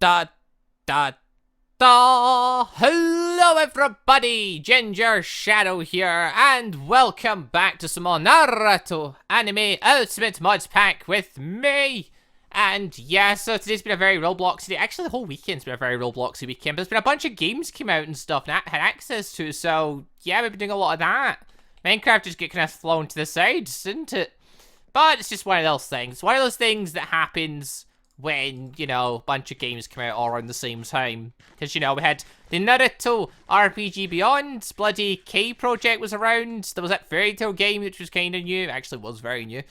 Da da da! Hello everybody! Gingershadow here, and welcome back to some more Naruto Anime Ultimate Modpack with me! And yeah, so today's been a very Robloxy day. Actually, the whole weekend's been a very Robloxy weekend, but there's been a bunch of games came out and stuff and I had access to, so yeah, we've been doing a lot of that. Minecraft just get kind of thrown to the side, didn't it? But it's just one of those things. One of those things that happens when, you know, a bunch of games come out all around the same time. Because, you know, we had the Naruto RPG Beyond, bloody K Project was around, there was that Fairy Tail game which was kind of new, actually was very new.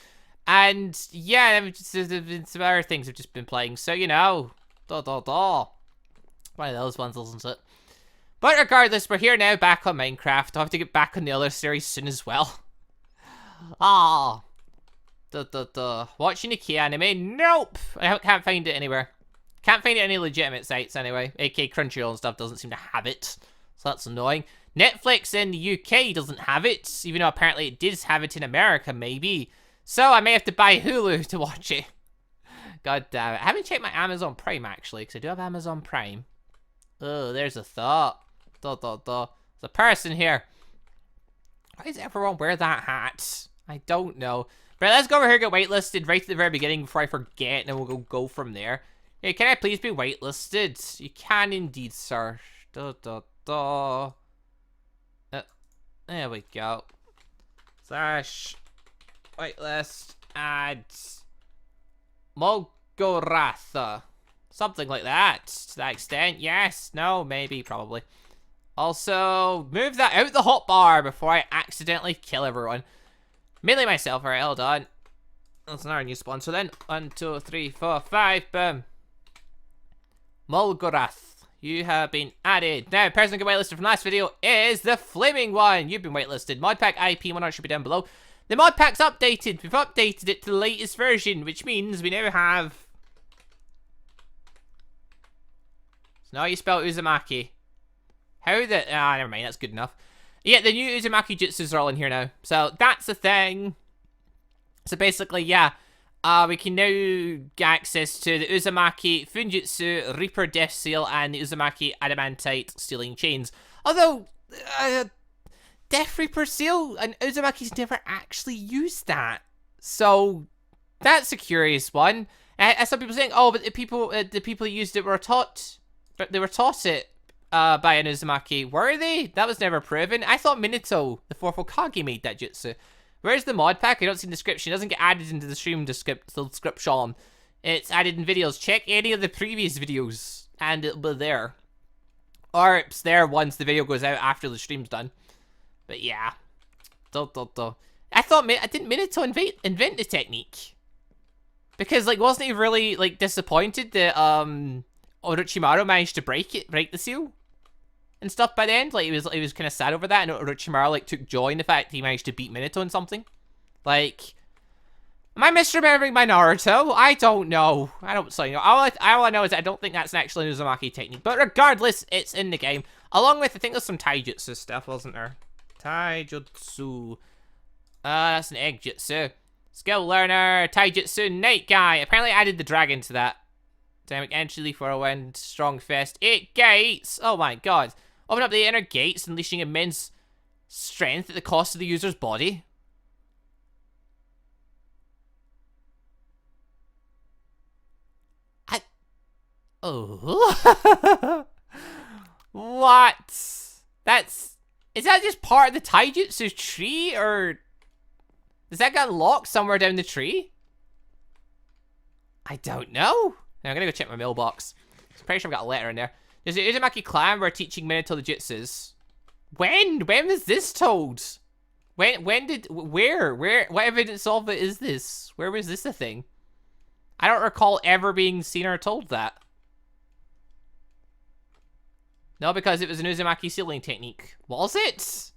And, yeah, there's been some other things I've just been playing, so, you know, One of those ones, isn't it? But regardless, we're here now, back on Minecraft. I'll have to get back on the other series soon as well. Ah. Watching a K anime? Nope! I can't find it anywhere. Can't find it any legitimate sites anyway. AK Crunchyroll and stuff doesn't seem to have it. So that's annoying. Netflix in the UK doesn't have it, even though apparently it does have it in America, maybe. So I may have to buy Hulu to watch it. God damn it. I haven't checked my Amazon Prime, actually, because I do have Amazon Prime. Oh, there's a thought. There's a person here. Why does everyone wear that hat? I don't know. Right, let's go over here and get waitlisted right at the very beginning before I forget, and then we'll go from there. Hey, can I please be waitlisted? You can indeed, sir. There we go. Slash waitlist add Mogoratha. Something like that, to that extent. Yes, no, maybe, probably. Also, move that out the hotbar before I accidentally kill everyone. Mainly myself. Alright, hold on. That's another new sponsor then. 1, 2, 3, 4, 5. Boom. Mulgorath. You have been added. Now, person who got waitlisted from last video is the Flaming One. You've been waitlisted. Modpack IP 100 should be down below. The modpack's updated. We've updated it to the latest version, which means we now have... So now you spell Uzumaki. How the... Ah, never mind. That's good enough. Yeah, the new Uzumaki jutsus are all in here now. So, that's the thing. So, basically, yeah. We can now get access to the Uzumaki Funjutsu, Reaper Death Seal, and the Uzumaki Adamantite Stealing Chains. Although, Death Reaper Seal and Uzumaki's never actually used that. So, that's a curious one. Some people saying, oh, but the people who used it were taught... But they were taught it. By an Uzumaki. Were they? That was never proven. I thought Minato, the fourth Hokage, made that jutsu. Where's the mod pack? I don't see the description. It doesn't get added into the stream description. It's added in videos. Check any of the previous videos, and it'll be there. Or it's there once the video goes out after the stream's done. But yeah. I thought, didn't Minato invent the technique? Because, like, wasn't he really, like, disappointed that, Orochimaru managed to break the seal? And stuff by the end, like he was kind of sad over that, and Orochimaru like took joy in the fact that he managed to beat Minato in something. Like, am I misremembering my Naruto? I don't know. I don't so you know. All I know is that I don't think that's actually an Uzumaki technique. But regardless, it's in the game. Along with I think there's some taijutsu stuff, wasn't there? Taijutsu. That's an egg jutsu. Skill learner, taijutsu, night guy. Apparently I added the dragon to that. Dynamic entry for a wind, strong fist, 8 gates. Oh my god. Open up the inner gates, unleashing immense strength at the cost of the user's body. Oh. What? Is that just part of the taijutsu tree, or does that get unlocked somewhere down the tree? I don't know. Now I'm gonna go check my mailbox. I'm pretty sure I've got a letter in there. There's the Uzumaki clan were teaching Minato the jutsus. When was this told? Where, what evidence of it is this? Where was this a thing? I don't recall ever being seen or told that. No, because it was an Uzumaki sealing technique. Was it?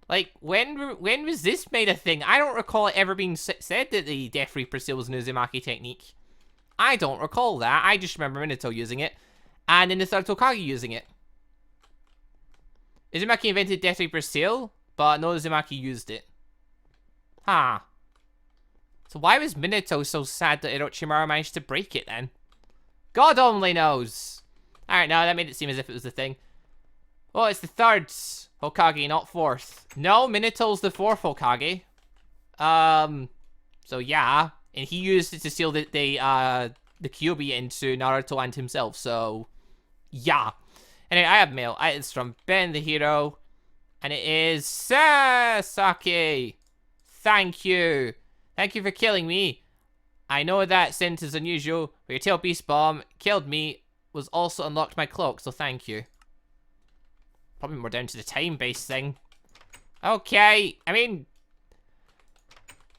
Like, when was this made a thing? I don't recall it ever being said that the Death Reaper seal was an Uzumaki technique. I don't recall that. I just remember Minato using it, and then the third Hokage using it. Uzumaki invented Death Reaper seal, but no Uzumaki used it. Huh. So why was Minato so sad that Orochimaru managed to break it then? God only knows. Alright, now that made it seem as if it was the thing. Oh, it's the third Hokage, not fourth. No, Minato's the fourth Hokage. So yeah. And he used it to steal the Kyuubi into Naruto and himself, so yeah. Anyway, I have mail. It's from Ben the Hero. And it is Sasaki. Thank you. Thank you for killing me. I know that sentence is unusual, but your tail beast bomb killed me, was also unlocked my cloak, so thank you. Probably more down to the time-based thing. Okay, I mean...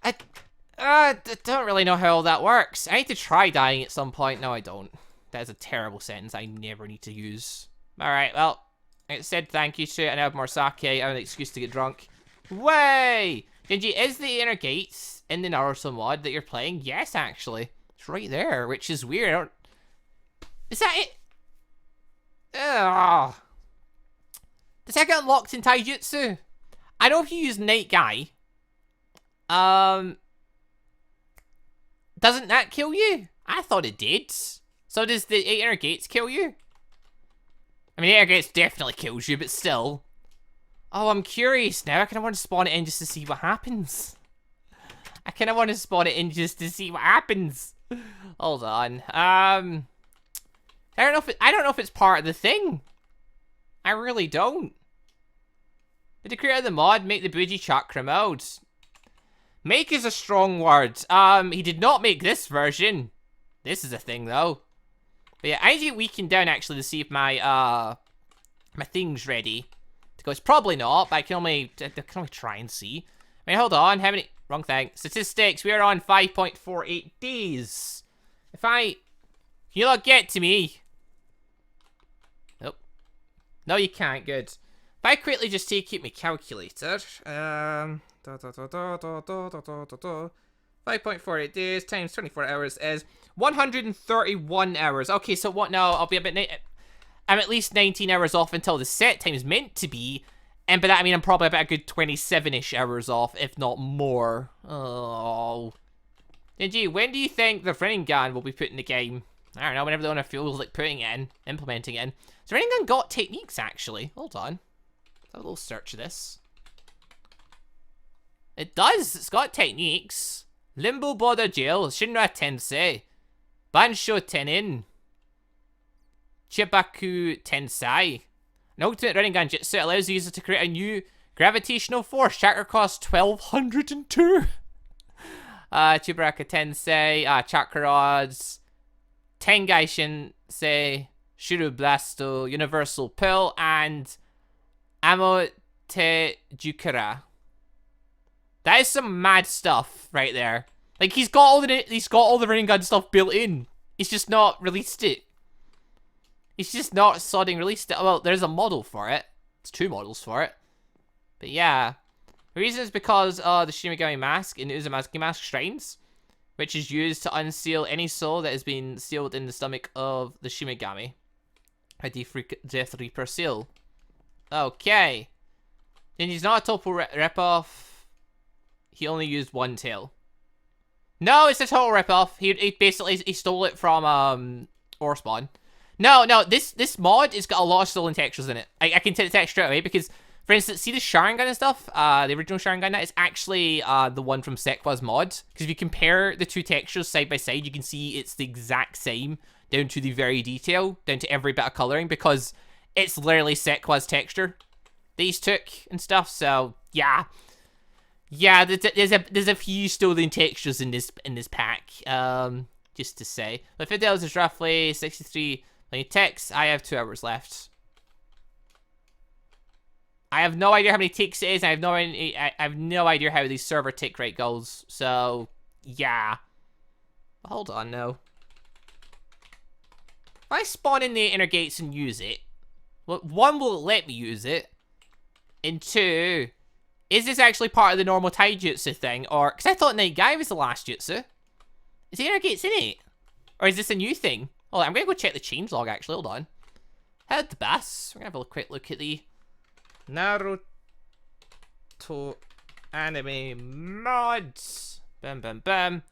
I don't really know how all that works. I need to try dying at some point. No, I don't. That is a terrible sentence I never need to use. Alright, well, it said thank you to it, and I have more sake. I have an excuse to get drunk. Way! Gingy, is the inner gates in the Naruto mod that you're playing? Yes, actually. It's right there, which is weird. I don't... Is that it? Ugh. Does that get unlocked in Taijutsu? I know if you use Night Guy, doesn't that kill you? I thought it did. So does the 8 inner gates kill you? I mean, 8 inner gates definitely kills you, but still. Oh, I'm curious now. I kind of want to spawn it in just to see what happens. I kind of want to spawn it in just to see what happens. Hold on. I don't know if it's part of the thing. I really don't. Did the creator of the mod make the Buji Chakra mode? Make is a strong word. He did not make this version. This is a thing though. But yeah, I need to get weakened down actually to see if my my thing's ready. It's probably not, but I can only try and see. I mean, hold on, how many? Wrong thing. Statistics. We are on 5.48 days. Can you not get to me? Nope. No, you can't. Good. If I quickly just take out my calculator. 5.48 days times 24 hours is 131 hours. Okay, so what now? I'll be a bit... I'm at least 19 hours off until the set time is meant to be. And by that, I mean I'm probably about a good 27-ish hours off, if not more. Oh. Gee, when do you think the Rinnegan will be put in the game? I don't know, whenever the owner feels like putting it in, implementing it in. So Rinnegan got techniques, actually. Hold on. Let's have a little search of this. It does. It's got techniques. Limbo Border Jail, Shinra Tensei, Bansho Tenin, Chibaku Tensai. An ultimate Rinnegan Jutsu allows the user to create a new gravitational force. Chakra cost 1202. Chibaraka Tensei, Chakra Rods, Tengai Shinsei, Shuru Blasto, Universal Pill, and Amote Jukara. That is some mad stuff right there. Like he's got all the Rinnegan stuff built in. He's just not released it. He's just not sodding released it. Well, there's a model for it. There's 2 models for it. But yeah. The reason is because the Shinigami mask in Uzumaki Mask shrines, which is used to unseal any soul that has been sealed in the stomach of the Shinigami. A Death Reaper seal. Okay. Then he's not a total ripoff. He only used 1 tail. No, it's a total ripoff. He basically stole it from Orspawn. No, this mod has got a lot of stolen textures in it. I can tell the text straight away because, for instance, see the Sharingan and stuff? The original Sharingan, that is actually the one from Sekwa's mod. Because if you compare the 2 textures side by side, you can see it's the exact same, down to the very detail, down to every bit of coloring, because it's literally Sekwa's texture that he's took and stuff, so, yeah. Yeah, there's a few stolen textures in this pack, just to say. But $50 is roughly 63 million ticks. I have 2 hours left. I have no idea how many ticks it is. I have no idea how these server tick rate goes. So yeah. Hold on now. If I spawn in the inner gates and use it, well, 1, will it let me use it? And 2, is this actually part of the normal taijutsu thing? Or, because I thought Night Guy was the last jutsu. Is the inner gates in it? Or is this a new thing? Oh, I'm going to go check the changelog actually, hold on. Head the bass. We're going to have a quick look at the Naruto anime mods. Bam, bam, bam.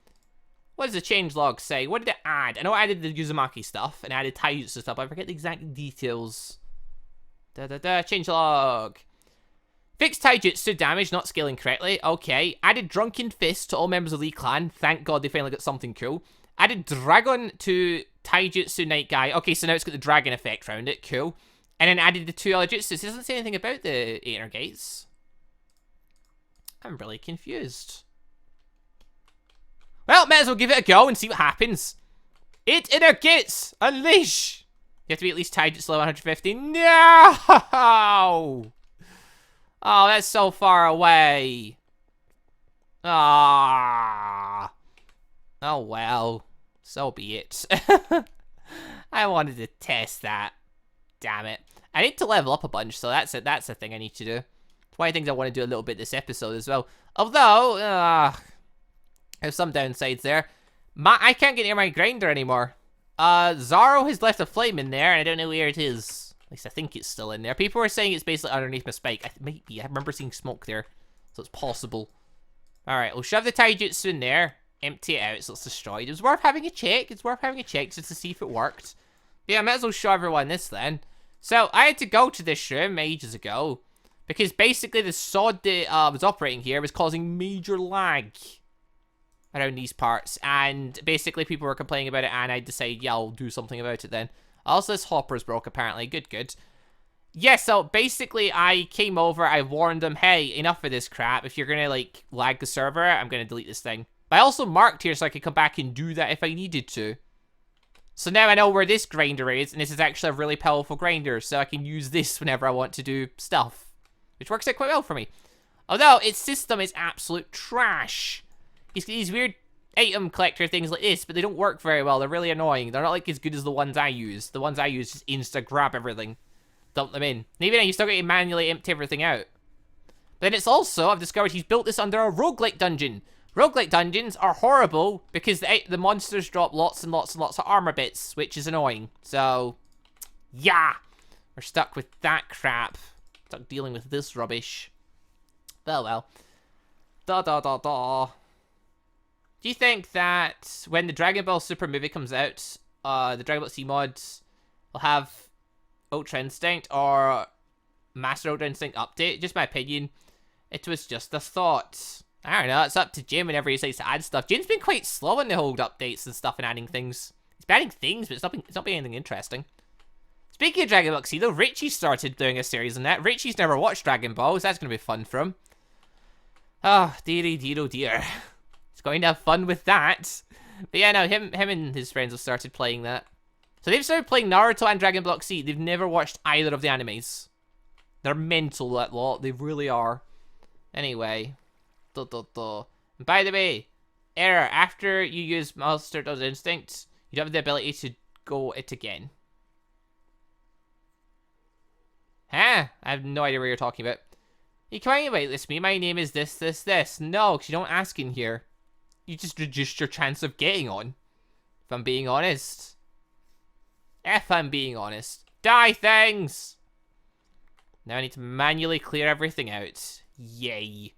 What does the changelog say? What did it add? I know I added the Uzumaki stuff and added taijutsu stuff, but I forget the exact details. Changelog. Fixed taijutsu damage not scaling correctly. Okay. Added Drunken Fist to all members of the clan. Thank God they finally got something cool. Added Dragon to taijutsu Night Guy. Okay, so now it's got the dragon effect around it. Cool. And then added the 2 other jutsus. It doesn't say anything about the 8 inner gates. I'm really confused. Well, might as well give it a go and see what happens. 8 inner gates! Unleash! You have to be at least taijutsu level 150. No! Oh, that's so far away. Ah. Oh, well. So be it. I wanted to test that. Damn it. I need to level up a bunch, so that's a thing I need to do. It's one of the things I want to do a little bit this episode as well. Although, there's some downsides there. I can't get near my grinder anymore. Zaro has left a flame in there, and I don't know where it is. At least I think it's still in there. People are saying it's basically underneath my spike. It might be. I remember seeing smoke there, so it's possible. Alright, we'll shove the taijutsu in there. Empty it out so it's destroyed. It was worth having a check. It's worth having a check just to see if it worked. But yeah, I might as well show everyone this then. So, I had to go to this room ages ago. Because basically the sod that was operating here was causing major lag around these parts. And basically people were complaining about it and I decided, yeah, I'll do something about it then. Also, this hopper's broke apparently. Good, good. Yeah, so basically I came over, I warned them, hey, enough of this crap. If you're gonna, like, lag the server, I'm gonna delete this thing. But I also marked here so I could come back and do that if I needed to. So now I know where this grinder is, and this is actually a really powerful grinder, so I can use this whenever I want to do stuff. Which works out quite well for me. Although, its system is absolute trash. It's got these weird item collector things like this, but they don't work very well. They're really annoying. They're not like as good as the ones I use. The ones I use just insta-grab everything. Dump them in. And even then, you still got to manually empty everything out. But then it's also, I've discovered he's built this under a roguelike dungeon. Roguelike dungeons are horrible because the monsters drop lots and lots and lots of armor bits, which is annoying. So, yeah. We're stuck with that crap. Stuck dealing with this rubbish. Well. Do you think that when the Dragon Ball Super movie comes out, the Dragon Ball Z mods will have Ultra Instinct or Master Ultra Instinct update? Just my opinion. It was just a thought. I don't know, it's up to Jim whenever he decides to add stuff. Jim's been quite slow on the whole updates and stuff and adding things. He's been adding things, but it's not been anything interesting. Speaking of Dragon Ball Z, though, Richie started doing a series on that. Richie's never watched Dragon Ball, so that's going to be fun for him. Oh, dearie, dear, oh dear. He's going to have fun with that. But yeah, no, him and his friends have started playing that. So they've started playing Naruto and Dragon Ball Z. They've never watched either of the animes. They're mental, that lot. They really are. Anyway. And by the way, error. After you use Master Instinct, you don't have the ability to go it again. Huh? I have no idea what you're talking about. You can't wait, listen me. My name is this. No, because you don't ask in here. You just reduce your chance of getting on. If I'm being honest. Die things! Now I need to manually clear everything out. Yay.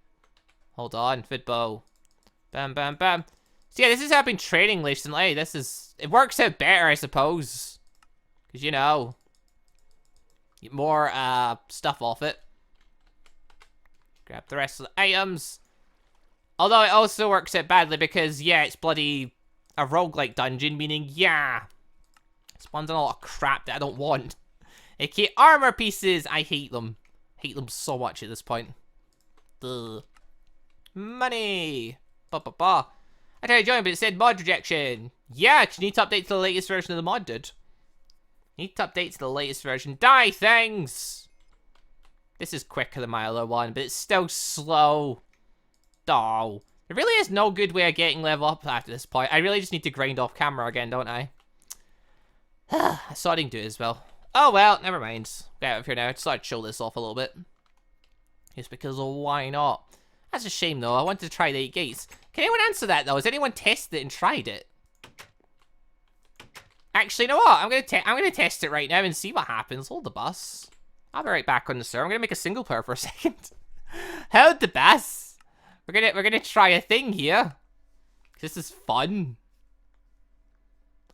Hold on, Fitbo. Bam, bam, bam. So yeah, this is how I've been training recently. It works out better, I suppose. Because, you know, get more stuff off it. Grab the rest of the items. Although it also works out badly because, yeah, it's bloody a roguelike dungeon, meaning, yeah, it spawns in a lot of crap that I don't want. AKA armor pieces. I hate them. Hate them so much at this point. Ugh. Money. I tried to join, but it said mod rejection. Yeah, because you need to update to the latest version of the mod, dude. You need to update to the latest version. Die things! This is quicker than my other one, but it's still slow. Oh. There really is no good way of getting level up after this point. I really just need to grind off camera again, don't I? So I didn't do it as well. Oh well, never mind. Get out of here now. I just thought I'd show this off a little bit. Just because of why not? That's a shame though. I wanted to try the 8 gates. Can anyone answer that though? Has anyone tested it and tried it? Actually, you know what? I'm gonna test it right now and see what happens. Hold the bus. I'll be right back on the server. I'm gonna make a single player for a second. Hold the bus. We're gonna try a thing here. This is fun.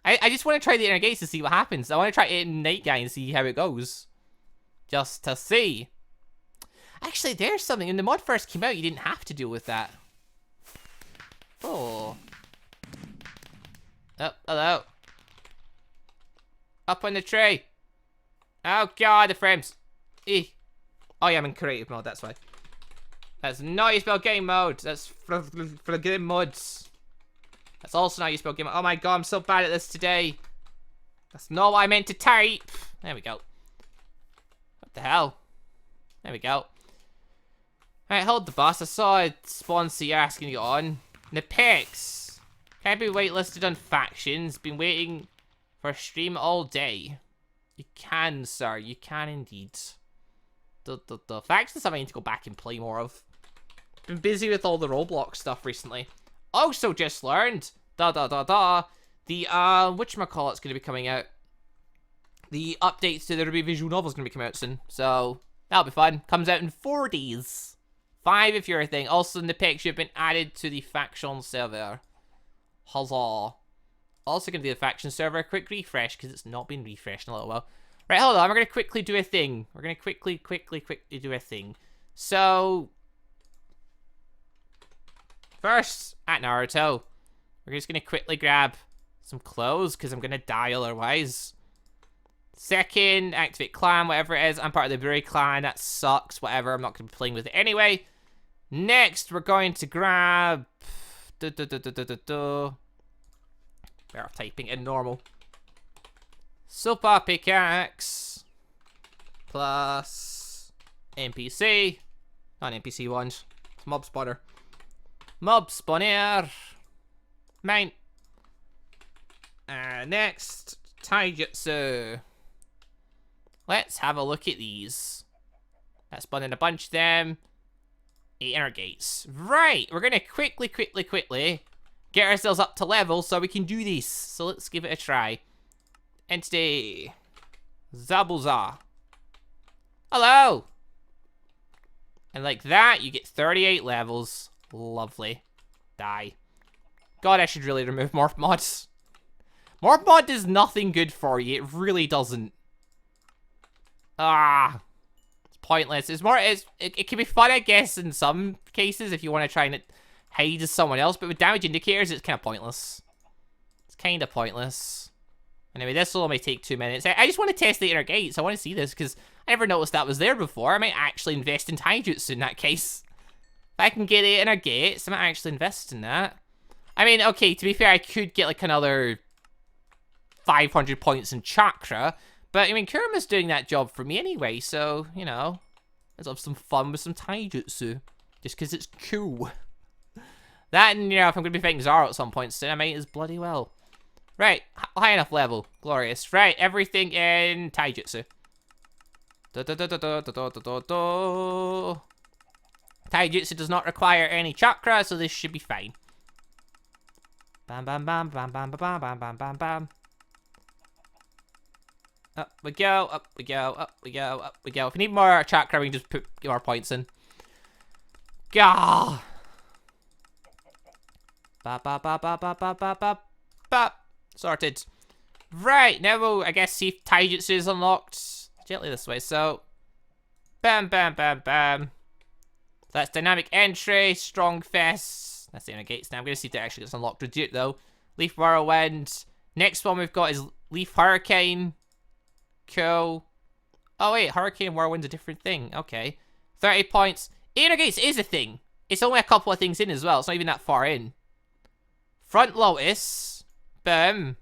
I just want to try the inner gates to see what happens. I want to try it in Night Guy and see how it goes. Just to see. Actually, there's something. When the mod first came out, you didn't have to deal with that. Oh. Oh, hello. Up on the tree. Oh god, the frames. Oh yeah, I'm in creative mode, that's why. That's not how you spell game mode. That's for the good mods. That's also not how you spell game mode. Oh my god, I'm so bad at this today. That's not what I meant to type. There we go. What the hell? There we go. Alright, hold the bus. I saw a sponsor asking you on. The pics. Can't be waitlisted on factions. Been waiting for a stream all day. You can, sir. You can indeed. Factions something I need to go back and play more of. Been busy with all the Roblox stuff recently. Also just learned. The whatchamacallit's gonna be coming out. The updates to the Ruby visual novel is gonna be coming out soon. So that'll be fun. Comes out in 4 days. 5 if you're a thing. Also in the pics you've been added to the faction server. Huzzah. Also gonna do the faction server. A quick refresh because it's not been refreshed in a little while. Right, hold on. We're gonna quickly do a thing. We're gonna quickly do a thing. So first, at Naruto, we're just gonna quickly grab some clothes because I'm gonna die otherwise. Second, activate clan, whatever it is. I'm part of the Buri clan. That sucks. Whatever. I'm not gonna be playing with it anyway. Next, we're going to grab. Better off typing in normal. Super pickaxe plus NPC. Not NPC ones. It's mob spawner. Mob spawner. Mine. Next, taijutsu. Let's have a look at these. Let's spawn in a bunch of them. 8 inner gates. Right, we're gonna quickly get ourselves up to level so we can do this. So let's give it a try. Entity. Zabuza. Hello! And like that, you get 38 levels. Lovely. Die. God, I should really remove Morph Mods. Morph Mod does nothing good for you. It really doesn't. It's pointless. It's more, it can be fun, I guess, in some cases if you want to try and hide as someone else, but with damage indicators, it's kind of pointless. It's kind of pointless. Anyway, this will only take 2 minutes. I just want to test the inner gates. I want to see this because I never noticed that was there before. I might actually invest in taijutsu in that case. If I can get the inner gates, I might actually invest in that. I mean, okay, to be fair, I could get like another 500 points in chakra, but I mean, Kuruma's doing that job for me anyway, so, you know, let's have some fun with some taijutsu. Just because it's cool. That and, you know, if I'm going to be fighting Zaro at some point soon, I might as bloody well. Right, high enough level. Glorious. Right, everything in taijutsu. Taijutsu does not require any chakra, so this should be fine. Bam, bam, bam, bam, bam, bam, bam, bam, bam, bam. Up we go, up we go, up we go, up we go. If we need more chakra, we can just put more points in. Gah! Ba ba ba ba ba ba ba ba ba. Sorted. Right, now we'll, I guess, see if taijutsu is unlocked. Gently this way, so. Bam, bam, bam, bam. That's dynamic entry, strong fist. That's the inner gates now. I'm going to see if it actually gets unlocked with Duke, though. Leaf Whirlwind. Next one we've got is Leaf Hurricane. Cool. Oh, wait, Hurricane and Whirlwind's a different thing. Okay. 30 points. Inner gates is a thing. It's only a couple of things in as well. It's not even that far in. Front Lotus. Boom.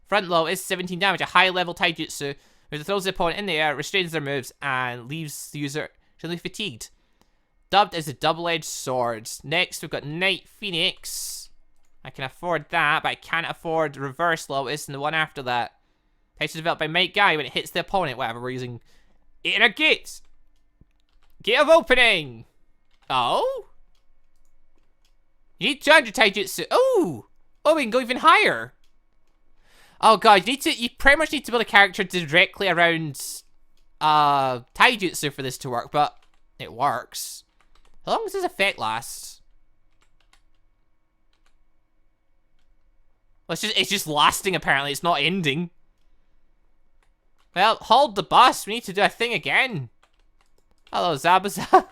Front Lotus, 17 damage. A high-level taijutsu. Which throws the opponent in the air, restrains their moves, and leaves the user extremely fatigued. Dubbed as a double-edged sword. Next, we've got Night Phoenix. I can afford that, but I can't afford Reverse Lotus and the one after that. Taijutsu developed by Might Guy when it hits the opponent. Whatever, we're using Inner Gates. Gate of Opening. Oh? You need 200 taijutsu. Oh! Oh, we can go even higher. Oh god, you pretty much need to build a character directly around taijutsu for this to work, but it works. How long does this effect last? Well, it's just lasting, apparently. It's not ending. Well, hold the bus. We need to do a thing again. Hello, Zabuza.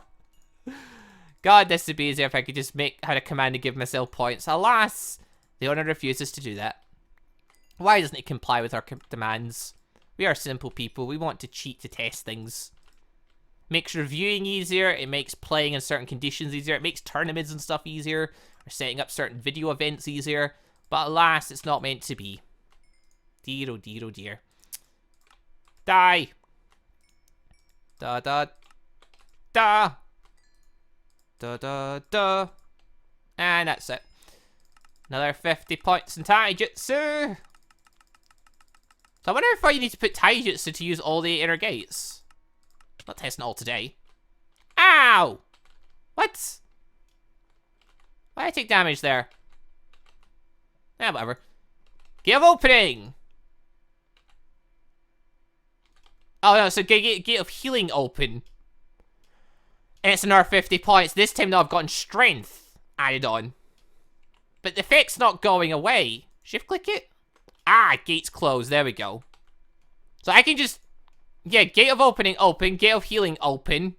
God, this would be easier if I could just had a command to give myself points. Alas, the owner refuses to do that. Why doesn't it comply with our demands? We are simple people. We want to cheat to test things. Makes reviewing easier. It makes playing in certain conditions easier. It makes tournaments and stuff easier. Or setting up certain video events easier. But alas, it's not meant to be. Dear, oh dear, oh dear. Die. Da da da. Da da da. And that's it. Another 50 points in Taijutsu. So I wonder if you need to put Taijutsu to use all the inner gates. Not testing it all today. Ow! What? Why did I take damage there? Yeah, whatever. Gate of opening! Oh no, so gate of healing open. And it's another 50 points. This time though I've gotten strength added on. But the effect's not going away. Shift click it? Ah, gate's closed. There we go. So I can just... Yeah, gate of opening open. Gate of healing open.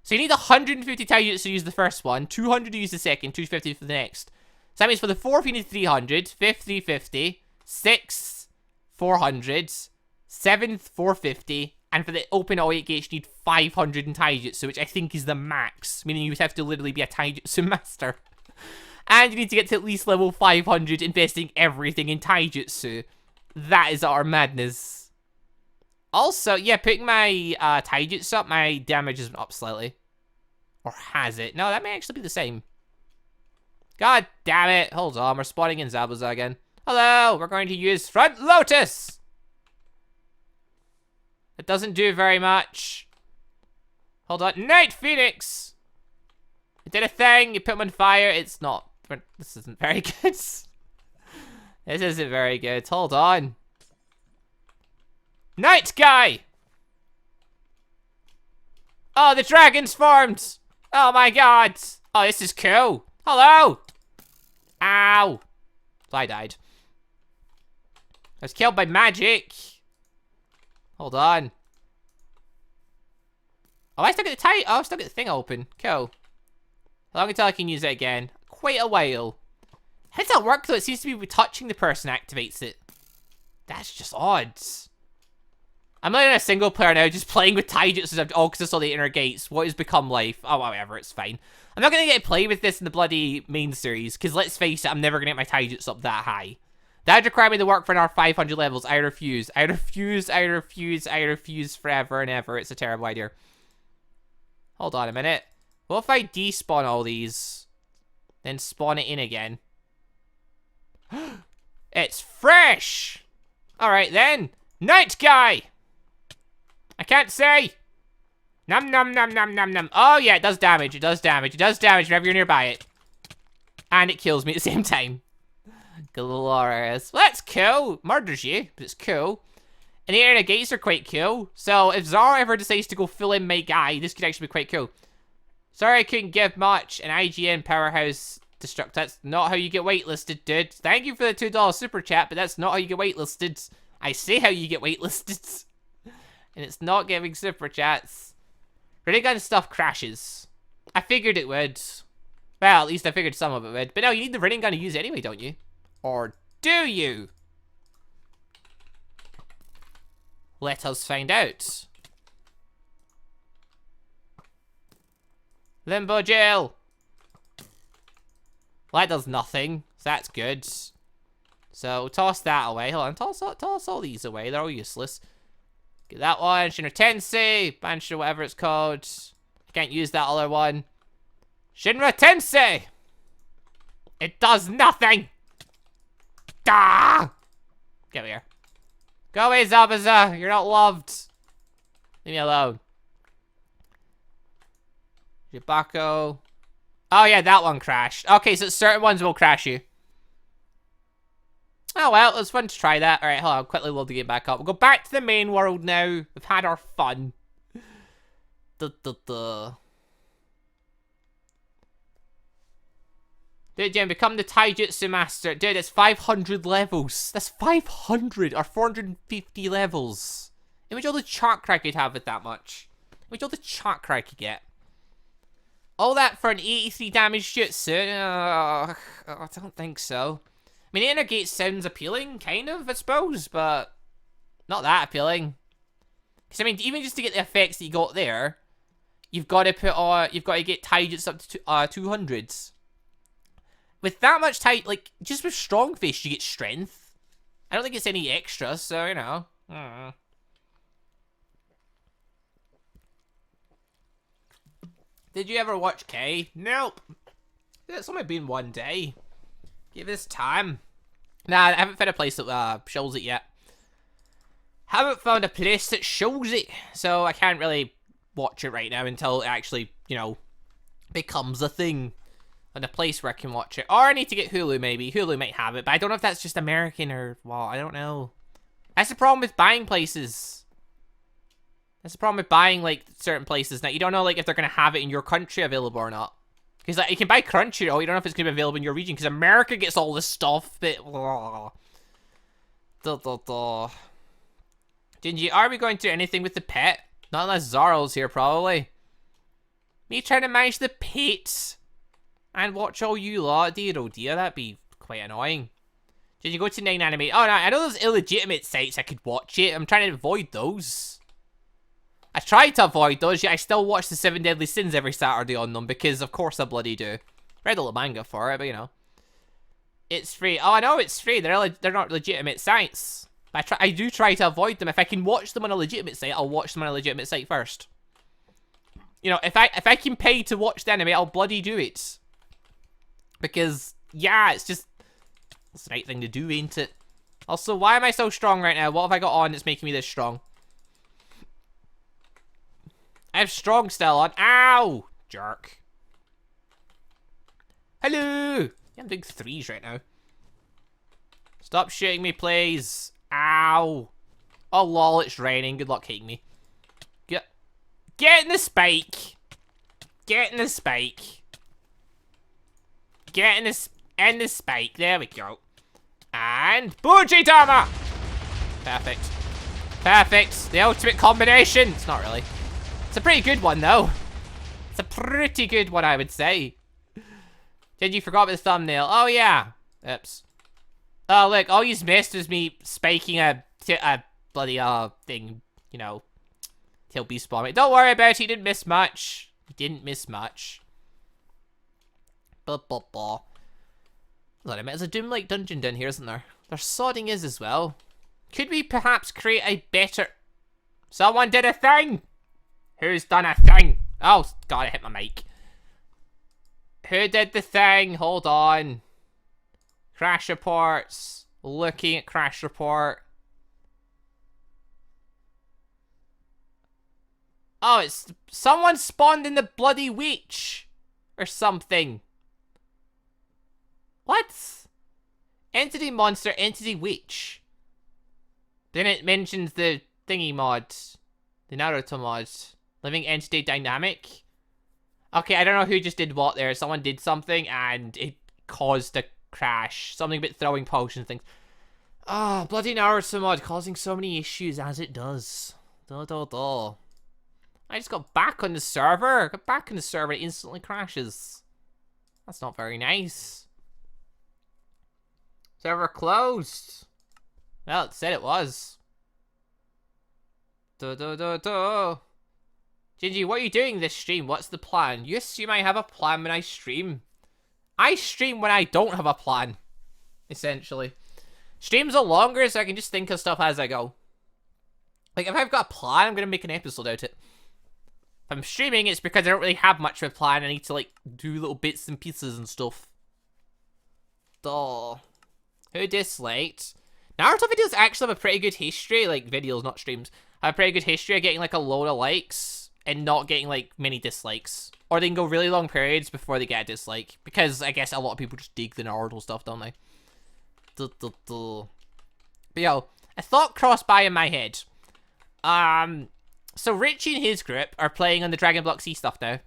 So you need 150 taijutsu to use the first one. 200 to use the second. 250 for the next. So that means for the fourth you need 300. Fifth, 350. Sixth, 400. Seventh, 450. And for the open all 8 gates you need 500 in taijutsu, which I think is the max. Meaning you would have to literally be a taijutsu master. And you need to get to at least level 500, investing everything in taijutsu. That is our madness. Also, yeah, putting my taijutsu up, my damage has been up slightly. Or has it? No, that may actually be the same. God damn it. Hold on, we're spawning in Zabuza again. Hello, we're going to use Front Lotus. It doesn't do very much. Hold on, Night Phoenix. It did a thing, you put him on fire, it's not. This isn't very good. This isn't very good. Hold on. Night Guy! Oh, the dragon's formed! Oh my god! Oh, this is cool. Hello! Ow! I died. I was killed by magic. Hold on. Oh, I still get the oh, I still get the thing open. Cool. Long until I can use it again. Quite a while. How does that work though? It seems to be touching the person activates it. That's just odd. I'm not in a single player now, just playing with taijutsu. Oh, because I saw the inner gates. What has become life? Oh, whatever, it's fine. I'm not going to get to play with this in the bloody main series, because let's face it, I'm never going to get my taijutsu up that high. That would require me to work for another 500 levels. I refuse. I refuse, I refuse, I refuse forever and ever. It's a terrible idea. Hold on a minute. What if I despawn all these? Then spawn it in again. It's fresh! Alright then. Night Guy! I can't say! Num num num num num num. Oh yeah, it does damage, it does damage, it does damage whenever you're nearby it. And it kills me at the same time. Glorious. Well, that's cool. Murders you, but it's cool. And the area gates are quite cool. So if Zara ever decides to go full in my guy, this could actually be quite cool. Sorry I couldn't give much. An IGN powerhouse destruct. That's not how you get waitlisted, dude. Thank you for the $2 super chat, but that's not how you get waitlisted. I say how you get waitlisted. And it's not giving super chats. Ray gun stuff crashes. I figured it would. Well, at least I figured some of it would. But no, you need the running gun to use it anyway, don't you? Or do you? Let us find out. Limbo jail. Well, that does nothing. So that's good. So toss that away. Hold on, toss all these away. They're all useless. Get that one. Shinra Tensei. Banshee, whatever it's called. I can't use that other one. Shinra Tensei. It does nothing. Ah! Get here. Go away, Zabuza. You're not loved. Leave me alone. Jibako. Oh yeah, that one crashed. Okay, so certain ones will crash you. Oh well, it was fun to try that. Alright, hold on, quickly load the game back up. We'll go back to the main world now. We've had our fun. Dude, Jim, become the Taijutsu master. Dude, it's 500 levels. That's 500 or 450 levels. Imagine all the chakra I could have with that much. Imagine all the chakra I could get. All that for an 83 damage jutsu? I don't think so. I mean, Intergate sounds appealing, kind of, I suppose, but not that appealing. Because, I mean, even just to get the effects that you got there, you've got to put on, you've got to get Taijutsu up to 200s. With that much like, just with Strong Fist, you get strength. I don't think it's any extra, so, you know. Did you ever watch K? Nope. It's only been one day. Give this time. Nah, I haven't found a place that shows it yet. Haven't found a place that shows it, so I can't really watch it right now until it actually, you know, becomes a thing. And a place where I can watch it. Or I need to get Hulu, maybe. Hulu might have it, but I don't know if that's just American or, well, I don't know. That's the problem with buying places. That's the problem with buying, like, certain places. Now, you don't know, like, if they're going to have it in your country available or not. Because, like, you can buy Crunchyroll, you don't know if it's going to be available in your region, because America gets all this stuff, but... Gingy, are we going to do anything with the pet? Not unless Zaro's here, probably. Me trying to manage the pets. And watch all you lot, dear oh dear, that'd be quite annoying. Did you go to 9anime? Oh no, I know there's illegitimate sites I could watch it. I'm trying to avoid those. I tried to avoid those, yet I still watch the 7 Deadly Sins every Saturday on them, because of course I bloody do. Read a little manga for it, but you know. It's free. Oh, I know it's free. They're not legitimate sites. But I do try to avoid them. If I can watch them on a legitimate site, I'll watch them on a legitimate site first. You know, if I can pay to watch the anime, I'll bloody do it. Because, yeah, it's the right thing to do, ain't it? Also, why am I so strong right now? What have I got on that's making me this strong? I have strong still on. Ow! Jerk. Hello! Yeah, I'm doing 3s right now. Stop shooting me, please. Ow. Oh, lol, it's raining. Good luck hitting me. Get in the spike. Get in the spike. Get in the spike. There we go. And Bujidama! Perfect. Perfect. The ultimate combination. It's not really. It's a pretty good one, though. It's a pretty good one, I would say. Did you forgot about the thumbnail? Oh, yeah. Oops. Oh, look. All you missed was me spiking a bloody, thing, you know, till Beast Bomb. Don't worry about it. He didn't miss much. He didn't miss much. There's a Doom-like dungeon down here, isn't there? There's sodding is as well. Could we perhaps create a better... Someone did a thing! Who's done a thing? Oh, God, I hit my mic. Who did the thing? Hold on. Crash reports. Looking at crash report. Oh, it's... Someone spawned in the bloody witch. Or something. What? Entity monster, entity witch. Then it mentions the thingy mod. The Naruto mod. Living entity dynamic. Okay, I don't know who just did what there. Someone did something and it caused a crash. Something about throwing potions and things. Ah, oh, bloody Naruto mod causing so many issues as it does. I just got back on the server. Got back on the server, it instantly crashes. That's not very nice. Server closed. Well, it said it was. Gingy, what are you doing this stream? What's the plan? You assume I have a plan when I stream. I stream when I don't have a plan. Essentially. Streams are longer so I can just think of stuff as I go. Like, if I've got a plan, I'm going to make an episode out of it. If I'm streaming, it's because I don't really have much of a plan. I need to, like, do little bits and pieces and stuff. Duh. Who disliked? Naruto videos actually have a pretty good history, like videos, not streams, have a pretty good history of getting like a load of likes and not getting like many dislikes. Or they can go really long periods before they get a dislike. Because I guess a lot of people just dig the Naruto stuff, don't they? But yo, a thought crossed by in my head. So Richie and his group are playing on the Dragon Block C stuff now.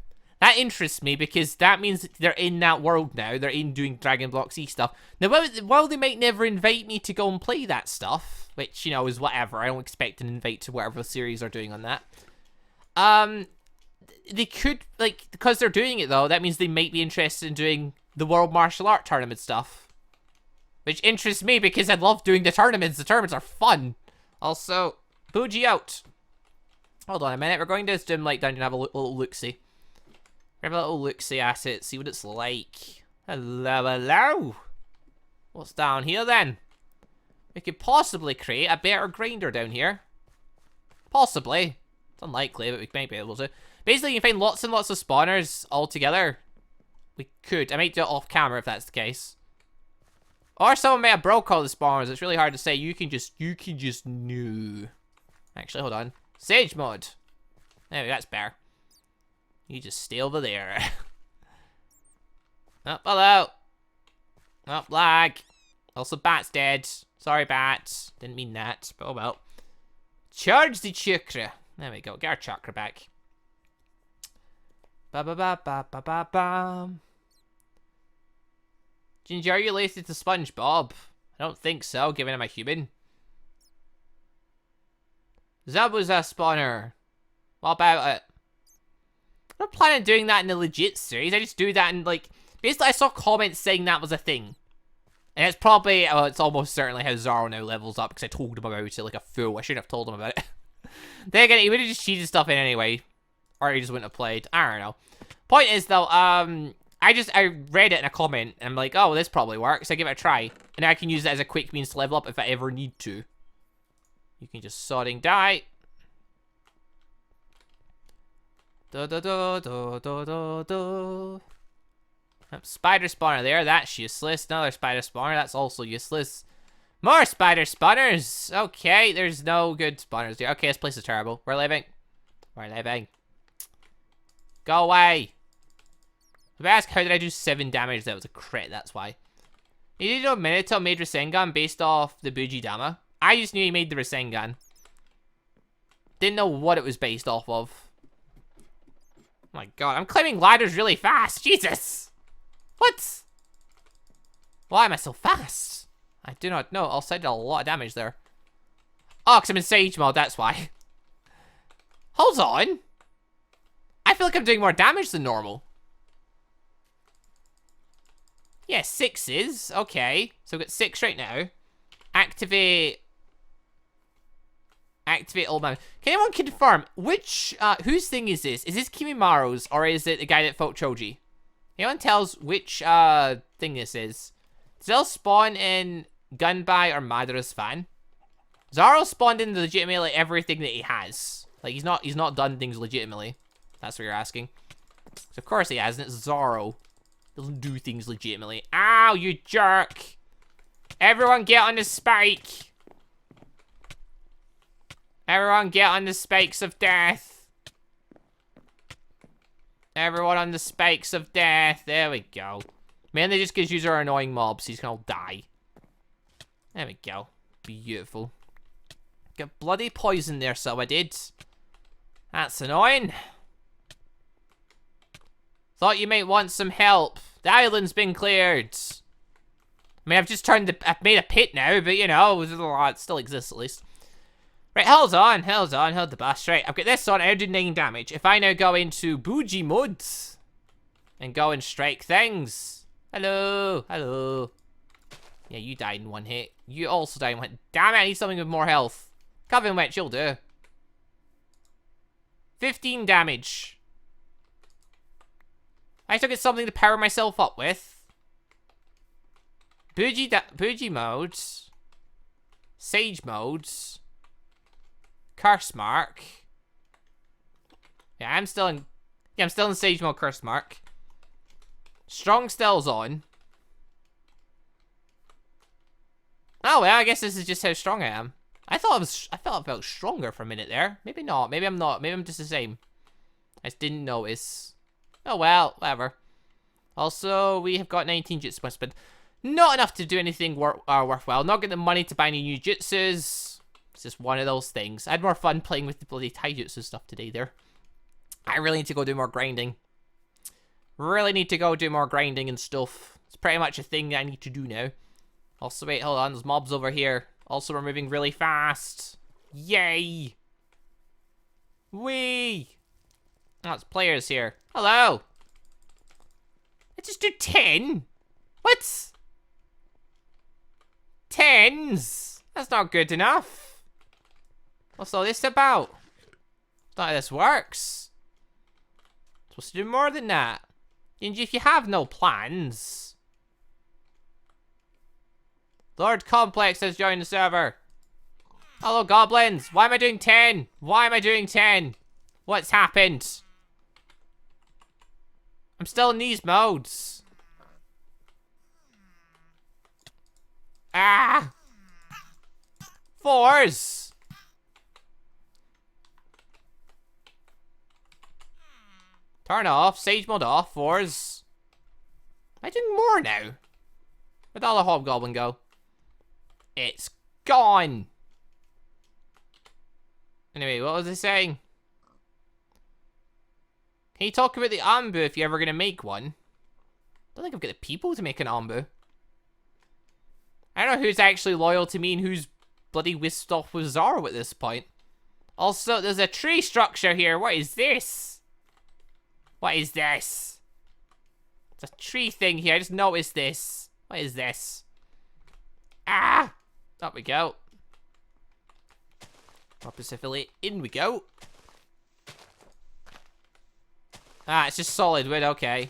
That interests me because that means they're in that world now. They're in doing Dragon Block C stuff. Now, while they might never invite me to go and play that stuff, which, you know, is whatever. I don't expect an invite to whatever series are doing on that. They could, like, because they're doing it, though, that means they might be interested in doing the World Martial Art Tournament stuff. Which interests me because I love doing the tournaments. The tournaments are fun. Also, bougie out. Hold on a minute. We're going to Dim Light Dungeon and have a little look-see. Have a little look-see at it, see what it's like. Hello, hello. What's down here, then? We could possibly create a better grinder down here. Possibly. It's unlikely, but we might be able to. Basically, you can find lots and lots of spawners all together. We could. I might do it off camera if that's the case. Or someone may have broke all the spawners. It's really hard to say. You can just no. Actually, hold on. Sage mode. There we go, that's better. You just stay over there. Oh, hello. Oh, lag. Also, Bat's dead. Sorry, Bat. Didn't mean that, but oh well. Charge the chakra. There we go. Get our chakra back. Ba ba ba ba ba ba ba. Ginger, are you related to SpongeBob? I don't think so, given I'm a human. Zabu's a spawner. What about it? I'm not planning on doing that in the legit series. I just do that in, like... Basically, I saw comments saying that was a thing. And it's probably... Well, it's almost certainly how Zaro now levels up, because I told him about it like a fool. I shouldn't have told him about it. Then again, he would have just cheated stuff in anyway. Or he just wouldn't have played. I don't know. Point is, though, I read it in a comment, and I'm like, oh, this probably works. I give it a try. And I can use that as a quick means to level up if I ever need to. You can just sodding die. Spider spawner there. That's useless. Another spider spawner. That's also useless. More spider spawners. Okay, there's no good spawners here. Okay, this place is terrible. We're leaving. We're leaving. Go away. If I ask how did I do 7 damage, that was a crit. That's why. You did know Minato made Rasengan based off the Bujidama. I just knew he made the Rasengan. Didn't know what it was based off of. Oh my god, I'm climbing ladders really fast. Jesus. What? Why am I so fast? I do not know. Also, I did a lot of damage there. Oh, because I'm in Sage mode, that's why. Hold on. I feel like I'm doing more damage than normal. Yeah, 6s. Okay. So we've got 6 right now. Activate old man. Can anyone confirm which, whose thing is this? Is this Kimimaro's or is it the guy that fought Choji? Anyone tells which, thing this is? Does it all spawn in Gunbai or Madara's fan? Zaro spawned in legitimately everything that he has. Like, he's not done things legitimately. That's what you're asking. So of course he hasn't. It's Zaro. Doesn't do things legitimately. Ow, you jerk! Everyone get on the spike! Everyone get on the spikes of death! Everyone on the spikes of death. There we go. Mainly just because you are annoying mobs, he's gonna all die. There we go. Beautiful. Got bloody poison there, so I did. That's annoying. Thought you might want some help. The island's been cleared. I mean, I've made a pit now, but you know, it still exists at least. Right, hold on, hold the bus. Right, I've got this on, I do 9 damage. If I now go into Bougie mode and go and strike things. Hello, hello. Yeah, you died in 1 hit. You also died in 1 hit. Damn it, I need something with more health. Coven Witch, you'll do. 15 damage. I still get something to power myself up with. Bougie mode. Sage mode. Curse mark. Yeah, I'm still in Sage mode, curse mark. Strong still's on. Oh well, I guess this is just how strong I am. I felt stronger for a minute there. Maybe not. Maybe I'm not. Maybe I'm just the same. I just didn't notice. Oh well, whatever. Also, we have got 19 jutsu points, but not enough to do anything worthwhile. Not getting the money to buy any new jutsus. It's just one of those things. I had more fun playing with the bloody taijutsu stuff today there. I really need to go do more grinding. Really need to go do more grinding and stuff. It's pretty much a thing that I need to do now. Also, wait, hold on. There's mobs over here. Also, we're moving really fast. Yay! Whee! Oh, it's players here. Hello! Let's just do 10? What? 10s? That's not good enough. What's all this about? It's not how this works. Supposed to do more than that. And if you have no plans. Lord Complex has joined the server. Hello, goblins. Why am I doing 10? Why am I doing 10? What's happened? I'm still in these modes. Ah! 4s. Turn off. Sage mode off. 4s. Am I doing more now? Where'd all the hobgoblin go? It's gone. Anyway, what was I saying? Can you talk about the ambu if you're ever going to make one? I don't think I've got the people to make an ambu. I don't know who's actually loyal to me and who's bloody whisked off with Zaro at this point. Also, there's a tree structure here. What is this? What is this? It's a tree thing here. I just noticed this. What is this? Ah! Up we go. More specifically, in we go. Ah, it's just solid wood, okay.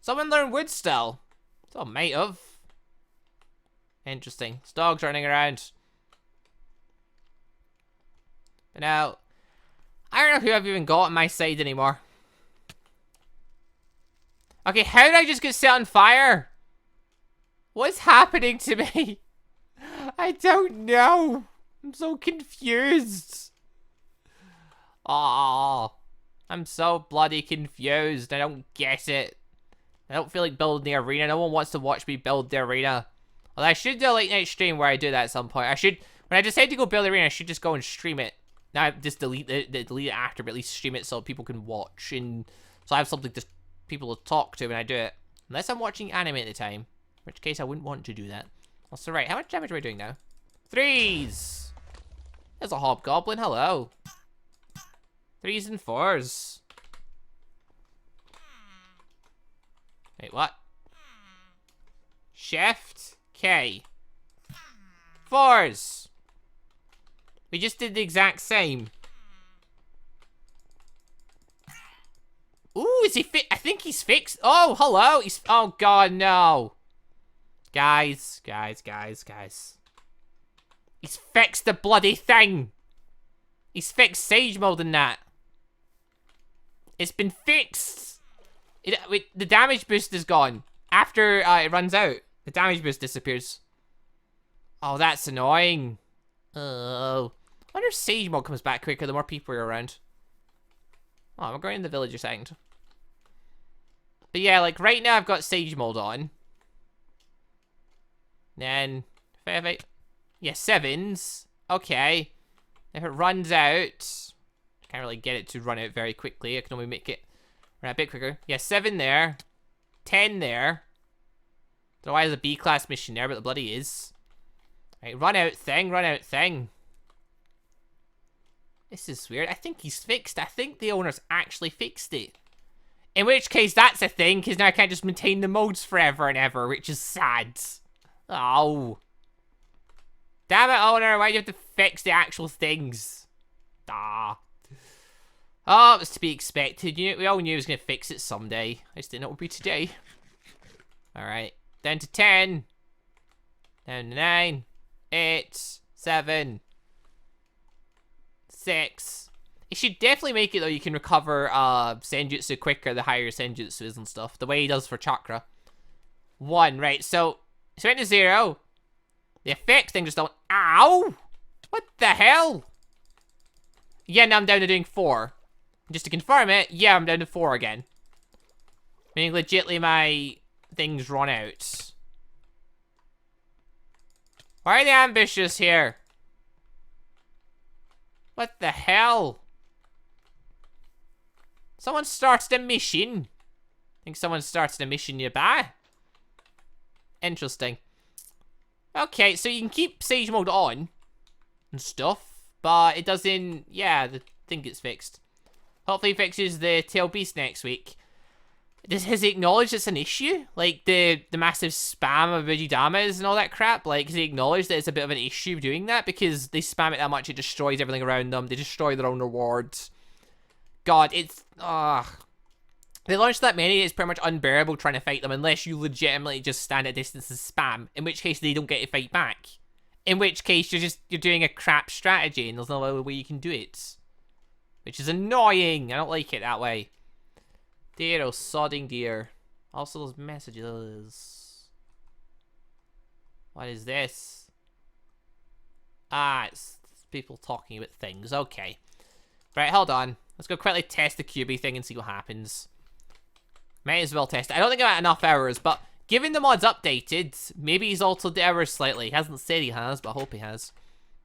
Someone learned wood still. So might have. Interesting. It's dogs running around. But now, I don't know who I've even got on my side anymore. Okay, how did I just get set on fire? What's happening to me? I don't know. I'm so confused. Oh, I'm so bloody confused. I don't get it. I don't feel like building the arena. No one wants to watch me build the arena. Well, I should do a late night stream where I do that at some point. I should, when I decide to go build the arena, I should just go and stream it. Now, just delete it after, but at least stream it so people can watch. And so I have something to people to talk to when I do it. Unless I'm watching anime at the time. In which case, I wouldn't want to do that. Also, right, how much damage are we doing now? 3s. There's a hobgoblin, hello. 3s and 4s. Wait, what? Shift K. 4s. We just did the exact same. Ooh, is he I think he's fixed. Oh, hello. Oh, God, no. Guys. He's fixed the bloody thing. He's fixed Sage Mode and that. It's been fixed. The damage boost is gone. After it runs out, the damage boost disappears. Oh, that's annoying. Oh. I wonder if Sage Mode comes back quicker the more people are around. Oh, I'm going in the village a second. But yeah, like right now I've got Sage Mode on. Then, yeah, 7s. Okay. If it runs out, I can't really get it to run out very quickly. I can only make it run a bit quicker. Yeah, 7 there. 10 there. Don't know why there's a B-class mission there, but the bloody is. Right, run out thing. This is weird. I think he's fixed. I think the owner's actually fixed it. In which case, that's a thing, because now I can't just maintain the modes forever and ever, which is sad. Oh. Damn it, owner. Why do you have to fix the actual things? Ah. Oh, it was to be expected. We all knew he was going to fix it someday. I just didn't know it would be today. Alright. Down to 10. Down to 9. 8. 7. 6. It should definitely make it though you can recover Senjutsu quicker the higher Senjutsu is and stuff. The way he does for Chakra. 1, right, so it went to 0. The effect thing just don't. Ow! What the hell? Yeah, now I'm down to doing 4. Just to confirm it, yeah, I'm down to 4 again. Meaning legitly my things run out. Why are they ambitious here? What the hell? Someone starts the mission. I think someone starts the mission nearby. Interesting. Okay, so you can keep Sage Mode on and stuff, but it doesn't... Yeah, the thing gets fixed. Hopefully it fixes the tail beast next week. Has he acknowledged it's an issue? Like, the massive spam of Vigidamas and all that crap? Like, has he acknowledged that it's a bit of an issue doing that? Because they spam it that much, it destroys everything around them. They destroy their own rewards. God, it's... They launched that many, it's pretty much unbearable trying to fight them unless you legitimately just stand at a distance and spam. In which case, they don't get to fight back. In which case, you're doing a crap strategy and there's no other way you can do it. Which is annoying. I don't like it that way. Dear, oh sodding dear. Also those messages. What is this? Ah, it's people talking about things. Okay. Right, hold on. Let's go quickly test the QB thing and see what happens. Might as well test it. I don't think I got enough errors, but given the mod's updated, maybe he's altered the errors slightly. He hasn't said he has, but I hope he has.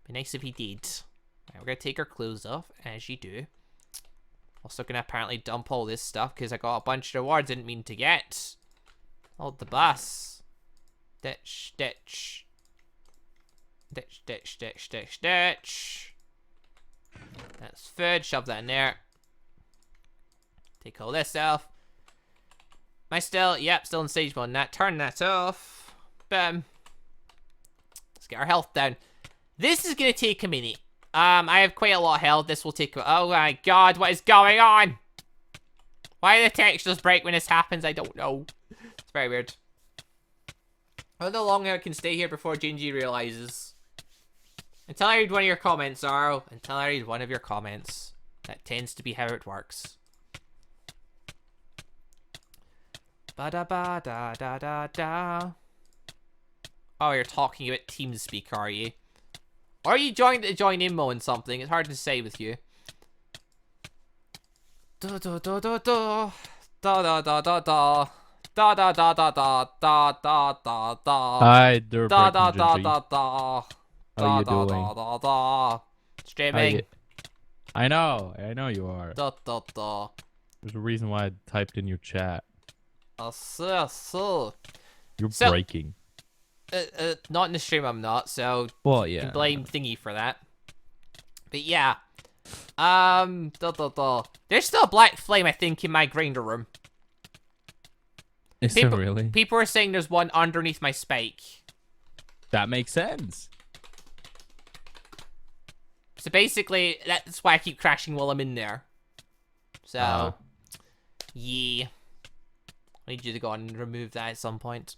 Be nice if he did. Right, we're gonna take our clothes off, as you do. Also gonna apparently dump all this stuff because I got a bunch of rewards I didn't mean to get. Hold the bus. Ditch, ditch. Ditch, ditch, ditch, ditch, ditch. That's food. Shove that in there. Take all this off. Am I still? Yep, still in stage mode. Turn that off. Boom. Let's get our health down. This is gonna take a minute. I have quite a lot of health. This will take... Oh my god, what is going on? Why do the textures break when this happens? I don't know. It's very weird. I don't know how long I can stay here before Gingy realizes. Until I read one of your comments, Zaro. Until I read one of your comments. That tends to be how it works. Ba-da-ba-da-da-da-da. Oh, you're talking about TeamSpeak, are you? Or are you joined to join in mode something? It's hard to say with you. Da da da da da da da da da da da da da da da da da da da. Hi, Durban. Da da da da da. How you doing? Da da da. Streaming. I know you are. Da da da. There's a reason why I typed in your chat. So. You're So- breaking. Not in the stream, I'm not. So Well, you yeah. can blame Thingy for that. But yeah. Da da da. There's still a black flame, I think, in my grinder room. Is there really? People are saying there's one underneath my spike. That makes sense. So basically, that's why I keep crashing while I'm in there. So, yeah. I need you to go on and remove that at some point.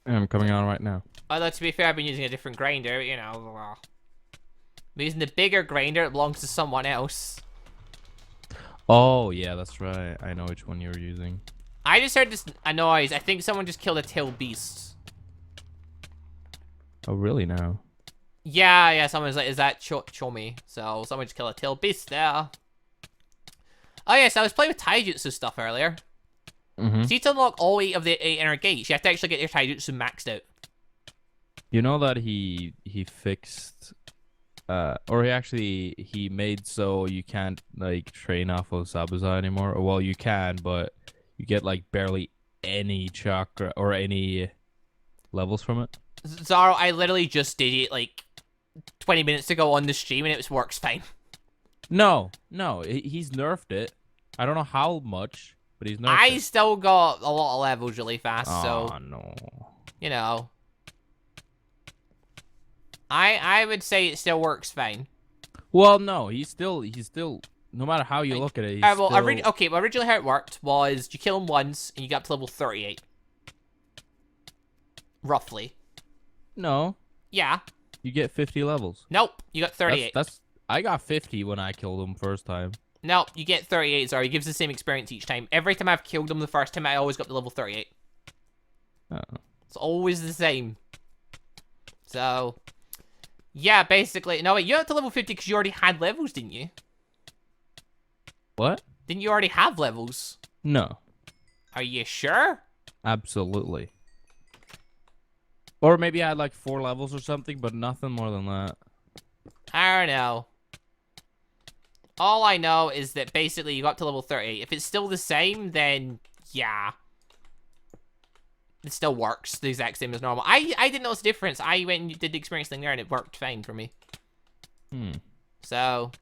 I'm coming on right now. Although, to be fair, I've been using a different grinder, you know. I'm using the bigger grinder, it belongs to someone else. Oh, yeah, that's right. I know which one you were using. I just heard this a noise. I think someone just killed a tail beast. Oh, really now? Yeah, someone's like, is that Chomi? So, someone just killed a tail beast there. Oh, yes, I was playing with taijutsu stuff earlier. Mm-hmm. See, to unlock all 8 of the 8 inner gates, you have to actually get your taijutsu maxed out. You know that he fixed, or he made so you can't like train off of Sabuza anymore. Or, well, you can, but you get like barely any chakra or any levels from it. Zaro, I literally just did it like 20 minutes ago on the stream and it works fine. No, he's nerfed it. I don't know how much, but he's nerfed I it. still got a lot of levels really fast, Oh, so, no. you know. I would say it still works fine. Well, no, he's still, no matter how you look at it, he's well, still... originally how it worked was you kill him once and you get up to level 38. Roughly. No. Yeah. You get 50 levels. Nope, you got 38. I got 50 when I killed him first time. Nope, you get 38, sorry. It gives the same experience each time. Every time I've killed him the first time, I always got to level 38. Oh. It's always the same. So, yeah, basically. No, wait, you got to level 50 because you already had levels, didn't you? What? Didn't you already have levels? No. Are you sure? Absolutely. Or maybe I had like 4 levels or something, but nothing more than that. I don't know. All I know is that basically you got to level 30. If it's still the same, then yeah. It still works the exact same as normal. I didn't notice a difference. I went and did the experience thing there and it worked fine for me. So,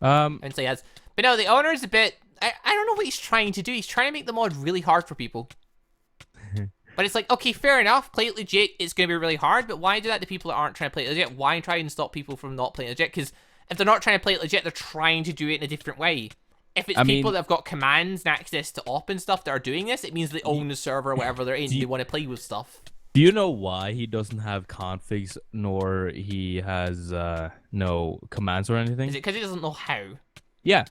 and so yes. But no, the owner is a bit, I don't know what he's trying to do. He's trying to make the mod really hard for people. But it's like, okay, fair enough. Play it legit. It's going to be really hard. But why do that to people that aren't trying to play it legit? Why try and stop people from not playing it legit? Because if they're not trying to play it legit, they're trying to do it in a different way. If it's people that have got commands and access to op and stuff that are doing this, it means they own the server or whatever they're in. They want to play with stuff. Do you know why he doesn't have configs nor he has no commands or anything? Is it because he doesn't know how? Yeah.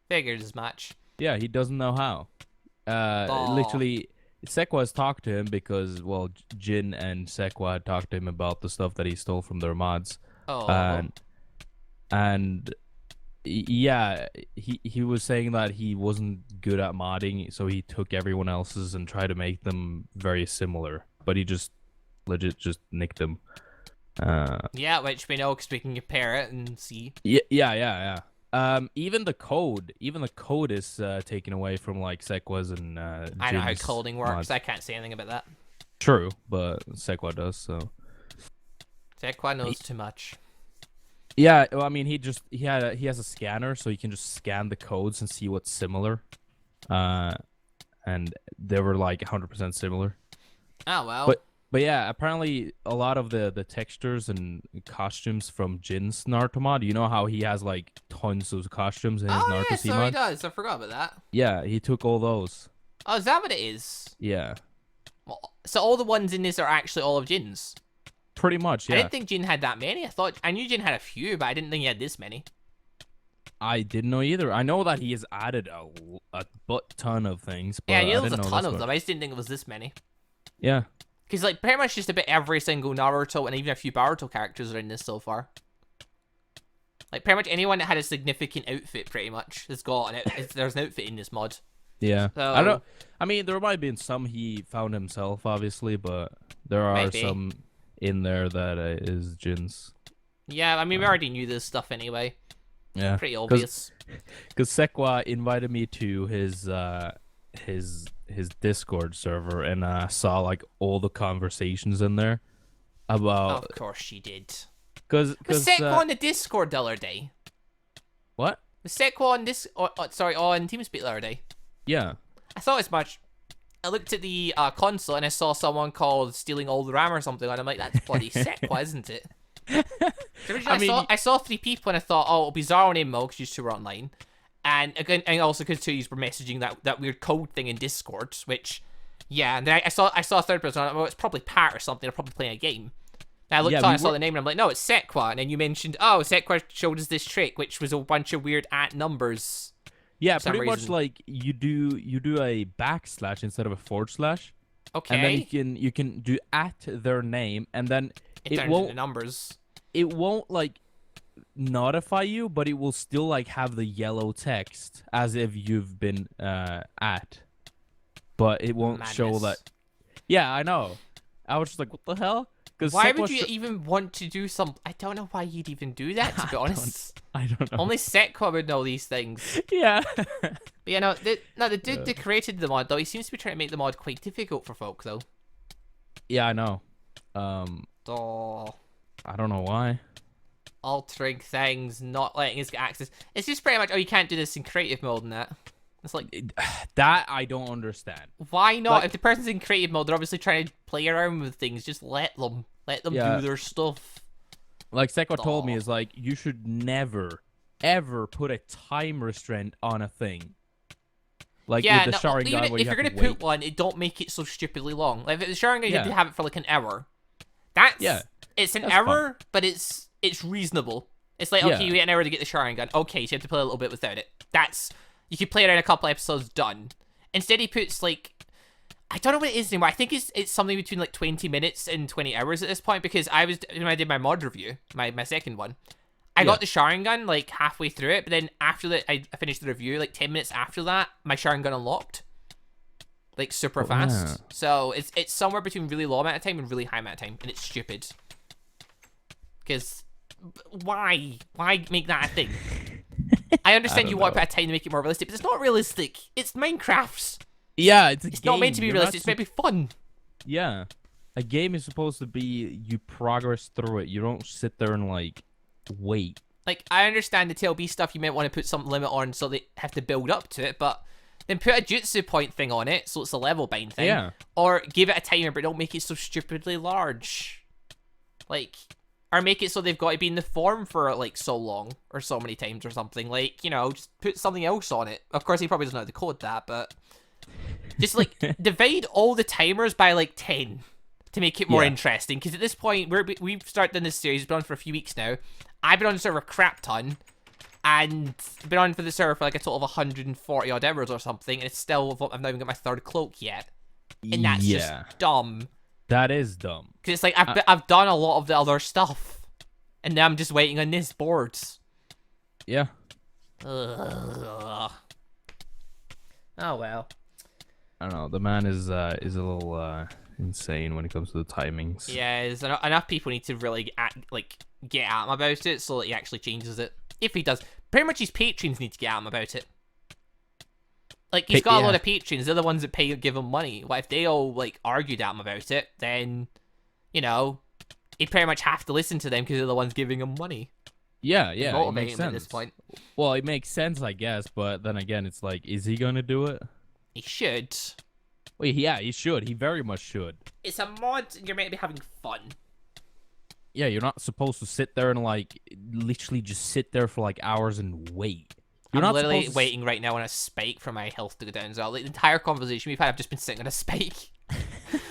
Figures as much. Yeah, he doesn't know how. Literally, Sekwa has talked to him because, well, Jin and Sekwa had talked to him about the stuff that he stole from their mods. And yeah, he was saying that he wasn't good at modding, so he took everyone else's and tried to make them very similar. But he just legit just nicked them. Yeah, which we know because we can compare it and see. Yeah. Even the code is taken away from like Sekwa's and I know how Jin's coding works. mods. I can't say anything about that. True, but Sekwa does, so. Sekwa knows too much. Yeah, well, I mean, he has a scanner, so he can just scan the codes and see what's similar. And they were like 100% similar. Oh well. But yeah, apparently a lot of the textures and costumes from Jin's Naruto mod, you know how he has like tons of costumes in his Naruto C mod? He does. I forgot about that. Yeah, he took all those. Oh, is that what it is? Yeah. Well, so all the ones in this are actually all of Jin's? Pretty much, yeah. I didn't think Jin had that many. I knew Jin had a few, but I didn't think he had this many. I didn't know either. I know that he has added a butt ton of things. But yeah, I knew there was a ton of them. I just didn't think it was this many. Yeah. Because like pretty much just about every single Naruto and even a few Boruto characters are in this so far. Like pretty much anyone that had a significant outfit, pretty much has got an there's an outfit in this mod. Yeah. So, I mean, there might have been some he found himself, obviously, but there are some in there that is Jin's. Yeah, I mean, we already knew this stuff anyway. Yeah. Pretty obvious. Because Sekwa invited me to his Discord server and saw like all the conversations in there about. Of course she did. Because Sekwa on the Discord the other day. What? Was Sekwa on on TeamSpeak the other day? Yeah. I thought as much. I looked at the console and I saw someone called Stealing All the RAM or something, and I'm like, that's bloody Sekwa, isn't it? I saw 3 people and I thought, oh, it'll be Zaro and Immo because you two were online. And again, and also because 2 were messaging that weird code thing in Discord, which, yeah, and then I saw a third person, oh, it's probably Pat or something, they're probably playing a game. And I looked I saw the name and I'm like, no, it's Sekwa. And then you mentioned, oh, Sekwa showed us this trick, which was a bunch of weird @ numbers. Yeah, pretty much like you do a backslash instead of a forward slash. Okay. And then you can do their name, and then it won't numbers. It won't like notify you, but it will still like have the yellow text as if you've been at. But it won't show that. Yeah, I know. I was just like, what the hell? Why would you even want to do some? I don't know why you'd even do that, to be honest. I don't know. Only Sekwa would know these things. Yeah. But yeah, no, the dude that created the mod, though, he seems to be trying to make the mod quite difficult for folk, though. Yeah, I know. Oh. I don't know why. Altering things, not letting us get access. It's just pretty much, oh, you can't do this in creative mode and that. It's like that I don't understand. Why not? Like, if the person's in creative mode, they're obviously trying to play around with things. Just let them do their stuff. Like Sekwa told me, is like you should never, ever put a time restraint on a thing. Like with the Sharingan, where if you're gonna put one, don't make it so stupidly long. Like if the Sharingan, you have to have it for like an hour. It's an hour, but it's reasonable. It's like okay, you get an hour to get the Sharingan. Okay, so you have to play a little bit without it. You could play around a couple episodes, done. Instead, he puts, like, I don't know what it is anymore. I think it's something between, like, 20 minutes and 20 hours at this point, because when I did my mod review, my second one, I got the Sharingan, like, halfway through it, but then after that, I finished the review, like, 10 minutes after that, my Sharingan unlocked. Like, super fast. So, it's somewhere between really low amount of time and really high amount of time, and it's stupid. Because, why? Why make that a thing? I understand you want to know. put a time to make it more realistic, but it's not realistic. It's Minecraft. Yeah, it's a It's game. not meant to be You're realistic. It's not meant to be fun. Yeah. A game is supposed to be you progress through it. You don't sit there and like wait. Like, I understand the TLB stuff, you might want to put some limit on so they have to build up to it, but then put a jutsu point thing on it so it's a level bind thing. Yeah. Or give it a timer, but don't make it so stupidly large. Like, or make it so they've got to be in the form for, like, so long or so many times or something. Like, you know, just put something else on it. Of course, he probably doesn't know how to code that, but just, like, divide all the timers by, like, 10 to make it more interesting. Because at this point, we've started in this series, been on for a few weeks now. I've been on the server a crap ton, and been on for the server for like a total of 140 odd hours or something, and it's still, I've not even got my third cloak yet. And that's just dumb. That is dumb. Because it's like, I've done a lot of the other stuff, and now I'm just waiting on this board. Yeah. Ugh. Oh well. I don't know. The man is a little insane when it comes to the timings. Yeah, enough people need to really get at him about it so that he actually changes it. If he does. Pretty much his patrons need to get at him about it. Like, he's got a lot of patrons. They're the ones that give him money. What if they all, like, argued at him about it, then, you know, he'd pretty much have to listen to them because they're the ones giving him money. Yeah, Motivate it makes him sense. at this point. Well, it makes sense, I guess, but then again, it's like, is he gonna do it? He should. Well, yeah, he should. He very much should. It's a mod, and you're meant to be having fun. Yeah, you're not supposed to sit there and, like, literally just sit there for, like, hours and wait. You're I'm not literally supposed waiting right now on a spike for my health to go down as well. Like, the entire conversation we've had, I've just been sitting on a spike.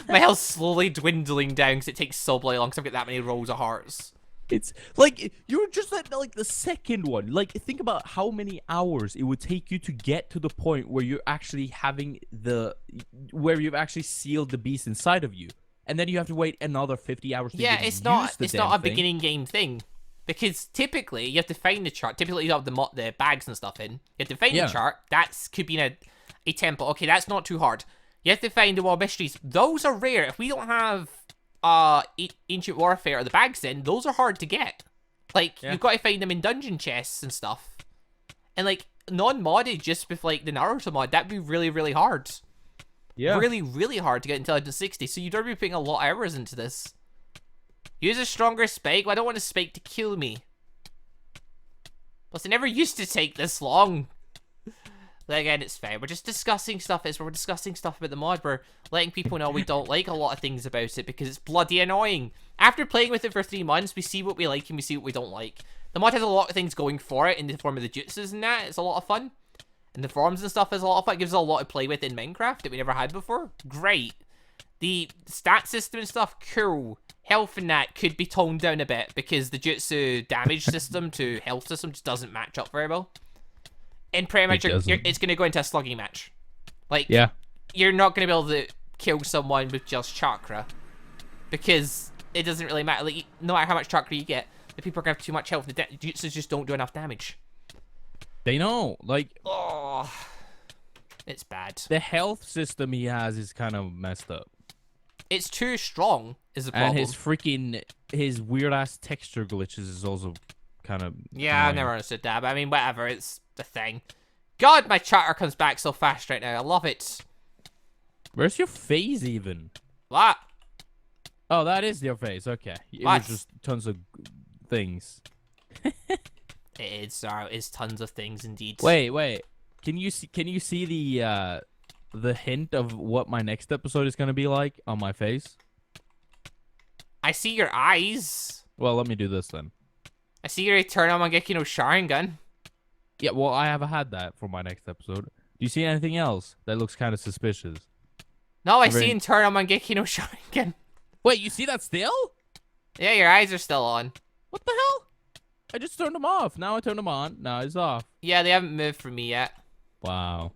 My health's slowly dwindling down because it takes so bloody long because I've got that many rolls of hearts. It's like you're just at like the second one. Like, think about how many hours it would take you to get to the point where you're actually where you've actually sealed the beast inside of you, and then you have to wait another 50 hours to it's not a beginning game thing, because typically you have to find the chart. Typically you have the bags and stuff in. You have to find the chart. That could be in a temple. Okay, that's not too hard. You have to find the Wall of Mysteries. Those are rare. If we don't have Ancient Warfare or the bags in, those are hard to get. Like, you've got to find them in dungeon chests and stuff. And, like, non-modded, just with, like, the Naruto mod, that'd be really, really hard. Yeah. Really, really hard to get Intelligence 60, so you'd already be putting a lot of hours into this. Use a stronger spike? Well, I don't want a spike to kill me. Plus, it never used to take this long. But again, it's fair. We're just discussing stuff. We're discussing stuff about the mod. We're letting people know we don't like a lot of things about it because it's bloody annoying. After playing with it for 3 months, we see what we like and we see what we don't like. The mod has a lot of things going for it in the form of the jutsus and that. It's a lot of fun. And the forms and stuff is a lot of fun. It gives us a lot to play with in Minecraft that we never had before. Great. The stat system and stuff, cool. Health and that could be toned down a bit because the jutsu damage system to health system just doesn't match up very well. And pretty much, it's going to go into a slugging match. Like, you're not going to be able to kill someone with just chakra. Because it doesn't really matter. Like, no matter how much chakra you get, the people are going to have too much health. The jutsus just don't do enough damage. They know. Like, oh, it's bad. The health system he has is kind of messed up. It's too strong, is the problem. And his weird-ass texture glitches is also kind of Yeah, annoying. I never understood that, but I mean, whatever, it's the thing. God, my chatter comes back so fast right now. I love it. Where's your face even? What? Oh, that is your face. Okay. It was just tons of things. It's tons of things indeed. Wait. Can you see the hint of what my next episode is going to be like on my face? I see your eyes. Well, let me do this then. I see your Eternal Mangekyo no Sharingan. Yeah, well, I haven't had that for my next episode. Do you see anything else that looks kind of suspicious? No, I see Eternal Mangekyo no Sharingan. Wait, you see that still? Yeah, your eyes are still on. What the hell? I just turned them off. Now I turned them on. Now it's off. Yeah, they haven't moved for me yet. Wow.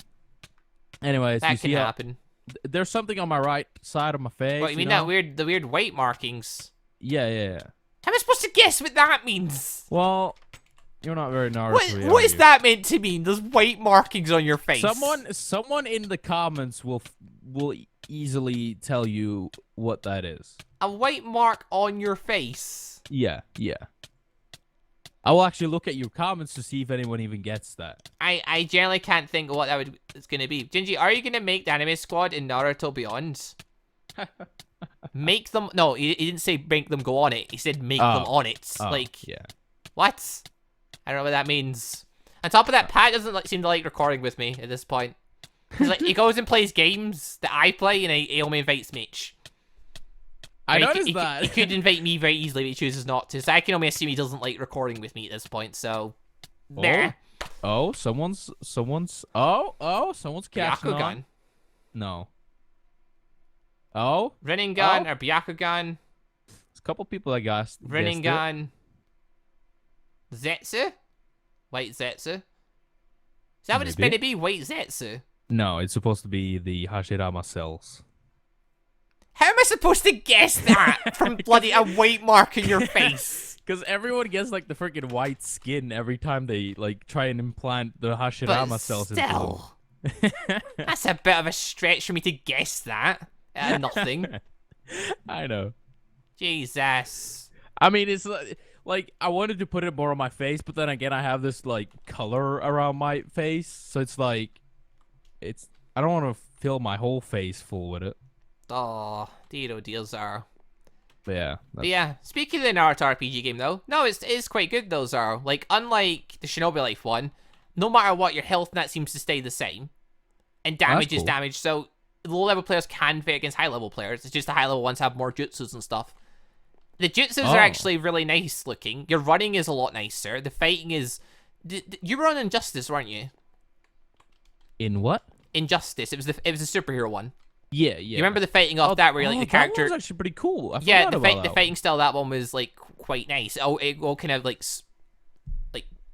Anyways, that can happen. There's something on my right side of my face. What, you mean the weird white markings? Yeah. How am I supposed to guess what that means? Well, you're not very Naruto. What is that meant to mean? Those white markings on your face. Someone in the comments will easily tell you what that is. A white mark on your face. Yeah. I will actually look at your comments to see if anyone even gets that. I generally can't think of what it's gonna be. Gingy, are you gonna make the anime squad in Naruto Beyond? Make them. No, he didn't say make them go on it. He said make them on it. Like, yeah. What? I don't know what that means. On top of that, Pat doesn't seem to like recording with me at this point. He's like, he goes and plays games that I play, and he only invites Mitch. I noticed that. He could invite me very easily, but he chooses not to. So I can only assume he doesn't like recording with me at this point. So, someone's catching Byakugan. on. No. Oh, Rinnegan or Byakugan. There's a couple people that guessed. Rinnegan. Zetsu? White Zetsu? Is that what it's meant to be? White Zetsu? No, it's supposed to be the Hashirama cells. How am I supposed to guess that from bloody a white mark in your face? Because everyone gets like the freaking white skin every time they like try and implant the Hashirama cells into them. That's a bit of a stretch for me to guess that. Nothing. I know. Jesus. I mean, it's like I wanted to put it more on my face, but then again, I have this like color around my face, so it's like, I don't want to fill my whole face full with it. Oh, dear, Zaro. But yeah. Speaking of the Naruto RPG game, though, no, it's quite good though, Zaro. Like, unlike the Shinobi Life one, no matter what, your health net seems to stay the same, and damage is damage. So low-level players can fight against high-level players. It's just the high-level ones have more jutsus and stuff. The jutsus are actually really nice looking. Your running is a lot nicer. The fighting is... You were on Injustice, weren't you? In what? Injustice. It was the superhero one. Yeah. You remember the fighting off that where like the character... That was actually pretty cool. The fighting style of that one was like quite nice. It all kind of like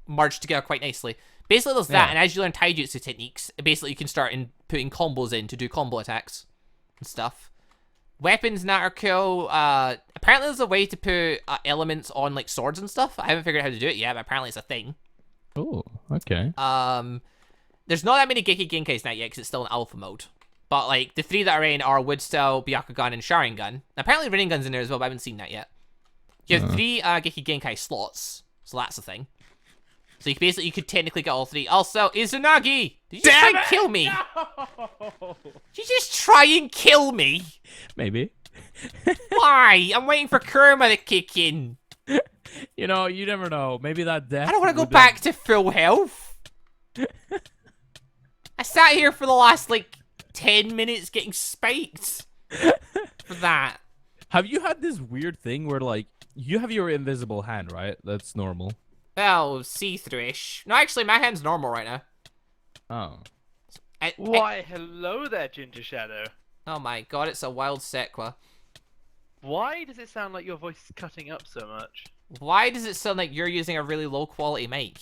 merged together quite nicely. Basically, there's that, and as you learn taijutsu techniques, basically you can start putting combos in to do combo attacks and stuff. Weapons in that are cool. Apparently there's a way to put elements on like swords and stuff. I haven't figured out how to do it yet, but apparently it's a thing. Oh, okay. There's not that many Geiki Genkais now yet because it's still in alpha mode. But like the 3 that are in are Wood Style, Byakugan, and Sharingan. Apparently Rinnegan's in there as well, but I haven't seen that yet. You have 3 Geiki Genkai slots, so that's the thing. So you could technically get all 3. Also, Izanagi! Did you just try and kill me? No! Did you just try and kill me? Maybe. Why? I'm waiting for Kurama to kick in. You know, you never know. Maybe that death... I don't want to go back to full health. I sat here for the last, 10 minutes getting spiked. For that. Have you had this weird thing where, you have your invisible hand, right? That's normal. Well, see-through-ish. No, actually, my hand's normal right now. Oh. Why, hello there, Gingershadow. Oh my god, it's a wild sequa. Why does it sound like your voice is cutting up so much? Why does it sound like you're using a really low-quality mic?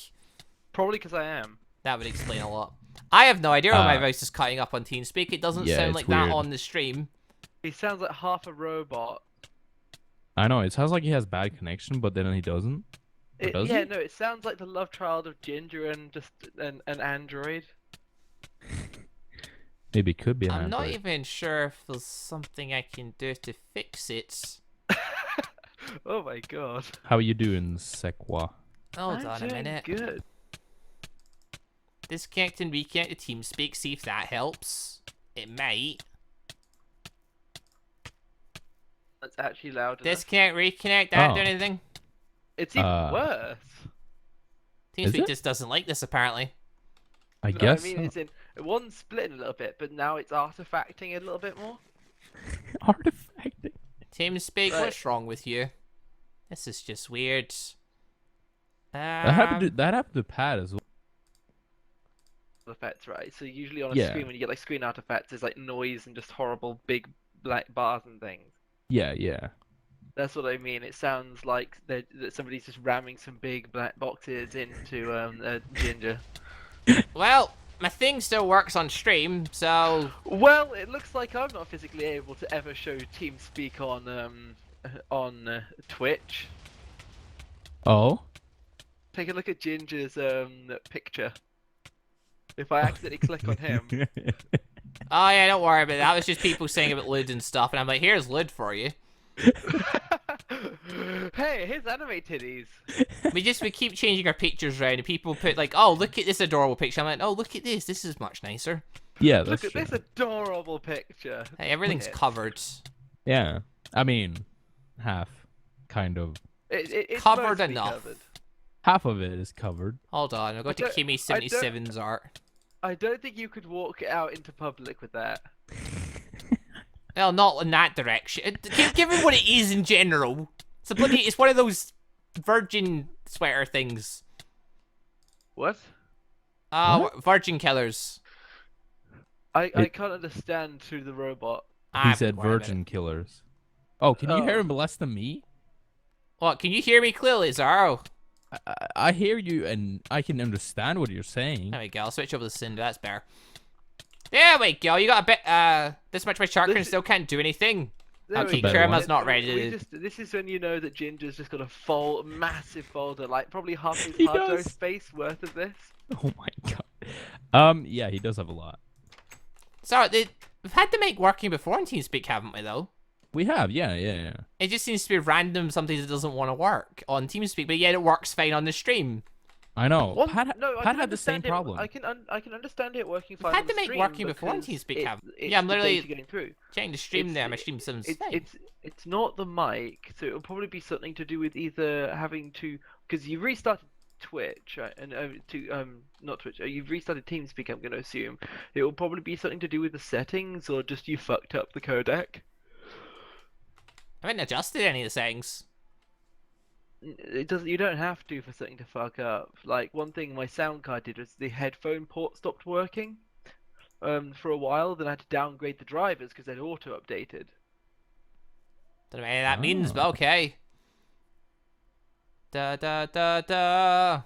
Probably because I am. That would explain a lot. I have no idea why my voice is cutting up on TeamSpeak. It doesn't sound like weird. that on the stream. He sounds like half a robot. I know, it sounds like he has bad connection, but then he doesn't. It sounds like the love child of Ginger and just an android. Maybe it could be an I'm android. not even sure if there's something I can do to fix it. Oh my god. How are you doing, Sequa? Hold on a minute. Good. Disconnect and reconnect to TeamSpeak, see if that helps. It might. That's actually loud enough. Disconnect, reconnect, that do anything? It's even worse. TeamSpeak just doesn't like this, apparently. I guess. I mean, it's in one's splitting a little bit, but now it's artifacting a little bit more. Artifacting. TeamSpeak, what's wrong with you? This is just weird. That happened to Pat as well. Effects, right? So usually on a screen, when you get screen artifacts, there's noise and just horrible big black bars and things. Yeah. That's what I mean. It sounds like that somebody's just ramming some big black boxes into Ginger. Well, my thing still works on stream, so... Well, it looks like I'm not physically able to ever show TeamSpeak on Twitch. Oh? Take a look at Ginger's picture. If I accidentally click on him... Oh yeah, don't worry about that. That was just people saying about Lud and stuff, and I'm like, here's Lud for you. Hey, here's anime titties. We keep changing our pictures around, and people put like, oh, look at this adorable picture. I'm like, oh, look at this. This is much nicer. Yeah, Look that's at true. this adorable picture. Hey, everything's Tits. covered. Yeah, I mean, half, kind of. It's Covered mostly enough. covered. Half of it is covered. Hold on, I'll go to don't- Kimi 77's art. I don't think you could walk out into public with that. Well, not in that direction. Given what it is in general, it's one of those virgin sweater things. What? Virgin killers. I can't understand through the robot. He said virgin killers. Oh, can you hear him less than me? What? Can you hear me clearly, Zaro? I hear you and I can understand what you're saying. There we go. I'll switch over to Cinder. That's better. There we go. You got a bit. This much my chakra and still can't do anything. There Okay, we go. Kerma's not ready to. This is when you know that Ginger's just got a massive folder, like probably half his He hard drive does. space worth of this. Oh my god. Yeah, he does have a lot. Sorry, we've had to make working before in TeamSpeak, haven't we? Though. We have, yeah. It just seems to be random. Sometimes it doesn't want to work on TeamSpeak, but yet it works fine on the stream. I know. I Pat can had the same understand it- problem. I can understand it working fine. Had on to the make stream working before on because TeamSpeak, it's- haven't- it's Yeah, I'm the literally data getting through. Trying to stream there. My stream sounds fine. It's not the mic, so it'll probably be something to do with either having to, because you've restarted Twitch and not Twitch. You've restarted TeamSpeak. I'm going to assume it will probably be something to do with the settings, or just you fucked up the codec. I haven't adjusted any of the settings. It doesn't. You don't have to for something to fuck up. Like one thing my sound card did was the headphone port stopped working. For a while, then I had to downgrade the drivers because they'd auto updated. Don't know what any of that means, but okay. Da da da da.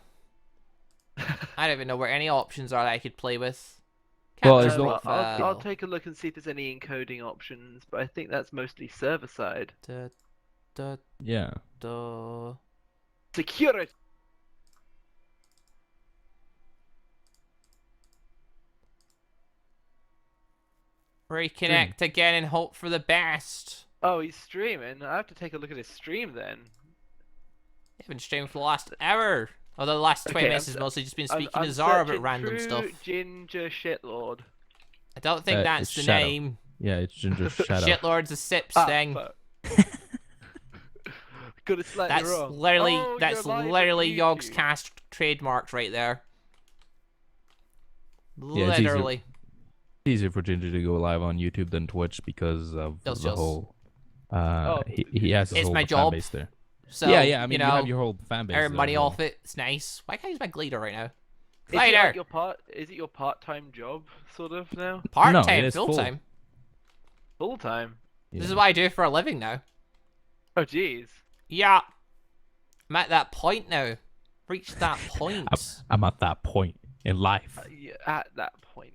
I don't even know where any options are that I could play with. Well, Capture is the- profile. I'll take a look and see if there's any encoding options, but I think that's mostly server side. Da, da, Yeah. da. Security. Reconnect again and hope for the best. Oh, he's streaming. I have to take a look at his stream then. I've been streaming for the last hour. Although the last 20 Okay, minutes has mostly just been speaking I'm to Zara about searching random true stuff. Ginger shitlord. I don't think that's it's the Shadow. name. Yeah, it's Gingershadow. Shitlord's a Sips Ah, thing. fuck. Got it slightly That's wrong. literally Oh, that's you're live on literally Yogg's YouTube. cast trademarked right there. Yeah, it's easier. Literally. It's easier for Ginger to go live on YouTube than Twitch because of Those the just- whole. Oh. He has his It's whole my fan job. base there. So, yeah, I mean, you you, know, have your whole fan base. earn there money as well. off it. It's nice. Why can't I use my glider right now? Is it Glider! like your is it your part-time job, sort of, now? Part No, time, it is full full. time. Full-time? This Yeah. is what I do for a living now. Oh, jeez. Yeah. I'm at that point now. Reached that point. I'm at that point in life. Yeah, at that point.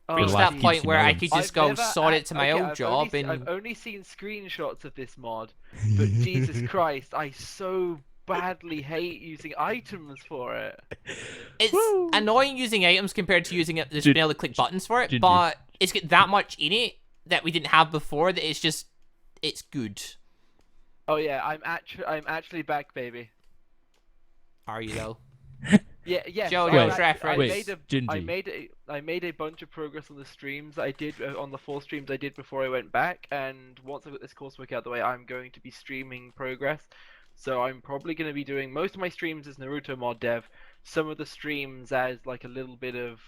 Reached life that keeps point you where I moving. could just go sod it to my old I've job only, and I've only seen screenshots of this mod, but Jesus Christ, I so badly hate using items for it. it's Woo. annoying using items compared to using it just Gin- being able to click buttons for it, Ginger. but it's got that much in it that we didn't have before that it's good. Oh yeah, I'm actually back, baby. Are you though? Yeah, yes. Joe, I'm Joe's act- reference. I Wait, made a, Gingy. I made a bunch of progress on the streams I did on the 4 streams I did before I went back, and once I got this coursework out of the way, I'm going to be streaming progress. So I'm probably going to be doing most of my streams as Naruto mod dev, some of the streams as like a little bit of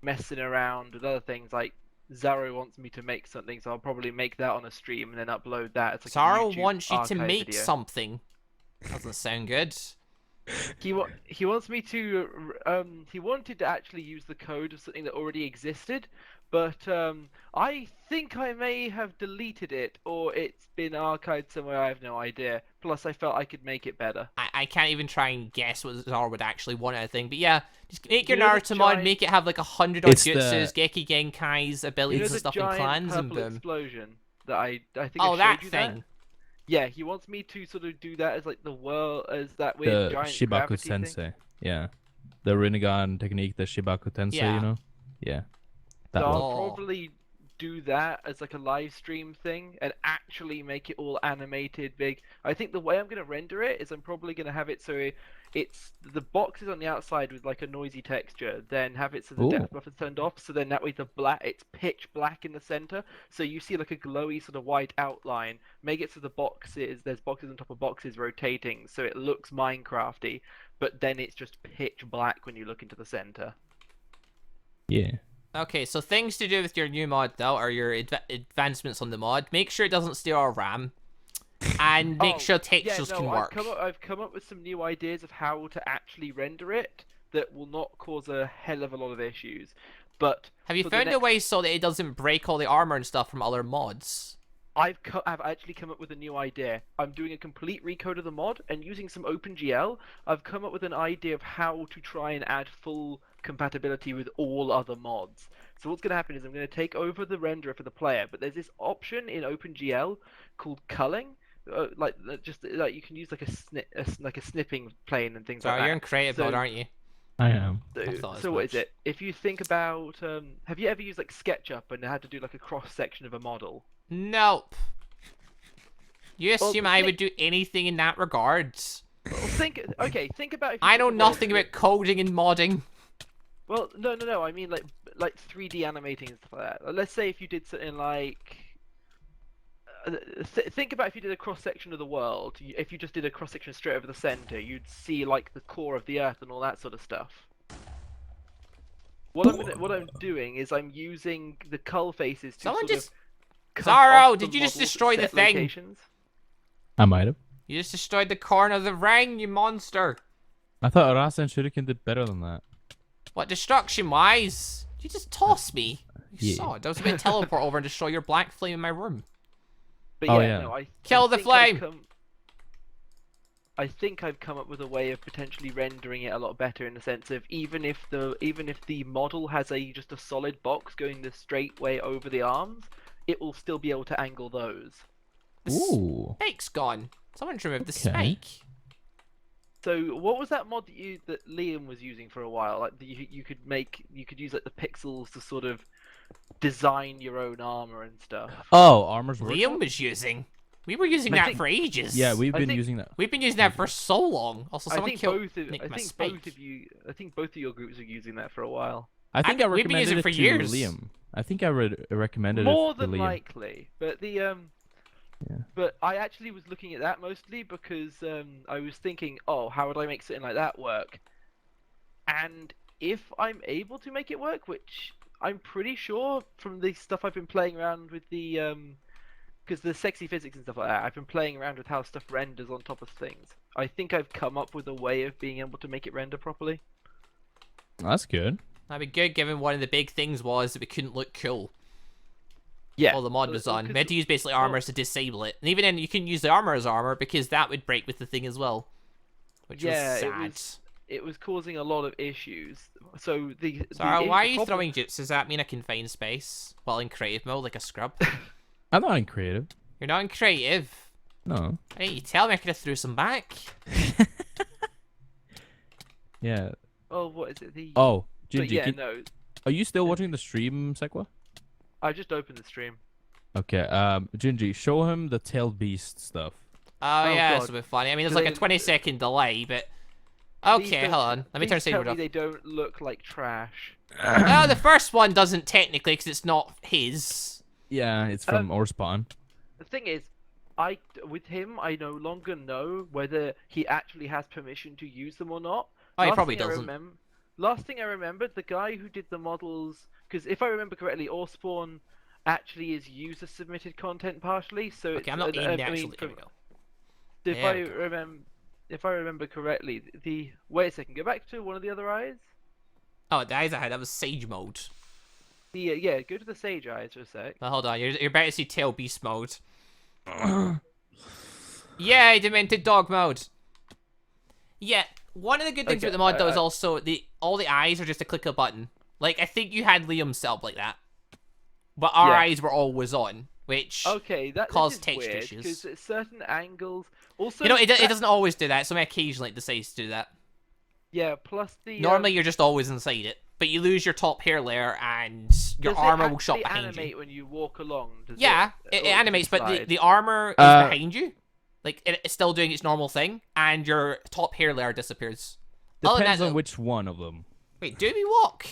messing around with other things. Like Zaro wants me to make something, so I'll probably make that on a stream and then upload that. It's like a Zaro YouTube wants you to archive make video. something. Doesn't sound good. He wants me to he wanted to actually use the code of something that already existed, but I think I may have deleted it or it's been archived somewhere. I have no idea. Plus, I felt I could make it better. I can't even try and guess what Zara would actually want out of thing. But yeah, just make your You know the Naruto mod, giant- make it have like 100 odd It's the- jutsus, Geki Genkai's You know abilities the and stuff in giant clans and purple boom. explosion that I think Oh, I showed that you thing. that? Yeah, he wants me to sort of do that as like the world as that weird The giant Shibaku gravity thing. Sensei. Yeah. The Rinnegan technique, the Shibaku Tensei, Yeah. you know? Yeah. That So one. I'll Oh. probably do that as like a live stream thing and actually make it all animated big. I think the way I'm going to render it is I'm probably going to have it so it's the boxes on the outside with like a noisy texture, then have it so the Ooh. depth buffer's turned off, so then that way it's pitch black in the center, so you see like a glowy sort of white outline. Make it so there's boxes on top of boxes rotating, so it looks Minecrafty, but then it's just pitch black when you look into the center. Yeah. Okay, so things to do with your new mod, though, or your advancements on the mod. Make sure it doesn't steal our RAM. And make sure textures can work. I've come up with some new ideas of how to actually render it that will not cause a hell of a lot of issues. But have you found a way so that it doesn't break all the armor and stuff from other mods? I've actually come up with a new idea. I'm doing a complete recode of the mod, and using some OpenGL, I've come up with an idea of how to try and add full compatibility with all other mods. So what's going to happen is I'm going to take over the renderer for the player, but there's this option in OpenGL called culling. Just like you can use like a snipping plane and things like that. You're in creative mode, aren't you? I am. So what is it? If you think about, have you ever used like SketchUp and had to do like a cross section of a model? Nope. You assume I would do anything in that regard? Well, think about. If I know nothing about coding and modding. Well, no. I mean like 3D animating and stuff like that. Let's say if you did something like. Think about if you did a cross section of the world. If you just did a cross section straight over the center, you'd see like the core of the Earth and all that sort of stuff. What I'm doing is I'm using the cull faces to Zaro, did you just destroy the thing? Locations. I might have. You just destroyed the corner of the ring, you monster. I thought Arasa and Shuriken did better than that. What, destruction-wise? You just tossed me. You Yeah. saw it. I was about to teleport over and destroy your black flame in my room. But Oh, yeah, yeah. no, Kill the flame! I think I've come up with a way of potentially rendering it a lot better in the sense of even if the model has just a solid box going the straight way over the arms, it will still be able to angle those. Ooh. Spike's gone. Someone's removed the Okay. spike. So what was that mod that Liam was using for a while? Like you could use like the pixels to sort of design your own armor and stuff. Oh, Armor's Liam Workshop? was using. We were using I that think- for ages. Yeah, we've I been think- using that. We've been using that for so long. Also, I someone think killed both of Nick I my think spike. both of you I think both of your groups are using that for a while. I think I we've been recommended using it it for to years. Liam. I think I recommended More it to than Liam. likely, but but I actually was looking at that mostly because I was thinking, oh, how would I make something like that work? And if I'm able to make it work, which I'm pretty sure from the stuff I've been playing around with the because the sexy physics and stuff like that, I've been playing around with how stuff renders on top of things. I think I've come up with a way of being able to make it render properly. That's good. That'd be good, given one of the big things was that we couldn't look cool. Yeah. All the mod was on. 'cause- We had to use basically armor to disable it. And even then, you couldn't use the armor as armor because that would break with the thing as well. Which Yeah, was it sad. it was causing a lot of issues. So Sorry, why are you problem- throwing jutsus at me in a confined space while in creative mode like a scrub? I'm not in creative. You're not in creative. No. Why didn't you tell me? I could have threw some back. Yeah. Oh, what is it? The Oh, but Gingy, yeah, no. are you still watching the stream, Sekwa? I just opened the stream. Okay. Gingy, show him the tailed beast stuff. Oh, yeah, God. that's a bit funny. I mean, there's Do like a they- 20-second delay, but... Please Okay, don't- hold on. Let me turn please tell stage me off. they don't look like trash. Oh, the first one doesn't technically because it's not his. Yeah, it's from Orspawn. The thing is, with him, I no longer know whether he actually has permission to use them or not. Oh, he Last probably thing I doesn't. Last thing I remembered, the guy who did the models, because if I remember correctly, Orspawn actually is user submitted content partially. So Okay, it's, I'm not in I the actual... mean, There we go. if I remember correctly, wait a second, go back to one of the other eyes. Oh, the eyes I had, that was Sage mode. Yeah, go to the Sage eyes for a sec. Well, hold on, you're about to see Tail Beast mode. Yay, Demented Dog mode! Yeah, one of the good things Okay, with the mod, though, is also all the eyes are just a click of a button. Like, I think you had Liam set up like that. But our Yeah. eyes were always on, which... Okay, that cause this is texture weird, issues. because at certain angles. Also, You know, it doesn't always do that. Some occasionally it decides to do that. Yeah, plus the Normally, you're just always inside it. but you lose your top hair layer, and your Does armor it will shot actually behind you. animate when you walk along? Does Yeah, it it or does animates, but slide? the armor is behind you. Like, it's still doing its normal thing, and your top hair layer disappears. Other than Depends that, on which one of them. Wait, do we walk?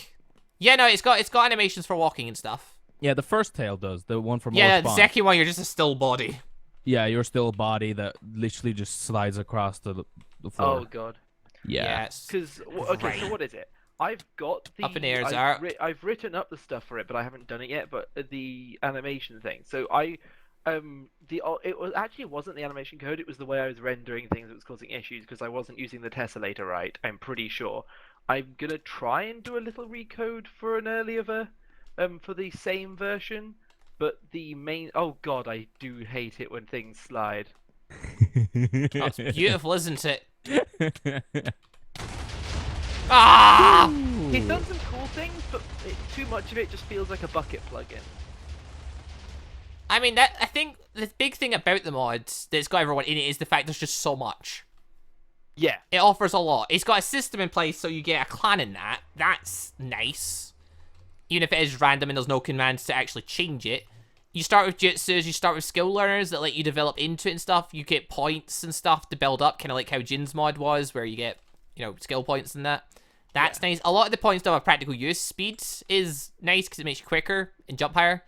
Yeah, no, it's got animations for walking and stuff. Yeah, the first tail does. The one from Yeah, Old the Spawn. second one, you're just a still body. Yeah, you're still a body that literally just slides across the floor. Oh god. Yeah. Yes. Because okay, so Great. what is it? I've got the Up in the air, I've, Zara. I've written up the stuff for it, but I haven't done it yet. But the animation thing. So it wasn't the animation code. It was the way I was rendering things that was causing issues because I wasn't using the tessellator right. I'm pretty sure. I'm gonna try and do a little recode for an earlier for the same version. But the main oh god, I do hate it when things slide. That's beautiful, isn't it? Ah! He's done some cool things, but too much of it just feels like a bucket plugin. I mean, I think the big thing about the mods that's got everyone in it is the fact there's just so much. Yeah. It offers a lot. It's got a system in place so you get a clan in that. That's nice. Even if it is random and there's no commands to actually change it. You start with jutsus, you start with skill learners that let you develop into it and stuff. You get points and stuff to build up, kind of like how Jin's mod was, where you get, skill points and that. That's nice. A lot of the points don't have practical use. Speed is nice because it makes you quicker and jump higher.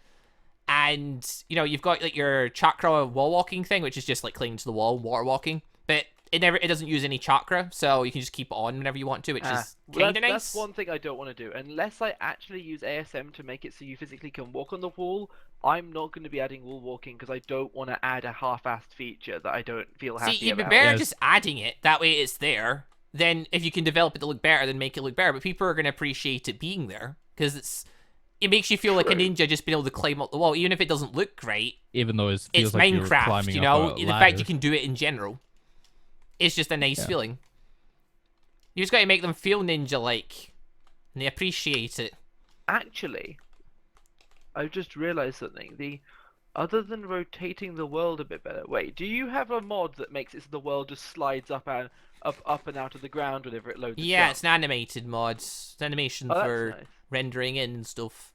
And, you've got, like, your chakra wall walking thing, which is just, like, clinging to the wall, water walking. But it doesn't use any chakra, so you can just keep it on whenever you want to, which is kind of nice. That's one thing I don't want to do. Unless I actually use ASM to make it so you physically can walk on the wall, I'm not going to be adding wall walking because I don't want to add a half-assed feature that I don't feel happy See, you'd be about. better just adding it. That way it's there. Then if you can develop it to look better, then make it look better. But people are going to appreciate it being there because it makes you feel like a ninja just being able to climb up the wall, even if it doesn't look great. Even though it feels It's like Minecraft, you're climbing you know? up a The ladder. fact you can do it in general. It's just a nice feeling. You just got to make them feel ninja-like. And they appreciate it. Actually, I've just realized something. Other than rotating the world a bit better, wait, do you have a mod that makes it so the world just slides up and out of the ground whenever it loads? Yeah, it's an animated mod. It's animation for nice. rendering in and stuff.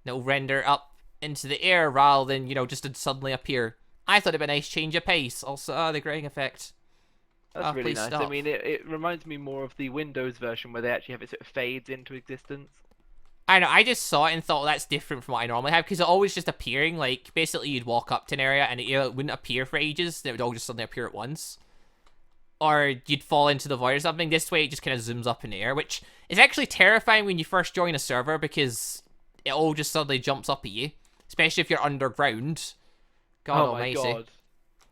It'll render up into the air rather than, just to suddenly appear. I thought it'd be a nice change of pace. Also, the graying effect. That's really please nice. stop. I mean, it reminds me more of the Windows version where they actually have it sort of fades into existence. I know, I just saw it and thought, well, that's different from what I normally have, because it always just appearing, like, basically you'd walk up to an area and it wouldn't appear for ages, it would all just suddenly appear at once. Or you'd fall into the void or something. This way it just kind of zooms up in the air, which is actually terrifying when you first join a server, because it all just suddenly jumps up at you, especially if you're underground. God almighty. God.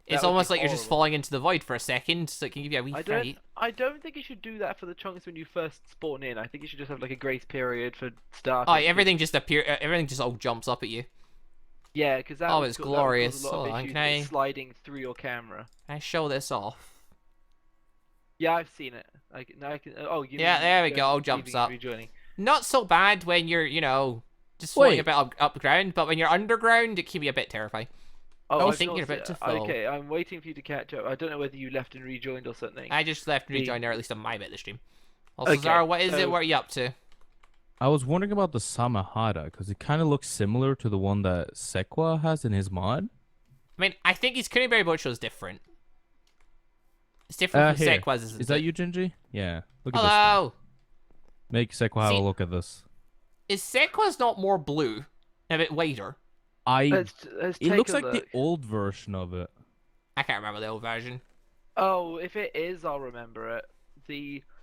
It's That would almost be like you're just horrible. falling into the void for a second, so it can give you a wee fright. I don't think you should do that for the chunks when you first spawn in. I think you should just have like a grace period for starting. Oh, everything just all jumps up at you. Yeah, because that. Oh, would it's that would glorious. cause a lot Hold of on, issues can I- with sliding through your camera. Can I show this off? Yeah, I've seen it. Now I can. Oh, you. Yeah, mean there we going- go, all leaving jumps and up. Rejoining. Not so bad when you're, just floating Wait. a bit up ground, but when you're underground, it can be a bit terrifying. Oh, I I've think not you're about se- to fall. Okay, I'm waiting for you to catch up. I don't know whether you left and rejoined or something. I just left and The- rejoined there, at least on my bit of the stream. Also, Okay, Zara, what is it? so- What are you up to? I was wondering about the Samahara because it kind of looks similar to the one that Sekwa has in his mod. I mean, I think his Kuniberi Bocho is different. It's different from Here. Sekwa's, isn't Is that it? you, Gingy? Yeah. Look at this. Hello! Make Sekwa have See- a look at this. Is Sekwa's not more blue? A bit whiter? Let's It take looks a like look. the old version of it. I can't remember the old version. Oh, if it is, I'll remember it.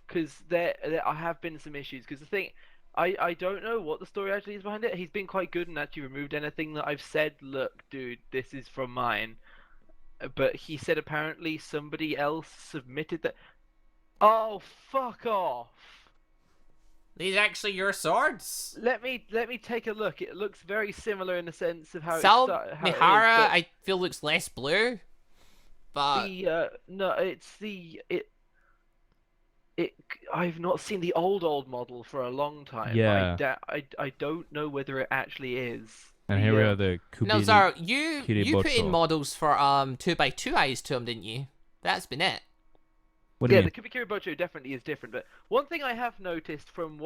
Because there have been some issues. Because the thing, I don't know what the story actually is behind it. He's been quite good and actually removed anything that I've said. Look, dude, this is from mine. But he said apparently somebody else submitted that. Oh, fuck off! These are actually your swords? Let me take a look. It looks very similar in the sense of how Sal how it is, Mihara, but- I feel looks less blue. But no, it's it. I've not seen the old model for a long time. Yeah. I don't know whether it actually is. And here we Yeah. have the Kubini. no, Zara, you put in Kiribocho. models for 2x2 eyes to them, didn't you? That's been it. What do you Yeah, mean? the Kubikiri Bocho definitely is different, but one thing I have noticed from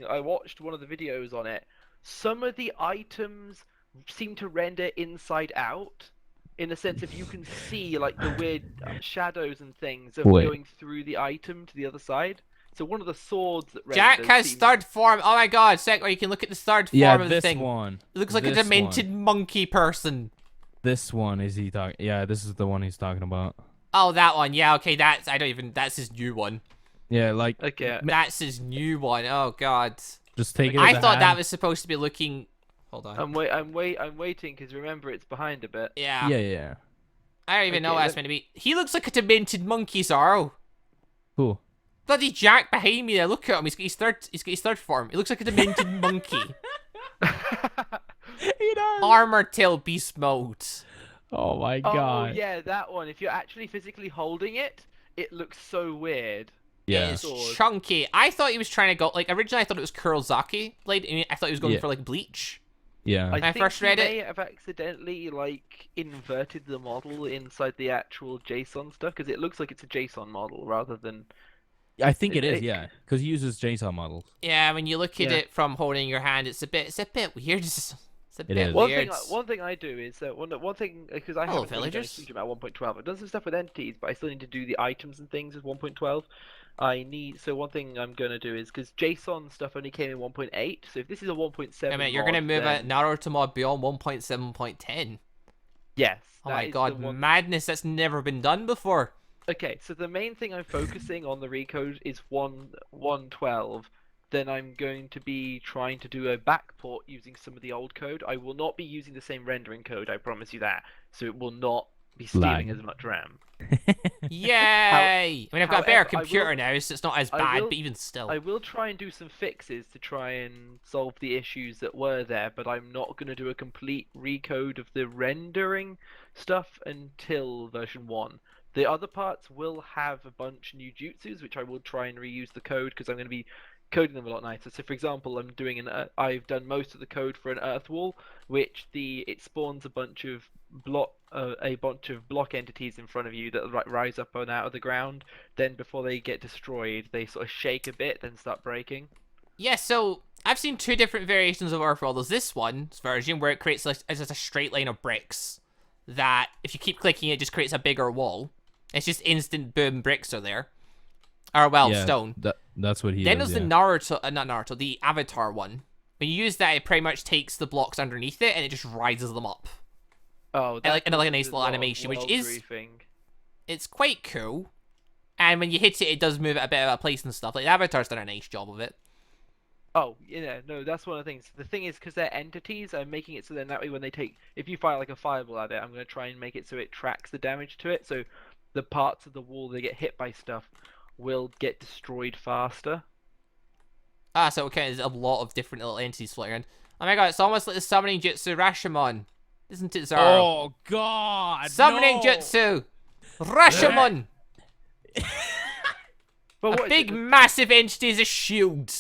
I watched one of the videos on it, some of the items seem to render inside out, in the sense if you can see like the weird shadows and things of Wait. going through the item to the other side. So one of the swords that Jack renders has seems... third form. Oh my god, Sekiro, you can look at the third Yeah, form of the this thing. one. It looks like a This demented monkey person. This one is he talking? Yeah, this is the one he's talking about. Oh, that one. Yeah, okay, that's his new one. Yeah, like Okay, That's his new one. Oh god. just take it. I as a thought that hand. was supposed to be looking... Hold on. I'm waiting because remember it's behind a bit. Yeah. Yeah. I don't even know Okay, what that's meant to be. He looks like a demented monkey, Zaro. Cool. Bloody Jack behind me there. Look at him. He's got his third form. He looks like a demented monkey. He does. Armor Tail Beast Mode. Oh my Oh god. yeah, that one. If you're actually physically holding it, it looks so weird. Yeah. It's Sword. chunky. I thought he was trying to go... Like, originally I thought it was Kurosaki blade. I thought he was going Yeah. for, like, Bleach. Yeah. I I think first he read it- may have accidentally like inverted the model inside the actual JSON stuff because it looks like it's a JSON model rather than. I think it is. it- Yeah, because he uses JSON models. Yeah, when you look at Yeah. it from holding your hand, it's a bit weird. It's a bit is. weird. One thing I do is one thing because I Hello, haven't really done a villagers. huge amount of 1.12. I've done some stuff with entities, but I still need to do the items and things with 1.12. So one thing I'm gonna do is because JSON stuff only came in 1.8, so if this is a 1.7, I mean, you're gonna move a then... Naruto mod beyond 1.7.10. Yes. Oh that my is god, the one... madness! That's never been done before. Okay, so the main thing I'm focusing on the recode is 1.12. Then I'm going to be trying to do a backport using some of the old code. I will not be using the same rendering code, I promise you that. So it will not be stealing Lag. as much RAM. Yay! I mean, I've got a better however, I computer will- now, so it's not as I bad, will- but even still. I will try and do some fixes to try and solve the issues that were there, but I'm not going to do a complete recode of the rendering stuff until version 1. The other parts will have a bunch new jutsus, which I will try and reuse the code because I'm going to be coding them a lot nicer. So, for example, I've done most of the code for an earth wall, which it spawns a bunch of block entities in front of you that rise up and out of the ground. Then, before they get destroyed, they sort of shake a bit, then start breaking. Yeah, so I've seen two different variations of Earthworld. There's this one's version where it creates like it's just a straight line of bricks that if you keep clicking it, just creates a bigger wall. It's just instant boom, bricks are there. Or well, Yeah, stone. That's what he Then does. there's Yeah. the Naruto, not Naruto, the Avatar one. When you use that, it pretty much takes the blocks underneath it and it just rises them up. Oh, And like a nice there's little lot of animation, which world is griefing. it's quite cool. And when you hit it, it does move it a bit out of place and stuff. Like the Avatar's done a nice job of it. Oh, yeah, no, that's one of the things. The thing is, because they're entities, I'm making it so then that way when if you fire like a fireball at it, I'm going to try and make it so it tracks the damage to it, so the parts of the wall that get hit by stuff will get destroyed faster. Ah, so okay, there's a lot of different little entities floating around. Oh my god, it's almost like the summoning jutsu Rashomon. Isn't it, Zaro? Oh god. Summoning no! jutsu! Rashomon! But A what is big, it? massive entity is a shield.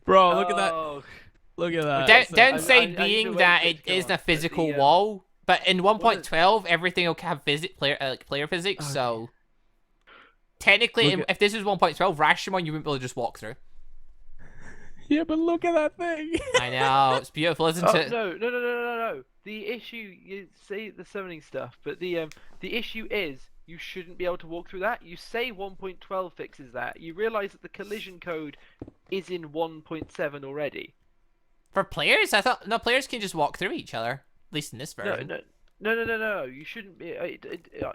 Bro, look at that. Oh, Look at that. Downside I need being to wait that for it it to come isn't a up, but physical the, wall, but in 1.12 everything will have player physics. Okay. So technically, Look if this is 1.12 Rashomon, you wouldn't be able to just walk through. Yeah, but look at that thing. I know it's beautiful, isn't oh it? no. The issue, you say the summoning stuff, but the issue is you shouldn't be able to walk through that. You say 1.12 fixes that. You realize that the collision code is in 1.7 already. For players, I thought no players can just walk through each other. At least in this version. No. You shouldn't be.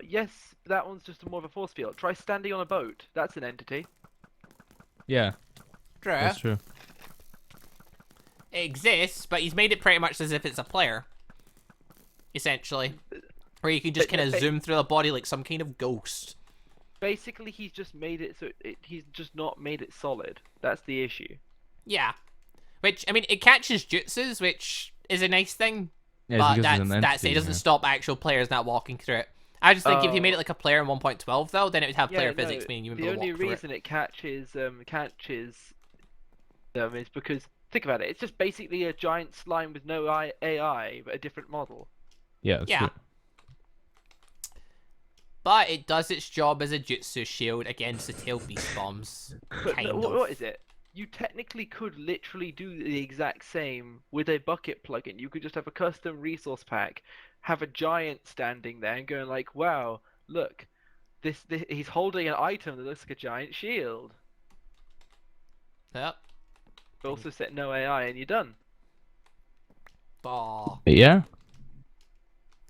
Yes, that one's just more of a force field. Try standing on a boat. That's an entity. Yeah, True. that's true. It exists, but he's made it pretty much as if it's a player. Essentially. Where you can just But- kind of but- zoom through the body like some kind of ghost. Basically, he's just made it so he's just not made it solid. That's the issue. Yeah. Which, I mean, it catches jutsus, which is a nice thing. Yeah, but because it's an that's it. It entity, doesn't yeah. stop actual players not walking through it. I just think if you made it Oh. like a player in 1.12, though, then it would have player no, physics, meaning you wouldn't the be able to only walk through it. reason it catches them is because think about it. It's just basically a giant slime with no AI, but a different model. Yeah, that's Yeah. true. but it does its job as a jutsu shield against the tail beast bombs. But Kind no, of. what is it? You technically could literally do the exact same with a bucket plugin. You could just have a custom resource pack, have a giant standing there and going like, wow, look, this he's holding an item that looks like a giant shield. Yep. But also set no AI and you're done. Aw. Yeah.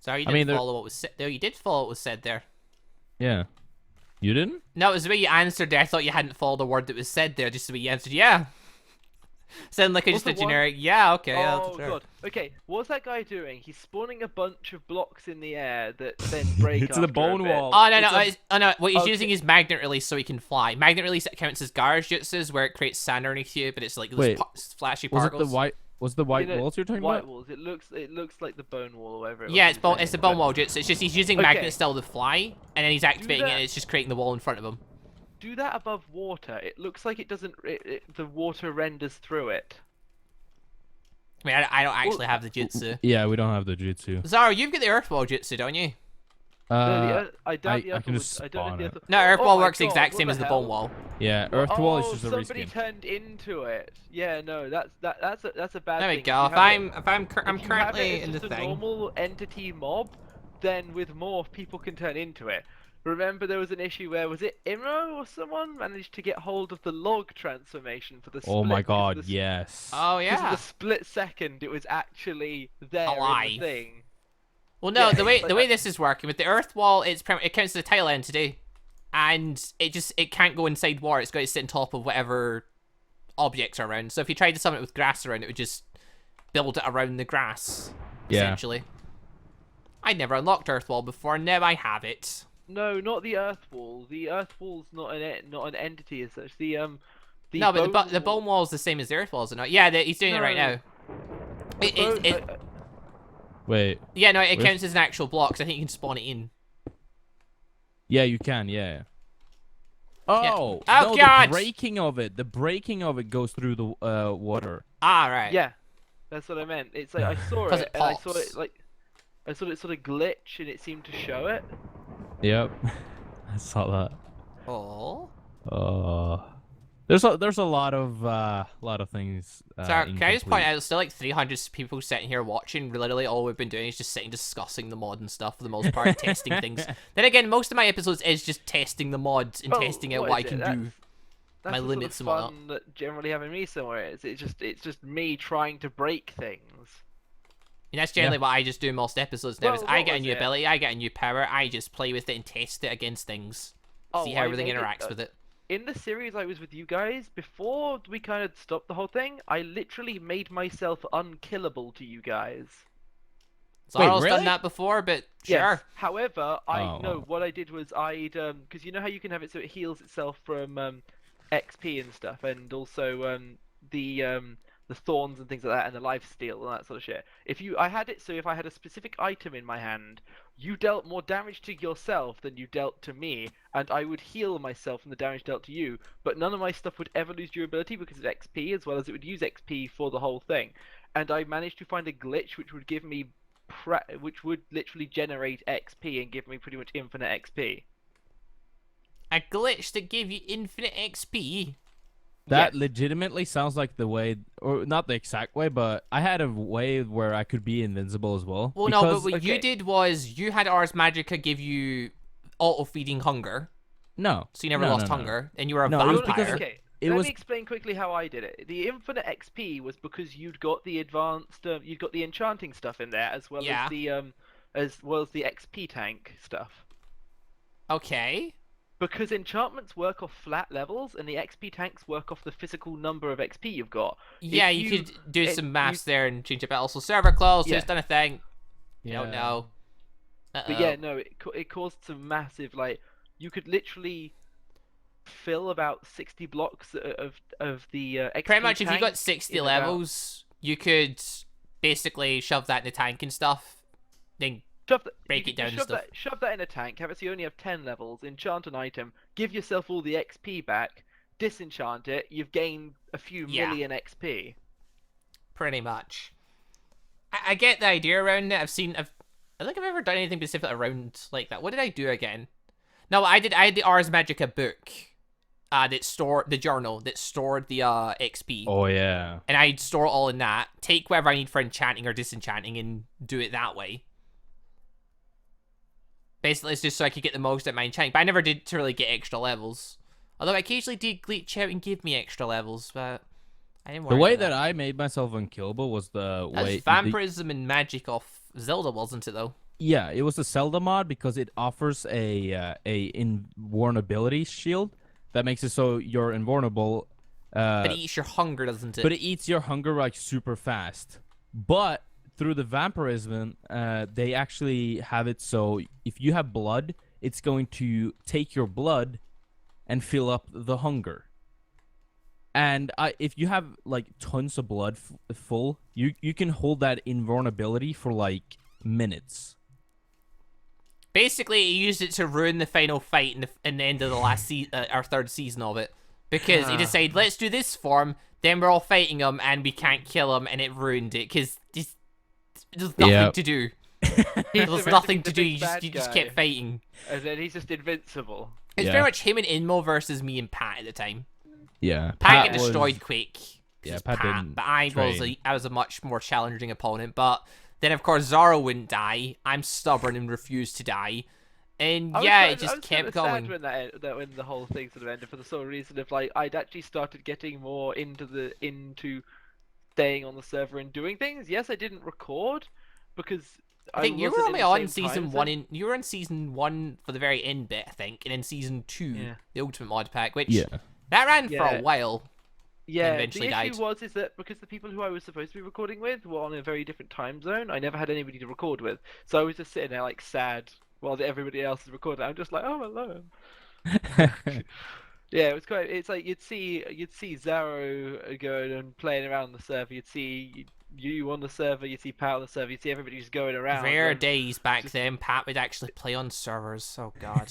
Sorry, you I didn't mean, follow what was said. No, you did follow what was said there. Yeah. You didn't? No, it was the way you answered there. I thought you hadn't followed the word that was said there, just the way you answered, yeah. Sound like just a Also, one- generic, yeah, okay, yeah, Oh sure. god. Okay, what's that guy doing? He's spawning a bunch of blocks in the air that then break It's the after a bone bit. wall. Oh, no, no, It's no, what he's Okay. using is magnet release so he can fly. Magnet release counts as garage jutsus, where it creates sand underneath you, but it's like those Wait, flashy Was particles. it the white? Was the white You know, walls you're talking white about? walls. It looks like the bone wall or whatever. Yeah, was he was it's the saying, bone but wall jutsu. It's just he's using Okay. magnets still to fly, and then he's activating it, that- and it's just creating the wall in front of him. Do that above water. It looks like it doesn't. The water renders through it. I mean, I don't actually have the jutsu. Yeah, we don't have the jutsu. Zara, you've got the earth wall jutsu, don't you? I doubt the I earth can wall just would- I don't spawn know if it. the earth. No, earth Oh wall my works the God, exact what same the as the hell? bone wall. Yeah, earth wall is Oh, just a somebody reskin. turned into it. Yeah, no, that's a bad There we thing. go. I'm If you have currently it as in the just a thing. normal entity mob, then with morph people can turn into it. Remember there was an issue where was it Imro or someone managed to get hold of the log transformation for the split? Oh my because god, of the yes. Oh Because yeah. of the split second, it was actually there in Alive. the thing. Well, no, Yeah, the way it's like this is working with the earth wall, it counts as a tile entity, and it can't go inside water. It's got to sit on top of whatever objects are around. So if you tried to summon it with grass around, it would just build it around the grass. Yeah. Essentially. I never unlocked earth wall before. Now I have it. No, not the earth wall. The earth wall's not an entity as such. The No, but bone the bone wall is the same as the earth wall, is it not? Yeah, he's doing it right No. now. the bone- Wait. Yeah, no, it Where's- counts as an actual block, 'cause I think you can spawn it in. Yeah, you can, yeah. Oh, Oh, no, God! the breaking of it goes through the water. Ah, right. Yeah, that's what I meant. It's like I saw 'Cause it, it and I saw pops. it like I saw it sort of glitch, and it seemed to show it. Yep. I saw that. Oh. There's a lot of things. Sorry, can I just point incomplete. out, there's still like 300 people sitting here watching. Literally, all we've been doing is just sitting discussing the mod and stuff for the most part, testing things. Then again, most of my episodes is just testing the mods and Oh, testing out what what I is can it? do. That's My the limits and sort of whatnot. fun that generally having me somewhere is. It's just me trying to break things. And that's generally what I just do most episodes now. Is Well, I what get a was new it? ability, I get a new power, I just play with it and test it against things. See how I everything made it, interacts with it. In the series I was with you guys, before we kind of stopped the whole thing, I literally made myself unkillable to you guys. Zarl's really? done that before, but Yes. sure. However, Oh, well. what I did was because you know how you can have it so it heals itself from XP and stuff, and also the thorns and things like that, and the life steal and that sort of shit. I had it so if I had a specific item in my hand, you dealt more damage to yourself than you dealt to me, and I would heal myself from the damage dealt to you. But none of my stuff would ever lose durability because of XP, as well as it would use XP for the whole thing. And I managed to find a glitch which would give me which would literally generate XP and give me pretty much infinite XP. A glitch that gave you infinite XP. That Yes. legitimately sounds like the way, or not the exact way, but I had a way where I could be invincible as well. Well, no, but because- what you okay. did was you had Ars Magica give you auto-feeding hunger, no, so you never no, lost no, no. hunger, and you were a No, it was vampire. because Okay, it let was- me explain quickly how I did it. The infinite XP was because you'd got the advanced, you'd got the enchanting stuff in there, as well Yeah. as the XP tank stuff. Okay. Because enchantments work off flat levels, and the XP tanks work off the physical number of XP you've got. Yeah, If you could do if some you- maths there and change it, but also server closed, so Yeah. it's done a thing. You Yeah. don't know. But yeah, no, it caused some massive, like, you could literally fill about 60 blocks of the XP Pretty much, if you got tank 60 in about- levels, you could basically shove that in the tank and stuff. Then break you it could down and shove stuff. shove that in a tank, have it so you only have 10 levels, enchant an item, give yourself all the XP back, disenchant it, you've gained a few Yeah. million XP. pretty much. I get the idea around it. I don't think I've ever done anything specific around like that. What did I do again? No, I had the Ars Magica book. That stored the journal that stored the XP. Oh yeah. And I'd store it all in that, take whatever I need for enchanting or disenchanting, and do it that way. Basically, it's just so I could get the most out of my enchanting. But I never did to really get extra levels. Although I occasionally did glitch out and give me extra levels, but I didn't worry The way about that I made myself unkillable was the That's way vampirism and magic off Zelda, wasn't it, though? yeah, it was the Zelda mod because it offers a invulnerability shield that makes it so you're invulnerable. But it eats your hunger, doesn't it? But it eats your hunger like super fast. But through the vampirism, they actually have it so if you have blood, it's going to take your blood and fill up the hunger. And if you have like tons of blood full, you can hold that invulnerability for like minutes. Basically, he used it to ruin the final fight in the end of the last our third season of it. Because he decided, let's do this form, then we're all fighting him, and we can't kill him, and it ruined it, because there's nothing to do. There's nothing to do, you just kept fighting. And then he's just invincible. It's very much him and Inmo versus me and Pat at the time. Yeah. Pat got destroyed quick. Yeah, Pat didn't But I was a much more challenging opponent, but then of course Zaro wouldn't die. I'm stubborn and refused to die. And it just kept going. When when the whole thing sort of ended, for the sole reason of like I'd actually started getting more into staying on the server and doing things. Yes, I didn't record because I think you were only on season 1. You were on season 1 for the very end bit, I think, and then season 2, the Ultimate Modpack, which that ran for a while. Yeah, and eventually the issue is that because the people who I was supposed to be recording with were on a very different time zone, I never had anybody to record with. So I was just sitting there like sad while everybody else is recording. I'm just like, oh, alone. Yeah, it was quite. It's like you'd see Zaro going and playing around the server. You'd see you on the server. You'd see Pat on the server. You'd see everybody just going around. Rare days back then. Pat would actually play on servers. Oh God,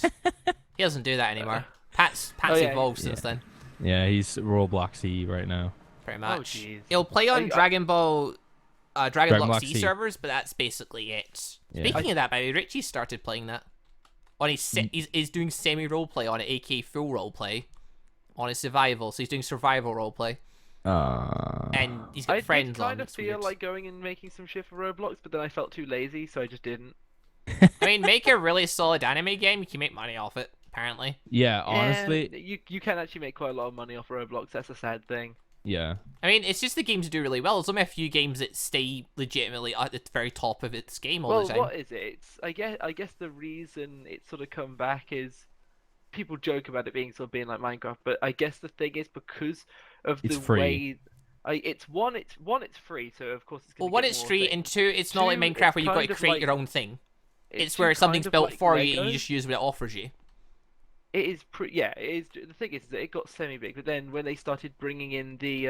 he doesn't do that anymore. Pat's evolved since then. Yeah, he's Robloxy right now. Pretty much. Oh, He'll play on Dragon Block C C servers, but that's basically it. Yeah. Speaking of that, by the way, Richie started playing that. On he's doing semi roleplay on it, aka full roleplay, on his survival. So he's doing survival roleplay. And he's got friends on. I kind of feel like going and making some shit for Roblox, but then I felt too lazy, so I just didn't. I mean, make a really solid anime game. You can make money off it, apparently. Yeah, honestly, you can actually make quite a lot of money off Roblox. That's a sad thing. Yeah. I mean, it's just the games do really well. There's only a few games that stay legitimately at the very top of its game all the time. Well, what is it? I guess the reason it's sort of come back is people joke about it being sort of being like Minecraft, but I guess the thing is because of the way it's free, so of course it's going to one, it's free, and two, it's not like Minecraft where you've got to create your own thing. It's where something's built for you and you just use what it offers you. It is it is. The thing is that it got semi-big, but then when they started bringing in the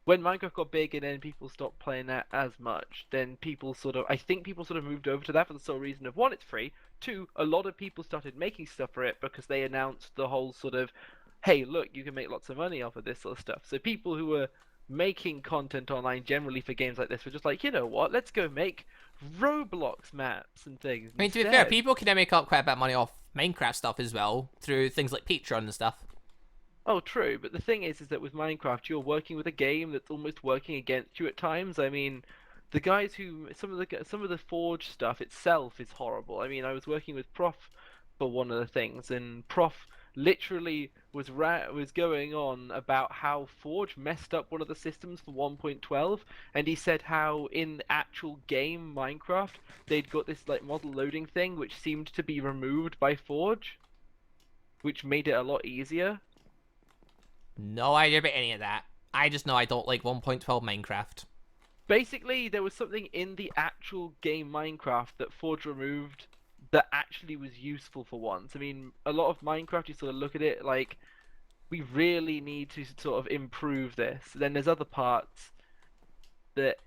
when Minecraft got big and then people stopped playing that as much, then I think people sort of moved over to that for the sole reason of one, it's free. Two, a lot of people started making stuff for it because they announced the whole sort of, hey, look, you can make lots of money off of this sort of stuff. So people who were making content online generally for games like this were just like, you know what, let's go make Roblox maps and things. I mean, to be fair, people can make up quite a bit of money off Minecraft stuff as well through things like Patreon and stuff. Oh, true, but the thing is that with Minecraft, you're working with a game that's almost working against you at times. I mean, the guys who some of the Forge stuff itself is horrible. I mean, I was working with Prof for one of the things, and Prof literally was going on about how Forge messed up one of the systems for 1.12, and he said how in the actual game Minecraft they'd got this like model loading thing which seemed to be removed by Forge, which made it a lot easier. No idea about any of that. I just know I don't like 1.12 Minecraft. Basically, there was something in the actual game Minecraft that Forge removed that actually was useful for once. I mean, a lot of Minecraft, you sort of look at it like, we really need to sort of improve this. Then there's other parts that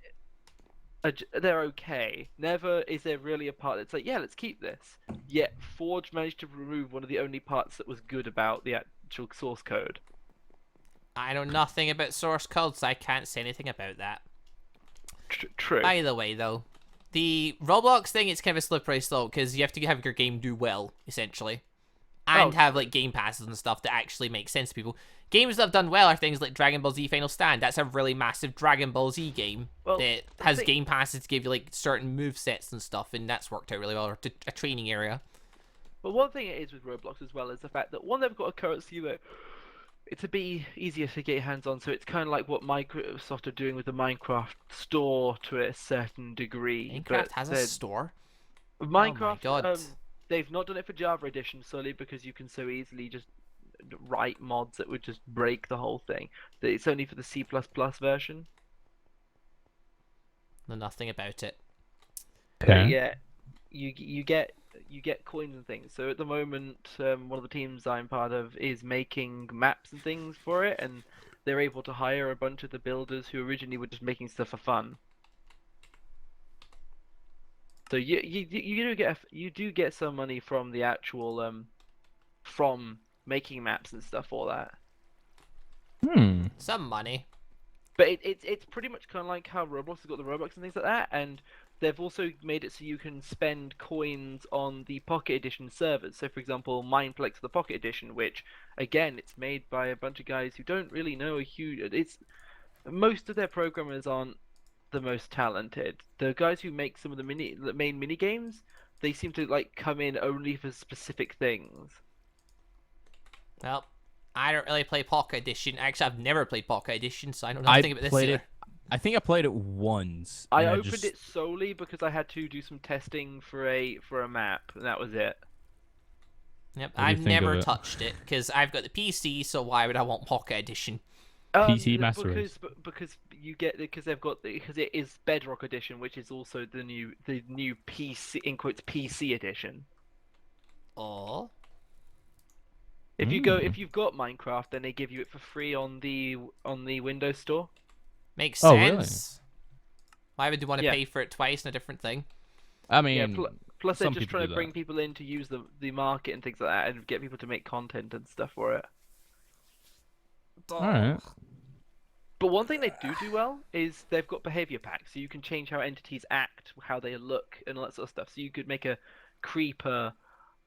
they're okay. Never is there really a part that's like, yeah, let's keep this. Yet Forge managed to remove one of the only parts that was good about the actual source code. I know nothing about source code, so I can't say anything about that. True. By the way, though, The Roblox thing, it's kind of a slippery slope because you have to have your game do well, essentially. And Oh. have, like, game passes and stuff that actually make sense to people. Games that have done well are things like Dragon Ball Z Final Stand. That's a really massive Dragon Ball Z game Well, that has game passes to give you, like, certain move sets and stuff, and that's worked out really well, or a training area. But one thing it is with Roblox as well is the fact that one, they've got a currency that it's a bit easier to get your hands on, so it's kind of like what Microsoft are doing with the Minecraft store to a certain degree. Minecraft but has a store? Minecraft, Oh my God. they've not done it for Java Edition solely because you can so easily just write mods that would just break the whole thing. It's only for the C++ version. Know nothing about it. But yeah, you get coins and things. So at the moment, one of the teams I'm part of is making maps and things for it, and they're able to hire a bunch of the builders who originally were just making stuff for fun. So you do get some money from the actual from making maps and stuff for that. Some money. But it's pretty much kind of like how Roblox has got the Robux and things like that, and they've also made it so you can spend coins on the Pocket Edition servers. So, for example, Mineplex the Pocket Edition, which again, it's made by a bunch of guys who don't really know a huge. It's most of their programmers aren't the most talented. The guys who make some of the main mini games, they seem to like come in only for specific things. Well, I don't really play Pocket Edition. Actually, I've never played Pocket Edition, so I don't know anything about this either. I think I played it once. I and opened it solely because I had to do some testing for a map, and that was it. Yep, What do you I've think never of it? touched it because I've got the PC. So why would I want Pocket Edition? PC Master Race. Because you get because it is Bedrock Edition, which is also the new PC in quotes PC edition. Oh, If you've got Minecraft, then they give you it for free on the Windows Store. makes Oh, really? sense. Why would you want to Yeah. pay for it twice in a different thing? I mean, Plus they're some just people trying do to that. bring people in to use the market and things like that, and get people to make content and stuff for it. all right. But one thing they do well is they've got behavior packs, so you can change how entities act, how they look, and all that sort of stuff. So you could make a creeper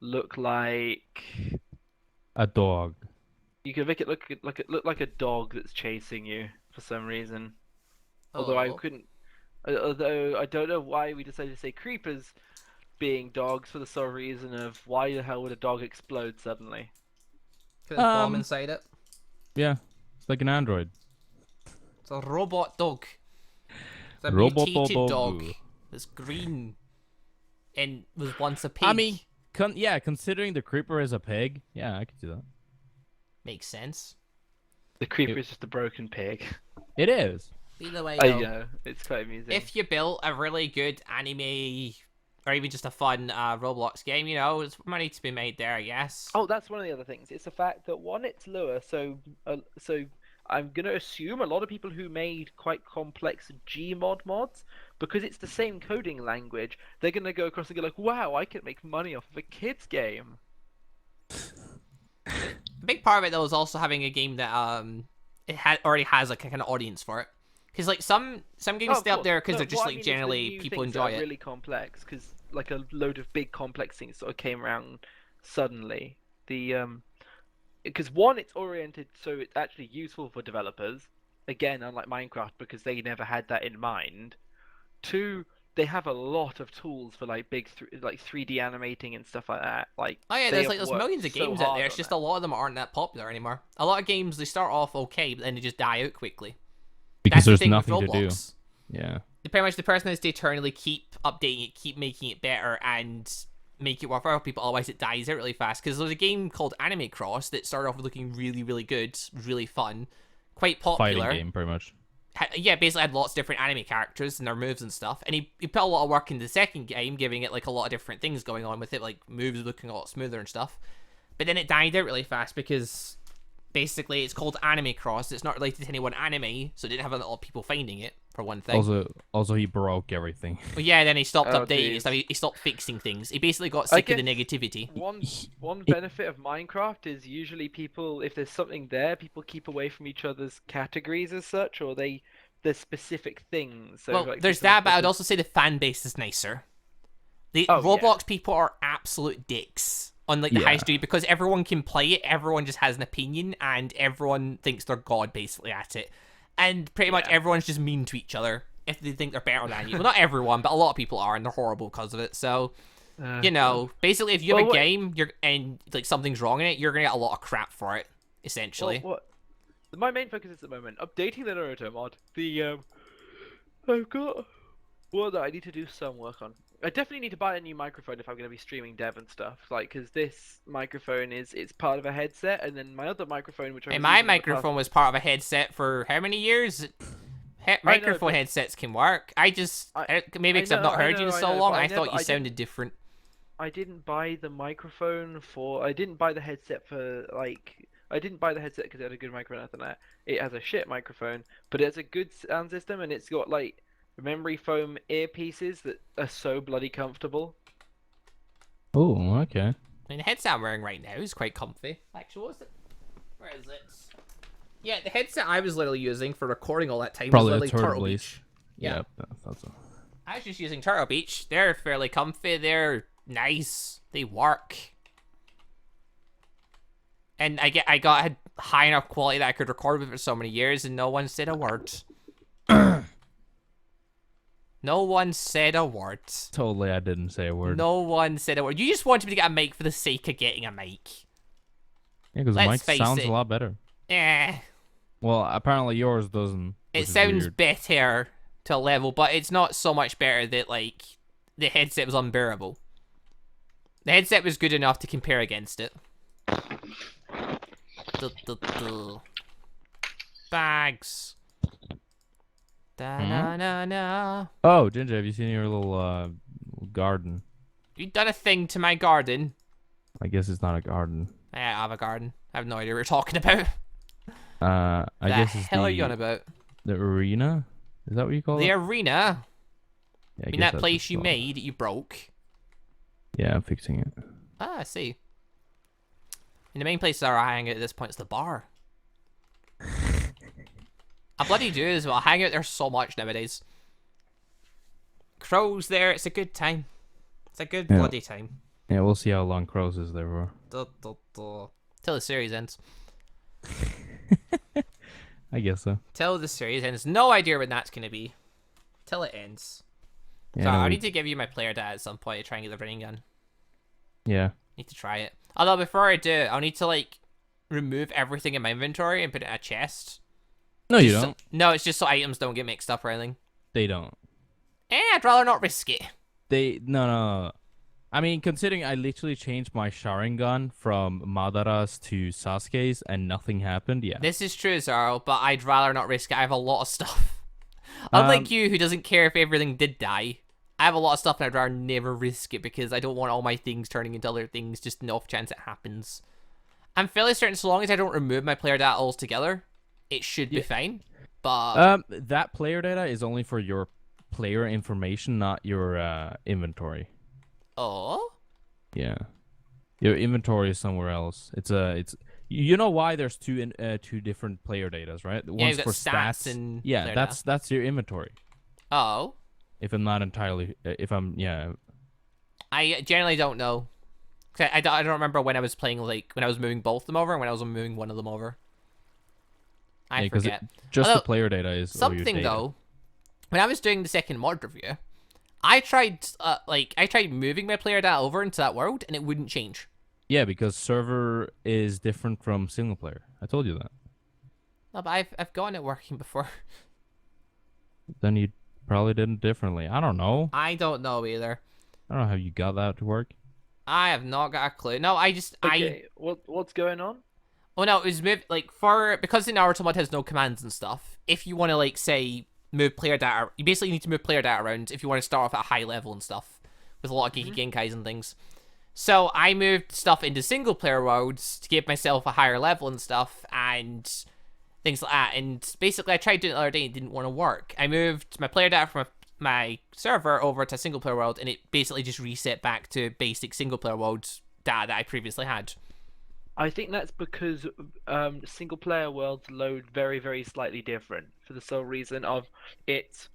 look like A dog. you could make it look like a dog that's chasing you for some reason. Although I Oh. couldn't, although I don't know why we decided to say creepers being dogs for the sole reason of why the hell would a dog explode suddenly? Put a bomb Um, inside it. Yeah, it's like an android. It's a robot dog. It's a Robot mutated dog. dog. That's green and was once a pig. I mean, considering the creeper is a pig, yeah, I could do that. makes sense. The creeper is just a broken pig. It is. Either way, I though, know, it's quite amusing. if you built a really good anime or even just a fun Roblox game, you know, there's money to be made there, I guess. Oh, that's one of the other things. It's the fact that one, it's Lua, so I'm gonna assume a lot of people who made quite complex Gmod mods, because it's the same coding language, they're gonna go across and go like, "Wow, I can make money off of a kids game." A big part of it though is also having a game that already has like a kind of audience for it. Because like some games Oh, of stay up course. there because No, they're just what I like mean is the generally new people things that enjoy are it. really complex, because like a load of big complex things sort of came around suddenly. Because one, it's oriented so it's actually useful for developers. Again, unlike Minecraft, because they never had that in mind. Two, they have a lot of tools for like big, like 3D animating and stuff like that. Like, Oh yeah, they there's have millions of worked so games out hard there. It's on just it. a lot of them aren't that popular anymore. A lot of games they start off okay, but then they just die out quickly. Because That's the there's thing with nothing to do. Roblox. Yeah. Pretty much the person has to eternally keep updating it, keep making it better, and make it work for other people. Otherwise, it dies out really fast. Because there's a game called Anime Cross that started off with looking really, really good, really fun, quite popular. Fighting game, pretty much. Yeah, basically had lots of different anime characters and their moves and stuff. And he put a lot of work into the second game, giving it like a lot of different things going on with it, like moves looking a lot smoother and stuff. But then it died out really fast because basically it's called Anime Cross. It's not related to any one anime, so it didn't have a lot of people finding it, for one thing. Also, he broke everything. But yeah, then he stopped Oh, updating jeez. it. So he stopped fixing things. He basically got I sick of the guess negativity. One benefit of Minecraft is usually people, if there's something there, people keep away from each other's categories as such, or they there's specific things. So Well, like there's for some that, but I'd places- also say the fan base is nicer. The Oh, yeah. Roblox people are absolute dicks on like the high Yeah. street because everyone can play it, everyone just has an opinion, and everyone thinks they're god basically at it. And pretty much Yeah. everyone's just mean to each other if they think they're better than you. Well, not everyone, but a lot of people are, and they're horrible because of it. So, you know, basically, if you have Well, a what- game, and like something's wrong in it, you're gonna get a lot of crap for it. Essentially, what my main focus is at the moment updating the Naruto mod. I've got that I need to do some work on. I definitely need to buy a new microphone if I'm going to be streaming dev and stuff. Like, because this microphone it's part of a headset, and then my other microphone, which I hey, was my using in the past- microphone was part of a headset for how many years? Microphone but- headsets can work. Maybe because I've not heard you in so long, I thought you sounded different. I didn't buy the microphone for. I didn't buy the headset for like. I didn't buy the headset because it had a good microphone after that. It has a shit microphone, but it has a good sound system, and it's got like memory foam earpieces that are so bloody comfortable. Oh, okay. I mean, the headset I'm wearing right now is quite comfy. Actually, what's it? Where is it? Yeah, the headset I was literally using for recording all that time Probably was the literally Turtle Turtle Beach. Beach. Yeah. That's a... I was just using Turtle Beach. They're fairly comfy. They're nice. They work. And I got a high enough quality that I could record with it for so many years, and no one said a word. No one said a word. Totally, I didn't say a word. No one said a word. You just wanted me to get a mic for the sake of getting a mic. Yeah, because Let's mine face sounds it. a lot better. Eh. Well, apparently yours doesn't. It which is sounds weird. better to a level, but it's not so much better that, like, the headset was unbearable. The headset was good enough to compare against it. Bags. Da-na-na-na. Oh, Ginger, have you seen your little garden? You done a thing to my garden. I guess it's not a garden. I have a garden. I have no idea what you're talking about. I the guess it's hell are you on about? the arena. Is that what you call The it? arena? Yeah, I mean, guess that that's place what you it's called. made, you broke. Yeah, I'm fixing it. Ah, I see. And the main place that I hang out at this point is the bar. I bloody do as well. I hang out there so much nowadays. Crows there, it's a good time. It's a good Yeah. bloody time. Yeah, we'll see how long Crows is there for. Till the series ends. I guess so. Till the series ends. No idea when that's going to be. Till it ends. Yeah, So no, I we- need to give you my player data at some point to try and get the running gun. Yeah. Need to try it. Although before I do, I'll need to like remove everything in my inventory and put it in a chest. No, you Just so- don't. no, it's just so items don't get mixed up or anything. They don't. I'd rather not risk it. No. I mean, considering I literally changed my Sharingan from Madara's to Sasuke's and nothing happened, yeah. This is true, Zaro, but I'd rather not risk it. I have a lot of stuff. Unlike you, who doesn't care if everything did die. I have a lot of stuff and I'd rather never risk it because I don't want all my things turning into other things just in the off chance it happens. I'm fairly certain so long as I don't remove my player data altogether, it should be fine. But That player data is only for your player information, not your inventory. oh, Yeah. Your inventory is somewhere else. It's you know why there's two different player datas, right? Yeah, One's you've for got stats stats. and Yeah, player that's your inventory. oh, If I'm not entirely I generally don't know. 'Cause I don't remember when I was playing, like when I was moving both of them over and when I was moving one of them over. I Yeah, 'cause forget. just Although, the player data is all your Something data. though, when I was doing the second mod review, I tried moving my player data over into that world and it wouldn't change. Yeah, because server is different from single player. I told you that. No, but I've gotten it working before. Then you probably did it differently. I don't know. I don't know either. I don't know how you got that to work. I have not got a clue. No, Okay, what's going on? Oh no, it was because the Naruto mod has no commands and stuff. If you want to like say move player data, you basically need to move player data around if you want to start off at a high level and stuff with a lot of geeky genkais and things. So I moved stuff into single player worlds to give myself a higher level and stuff and things like that. And basically I tried doing it the other day and it didn't want to work. I moved my player data from my server over to a single player world and it basically just reset back to basic single player world data that I previously had. I think that's because single player worlds load very, very slightly different for the sole reason of it's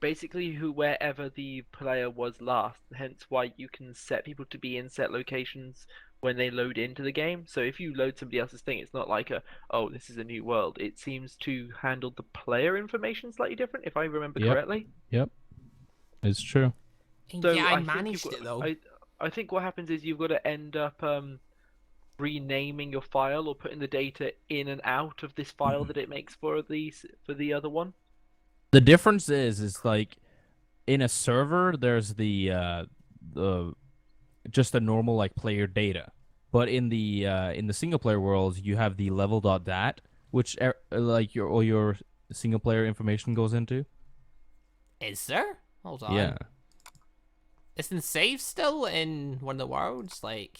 basically wherever the player was last, hence why you can set people to be in set locations when they load into the game. So if you load somebody else's thing, it's not like oh, this is a new world. It seems to handle the player information slightly different, if I remember Yep. correctly. Yep. It's true. So Yeah, I think managed you've it got, though. I think what happens is you've got to end up renaming your file or putting the data in and out of this file that it makes for the other one. The difference is like in a server, there's the just a normal like player data, but in the single player worlds, you have the level.dat, which like all your single player information goes into. Is there? Hold on. Yeah. Isn't save still in one of the worlds? Like.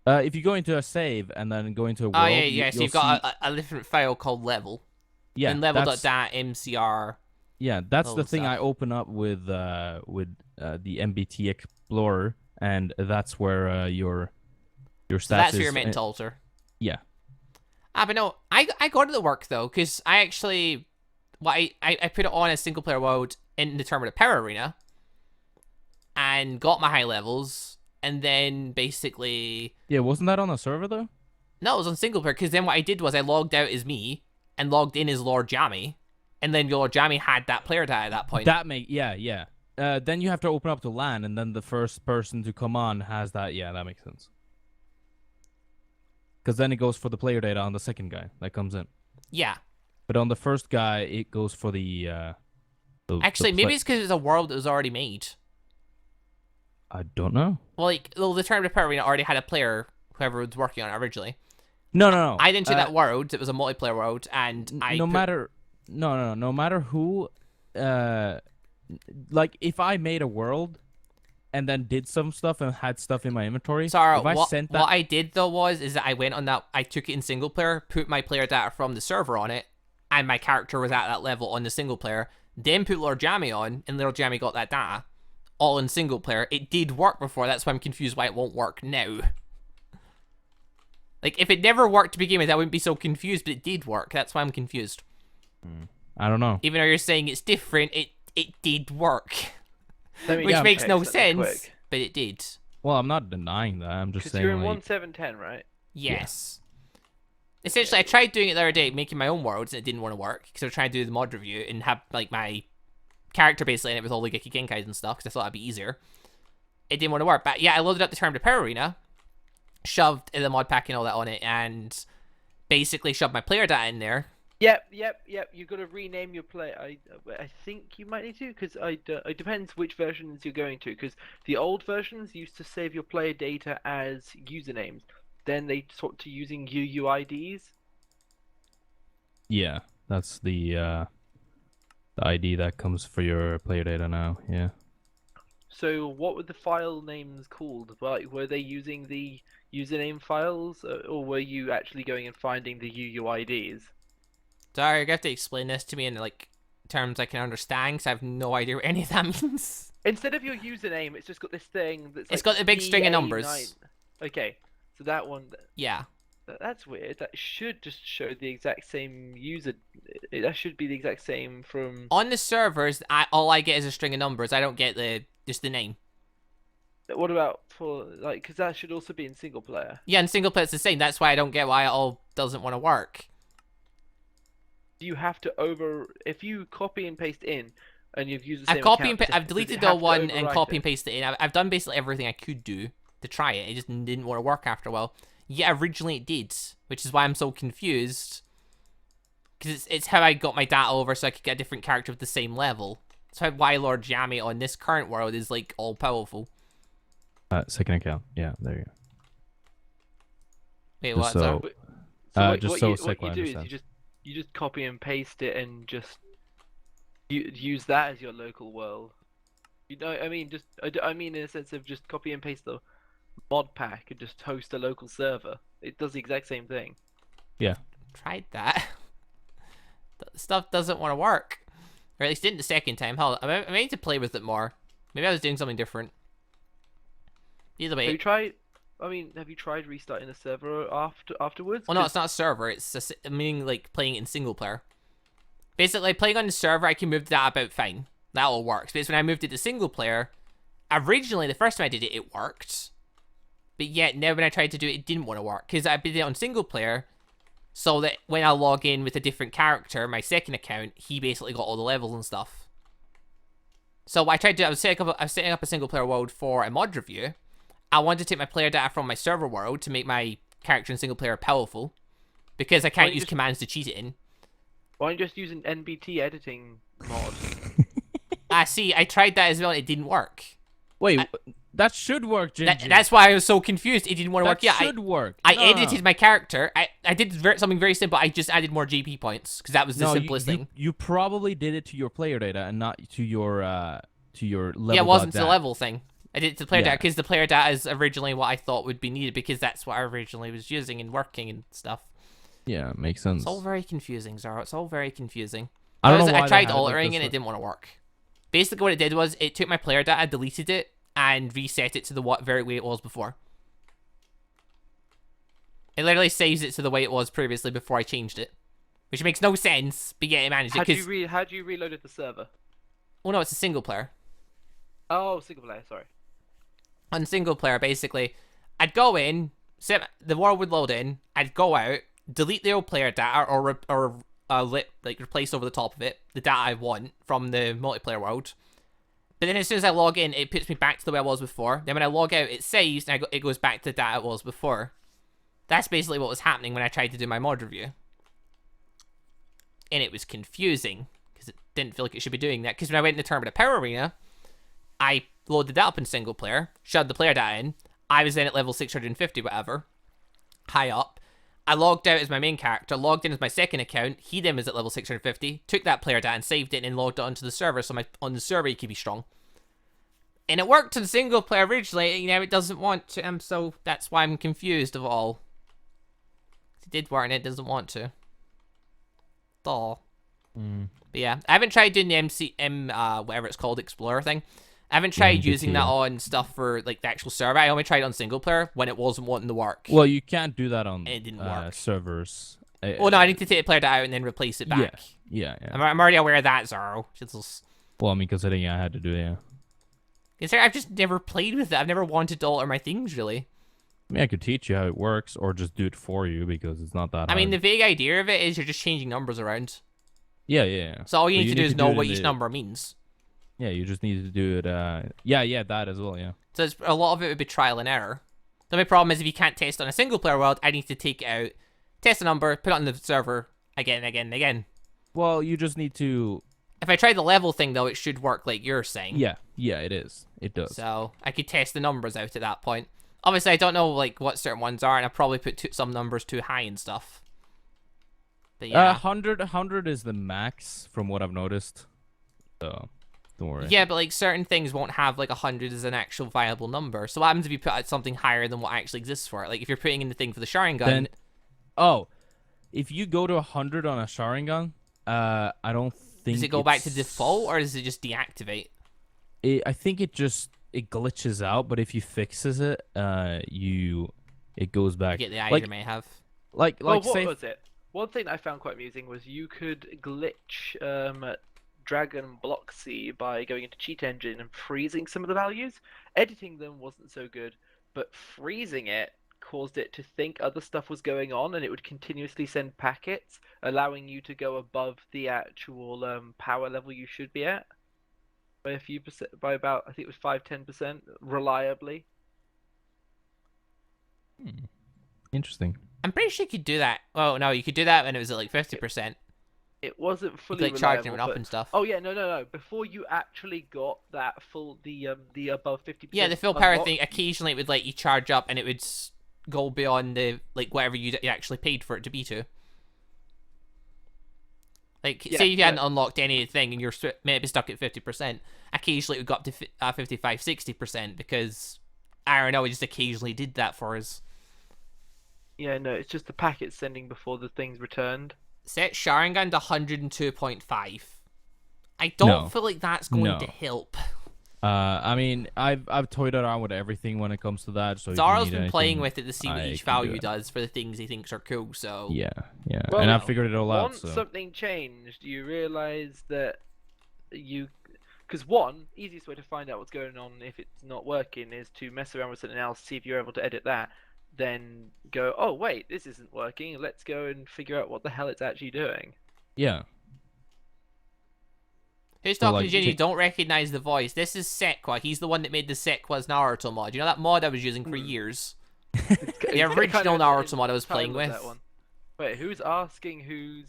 If you go into a save and then go into a world, Oh yeah. So you'll you've got see, a different file called level. yeah, And level.dat MCR. yeah, that's the little thing I stuff. open up with the MBT Explorer, and that's where your stats So that's is. what you're meant to alter. Yeah. But no, I got it to work though, because I actually, I put it on a single player world in the Tournament of Power Arena, and got my high levels, and then basically, Yeah, wasn't that on a server though? no, it was on single player, because then what I did was I logged out as me, and logged in as Lord Jammy, and then Lord Jammy had that player data at that point. Yeah. Then you have to open up to LAN, and then the first person to come on has that. Yeah, that makes sense. Because then it goes for the player data on the second guy that comes in. Yeah. But on the first guy, it goes for the Actually, maybe it's because it's a world that was already made. I don't know. Well, the Tournament of Power Arena already had a player, whoever was working on it originally. No. I didn't do that world. It was a multiplayer world, and no matter who, like if I made a world and then did some stuff and had stuff in my inventory, Sorry, if I sent that, what I did though is that I went on that. I took it in single player, put my player data from the server on it, and my character was at that level on the single player. Then put Lord Jammy on, and Lord Jammy got that data, all in single player. It did work before. That's why I'm confused why it won't work now. Like if it never worked to begin with, I wouldn't be so confused. But it did work. That's why I'm confused. I don't know. Even though you're saying it's different, it did work. Which Which makes no sense, but it did. Well, I'm not denying that. I'm just Because saying you're in like, 1.7.10, right? Yes. Essentially, I tried doing it the other day, making my own worlds, and it didn't want to work, because I was trying to do the mod review and have, like, my character basically in it with all the Geki Genkais and stuff, because I thought it'd be easier. It didn't want to work, but yeah, I loaded up the Tournament of Power Arena, shoved the mod pack and all that on it, and basically shoved my player data in there. Yep. You've got to rename your play. I think you might need to, because it depends which versions you're going to. Because the old versions used to save your player data as usernames. Then they swapped to using UUIDs. yeah, that's the ID that comes for your player data now. Yeah. So what were the file names called? Like, were they using the username files, or were you actually going and finding the UUIDs? Sorry, you're gonna have to explain this to me in, like, terms I can understand, because I have no idea what any of that means. Instead of your username, it's just got this thing that's It's like got a big string of DA9. numbers. Okay, so that one. Yeah. That's weird. That should just show the exact same user. That should be the exact same from. On the servers, all I get is a string of numbers. I don't get just the name. What about for like? Because that should also be in single player. Yeah, in single player it's the same. That's why I don't get why it all doesn't want to work. You have to if you copy and paste in, and you've used the same. I've deleted the one and copy and pasted it in. I've done basically everything I could do to try it. It just didn't want to work after a while. Yeah, originally it did, which is why I'm so confused. Because it's how I got my data over so I could get a different character with the same level. That's why Lord Jammy on this current world is, like, all powerful. Second account. Yeah, there you go. Wait, Just what? so- Sorry? just what so you, sick what I you do is understand. you just copy and paste it and just use that as your local world. You know, I mean, I mean in a sense of just copy and paste the mod pack and just host a local server. It does the exact same thing. Yeah. Tried that. The stuff doesn't want to work. Or at least didn't the second time. Hold on. I need to play with it more. Maybe I was doing something different. Either way. Have you tried? I mean, have you tried restarting the server afterwards? Well, no, 'Cause it's not a server. It's meaning like playing it in single player. Basically, playing on the server, I can move the data about fine. That all works. But it's when I moved it to single player, originally, the first time I did it, it worked. But yet, now when I tried to do it, it didn't want to work. Because I did it on single player, so that when I log in with a different character, my second account, he basically got all the levels and stuff. So what I tried to do, I was setting up a single player world for a mod review. I wanted to take my player data from my server world to make my character in single player powerful. Because I can't use commands to cheat it in. why don't you just use an NBT editing mod? See, I tried that as well, it didn't work. Wait, that should work, Ginger. That's why I was so confused. It didn't want to work. Yeah, That should work. I No. edited my character. I did something very simple. I just added more GP points because that was the simplest thing. You probably did it to your player data and not to your level. Yeah, it wasn't the data. level thing. I did it to the player Yeah. data because the player data is originally what I thought would be needed because that's what I originally was using and working and stuff. Yeah, makes sense. It's all very confusing, Zara. It's all very confusing. I don't know why I they tried had it like altering this and it for- didn't want to work. Basically, what it did was it took my player data, deleted it, and reset it to the very way it was before. It literally saves it to the way it was previously before I changed it, which makes no sense. But yeah, it managed it. How do Because you reloaded the server? no, it's a single player. Oh, single player. Sorry. On single player, basically, I'd go in, the world would load in, I'd go out, delete the old player data, or replace over the top of it the data I want from the multiplayer world. But then as soon as I log in, it puts me back to the way I was before. Then when I log out, it saves and it goes back to the data it was before. That's basically what was happening when I tried to do my mod review. And it was confusing because it didn't feel like it should be doing that. Because when I went into Tournament of Power Arena, I loaded that up in single player, shoved the player data in. I was then at level 650, whatever, high up. I logged out as my main character, logged in as my second account. He then was at level 650, took that player data and saved it and then logged it onto the server so on the server he could be strong. And it worked in single player originally, you know, it doesn't want to, so that's why I'm confused of all. It did work and it doesn't want to. All. But yeah, I haven't tried doing the whatever it's called, Explorer thing. I haven't tried using that on stuff for like the actual server. I only tried it on single player when it wasn't wanting to work. Well, you can't do that on It didn't work. servers. Well, no, I need to take the player data out and then replace it back. Yeah. I'm already aware of that, Zaro. Well, I mean, considering I had to do it, yeah. I've just never played with it. I've never wanted to alter my things, really. I mean, I could teach you how it works, or just do it for you because it's not that hard. I mean, the vague idea of it is you're just changing numbers around. Yeah. So all you But need to do is do know it what in each the- number means. Yeah, you just need to do it. Yeah, that as well. Yeah. So a lot of it would be trial and error. The only problem is if you can't test on a single player world, I need to take it out, test a number, put it on the server again and again and again. Well, you just need to. If I try the level thing, though, it should work like you're saying. Yeah, it is. It does. So I could test the numbers out at that point. Obviously, I don't know like what certain ones are, and I probably put some numbers too high and stuff. But yeah. 100 is the max from what I've noticed. So, don't worry. Yeah, but like certain things won't have like 100 as an actual viable number. So what happens if you put out something higher than what actually exists for it? Like if you're putting in the thing for the Sharingan. Then, if you go to 100 on a Sharingan, I don't think. Does it go back to default or does it just deactivate? I think it glitches out, but if you fixes it, it goes back. You get the item like you may have. like What say was it? One thing I found quite amusing was you could glitch Dragon Bloxy by going into Cheat Engine and freezing some of the values. Editing them wasn't so good, but freezing it caused it to think other stuff was going on, and it would continuously send packets, allowing you to go above the actual power level you should be at by a few percent, by about I think it was 5-10% reliably. Interesting. I'm pretty sure you could do that. Oh no, you could do that when it was at like 50%. It wasn't You fully could, like charging reliable, it up but... and stuff. Oh yeah, no. Before you actually got that full the above 50%. Yeah, the full power unlock, thing. Occasionally, it would let you charge up, and it would go beyond the like whatever you actually paid for it to be to. Like, Yeah, say if you hadn't yeah. unlocked anything and you're maybe stuck at 50%, occasionally it would go up to 55, 60% because I don't know, it just occasionally did that for us. Yeah, no, it's just the packet sending before the thing's returned. Set Sharingan to 102.5. I don't No. feel like that's going No. to help. I mean, I've toyed around with everything when it comes to that. So if you Zara's need been playing anything, with it to see what I each can do value it. does for the things he thinks are cool. So Yeah, yeah, Well, and I figured it all out. once So something changed, you realize that you, because one easiest way to find out what's going on if it's not working is to mess around with something else, see if you're able to edit that, then go, oh wait, this isn't working. Let's go and figure out what the hell it's actually doing. yeah, who's So, talking like, to Ginny? take- Don't recognize the voice. This is Sekwa. He's the one that made the Sekwa's Naruto mod. You know that mod I was using for years? The original Naruto mod I was playing with. That one. Wait, who's asking who's?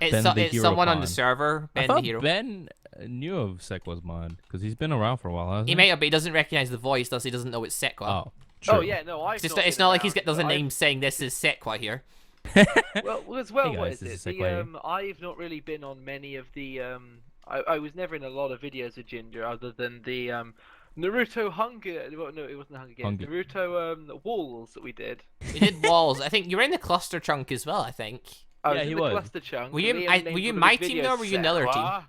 It's, Ben the it's Hero someone on the Con. server, I Ben the thought Hero. Ben knew of Sekwa's mod because he's been around for a while, hasn't He might have, but he doesn't recognize the voice, thus he doesn't know it's Sekwa. Oh, true. Oh yeah, no, I've. It's not like he's got there's a name saying this is Sekwa here. Well, as well, Hey what guys, is this it? is Sekwa The I've not really been on many of the I was never in a lot of videos of Ginger other than the Naruto Hunger. Well, no, it wasn't Hunger Games. Hunger. Naruto walls that we did. We did walls. I think you were in the cluster chunk as well. I think. I Yeah, was he in the was. cluster chunk. Were you- Liam I- named were you one of my his team videos though, or were you another team? Sekwa.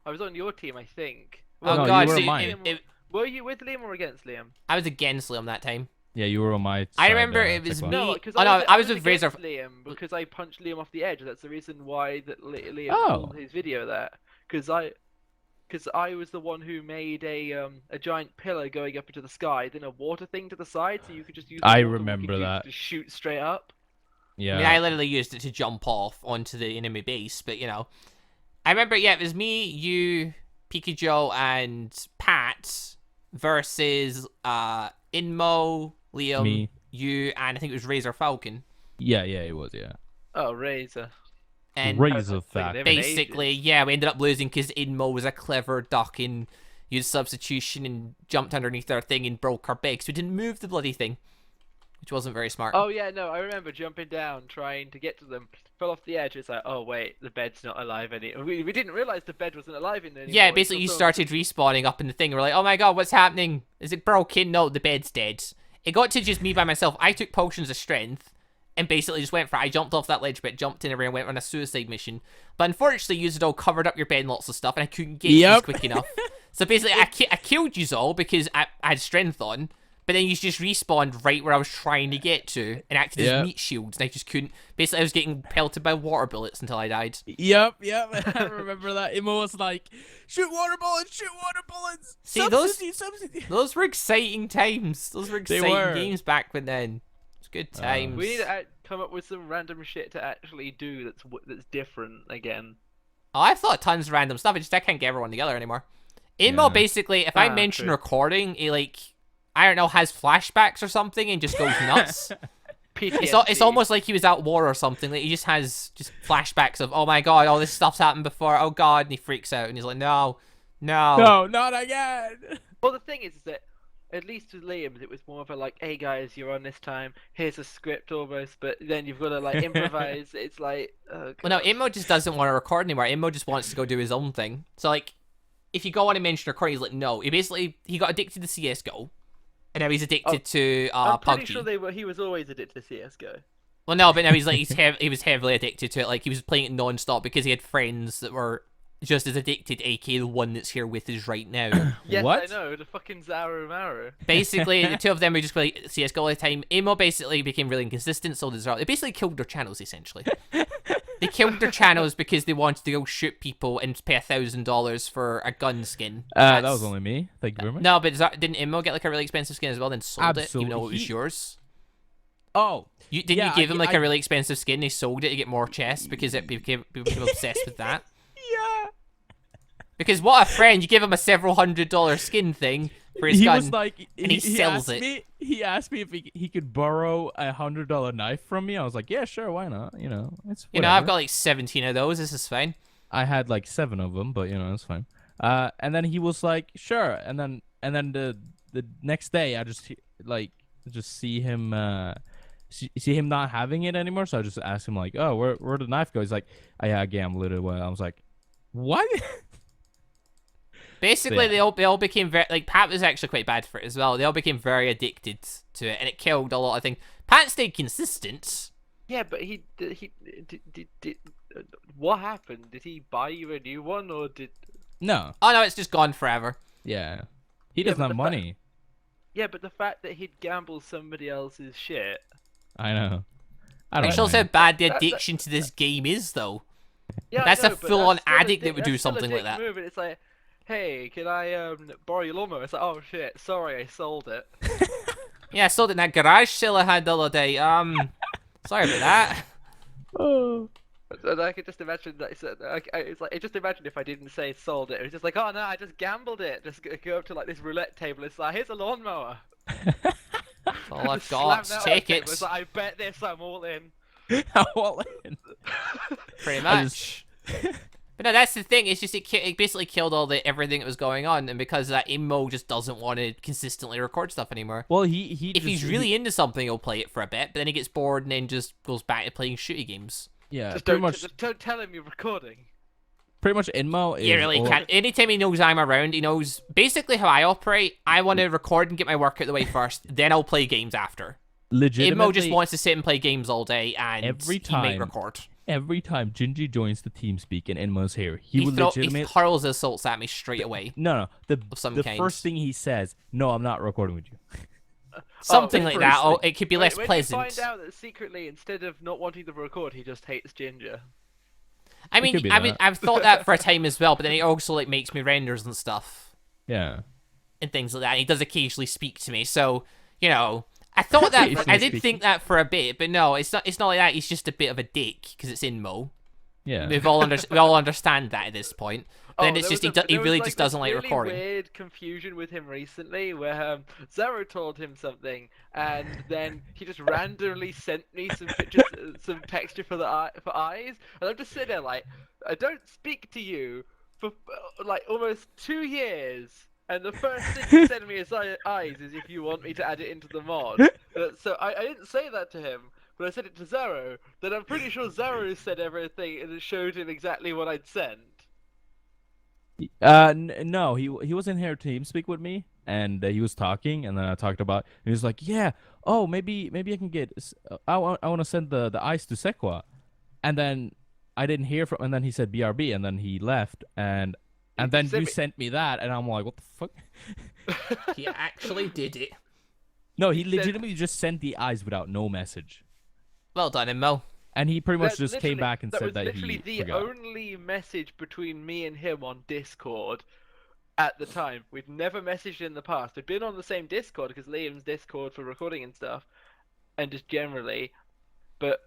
I was on your team, I think. Oh No, you god, were so mine. Were you with Liam or against Liam? I was against Liam that time. Yeah, you were on my. I side, remember it was Sekwa. me- No, because oh, no, I was with against Razor- Liam because I punched Liam off the edge. That's the reason why that Liam Oh. pulled his video there. Because I was the one who made a giant pillar going up into the sky, then a water thing to the side, so you could just use. I the water remember use that. to shoot straight up. Yeah. I mean, I literally used it to jump off onto the enemy base, but you know. I remember, yeah, it was me, you, Pikachu, and Pat versus Inmo, Liam, Me. you, and I think it was Razor Falcon. Yeah, it was. Yeah. Oh, Razor. And Razor Like, fact. they've- basically, yeah, we ended up losing because Inmo was a clever duck and used substitution and jumped underneath our thing and broke our bed because we didn't move the bloody thing, which wasn't very smart. Oh yeah, no, I remember jumping down trying to get to them, fell off the edge. It's like, oh wait, the bed's not alive anymore. We didn't realize the bed wasn't alive anymore. Yeah, basically you started respawning up in the thing. We're like, oh my god, what's happening? Is it broken? No, the bed's dead. It got to just me by myself. I took potions of strength and basically just went for it. I jumped off that ledge bit, jumped in everywhere, and went on a suicide mission. But unfortunately, Yuzado covered up your bed and lots of stuff, and I couldn't get you quick enough. So basically, I killed you all because I had strength on, but then you just respawned right where I was trying to get to and acted as meat shields, and I just couldn't. Basically, I was getting pelted by water bullets until I died. Yep. I remember that. Imo was like, shoot water bullets. See, those were exciting times. Those were exciting were. games back then. It's good times. We need to come up with some random shit to actually do that's different again. Oh, I've thought of tons of random stuff. I can't get everyone together anymore. Inmo basically, if I mention true. recording, he I don't know, has flashbacks or something and just goes nuts. It's PTSD. almost like he was at war or something. Like he just has flashbacks of, oh my god, all this stuff's happened before. Oh god, and he freaks out and he's like, no. No, not again. Well, the thing is that at least with Liam's, it was more of a like, hey guys, you're on this time. Here's a script almost, but then you've got to like improvise. It's like, oh, Well, no, God. Immo just doesn't want to record anymore. Immo just wants to go do his own thing. So like, if you go on and mention recording, he's like, no. He got addicted to CS:GO. And now he's addicted to I'm pretty PUBG. sure he was always addicted to CS:GO. Well, no, but now he's he was heavily addicted to it. Like he was playing it non-stop because he had friends that were just as addicted, aka the one that's here with us right now. Yes, What? I know, the fucking Zaromaru. Basically, the two of them would just play CS:GO all the time. Imo basically became really inconsistent, so did Zara. They basically killed their channels, essentially. They killed their channels because they wanted to go shoot people and pay $1,000 for a gun skin. That was only me. Thank you very much. No, but didn't Imo get like a really expensive skin as well, then sold it, even though it was Absolutely. yours? Oh, Didn't yeah, you give him like I- a really expensive skin? He sold it to get more chests because people became obsessed with that. yeah. Because what a friend! You give him a several $100 skin thing for his He gun. was like, and he sells asked it. He asked me if he could borrow a $100 knife from me. I was like, yeah, sure, why not? You know, it's You know, I've whatever. got like 17 of those. This is fine. I had like 7 of them, but you know, it's fine. And then he was like, sure. And then the next day, I just see him see him not having it anymore. So I just asked him like, oh, where'd the knife go? He's like, oh, yeah, I gambled it away. I was like, what? Basically, Yeah. they all became very like Pat was actually quite bad for it as well. They all became very addicted to it, and it killed a lot of things. Pat stayed consistent. Yeah, but he what happened? Did he buy you a new one or did? No. Oh no, it's just gone forever. Yeah. He Yeah, doesn't but have the money. Yeah, but the fact that he'd gamble somebody else's shit. I know. I It don't shows how mind. bad the That- that- addiction to this game is, though. Yeah, That's I a know, but full-on that's still a addict that dick, would that's do still a something like dick that. move, and it's like, hey, can I borrow your lawnmower? It's like, oh shit, sorry, I sold it. Yeah, I sold it in that garage sale I had the other day. Sorry about that. Oh. And I could just imagine that it's like just imagine if I didn't say sold it. It was just like, oh no, I just gambled it. Just go up to like this roulette table. It's like, here's a lawnmower. All I've Just got. slam that on Take the table. it. It's like, I bet this, I'm all in. All in. Pretty I much. But no, that's the thing. It's just it basically killed all the everything that was going on, and because of that, Immo just doesn't want to consistently record stuff anymore. Well, If he's really into something, he'll play it for a bit, but then he gets bored and then just goes back to playing shooty games. yeah, Just pretty don't tell him you're recording. much Inmo is Yeah, really all- can't. Anytime he knows I'm around, he knows basically how I operate. I want to record and get my work out of the way first, then I'll play games after. legitimately. Immo just wants to sit and play games all day, and Every he might time record. Every time Gingy joins the team speak and Inmo's here, he will He legitimately. hurls assaults at me straight away. No, the of some the kind. first thing he says, "No, I'm not recording with you." Something Oh, like first that. Oh, thing. it could be less when pleasant. you find out that secretly, instead of not wanting to record, he just hates Ginger. I It could mean, be I mean, that. I've thought that for a time as well, but then he also like makes me renders and stuff Yeah. and things like that. And he does occasionally speak to me, so I thought that I did Occasionally think that for a bit, but no, it's not. It's not like that. He's just a bit of a dick because it's Inmo. Yeah. We all understand that at this point. But then Oh, it's there just was he there was, really like, just this doesn't like really recording. Weird confusion with him recently, where Zaro told him something, and then he just randomly sent me some pictures, some texture for for eyes, and I'm just sitting there like, I don't speak to you for like almost 2 years, and the first thing you send me is eyes is if you want me to add it into the mod. So I didn't say that to him. But I said it to Zaro. Then I'm pretty sure Zaro said everything and it showed him exactly what I'd sent. No, he wasn't here to team speak with me, and he was talking, and then I talked about. He was like, "Yeah, oh, maybe I can get. I want to send the ice to Sequa," and then I didn't hear from. And then he said BRB, and then he left, and then sent you me- sent me that, and I'm like, "What the fuck?" He actually did it. No, he said- legitimately just sent the eyes without no message, Well done, Immo. and he pretty much That just came literally- back and that said was that literally he the forgot. only message between me and him on Discord at the time. We'd never messaged in the past. We'd been on the same Discord because Liam's Discord for recording and stuff, and just generally. But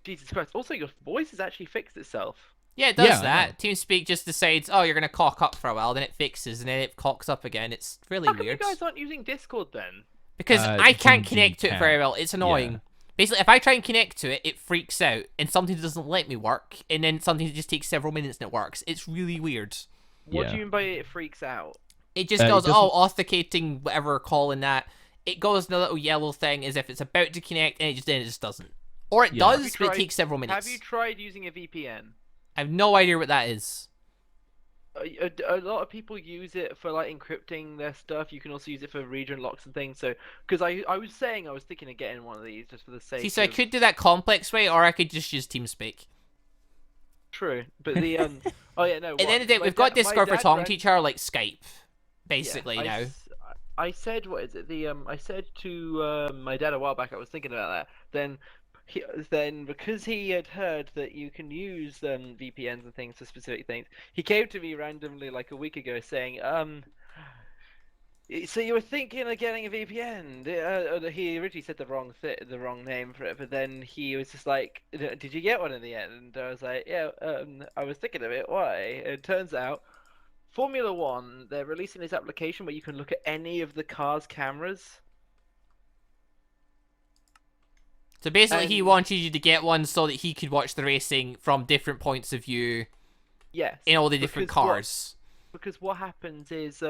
Jesus Christ! Also, your voice has actually fixed itself. Yeah, it does Yeah, I that. know. TeamSpeak just decides, oh, you're gonna cock up for a while, then it fixes, and then it cocks up again. It's really How come weird. you guys aren't using Discord then? Because I can't Gingy connect to it very can't. well. It's annoying. Yeah. Basically, if I try and connect to it, it freaks out, and something doesn't let me work, and then something just takes several minutes and it works. It's really weird. What Yeah. do you mean by it freaks out? It just It goes, doesn't- oh, authenticating, whatever, calling that. It goes in a little yellow thing as if it's about to connect, and then it just doesn't. Or it Yeah. Have you does, but it tried- takes several minutes. Have you tried using a VPN? I have no idea what that is. A lot of people use it for like encrypting their stuff. You can also use it for region locks and things. So, because I was thinking of getting one of these just for the sake. See, so I of... could do that complex way, or I could just use TeamSpeak. True, but the oh yeah, no. At the end of the day, we've got Discord for talking to each other like Skype, basically, now. I said, what is it? I said to my dad a while back. I was thinking about that. Then because he had heard that you can use VPNs and things for specific things, he came to me randomly like a week ago saying, so you were thinking of getting a VPN? He originally said the wrong name for it, but then he was just like, "Did you get one in the end?" And I was like, "Yeah, I was thinking of it. Why?" And it turns out, Formula One, they're releasing this application where you can look at any of the car's cameras. So basically, he And- wanted you to get one so that he could watch the racing from different points of view Yes. in all the different because what- cars. Because what happens is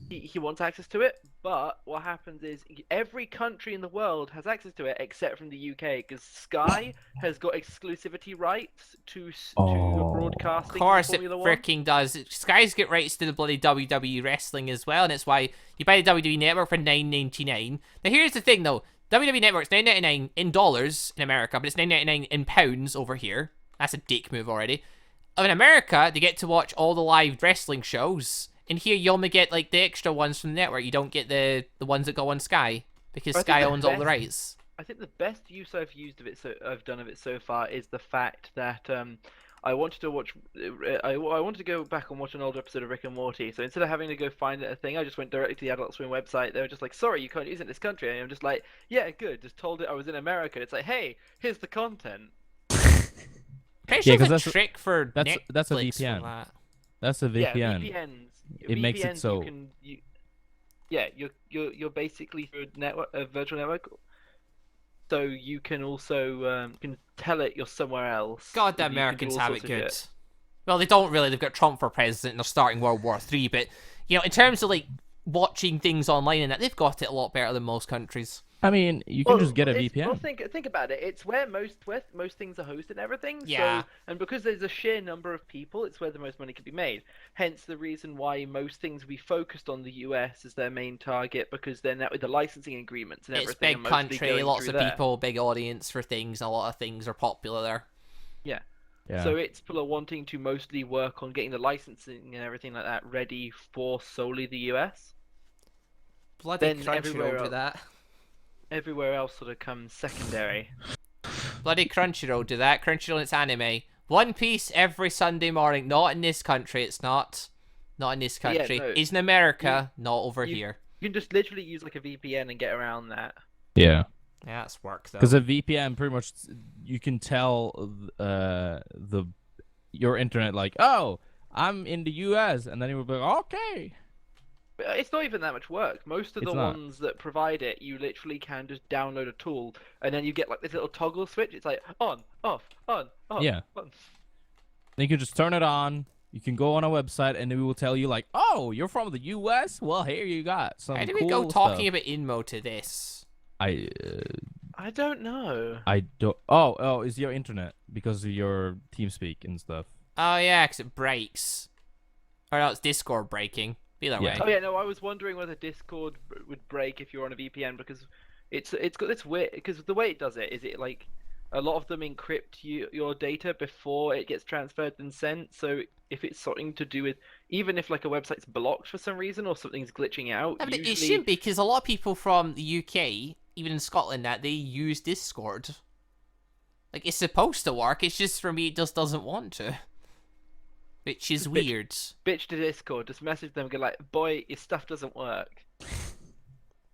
he wants access to it, but what happens is every country in the world has access to it except from the UK, because Sky has got exclusivity rights to broadcasting Of course, it Formula One. freaking does. Sky's got rights to the bloody WWE wrestling as well, and it's why you buy the WWE Network for $9.99. Now, here's the thing, though. WWE Network's $9.99 in dollars in America, but it's $9.99 in pounds over here. That's a dick move already. In America, they get to watch all the live wrestling shows, And here you only get like the extra ones from the network. You don't get the ones that go on Sky because I think Sky the owns all the best- rights. I think the best use I've done of it so far is the fact that I wanted to watch I wanted to go back and watch an older episode of Rick and Morty. So instead of having to go find a thing, I just went directly to the Adult Swim website. They were just like, "Sorry, you can't use it in this country." And I'm just like, "Yeah, good." Just told it I was in America. It's like, "Hey, here's the content." Pretty Yeah, sure 'cause it's a trick for that's a Netflix VPN. and that. That's a Yeah, VPN. VPNs. It makes it VPNs, so. Yeah, you're basically through a virtual network, so you can also can tell it you're somewhere else. God, the and you can do Americans all have sorts it of good. shit. Well, they don't really. They've got Trump for president and they're starting World War III. But, you know, in terms of, like, watching things online and that, they've got it a lot better than most countries. I mean, you can just get a VPN. Well, think about it. It's where most things are hosted and everything. Yeah. So, and because there's a sheer number of people, it's where the most money can be made. Hence the reason why most things we focused on the US as their main target, because they're now with the licensing agreements and It's everything. big are mostly country, going lots through of there. people, big audience for things, and a lot of things are popular there. Yeah. Yeah. So it's people are wanting to mostly work on getting the licensing and everything like that ready for solely the US. Bloody Then Crunchyroll everywhere do else- that. Everywhere else sort of comes secondary. Bloody Crunchyroll do that. Crunchyroll and its anime. One Piece every Sunday morning. Not in this country, it's not. Not in this Yeah, country. no. It's in America, not over you- here. You can just literally use like a VPN and get around that. Yeah. Yeah, that's work, though. Because a VPN, pretty much, you can tell your internet like, oh, I'm in the US, and then it will be like, okay. But it's not even that much work. Most of It's the not. ones that provide it, you literally can just download a tool, and then you get like this little toggle switch. It's like on, off, on, off. Yeah. On. Then you can just turn it on. You can go on a website, and it will tell you like, oh, you're from the US. Well, here you got some How do cool we go talking stuff. about Inmo to this? I don't know. I don't. Oh, is your internet because of your TeamSpeak and stuff? Oh, yeah, because it breaks. Or no, it's Discord breaking. Either Yeah. way. Oh yeah, no, I was wondering whether Discord would break if you're on a VPN because it's got this weird because the way it does it is it like a lot of them encrypt your data before it gets transferred and sent. So if it's something to do with even if like a website's blocked for some reason or something's glitching out, Yeah, but usually it shouldn't be, because a lot of people from the UK, even in Scotland, that they use Discord. Like, it's supposed to work, it's just for me it just doesn't want to. Which is weird. bitch to Discord, just message them, go like, boy, your stuff doesn't work.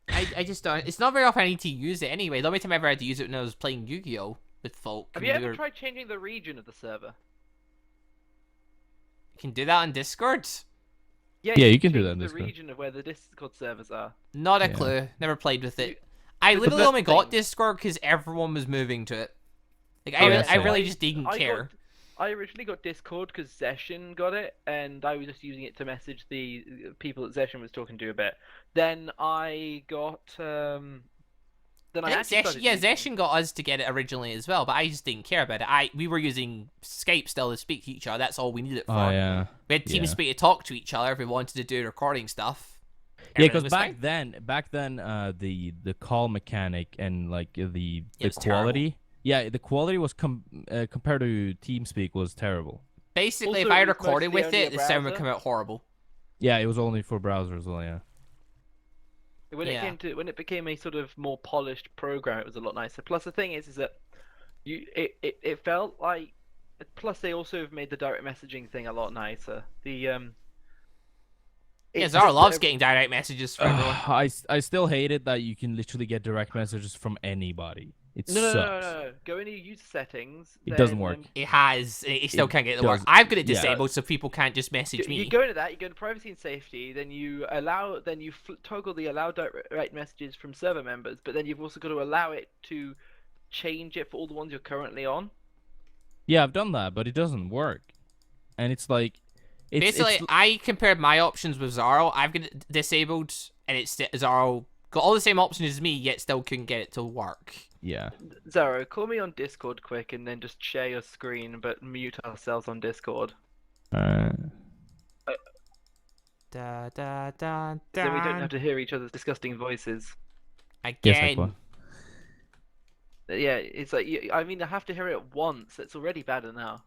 I just don't. It's not very often I need to use it anyway. The only time I ever had to use it when I was playing Yu-Gi-Oh! With folk. Have and you we ever were- tried changing the region of the server? You can do that on Discord? Yeah, you can do change that in the Discord. region of where the Discord servers are. Not a Yeah. clue. Never played with it. You- I the literally best only got thing- Discord because everyone was moving to it. Like, Oh, yeah, I same. really just didn't care. I originally got Discord because Zeshin got it, and I was just using it to message the people that Zeshin was talking to a bit. Then I got, then I I think actually started using- Zeshin got us to get it originally as well, but I just didn't care about it. We were using Skype still to speak to each other. That's all we needed it for. Oh yeah. We had yeah. TeamSpeak to talk to each other if we wanted to do recording stuff. Yeah, Everything because was back fine. then, the call mechanic and like the was quality. Yeah, the quality was compared to TeamSpeak was terrible. Basically, Also, if I it was recorded mostly with only it, a the sound would browser. come out horrible. Yeah, it was only for browsers. Well, yeah. When Yeah. when it became a sort of more polished program, it was a lot nicer. Plus, the thing is that it felt like. Plus, they also have made the direct messaging thing a lot nicer. Yeah, it's Zara just loves that- getting direct messages from everyone. I still hate it that you can literally get direct messages from anybody. It No, no, sucks. no, no, no. Go into user settings. It doesn't then, work. It has. It still It can't get it to work. does- I've got it yeah. disabled so people can't just message me. You go into that, you go into privacy and safety, then you toggle the allow direct messages from server members, but then you've also got to allow it to change it for all the ones you're currently on. Yeah, I've done that, but it doesn't work. And it's like, Basically, I compared my options with Zaro. I've got it disabled, and it's Zaro got all the same options as me, yet still couldn't get it to work. yeah. Zaro, call me on Discord quick and then just share your screen, but mute ourselves on Discord. Da da da da. Then we don't have to hear each other's disgusting voices. Yes, Again. Aqua. Yeah, it's like, I mean, I have to hear it once. It's already bad enough.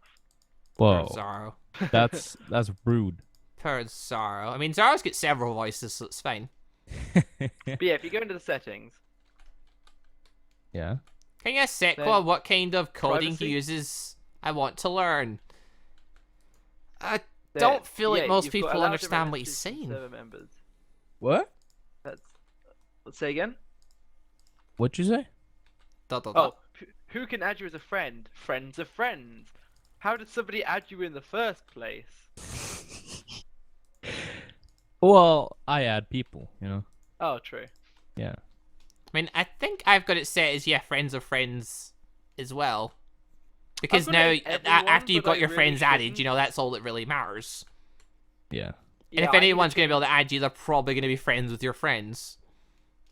Whoa, Zaro. that's rude. per Zaro. I mean, Zaro's got several voices, so it's fine. But yeah, if you go into the settings, Yeah. Can you ask Sequa Then what kind of coding privacy? he uses? I want to learn. I there- don't feel like yeah, most you've got people allow understand direct what he's messages from saying. server members. What? That's. Let's say again. What'd you say? Oh, who can add you as a friend? Friends of friends. How did somebody add you in the first place? Well, I add people, you know. Oh, true. Yeah. I mean, I think I've got it set as, yeah, friends of friends as well. Because got now, it as everyone, after you've but got I your really friends added, shouldn't. you know, that's all that really matters. Yeah. And Yeah, if I need anyone's going to be able change- to add you, they're probably going to be friends with your friends.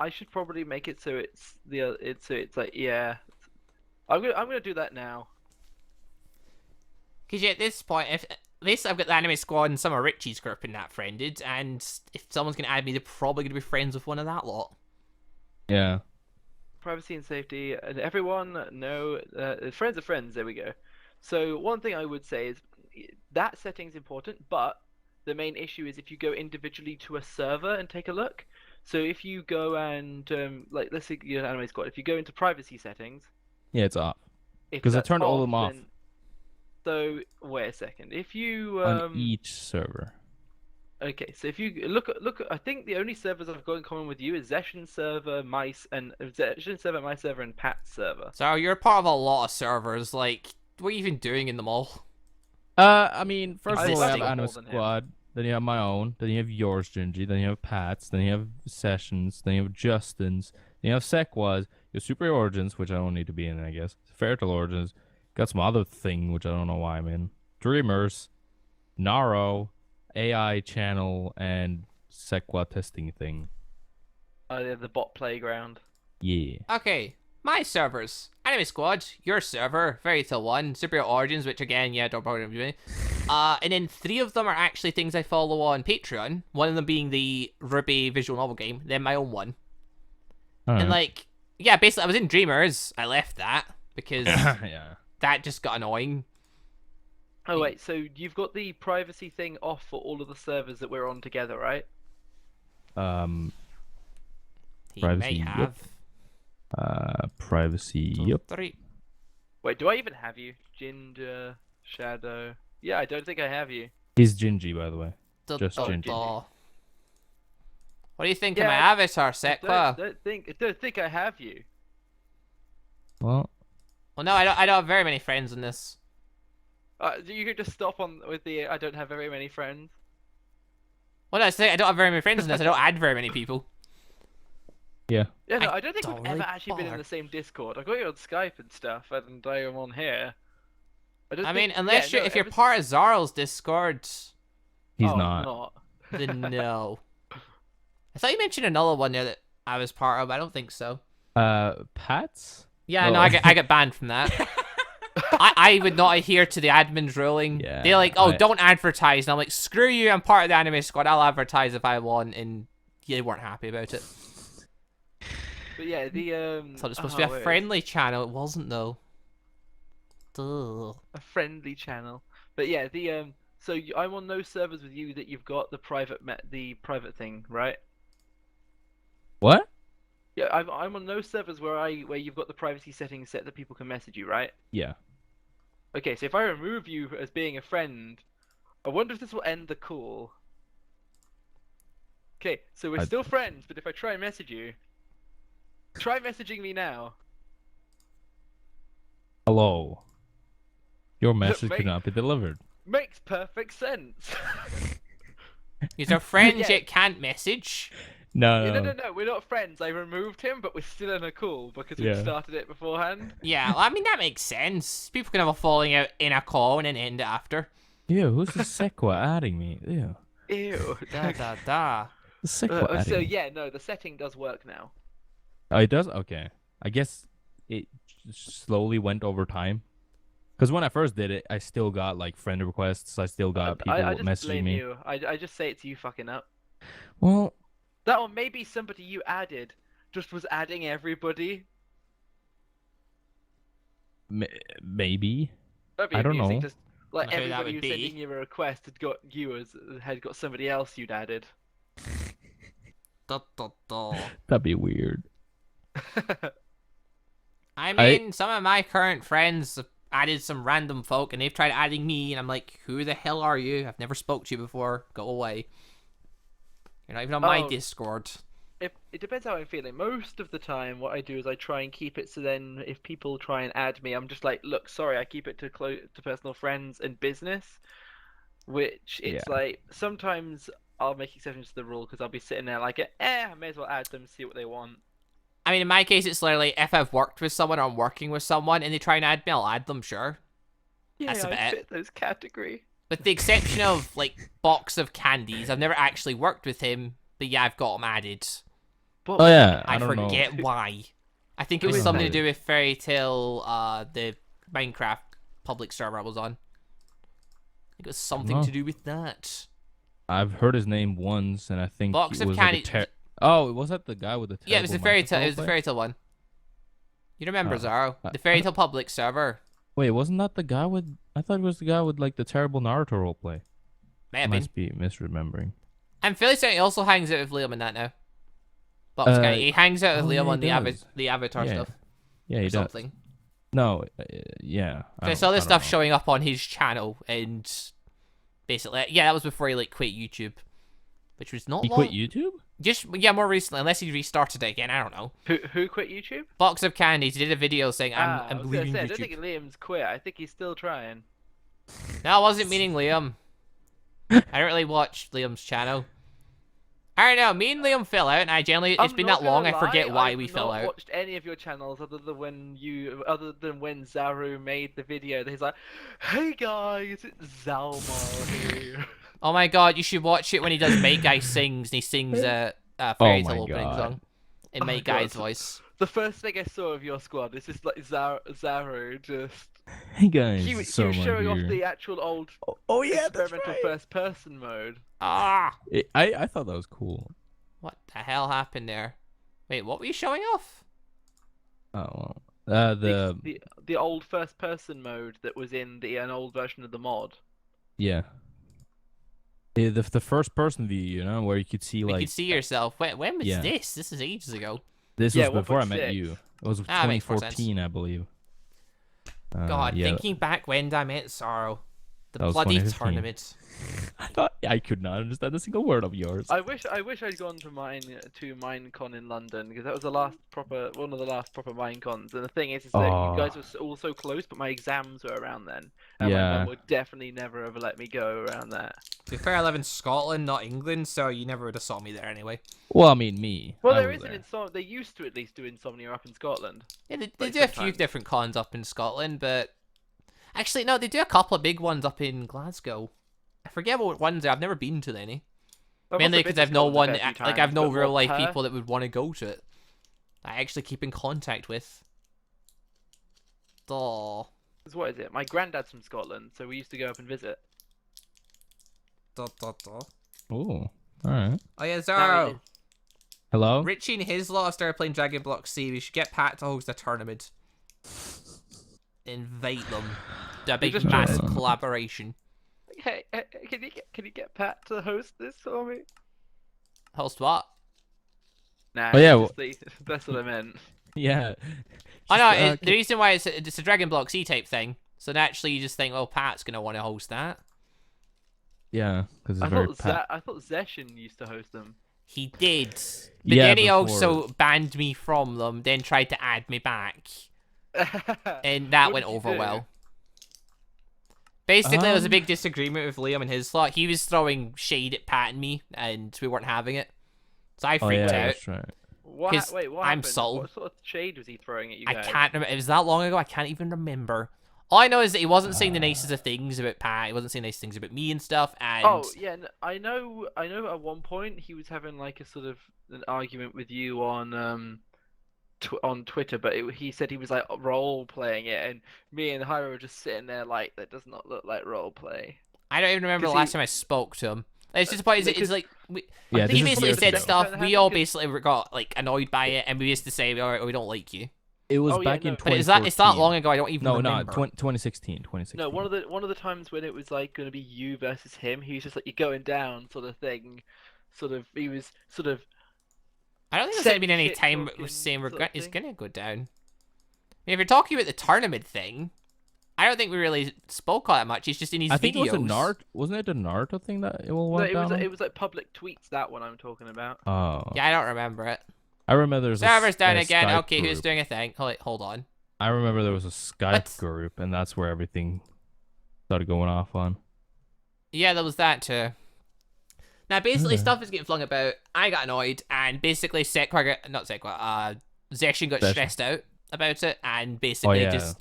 I should probably make it so it's like yeah. I'm gonna do that now. Because yeah, at this point, if at least I've got the anime squad and some of Richie's group in that friended, and if someone's going to add me, they're probably going to be friends with one of that lot. Yeah. Privacy and safety, and everyone know friends of friends. There we go. So one thing I would say is that setting's important, but the main issue is if you go individually to a server and take a look. So if you go and like let's say you're an anime squad, if you go into privacy settings, Yeah, it's off. if 'Cause I that's turned all of them off. then- So wait a second. If you On each server. okay, so if you look, I think the only servers I've got in common with you is Zeshin server, my server, and Pat's server. So you're part of a lot of servers, like, what are you even doing in them all? I mean, first of all, I have Existing. Anime More than him. Squad. Then you have my own. Then you have yours, Gingy. Then you have Pat's. Then you have Sessions. Then you have Justin's. Then you have Sequa's. You have Super Origins, which I don't need to be in, I guess. Fairtel Origins. Got some other thing, which I don't know why I'm in. Dreamers. Naro. AI channel. And Sequa testing thing. Yeah, the bot playground. Yeah. Okay, my servers. Anime Squad, your server, Fairy Tail 1, Superior Origins, which again, yeah, don't bother me. And then 3 of them are actually things I follow on Patreon. One of them being the Ruby visual novel game, then my own one. Alright. And like, yeah, basically I was in Dreamers. I left that because yeah. that just got annoying. Oh wait, so you've got the privacy thing off for all of the servers that we're on together, right? He Privacy, may yep. have. Privacy. Yep. 3. Wait, do I even have you? Gingershadow. Yeah, I don't think I have you. He's Gingy, by the way. Just Gingy. What do you think Yeah, of my avatar, I Sequa? don't think I have you. Well, Well, no, I don't have very many friends in this. You could just stop on with the I don't have very many friends. Well, no, I say I don't have very many friends in this. I don't add very many people. yeah. Yeah, no, I I don't think don't we've really ever actually been in bother. the same Discord. I got you on Skype and stuff, and I am on here. I mean, unless if you're part of Zarl's Discord, He's oh, not. then no. I thought you mentioned another one there that I was part of. I don't think so. Pat's? Yeah, no, Oh. I got banned from that. I would not adhere to the admin's ruling. Yeah, They're like, oh, I- don't advertise. And I'm like, screw you, I'm part of the anime squad. I'll advertise if I want. And they weren't happy about it. But yeah, the I thought it was supposed to be a friendly channel. It wasn't, though. Duh. a friendly channel. But yeah, the so I'm on those servers with you that you've got the private thing, right? What? Yeah, I'm on those servers where you've got the privacy settings set that people can message you, right? Yeah. Okay, so if I remove you as being a friend, I wonder if this will end the call. Okay, so we're still friends, but if I try and message you, try messaging me now. Hello. Your message mate. could not be delivered. Makes perfect sense. These are friends Yeah. yet can't message. No. Yeah, no, we're not friends. I removed him, but we're still in a call because we Yeah. started it beforehand. Yeah, well, I mean, that makes sense. People can have a falling out in a call and then end it after. Ew, who's the Sequa adding me? Ew. Ew. Da da da. The Sequa adding So me. yeah, no, the setting does work now. Oh, it does? Okay. I guess it slowly went over time. Because when I first did it, I still got like friend requests. I still got people I just messaging blame me. you. I just say it's you fucking up. Well, That or maybe somebody you added just was adding everybody. maybe. That'd be I don't amusing. know. Just Like Who that everybody would who's be. sending you a request had got somebody else you'd added. Da, da, da. That'd be weird. I mean, some of my current friends have added some random folk, and they've tried adding me, and I'm like, who the hell are you? I've never spoke to you before. Go away. You're not even on my Discord. It depends how I'm feeling. Most of the time, what I do is I try and keep it so then if people try and add me, I'm just like, look, sorry, I keep it to personal friends and business. Which it's Yeah. like sometimes I'll make exceptions to the rule because I'll be sitting there like, I may as well add them, see what they want. I mean, in my case, it's literally if I've worked with someone or I'm working with someone and they try and add me, I'll add them, sure. Yeah, That's I about it. fit those category. With the exception of, like, Box of Candies, I've never actually worked with him, but yeah, I've got him added. Oh yeah, I don't know. forget why. I think it Who was is something to that? do with Fairy Tale, the Minecraft public server I was on. I think it was something know. to do with that. I've heard his name once, and I think Box it of was Candies. like Oh, was that the guy with the terrible Yeah, it was the Fairy Tale. It was the Minecraft Fairy Tale one. You remember, Oh. Zaro? The Fairy Tale public server. Wait, wasn't that the guy with? I thought it was the guy with like the terrible Naruto roleplay. May I have been. must be misremembering. I'm fairly certain he also hangs out with Liam in that now. Box of Candies. He hangs out with Liam yeah, on he does. the Avatar Yeah. stuff. Yeah, Or he does. something. No, yeah. I saw this I stuff don't know. showing up on his channel, and basically, yeah, that was before he like quit YouTube, which was not He long. quit YouTube? Just more recently, unless he restarted it again. I don't know. Who quit YouTube? Box of Candies. He did a video saying, I "I'm was gonna leaving say, I YouTube." don't think Liam's quit. I think he's still trying. No, I wasn't meaning Liam. I don't really watch Liam's channel. I don't know. Me and Liam fell out, and it's I'm been not that long. gonna I forget lie, why I've we fell not out. watched any of your channels other than when Zaru made the video that he's like, "Hey guys, it's Zaromaru." Oh my god, you should watch it when he does Mate Guy Sings, and he sings a Fairy my Tale opening God. song in Oh Mate God. Guy's voice. The first thing I saw of your squad is just like Zaru just. Hey guys, He it's was so showing off here. the actual old Oh experimental first-person mode. Ah! I thought that was cool. What the hell happened there? Wait, what were you showing off? Oh well. The old first-person mode that was in an old version of the mod. Yeah. Yeah, the first person view, you know, where you could see You like could see yourself. When was Yeah. this? This is ages ago. this Yeah, was before I met 1.6. you. It was Ah, makes more 2014, I believe. God, yeah. thinking back when I met Sorrow. The That was bloody 2015. tournament. I thought I could not understand a single word of yours. I wish I'd gone to Minecon in London because that was one of the last proper Minecons. And the thing is that you guys were all so close, but my exams were around then, and my Yeah. mum would definitely never have let me go around that. To be fair, I live in Scotland, not England, so you never would have saw me there anyway. Well, I mean, me. Well, I there was is an there. Insomnia. They used to at least do Insomnia up in Scotland. Yeah, they Like do a few sometimes. different cons up in Scotland, but actually, no, they do a couple of big ones up in Glasgow. I forget what ones are. I've never been to any. I've Mainly also because been to I've no Scotland a one, fair few like times, I've no but real what life her- people that would want to go to it. I actually keep in contact with. Duh. 'Cause what is it? My granddad's from Scotland, so we used to go up and visit. Duh, duh, duh. Oh, all right. Oh yeah, Now Zaro. it is- Hello. Richie and his lot started playing Dragon Block C. We should get Pat to host a tournament. Invite them. Do a big just massive join. collaboration. Hey, can you get Pat to host this for me? Host what? Nah, Oh, yeah, that's what I meant. Yeah. Oh no, Just, the reason why it's a Dragon Block C type thing. So naturally you just think, well, Pat's gonna want to host that. yeah, because it's I very thought I thought Zeshin used to host them. He did. But Yeah, then he before. also banned me from them, then tried to add me back. And that What went did you over do? well. Basically, there was a Um, big disagreement with Liam and his slot. He was throwing shade at Pat and me, and we weren't having it. So I Oh freaked yeah, out. that's right. Wait, what I'm happened? subtle. What sort of shade was he throwing at you I guys? can't remember. It was that long ago, I can't even remember. All I know is that he wasn't saying the nicest of things about Pat. He wasn't saying nice things about me and stuff. And Oh yeah, I know. At one point he was having like a sort of an argument with you on on Twitter, but he said he was like role playing it, and me and Hyro were just sitting there like that does not look like role play. I don't even remember the 'Cause last he- time I spoke to him. It's just a point. It's because- like Yeah, he this is basically years said ago. stuff. Kinda We happened all because- basically got like annoyed by it, and we used to say, "All right, we don't like you." It was Oh, yeah, back in no. But 2014. it's that long ago? I don't even No, remember. 2016. No, one of the times when it was like going to be you versus him, he was just like, "You're going down," sort of thing. Sort of, he was sort of I don't think there's gonna be any shit time talking we're saying sort of it's thing. gonna go down. I mean, if you're talking about the tournament thing, I don't think we really spoke on that much. It's just in his I think videos. it was a Naruto. Wasn't it the Naruto thing that it all No, went down on? it was like public tweets. That one I'm talking about. Oh, Yeah, I don't remember it. I remember there's Server's down a again. Skype Okay, who's group. doing a thing? Hold on. I remember there was a Skype What? group, and that's where everything started going off on. Yeah, there was that too. Now, basically, Okay. stuff is getting flung about. I got annoyed, and basically, Zeshin got Zeshin. stressed out about it, and basically yeah.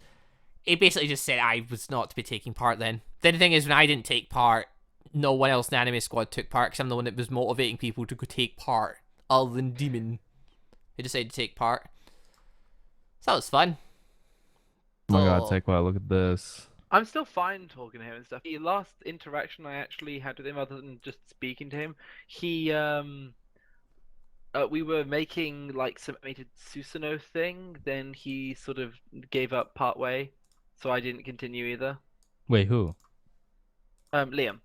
he basically just said I was not to be taking part then. Then the thing is, when I didn't take part, no one else in the anime squad took part, because I'm the one that was motivating people to go take part, other than Demon, who decided to take part. So that was fun. Oh my god, Oh. take a look at this. I'm still fine talking to him and stuff. The last interaction I actually had with him, other than just speaking to him, he we were making like some animated Susanoo thing. Then he sort of gave up part way, so I didn't continue either. Wait, who? Liam.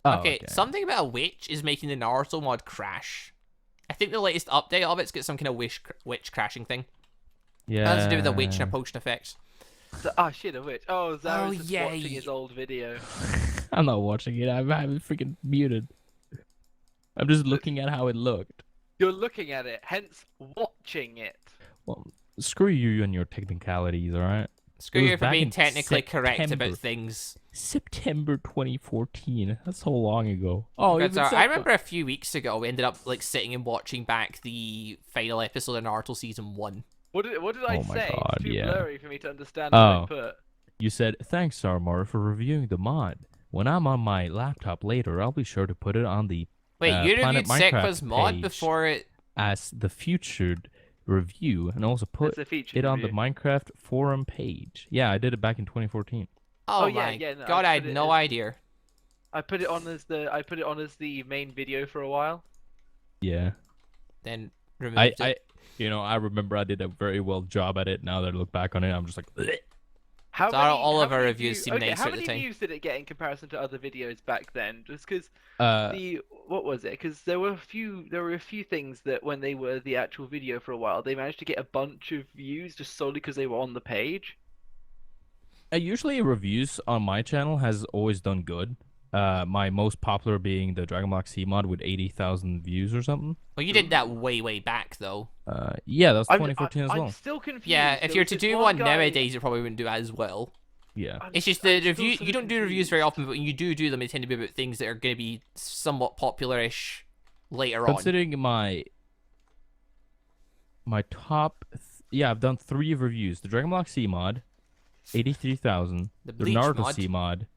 Oh, Okay, something about a witch is making the Naruto mod crash. I think the latest update of it's got some kind of witch crashing thing. Yeah. That has to do with the witch and a potion effect. Shit, a witch. Oh, Zaro's just yeah, watching his old video. I'm not watching it. I have it freaking muted. I'm just looking at how it looked. You're looking at it, hence watching it. Well, screw you and your technicalities, alright? Screw It was you for back being in technically correct September. about things. September 2014. That's so long ago. Oh, Because, even I remember a few weeks ago we ended up like sitting and watching back the final episode of Naruto season 1. What did I Oh my say? God, It's too yeah. blurry for me to understand what I Oh. put. You said, thanks, Zaromaru, for reviewing the mod. When I'm on my laptop later, I'll be sure to put it on the Wait, you Planet reviewed Minecraft Sekwa's mod page before it? as the featured review, and also put It's a feature it on the review. Minecraft forum page. Yeah, I did it back in 2014. Oh, yeah, my yeah, no, god, I I had put it no as- idea. I put it on as the main video for a while. Yeah. Then removed I remember I did a very well job at it. Now that I look back on it, I'm just like, "Bleh." How So many, all how of our many reviews seemed nicer how at the many time. views did it get in comparison to other videos back then? Just because uh, what was it? Because there were a few things that when they were the actual video for a while, they managed to get a bunch of views just solely because they were on the page. usually reviews on my channel has always done good. My most popular being the Dragon Block C mod with 80,000 views or something. Well, you did that way back though. Yeah, that's I'm- 2014 as well. I'm still confused. Yeah, if There you're was to this do one one guy- nowadays, you probably wouldn't do as well. Yeah. It's just I'm the still review. sort You of don't do reviews very confused. often, but when you do them, they tend to be about things that are going to be somewhat popular-ish later on. Considering my top, yeah, I've done 3 reviews: the Dragon Block C mod, 83,000; The the Bleach Naruto mod. C mod.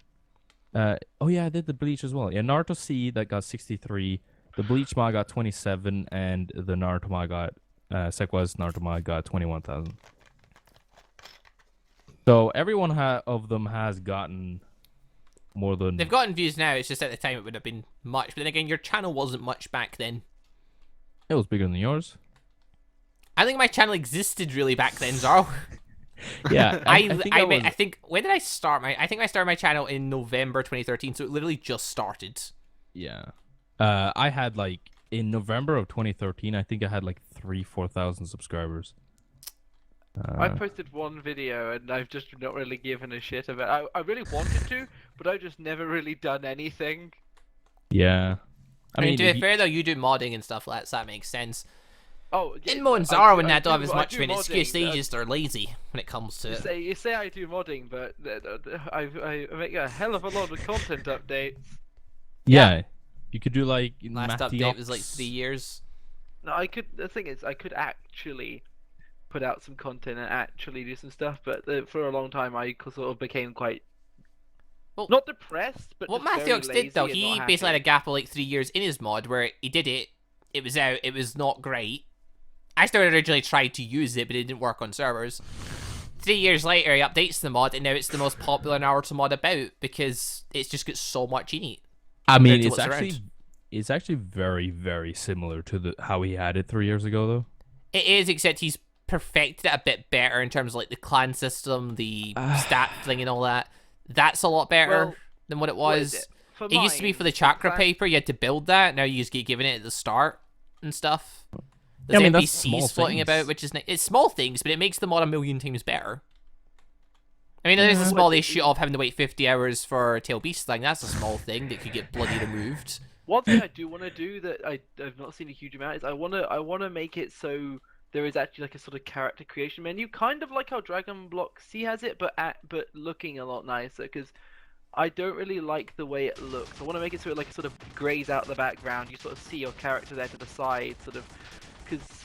Oh yeah, I did the Bleach as well. Yeah, Naruto C that got 63, the Bleach mod got 27, and the Naruto mod got Sekwa's Naruto mod got 21,000. So everyone of them has gotten more than. They've gotten views now. It's just at the time it would have been much. But then again, your channel wasn't much back then. It was bigger than yours. I think my channel existed really back then, Zaro. Yeah, I was- think when did I start my? I think I started my channel in November 2013, so it literally just started. Yeah. I had like in November of 2013, I think I had like 4,000 subscribers. I posted one video and I've just not really given a shit about it. I really wanted to, but I've just never really done anything. Yeah. I mean, to if be fair though, you do modding and stuff like that, so that makes sense. Oh, yeah, Inmo and I Zaro do- and I that don't have do- as I much do of an excuse. They modding, just are lazy when it comes to it. You say I do modding, but I make a hell of a lot of content updates. yeah, you could do like Last Matthew update was like Ox. 3 years. No, the thing is, I could actually put out some content and actually do some stuff, but for a long time I sort of became quite not depressed, but What just Matthew very Ox did though, lazy and he not basically had a happy. gap of like 3 years in his mod where he did it, it was out, it was not great. I started originally tried to use it, but it didn't work on servers. 3 years later, he updates the mod, and now it's the most popular Naruto mod about because it's just got so much in it. I mean, compared to it's what's actually around. very very similar to how he had it 3 years ago though. It is, except he's perfected it a bit better in terms of like the clan system, the stat thing, and all that. That's a lot better Well, than what it what is was. it? For It used to be mine, for the chakra clan- paper, you had to build that. Now you just get given it at the start and stuff. Yeah, There's I mean, that's small NPCs floating things. about, which is it's small things, but it makes the mod a million times better. I mean, there's a Yeah. small issue of having to wait 50 hours for a tail beast thing. That's a small thing that could get bloody removed. One thing I do want to do that I've not seen a huge amount is I wanna make it so there is actually like a sort of character creation menu, kind of like how Dragon Block C has it, but looking a lot nicer. Because I don't really like the way it looks. I want to make it so it like sort of grays out the background. You sort of see your character there to the side, sort of. Because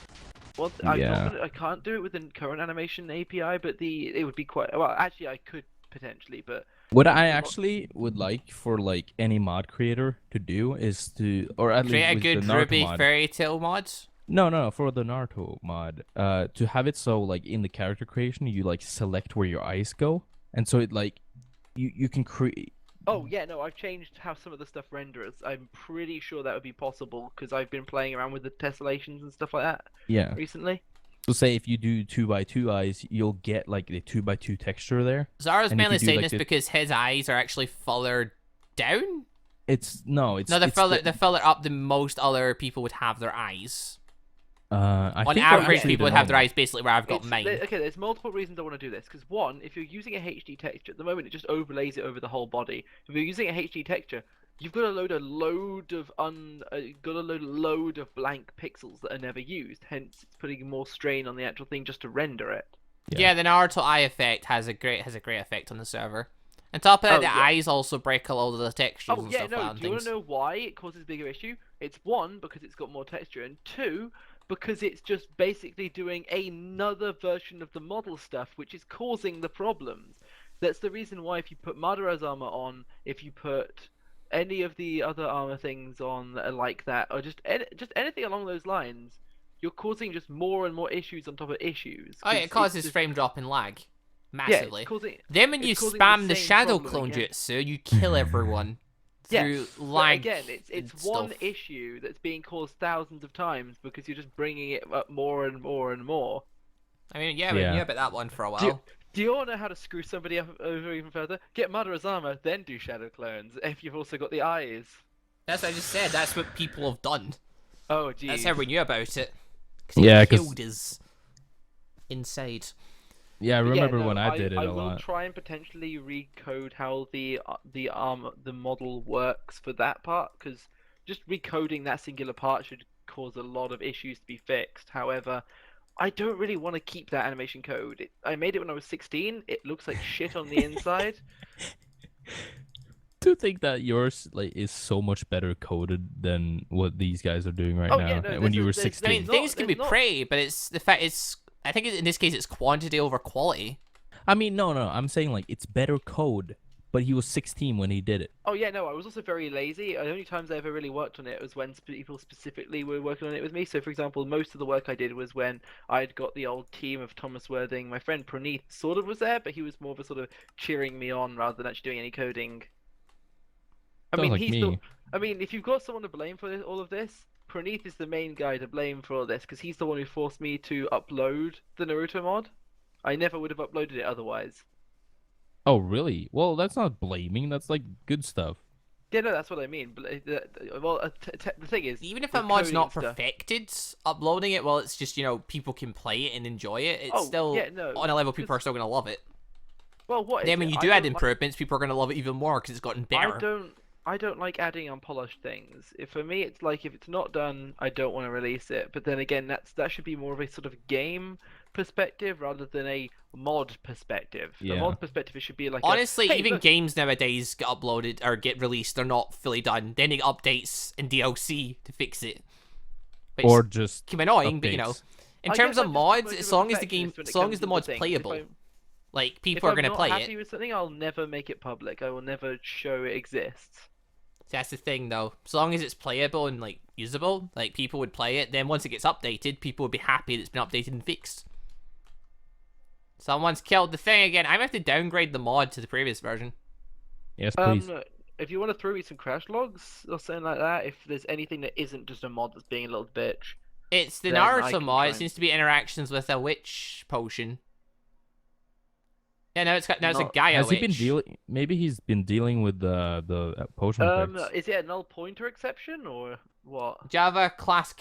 I can't do it with the current animation API, but it would be quite well. Actually, I could potentially, but What I actually would like for like any mod creator to do is to, or at Create a least with good the Naruto Ruby mod. fairy tale mod. No, for the Naruto mod, to have it so like in the character creation, you like select where your eyes go, and so it like you can create. oh yeah, no, I've changed how some of the stuff renders. I'm pretty sure that would be possible because I've been playing around with the tessellations and stuff like that Yeah. recently. So say if you do 2x2 eyes, you'll get like the 2x2 texture there. Zara's And if mainly you do, saying like, this the- because his eyes are actually further down. It's No, they're it's further up than most other people would have their eyes. I On think average, actually people the would have their normal- eyes basically where I've got It's- mine. Okay, there's multiple reasons I want to do this. Because one, if you're using a HD texture, at the moment it just overlays it over the whole body. If you're using a HD texture, you've got to load a load of blank pixels that are never used. Hence, it's putting more strain on the actual thing just to render it. Yeah, the Naruto eye effect has a great effect on the server. On top of that, Oh, the yeah. eyes also break a lot of the textures Oh and yeah, stuff no. like that. Do you want to know why it causes bigger issue? It's one because it's got more texture, and two because it's just basically doing another version of the model stuff, which is causing the problems. That's the reason why if you put Madara's armor on, if you put any of the other armor things on that are like that, or just anything along those lines, you're causing just more and more issues on top of issues. Oh, yeah, 'cause it causes it's just- frame drop and lag. yeah, Massively. it's causing. Then when it's you causing the spam the same shadow problem clone again. jutsu, you kill everyone through Yes, but lag. again, and it's one stuff. issue that's being caused thousands of times because you're just bringing it up more and more and more. I mean, yeah, we Yeah. knew about that one for a Do you, while. do you all know how to screw somebody up over even further? Get Madara's armor, then do shadow clones. If you've also got the eyes. That's what I just said. That's what people have done. Oh, geez. That's how we knew about it. Yeah, he 'cause- killed his inside. Yeah, I But remember no, when I did it I a will lot. try and potentially recode how the model works for that part, because just recoding that singular part should cause a lot of issues to be fixed. However, I don't really want to keep that animation code. I made it when I was 16. It looks like shit on the inside. Do you think that yours like is so much better coded than what these guys are doing right Oh, now? yeah, no, when you were there's- 16. I mean, There's things can be not- pretty, but it's the fact it's. I think in this case it's quantity over quality. I mean, no, I'm saying like it's better code, but he was 16 when he did it. Oh yeah, no, I was also very lazy. The only times I ever really worked on it was when people specifically were working on it with me. So, for example, most of the work I did was when I'd got the old team of Thomas Worthing. My friend Praneeth sort of was there, but he was more of a sort of cheering me on rather than actually doing any coding. I Sounds mean, like he's me. still. I mean, if you've got someone to blame for all of this, Praneeth is the main guy to blame for all this because he's the one who forced me to upload the Naruto mod. I never would have uploaded it otherwise. Oh, really? Well, that's not blaming. That's like good stuff. Yeah, no, that's what I mean. But the thing is, Even if with a mod's coding not and stuff- perfected, uploading it, well, it's just people can play it and enjoy it. It's Oh, still yeah, no, on a level people are because- still gonna love it. Well, what? Then is when it? you I do add don't like- improvements, people are gonna love it even more because it's gotten better. I don't like adding unpolished things. For me, it's like if it's not done, I don't want to release it. But then again, that should be more of a sort of game perspective rather than a mod perspective. Yeah. A mod perspective, it should be like Honestly, hey, even look, games nowadays get uploaded or get released, they're not fully done. Then they get updates and DLC to fix it. Which Or just can be annoying, but updates. in I terms guess of I'm just too mods, much of as a long as the game, perfectionist when it as long comes as the to mod's things. playable, like people If are gonna I'm play not happy it. with something, I'll never make it public. I will never show it exists. That's the thing, though. As long as it's playable and usable, people would play it. Then once it gets updated, people would be happy that it's been updated and fixed. Someone's killed the thing again. I'm gonna have to downgrade the mod to the previous version. Yes, please. If you want to throw me some crash logs or something like that, if there's anything that isn't just a mod that's being a little bitch. It's the then I Naruto can mod. try It and- seems to be interactions with a witch potion. Yeah, now it's a Not- Gaia Has he witch. been dealing? Maybe he's been dealing with the potion effects. Is it a null pointer exception or what? Java class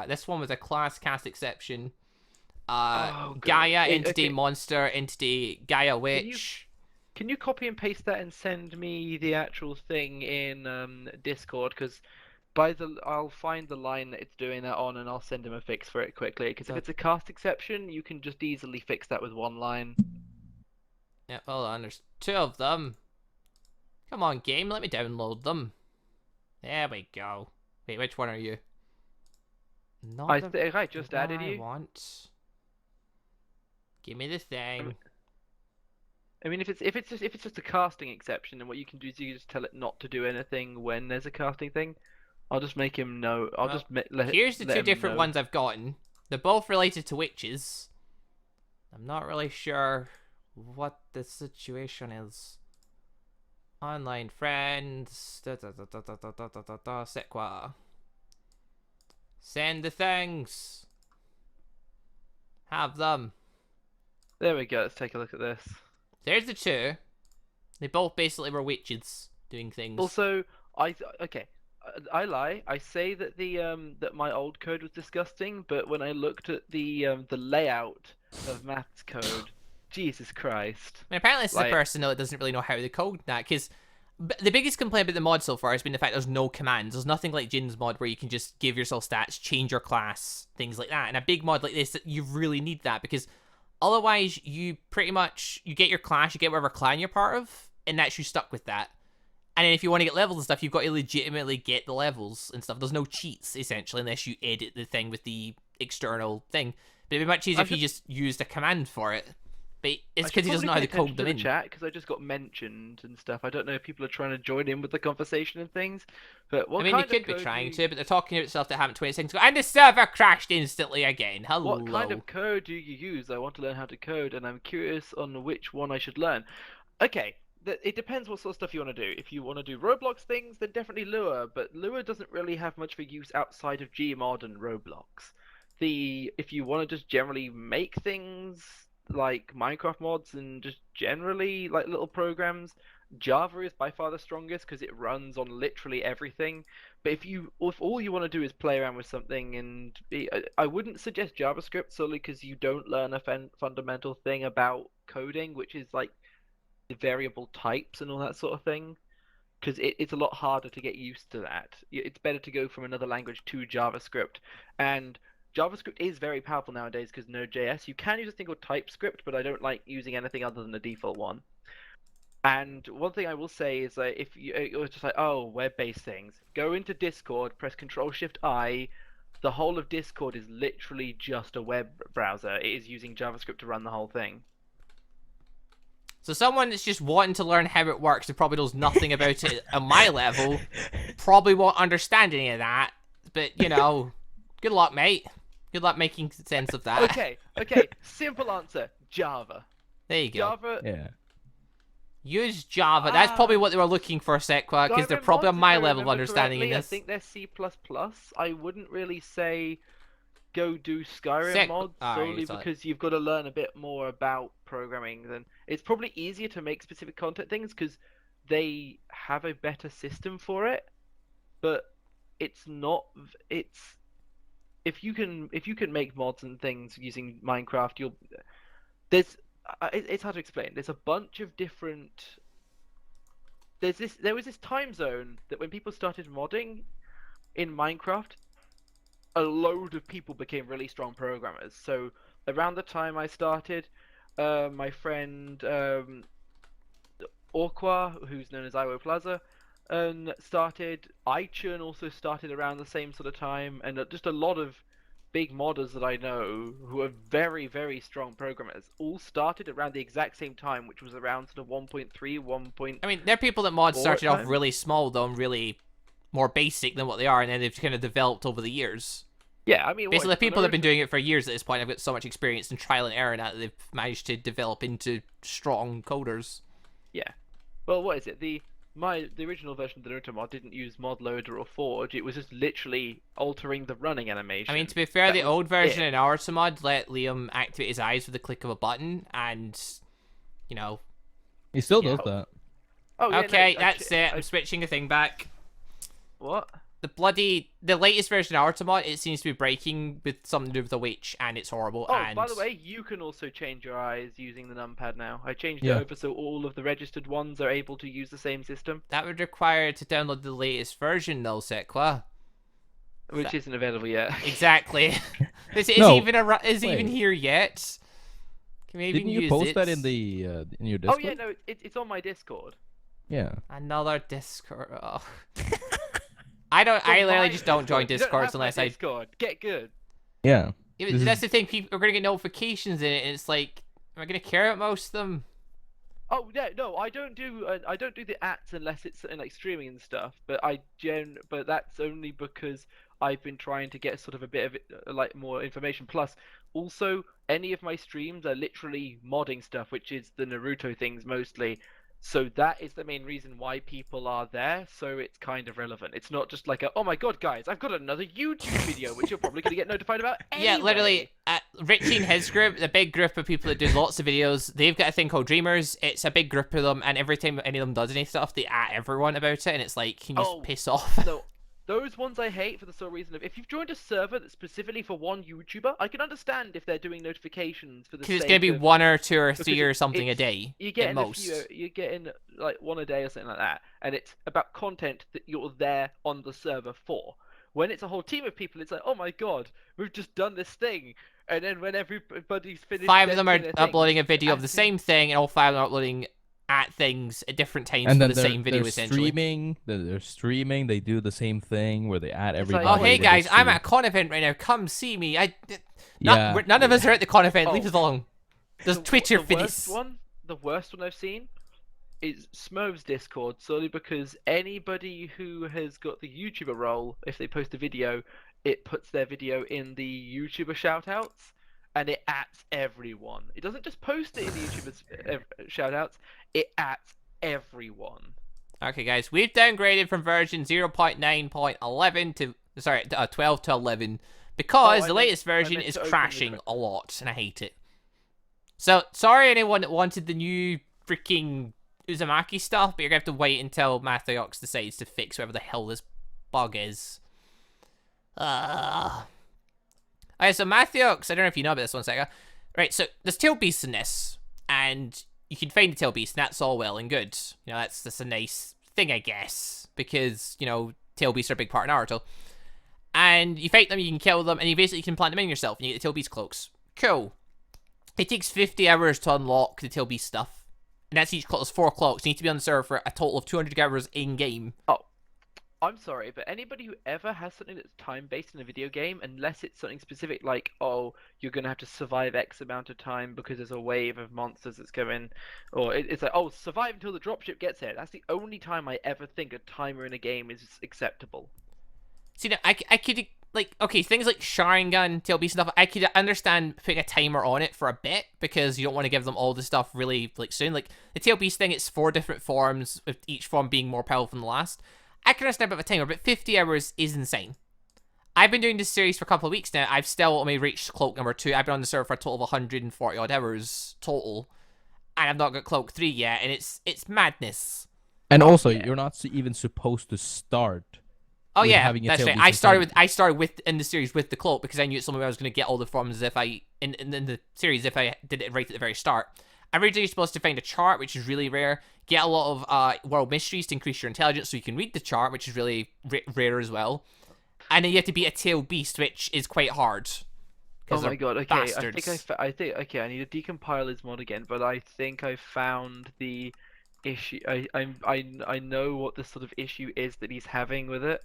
this one was a class cast exception. Oh, God. Gaia entity Okay. monster entity Gaia you- witch. Can you copy and paste that and send me the actual thing in Discord? Because I'll find the line that it's doing that on, and I'll send him a fix for it quickly. Because if it's a cast exception, you can just easily fix that with one line. Yeah, hold on. There's 2 of them. Come on, game. Let me download them. There we go. Wait, which one are you? Not I the think I just one added I you. want. Give me the thing. I mean, if it's just a casting exception, then what you can do is you can just tell it not to do anything when there's a casting thing. I'll just make him know. I'll Well, just let Here's the let 2 him different know. ones I've gotten. They're both related to witches. I'm not really sure what the situation is. Online friends. C'est quoi? Send the things. Have them. There we go. Let's take a look at this. There's the 2. They both basically were witches doing things. Also, okay. I lie. I say that that my old code was disgusting, but when I looked at the layout of Matt's code, Jesus Christ. I mean, apparently this is Like- a person that doesn't really know how to code that, because the biggest complaint about the mod so far has been the fact there's no commands. There's nothing like Jin's mod where you can just give yourself stats, change your class, things like that. And a big mod like this, you really need that, because otherwise you pretty much, you get your class, you get whatever clan you're part of, and that's you stuck with that. And then if you want to get levels and stuff, you've got to legitimately get the levels and stuff. There's no cheats, essentially, unless you edit the thing with the external thing. But it'd be much easier if you just used a command for it. But it's because he doesn't know how to code them in. Chat because I just got mentioned and stuff. I don't know if people are trying to join in with the conversation and things. But what I mean, kind they of could be code trying do you- to, but they're talking about stuff that happened 20 seconds ago. And the server crashed instantly again. Hello. What kind of code do you use? I want to learn how to code, and I'm curious on which one I should learn. Okay, it depends what sort of stuff you want to do. If you want to do Roblox things, then definitely Lua. But Lua doesn't really have much for use outside of Gmod and Roblox. If you want to just generally make things like Minecraft mods and just generally like little programs, Java is by far the strongest because it runs on literally everything. But if all you want to do is play around with something I wouldn't suggest JavaScript solely because you don't learn a fundamental thing about coding, which is like the variable types and all that sort of thing. Because it's a lot harder to get used to that. It's better to go from another language to JavaScript. And JavaScript is very powerful nowadays because Node.js. You can use a thing called TypeScript, but I don't like using anything other than the default one. And one thing I will say is that if you're just like, oh, web-based things, go into Discord, press Control-Shift-I. The whole of Discord is literally just a web browser. It is using JavaScript to run the whole thing. So someone that's just wanting to learn how it works, who probably knows nothing about it at my level, probably won't understand any of that. But, you know, good luck, mate. Good luck making sense of that. Okay. Simple answer. Java. There you go. Java. Yeah. Use Java. That's probably what they were looking for, Sequa, because they're probably on my level of understanding in this. I think they're C++. I wouldn't really say go do Skyrim Sec- mods Alright, solely so- because you've got to learn a bit more about programming. Then it's probably easier to make specific content things because they have a better system for it. But it's not. It's if you can make mods and things using Minecraft, it's hard to explain. There's a bunch of different. There was this time zone that when people started modding in Minecraft, a load of people became really strong programmers. So around the time I started, my friend Orqua, who's known as Iwo Plaza, started. iChurn also started around the same sort of time, and just a lot of big modders that I know who are very, very strong programmers all started around the exact same time, which was around sort of 1.3, 1. I mean, there are people that mods started off time. really small, though, and really more basic than what they are, and then they've kind of developed over the years. Yeah, I mean, Basically, what, people that have been doing it for years at this point have got so much experience and trial and error now that they've managed to develop into strong coders. Yeah. Well, what is it? the original version of the Naruto mod didn't use mod loader or forge. It was just literally altering the running animation. I mean, to be fair, That the was old version it. in Naruto mod let Liam activate his eyes with the click of a button, and, you know... He still Yeah. does that. Oh yeah, Okay, no, that's it. I'm switching the thing back. What? The latest version of Naruto mod, it seems to be breaking with something to do with the witch, and it's horrible. Oh, and by the way, you can also change your eyes using the numpad now. I changed Yeah. it over so all of the registered ones are able to use the same system, that would require to download the latest version, though, Sequa. which isn't available yet. Exactly. Is No, it even wait. here yet? Can we even Didn't you use post it? that in your Oh Discord? yeah, no, it's on my Discord. Yeah. Another Discord. Oh. I literally just don't join You don't Discords have my unless I. Discord. Get good. Yeah. Yeah, This that's is- the thing. People are gonna get notifications in it, and it's like, am I gonna care about most of them? Oh yeah, no, I don't do the ads unless it's in like streaming and stuff. But but that's only because I've been trying to get sort of a bit of like more information. Plus, also any of my streams are literally modding stuff, which is the Naruto things mostly. So that is the main reason why people are there. So it's kind of relevant. It's not just like oh my god, guys, I've got another YouTube video, which you're probably gonna get notified about. Yeah, Anyway. literally, Richie and his group, the big group of people that do lots of videos, they've got a thing called Dreamers. It's a big group of them, and every time any of them does any stuff, they at everyone about it, and it's like, can you just piss off? No, those ones I hate for the sole reason of if you've joined a server that's specifically for one YouTuber, I can understand if they're doing notifications for the Because it's sake gonna be of, 1 or 2 or because 3 or something a it's- day you're at getting most. you're getting like one a day or something like that, and it's about content that you're there on the server for. When it's a whole team of people, it's like, oh my god, we've just done this thing, and then when everybody's finished, 5 of them are doing their uploading a things, video of the acting- same thing, and all 5 are uploading at things at different times And for then the same video, essentially. They're streaming. They do the same thing where they add like, everybody. Oh, Oh, hey yeah. guys, I'm at a con event right now. Come see me. Yeah. None of us are at the con event. Leave Oh. us alone. There's Twitter videos. The worst one I've seen is Smov's Discord, solely because anybody who has got the YouTuber role, if they post a video, it puts their video in the YouTuber shoutouts, and it ats everyone. It doesn't just post it in the YouTuber's shoutouts, it ats everyone. Okay, guys, we've downgraded from version 0.9.11 to 12 to 11 because Oh, the latest version meant is to open the crashing correct- a lot, and I hate it. So sorry, anyone that wanted the new freaking Uzumaki stuff, but you're gonna have to wait until Mathiox decides to fix whatever the hell this bug is. Alright, so Mathiox, I don't know if you know about this one second. Right, so there's tail beasts in this, and you can find the tail beast, and that's all well and good. You know, that's a nice thing, I guess, because, you know, tail beasts are a big part of Naruto. And you fight them, you can kill them, and you basically can plant them in yourself, and you get the tail beast cloaks. Cool. It takes 50 hours to unlock the tail beast stuff, and that's each cloak. There's 4 clocks. You need to be on the server for a total of 200 hours in-game. I'm sorry, but anybody who ever has something that's time-based in a video game, unless it's something specific like, oh, you're going to have to survive X amount of time because there's a wave of monsters that's coming, or it's like, oh, survive until the dropship gets here. That's the only time I ever think a timer in a game is acceptable. See, now, I could, like, okay, things like Sharingan, tail beast stuff, I could understand putting a timer on it for a bit, because you don't want to give them all the stuff really, like, soon. Like, the tail beast thing, it's 4 different forms, with each form being more powerful than the last. I can understand about a timer, but 50 hours is insane. I've been doing this series for a couple of weeks now. I've still only reached cloak number 2. I've been on the server for a total of 140 odd hours total, and I've not got cloak 3 yet, and it's madness. And also, yeah. you're not even supposed to start. Oh with yeah, having a that's tail right. beast I started with in the series with the cloak because I knew at some point I was going to get all the forms if I in the series if I did it right at the very start. Originally, you're supposed to find a chart, which is really rare. Get a lot of world mysteries to increase your intelligence, so you can read the chart, which is really rare as well. And then you have to beat a tail beast, which is quite hard. Oh 'cause my they're god! Okay, bastards. I think okay. I need to decompile his mod again, but I think I found the issue. I know what the sort of issue is that he's having with it,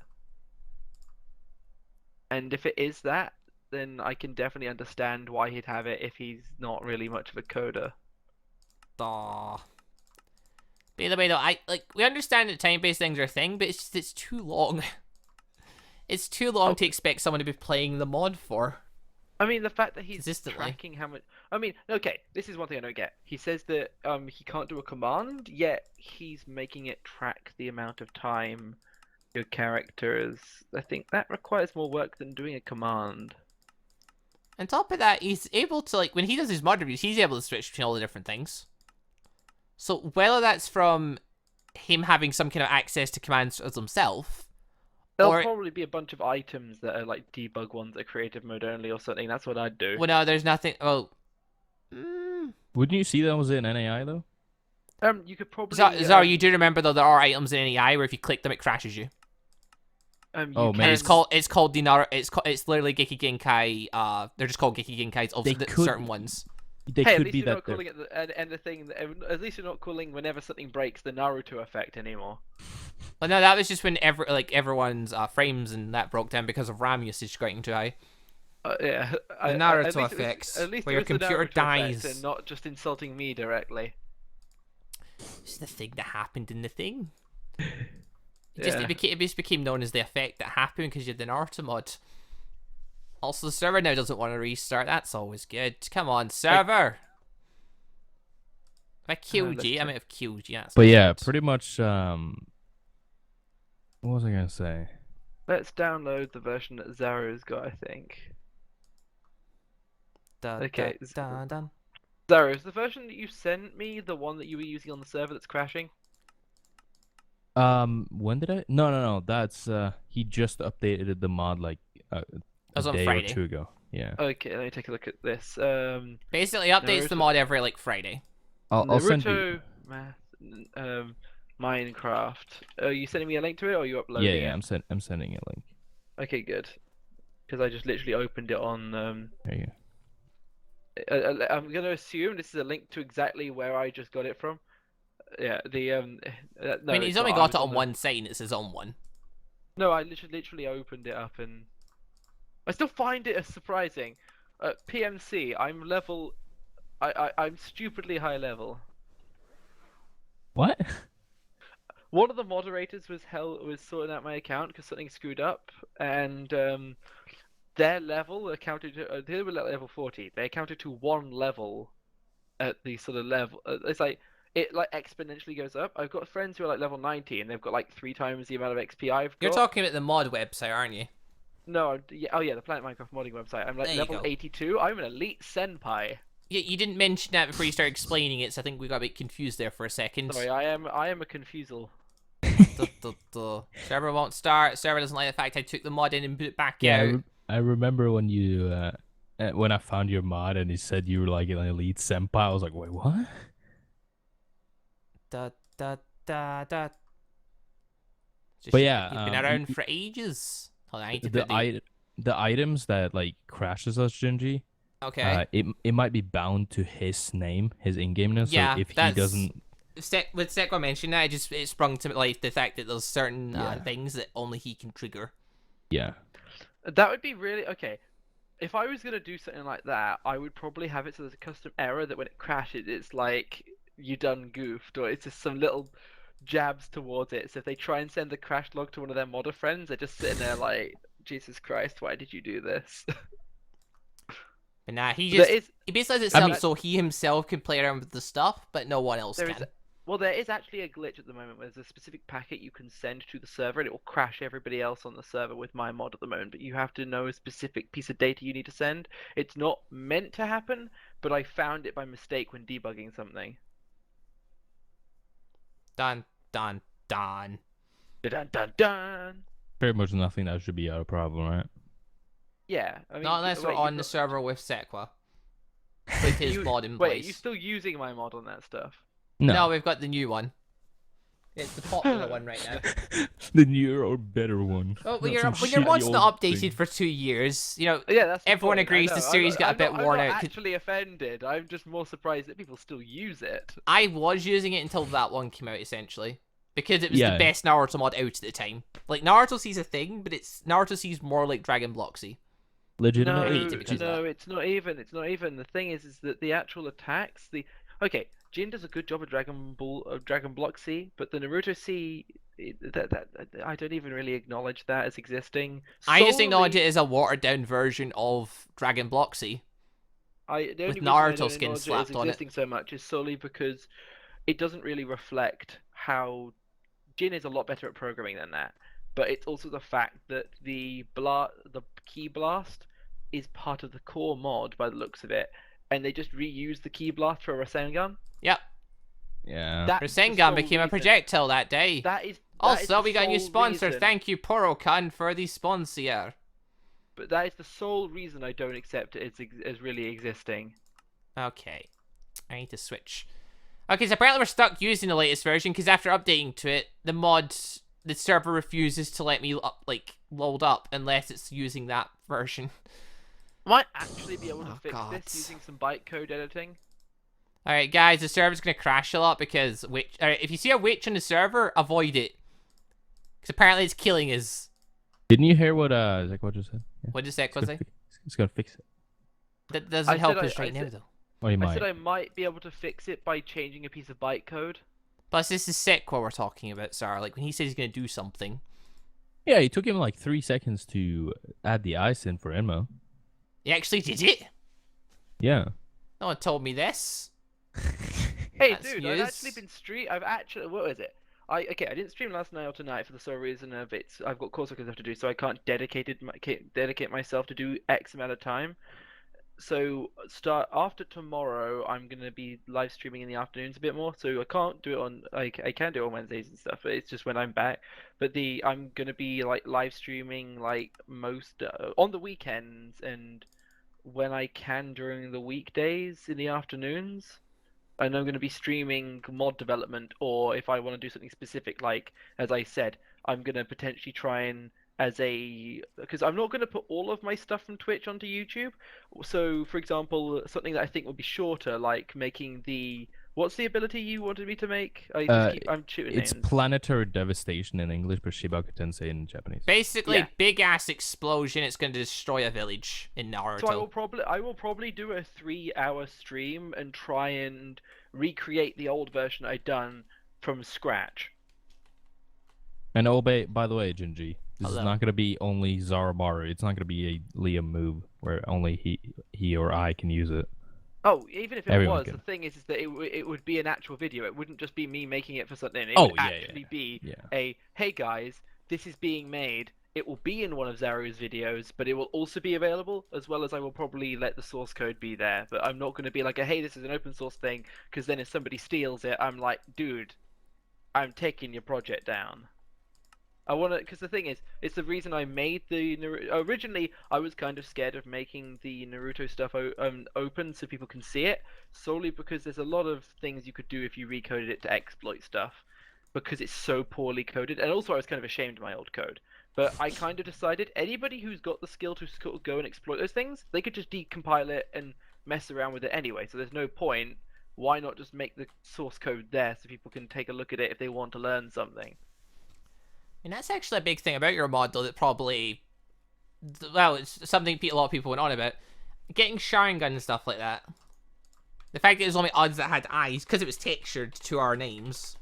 and if it is that, then I can definitely understand why he'd have it if he's not really much of a coder. Aw. But either way, though, we understand that time-based things are a thing, but it's too long. It's too long to expect someone to be playing the mod for. I mean, the fact that he's Consistently. tracking how much. I mean, okay, this is one thing I don't get. He says that he can't do a command, yet he's making it track the amount of time your characters. I think that requires more work than doing a command. On top of that, he's able to, like, when he does his mod reviews, he's able to switch between all the different things. So whether that's from him having some kind of access to commands as himself, There'll or probably be a bunch of items that are like debug ones that are creative mode only or something. That's what I'd do. well, no, there's nothing. Well, Wouldn't you see those in NAI though? You could probably. Zara, you do remember though there are items in NEI where if you click them, it crashes you. You Oh, can... man. It's called the Naruto. It's literally Geki Genkai. They're just called Geki Genkais of certain ones. They Hey, at could least be you're that. not calling it and the thing. At least you're not calling whenever something breaks the Naruto effect anymore. But no, that was just when everyone's frames and that broke down because of RAM usage getting too high. Yeah. The Naruto effects, At least where it your was the computer Naruto dies. effect and not just insulting me directly. It's the thing that happened in the thing. Yeah. It just became known as the effect that happened because you had the Naruto mod. Also, the server now doesn't want to restart. That's always good. Come on, server. If I killed you, I might have killed you. That's But not yeah, good. pretty much. What was I gonna say? Let's download the version that Zaro's got, I think. Dun, Okay. dun, dun. Zaro, is the version that you sent me the one that you were using on the server that's crashing? When did I? No. That's he just updated the mod like a was on day Friday. or two ago. Yeah. Okay, let me take a look at this. Basically, updates the Naruto- mod every like Friday. I'll send you. Naruto Math, Minecraft. Are you sending me a link to it, or are you uploading Yeah, it? I'm sending it a link. Okay, good. Because I just literally opened it on. There you go. I'm gonna assume this is a link to exactly where I just got it from. Yeah, the no, I mean, he's it's only not. I got was it on the- one site and it says on one. No, I literally opened it up and I still find it as surprising. PMC, I'm level. I'm stupidly high level. What? One of the moderators was sorting out my account because something screwed up, and their level accounted to they were at level 40. They accounted to one level at the sort of level. It's like it like exponentially goes up. I've got friends who are like level 90 and they've got like 3 times the amount of XP I've got. You're talking about the mod website, aren't you? No, oh yeah, the Planet Minecraft modding website. I'm like There you level go. 82. I'm an elite senpai. You didn't mention that before you started explaining it, so I think we got a bit confused there for a second. Sorry, I am a confusal. Server won't start. Server doesn't like the fact I took the mod in and put it back Yeah, out. I remember when you when I found your mod and he said you were like an elite senpai. I was like, wait, what? Da, da, da, da. Just But yeah, you've been around for ages. Hold on, I need to put The items that like crashes us, Gingy. Okay. It might be bound to his name, his in-game name. Yeah, So if he that's- doesn't, With Sekwa mentioned that, it sprung to life the fact that there's certain Yeah. things that only he can trigger. yeah, That would be really okay. If I was gonna do something like that, I would probably have it so there's a custom error that when it crashes, it's like you done goofed, or it's just some little jabs towards it. So if they try and send the crash log to one of their modder friends, they're just sitting there like, Jesus Christ, why did you do this? But nah, he There basically has it set I mean- up so he himself can play around with the stuff, but no one else there can. is well, there is actually a glitch at the moment where there's a specific packet you can send to the server and it will crash everybody else on the server with my mod at the moment, but you have to know a specific piece of data you need to send. It's not meant to happen, but I found it by mistake when debugging something. Dun, dun, dun. Dun dun dun. pretty much nothing that should be a problem, right? Yeah, I mean, Not unless we're wait, on you've the got- server with Sekwa. With his mod in Wait, place. are you still using my mod on that stuff? No, we've got the new one. It's the popular one right now. the newer or better one. Well, Not when your some when your mod's shitty not old updated thing. for 2 years, you know, Yeah, that's the Everyone point. I agrees the know, series got a bit worn I'm out, not 'cause- actually offended. I'm just more surprised that people still use it. I was using it until that one came out, essentially. Because it was Yeah. the best Naruto mod out at the time. Like, Naruto C's a thing, but Naruto C's more like Dragon Bloxy. Legitimately, Hate it because of no, that. it's not even. It's not even. The thing is that the actual attacks, okay, Jin does a good job of Dragon Block C, but the Naruto C, that I don't even really acknowledge that as existing. I just acknowledge Solely- it as a watered down version of Dragon Bloxy. The With only reason I Naruto don't skin acknowledge it slapped as on it. existing so much is solely because it doesn't really reflect how Jin is a lot better at programming than that. But it's also the fact that the key blast is part of the core mod by the looks of it, and they just reused the key blast for a Rasengan. Yep. Yeah. That's the Rasengan sole became a reason. projectile that day. That is Also, the we got a new sole sponsor. reason. Thank you, Porokan, for the sponsor. But that is the sole reason I don't accept it as really existing. Okay. I need to switch. Okay, so apparently we're stuck using the latest version because after updating to it, the server refuses to let me load up unless it's using that version. Might actually be able to Oh, fix God. this using some bytecode editing. Alright, guys, the server's gonna crash a lot because if you see a witch on the server, avoid it. Because apparently it's killing us. Didn't you hear what Zach what just said? Yeah. What did Zach say? It's gonna fix it. That doesn't help us right now, though. Well, he I might. said I might be able to fix it by changing a piece of bytecode. Plus, this is sick what we're talking about, Sarah. Like, when he says he's gonna do something. Yeah, it took him like 3 seconds to add the ice in for Enmo. He actually did it? Yeah. No one told me this. Hey, That's dude, news. I've actually been what was it? I didn't stream last night or tonight for the sole reason of I've got coursework I have to do, so I can't dedicate myself to do X amount of time. So after tomorrow, I'm gonna be live streaming in the afternoons a bit more. So I can't do it on I can do it on Wednesdays and stuff, but it's just when I'm back. But I'm gonna be like live streaming like most on the weekends and when I can during the weekdays in the afternoons. And I'm going to be streaming mod development, or if I want to do something specific, like as I said, I'm going to potentially try and because I'm not going to put all of my stuff from Twitch onto YouTube. So, for example, something that I think would be shorter, like making what's the ability you wanted me to make? I'm shooting It's names. planetary devastation in English, but Shibaku Tensei in Japanese. Basically, Yeah. big ass explosion. It's going to destroy a village in Naruto. So I will probably do a 3-hour stream and try and recreate the old version I'd done from scratch. And by the way, Jinji, this Hello. is not going to be only Zaromaru. It's not going to be a Liam move where only he or I can use it. Oh, even if it Everyone was, can. the thing is that it would be an actual video. It wouldn't just be me making it for something. It Oh, would yeah, actually be Yeah. hey guys, this is being made. It will be in one of Zaru's videos, but it will also be available, as well as I will probably let the source code be there. But I'm not going to be like, hey, this is an open source thing, because then if somebody steals it, I'm like, dude, I'm taking your project down. I want to, because the thing is, it's the reason I made the Naruto. Originally, I was kind of scared of making the Naruto stuff open so people can see it, solely because there's a lot of things you could do if you recoded it to exploit stuff, because it's so poorly coded. And also, I was kind of ashamed of my old code. But I kind of decided anybody who's got the skill to go and exploit those things, they could just decompile it and mess around with it anyway. So there's no point. Why not just make the source code there so people can take a look at it if they want to learn something? And that's actually a big thing about your mod, though, that probably... Well, it's something a lot of people went on about. Getting Sharingan and stuff like that. The fact that there's only odds that had eyes, because it was textured to our names.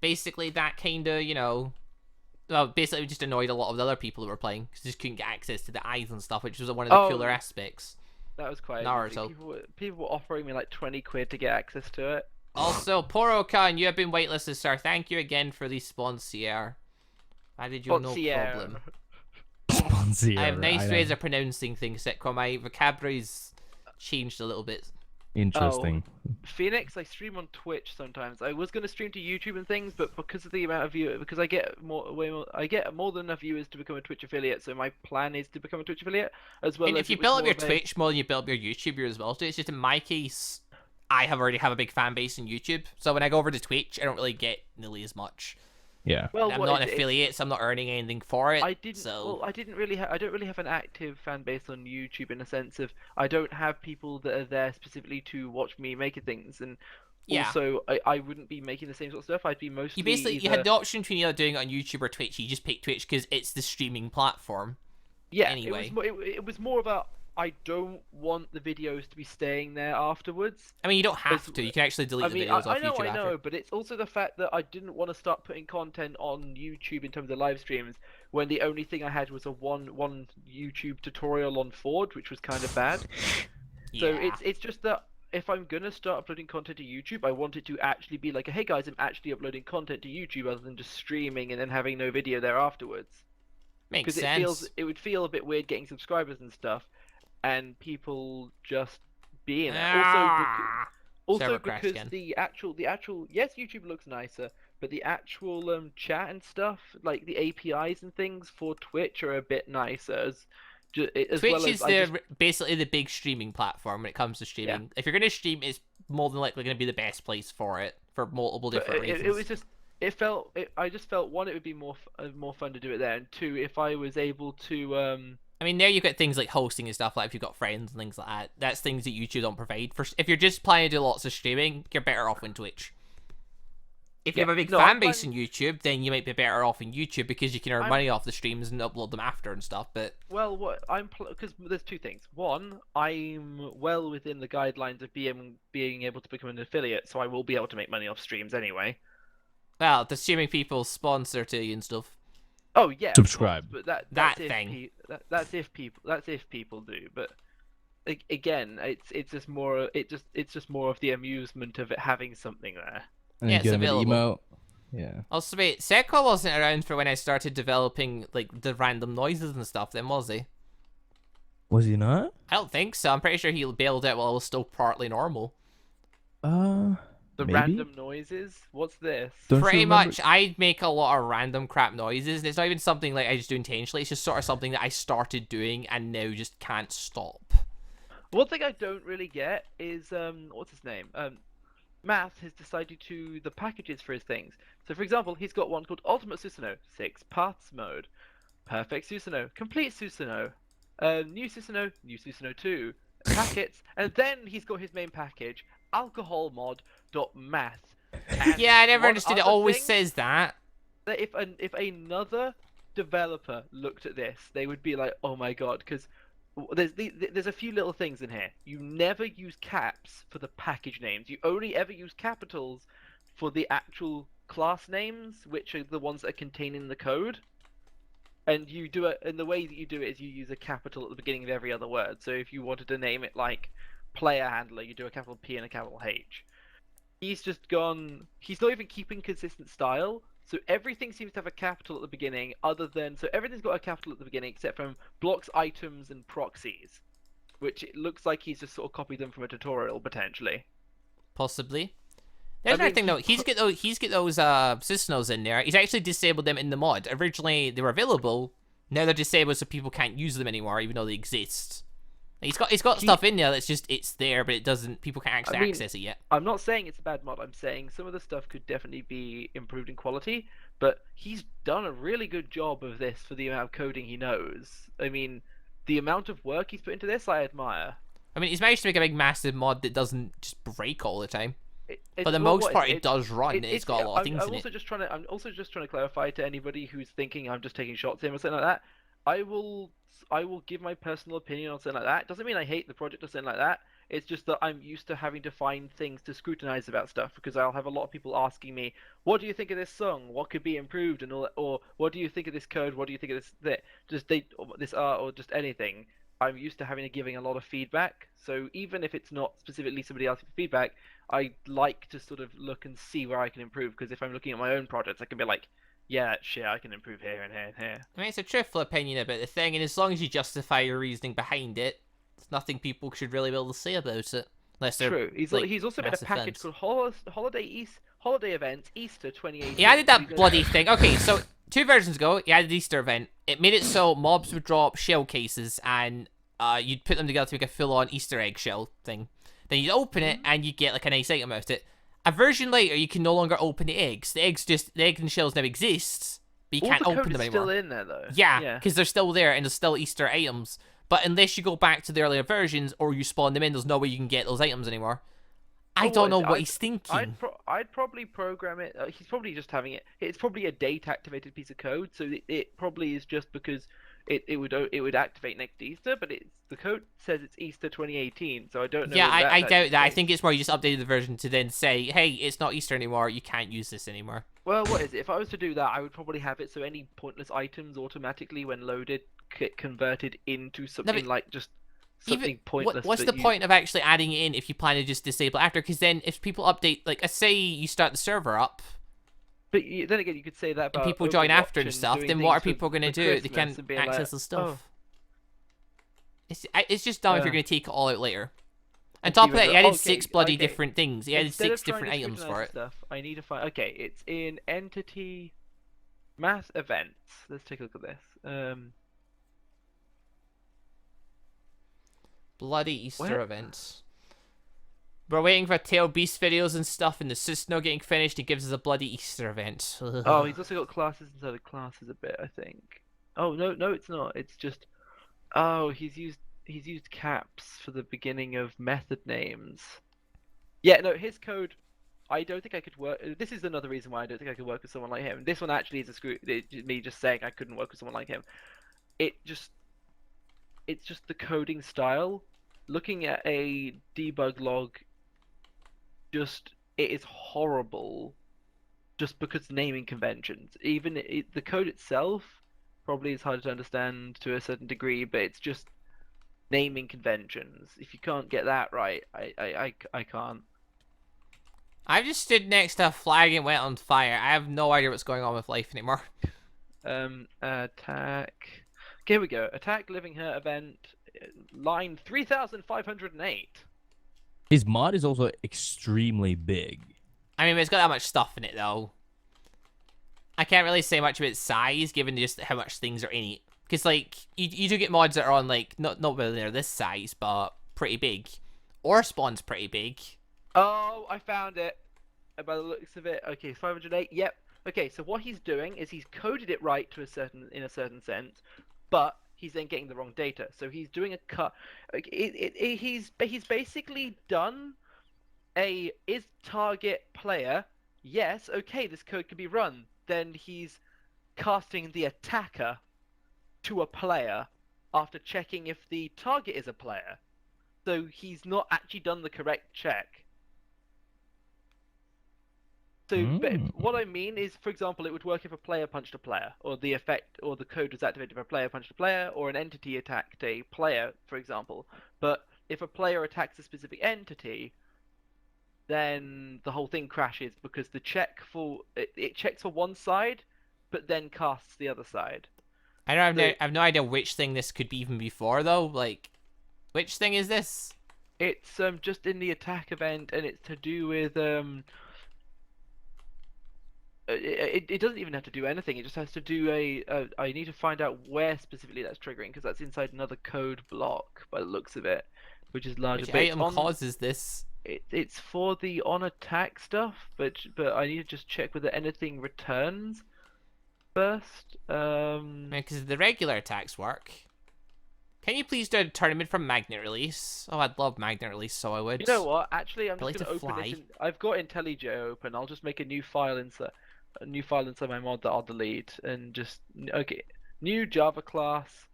Basically, that kind of, Well, basically, we just annoyed a lot of the other people who were playing, because they just couldn't get access to the eyes and stuff, which was one of the cooler aspects. That was quite Naruto. People were offering me like 20 quid to get access to it. Also, Porokan, you have been waitlisted, sir. Thank you again for the sponsor. I did you no problem. I have nice ways of pronouncing things, Sitcom. My vocabulary's changed a little bit. Interesting. Phoenix, I stream on Twitch sometimes. I was going to stream to YouTube and things, but because of the amount of viewers, because I get more than enough viewers to become a Twitch affiliate. So my plan is to become a Twitch affiliate as well. And if you build up your Twitch more than you build up your YouTuber as well, so it's just in my case, I already have a big fan base in YouTube, so when I go over to Twitch, I don't really get nearly as much. Yeah. Well, I'm not an affiliate, so I'm not earning anything for it. I don't really have an active fan base on YouTube in a sense of I don't have people that are there specifically to watch me making things, and also I wouldn't be making the same sort of stuff. I'd be mostly you had the option between either doing it on YouTube or Twitch. You just picked Twitch because it's the streaming platform. Yeah. Anyway, it was more about I don't want the videos to be staying there afterwards. I mean, you don't have to. You can actually delete the videos off YouTube I know, after. but it's also the fact that I didn't want to start putting content on YouTube in terms of live streams when the only thing I had was a one YouTube tutorial on Forge, which was kind of bad. So Yeah. it's just that if I'm gonna start uploading content to YouTube, I want it to actually be like, hey guys, I'm actually uploading content to YouTube rather than just streaming and then having no video there afterwards. Makes Because sense. it would feel a bit weird getting subscribers and stuff, and people just being there. Also Server crashed because again. the actual yes, YouTube looks nicer, but the actual chat and stuff, like the APIs and things for Twitch are a bit nicer as Twitch well as is basically the big streaming platform when it comes to yeah. streaming. If you're going to stream, it's more than likely going to be the best place for it for multiple But different it reasons. was just I just felt one, it would be more fun to do it there, and two, if I was able to I mean, there you've got things like hosting and stuff, like if you've got friends and things like that. That's things that YouTube don't provide. If you're just planning to do lots of streaming, you're better off on Twitch. If you yeah, have a big no, fan I'm base planning, on YouTube, then you might be better off in YouTube because you can earn I'm money off the streams and upload them after and stuff. But well, what I'm because there's two things. One, I'm well within the guidelines of being able to become an affiliate, so I will be able to make money off streams anyway. well, assuming people sponsor to you and stuff. Oh yeah, of course, Subscribe. but That that's if thing. that's if people do. But again, it's just more it's just more of the amusement of it having something there. And Yeah, you it's get an available. emote. Yeah. Also, wait, Sekwa wasn't around for when I started developing like the random noises and stuff. Then was he? Was he not? I don't think so. I'm pretty sure he bailed out while I was still partly normal. The Maybe? random noises. What's this? Don't you Pretty remember- much, I make a lot of random crap noises, and it's not even something like I just do intentionally. It's just sort of something that I started doing and now just can't stop. One thing I don't really get is what's his name? Math has decided to the packages for his things. So for example, he's got one called Ultimate Susanoo, 6 paths mode, Perfect Susanoo, Complete Susanoo, New Susanoo 2, packets, and then he's got his main package, Alcohol Mod .math. And Yeah, I never one understood. It other always thing, says that. that if another developer looked at this, they would be like, oh my god, because there's a few little things in here. You never use caps for the package names. You only ever use capitals for the actual class names, which are the ones that are contained in the code. And you do it, and the way that you do it is you use a capital at the beginning of every other word. So if you wanted to name it like player handler, you do a capital P and a capital H. He's just gone. He's not even keeping consistent style. So everything seems to have a capital at the beginning, so everything's got a capital at the beginning except from blocks, items, and proxies, which it looks like he's just sort of copied them from a tutorial potentially. Possibly. There's I another mean, thing though. He's got those Cisnos in there. He's actually disabled them in the mod. Originally they were available. Now they're disabled so people can't use them anymore, even though they exist. He's got stuff in there that's just it's there, but it doesn't. People can't actually access it yet. I'm not saying it's a bad mod. I'm saying some of the stuff could definitely be improved in quality, but he's done a really good job of this for the amount of coding he knows. I mean, the amount of work he's put into this, I admire. I mean, he's managed to make a big, massive mod that doesn't just break all the time. For the Well, most part, it does run. It's got a lot of things I'm in also it. I'm also just trying to clarify to anybody who's thinking I'm just taking shots at him or something like that. I will give my personal opinion on something like that. It doesn't mean I hate the project or something like that. It's just that I'm used to having to find things to scrutinize about stuff because I'll have a lot of people asking me, "What do you think of this song? What could be improved?" and all that, or "What do you think of this code? What do you think of this art or just anything?" I'm used to having giving a lot of feedback. So even if it's not specifically somebody else's feedback, I like to sort of look and see where I can improve. Because if I'm looking at my own projects, I can be like, yeah, shit, I can improve here and here and here. I mean, it's a truthful opinion about the thing, and as long as you justify your reasoning behind it, there's nothing people should really be able to say about it. Unless they're True. He's also made a massive package fans. called Holiday Events Easter 2018. He added that bloody thing. Okay, so 2 versions ago, he added Easter event. It made it so mobs would drop shell cases, and you'd put them together to make a full-on Easter egg shell thing. Then you'd open it, and you'd get like a nice item out of it. A version later, you can no longer open the eggs. The egg and shells now exist, but you can't All the open code them is anymore. still in there though. Yeah, because they're still there, and there's still Easter items. But unless you go back to the earlier versions, or you spawn them in, there's no way you can get those items anymore. I don't know what he's thinking. I'd probably program it. He's probably just having it. It's probably a date-activated piece of code, so it probably is just because it would activate next Easter, but the code says it's Easter 2018, so I don't know. Yeah, I that's doubt that. I the think it's more you just updated the version to then say, hey, it's not Easter anymore, you can't use this anymore. Well, what is it? If I was to do that, I would probably have it so any pointless items automatically, when loaded, get converted into something like just something pointless. What's the point of actually adding it in if you plan to just disable it after? Because then if people update, like, say you start the server up, But then again, you could say that about and people join Overwatch after and stuff, doing then what are things people going to for do? They Christmas can't and being access like, the stuff. "Oh, It's just dumb if you're going to take it all out later. On and top see of that, whether- he added okay, 6 bloody okay. different things. He added Instead 6 of trying different to items for scrutinize it. stuff, I need to find. Okay, it's in entity mass events. Let's take a look at this. Bloody Easter Where? events. We're waiting for Tail Beast videos and stuff, and the system's not getting finished. He gives us a bloody Easter event. Oh, he's also got classes inside of classes a bit, I think. Oh no, it's not. It's just. Oh, he's used caps for the beginning of method names. Yeah, no, his code. I don't think I could work. This is another reason why I don't think I could work with someone like him. This one actually is a screw. Me just saying I couldn't work with someone like him. It's just the coding style. Looking at a debug log, it is horrible. Just because naming conventions, even the code itself, probably is harder to understand to a certain degree, but it's just naming conventions. If you can't get that right, I can't. I just stood next to a flag and went on fire. I have no idea what's going on with life anymore. Attack. Okay, here we go. Attack Living Her event, line 3508. His mod is also extremely big. I mean, it's got that much stuff in it, though. I can't really say much about its size, given just how much things are in it. Because, like, you do get mods that are on, like, not really they're this size, but pretty big. Or Spawn's pretty big. Oh, I found it. By the looks of it, okay, 508. Yep. Okay, so what he's doing is he's coded it right in a certain sense, but he's then getting the wrong data. So he's doing a cut. He's basically done a is target player. Yes, okay, this code can be run. Then he's casting the attacker to a player after checking if the target is a player. So he's not actually done the correct check. So what I mean is, for example, it would work if a player punched a player, or the effect or the code was activated if a player punched a player, or an entity attacked a player, for example. But if a player attacks a specific entity, then the whole thing crashes because the check it checks for one side, but then casts the other side. I have no idea which thing this could be even before, though. Like, which thing is this? It's just in the attack event, and it's to do with It doesn't even have to do anything. It just has to do I need to find out where specifically that's triggering, because that's inside another code block by the looks of it, which is larger. Which item causes this? It's for the on attack stuff, but I need to just check whether anything returns first. Because the regular attacks work. Can you please do a tournament from Magnet Release? Oh, I'd love Magnet Release, so I would. You know what? Actually, I'm I'd just like going to to open fly. this. I've got IntelliJ open. I'll just make a new file inside my mod that I'll delete, and just okay, new Java class.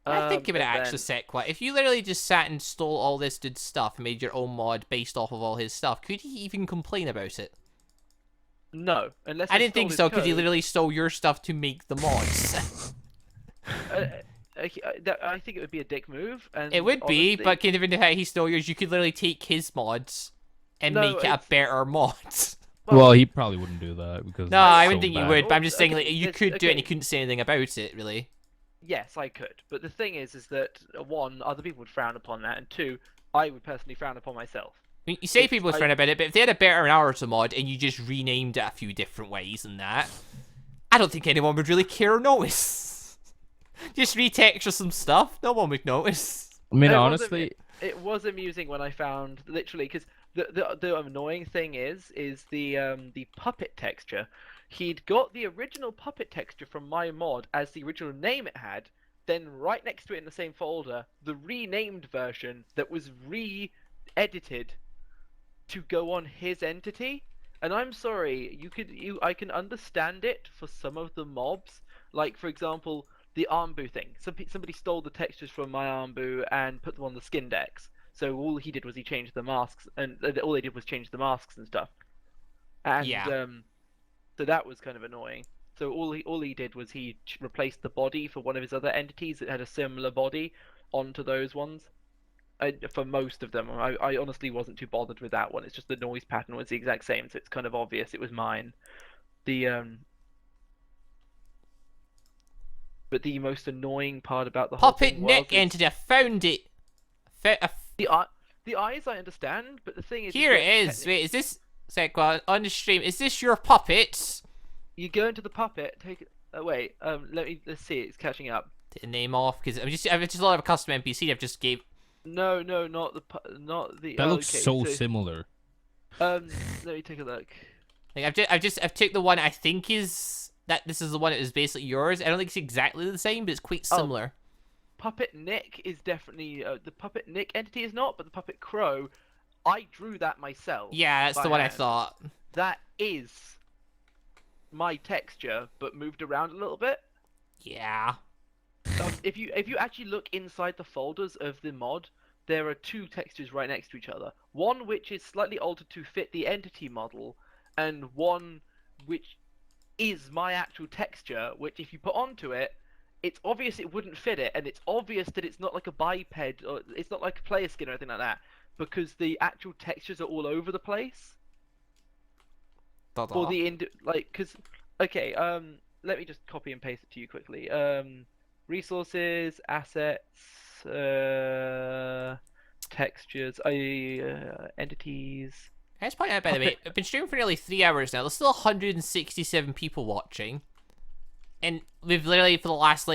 I think it would and actually then- set quite. If you literally just sat and stole all this dude's stuff and made your own mod based off of all his stuff, could he even complain about it? No, unless I didn't think so, because he code. literally stole your stuff to make the mods. I think it would be a dick move. And It would be, honestly- but given how he stole yours, you could literally take his mods and No, make it a it's- better mod. Well, he probably wouldn't do that because No, it's I so wouldn't think you bad. would, but I'm just saying, Okay, like, you it's- could do it and you okay. couldn't say anything about it, really. Yes, I could, but the thing is that one, other people would frown upon that, and two, I would personally frown upon myself. I mean, you say If people would I- frown about it, but if they had a better Naruto mod and you just renamed it a few different ways and that, I don't think anyone would really care or notice. Just retexture some stuff, no one would notice. I mean, It was honestly, It was amusing when I found literally because the annoying thing is the puppet texture. He'd got the original puppet texture from my mod as the original name it had, then right next to it in the same folder, the renamed version that was re-edited to go on his entity. And I'm sorry, I can understand it for some of the mobs, like for example the Armbu thing. Somebody stole the textures from my Armbu and put them on the skin decks. So all he did was he changed the masks, and all they did was change the masks and stuff. And Yeah. so that was kind of annoying. So all he did was he replaced the body for one of his other entities that had a similar body onto those ones. For most of them. I honestly wasn't too bothered with that one. It's just the noise pattern was the exact same, so it's kind of obvious it was mine. The But the most annoying part about the whole Puppet thing was Nick entity. I found it. the eye. The eyes I understand, but the thing is, Here it is. Wait, is this Sequa on the stream? Is this your puppet? You go into the puppet, take it. Wait, let's see. It's catching up. Take the name off because I've just a lot of a custom NPC. I've just gave. No, not the. That looks okay, so similar. Let me take a look. Like I've took the one I think is that this is the one that is basically yours. I don't think it's exactly the same, but it's quite similar. Puppet Nick is definitely the Puppet Nick entity is not, but the Puppet Crow, I drew that myself. Yeah, that's the one I thought. That is my texture, but moved around a little bit. Yeah. If you actually look inside the folders of the mod, there are two textures right next to each other. One which is slightly altered to fit the entity model, and one which is my actual texture, which if you put onto it, it's obvious it wouldn't fit it, and it's obvious that it's not like a biped, or it's not like a player skin or anything like that, because the actual textures are all over the place. For the okay, let me just copy and paste it to you quickly. Resources, assets, textures, entities. Let's point out, by the way, I've been streaming for nearly 3 hours now. There's still 167 people watching. And we've literally, for the last,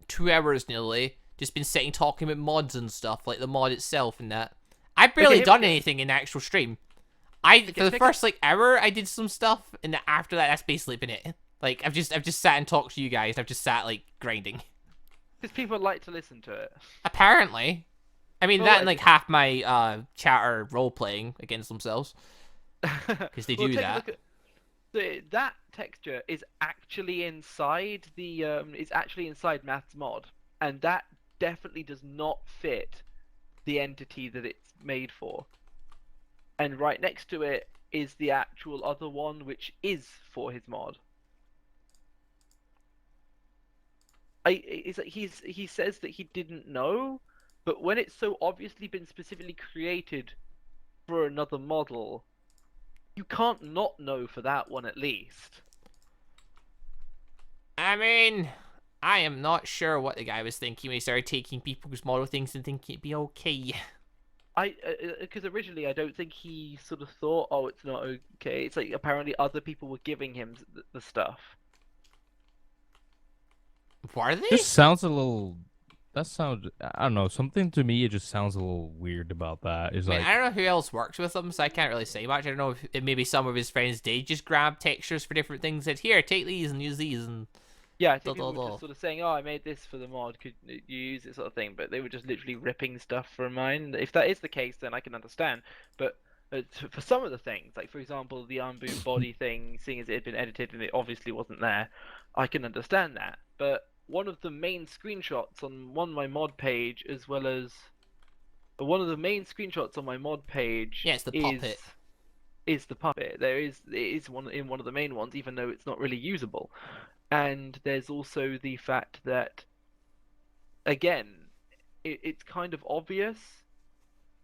2 hours nearly, just been sitting talking about mods and stuff, like the mod itself and that. I've barely done anything in the actual stream. For the first, hour, I did some stuff, and then after that, that's basically been it. I've just sat and talked to you guys. I've just sat, grinding. Because people like to listen to it. Apparently. I mean, that and, half my, chatter role-playing against themselves. Because they do that. That texture is actually inside the Math's mod, and that definitely does not fit the entity that it's made for. And right next to it is the actual other one, which is for his mod. He says that he didn't know, but when it's so obviously been specifically created for another model, you can't not know for that one at least. I mean, I am not sure what the guy was thinking when he started taking people's model things and thinking it'd be okay. Because originally I don't think he sort of thought, oh, it's not okay. It's apparently other people were giving him the stuff. Were they? This sounds a little. That sounds. I don't know. Something to me, it just sounds a little weird about that. It's I don't know who else works with him, so I can't really say much. I don't know if maybe some of his friends did just grab textures for different things. Said, here, take these and use these and. Yeah, I think people were just sort of saying, oh, I made this for the mod, could you use it, sort of thing, but they were just literally ripping stuff from mine. If that is the case, then I can understand, but for some of the things, for example, the Armboom body thing, seeing as it had been edited and it obviously wasn't there, I can understand that, but one of the main screenshots on my mod page, as well as one of the main screenshots on my mod page, yeah, it's the puppet. Is the puppet. It is one in one of the main ones, even though it's not really usable. And there's also the fact that, again, it's kind of obvious.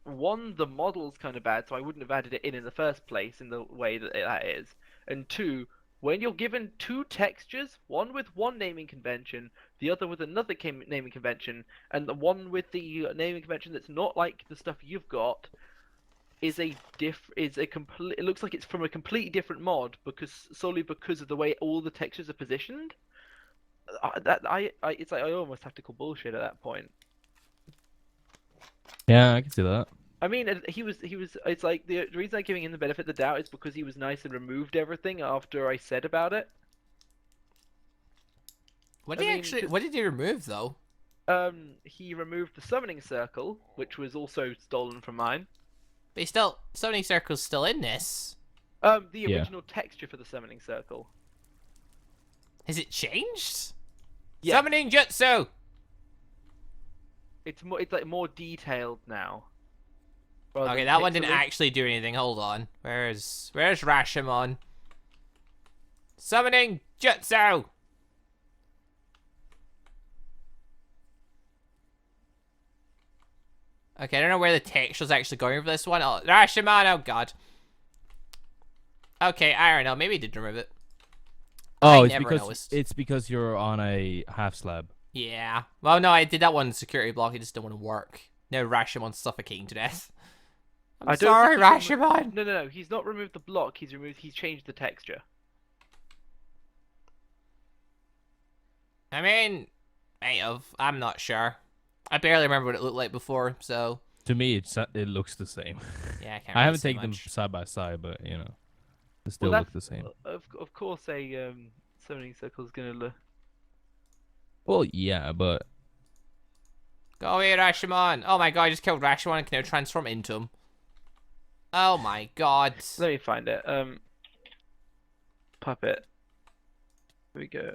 One, the model's kind of bad, so I wouldn't have added it in the first place in the way that is. And two, when you're given two textures, one with one naming convention, the other with another naming convention, and the one with the naming convention that's not like the stuff you've got, it looks like it's from a completely different mod solely because of the way all the textures are positioned. It's I almost have to call bullshit at that point. Yeah, I can see that. I mean, he was. It's like the reason I'm giving him the benefit of the doubt is because he was nice and removed everything after I said about it. What did he remove though? He removed the summoning circle, which was also stolen from mine. But summoning circle's still in this. The original texture for the summoning circle. Has it changed? Yeah. Summoning jutsu. It's more detailed now. Okay, that one didn't actually do anything. Hold on. Where's Rashomon? Summoning jutsu. Okay, I don't know where the texture's actually going for this one. Oh, Rashomon, oh god. Okay, I don't know. Maybe he did remove it. Oh, I it's never because noticed. it's because you're on a half slab. Yeah. Well, no, I did that one security block. It just didn't want to work. Now Rashomon's suffocating to death. I'm I don't sorry, think he's Rashomon. No. He's not removed the block. He's changed the texture. I mean, may have. I'm not sure. I barely remember what it looked like before, so To me, it looks the same. yeah, I can't. I Really haven't say taken them much. side by side, but you know, they still Well, look the same. of course a summoning circle is gonna look. Well, yeah, but Go away, Rashomon. Oh my god, I just killed Rashomon and can now transform into him. Oh my god. Let me find it. Puppet. Here we go.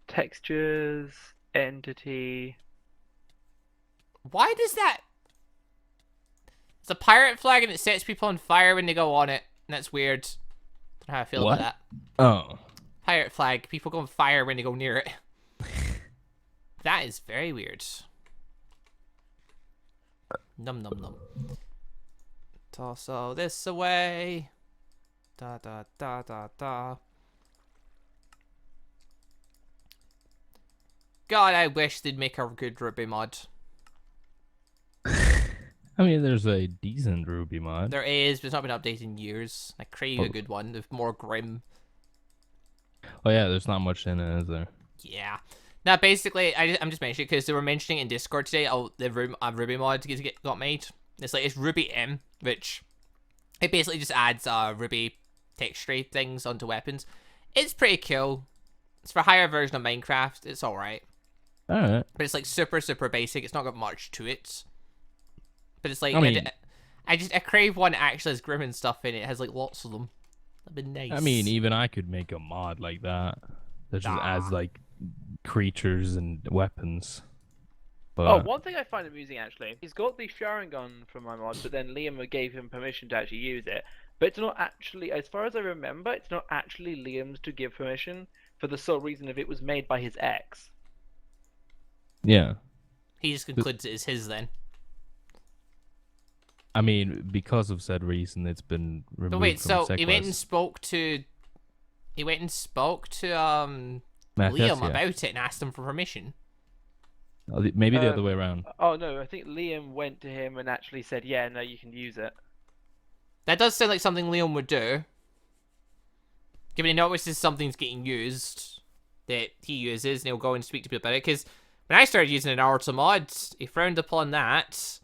Textures, entity. Why does that... It's a pirate flag and it sets people on fire when they go on it. And that's weird. Don't know how I feel What? about that. oh, Pirate flag. People go on fire when they go near it. That is very weird. Num num num. Toss all this away. Da da da da da. God, I wish they'd make a good Ruby mod. I mean, there's a decent Ruby mod. There is, but it's not been updated in years. I crave a Oh. good one with more grim. Oh yeah, there's not much in it, is there? Yeah. Now, basically, I'm just mentioning it because they were mentioning in Discord today. Oh, the Ruby mod got made. It's Ruby M, which it basically just adds Ruby texture things onto weapons. It's pretty cool. It's for a higher version of Minecraft. It's all right, All right. but it's like super basic. It's not got much to it. But it's like I mean- I crave one that actually has grim and stuff in it. It has like lots of them. That'd be nice. I mean, even I could make a mod like that that just adds like creatures and weapons. But Oh, one thing I find amusing actually, he's got the Sharingan from my mod, but then Liam gave him permission to actually use it. But it's not actually, as far as I remember, it's not actually Liam's to give permission for the sole reason of it was made by his ex. yeah, He just concludes it as his then. I mean, because of said reason, it's been removed But wait, from so Sequest. he went and spoke to Matthias, Liam yeah. about it and asked him for permission. Maybe the other way around. Oh no, I think Liam went to him and actually said, yeah, no, you can use it. That does sound like something Liam would do. Given he notices something's getting used that he uses, and he'll go and speak to people about it. Because when I started using an Naruto mod, he frowned upon that.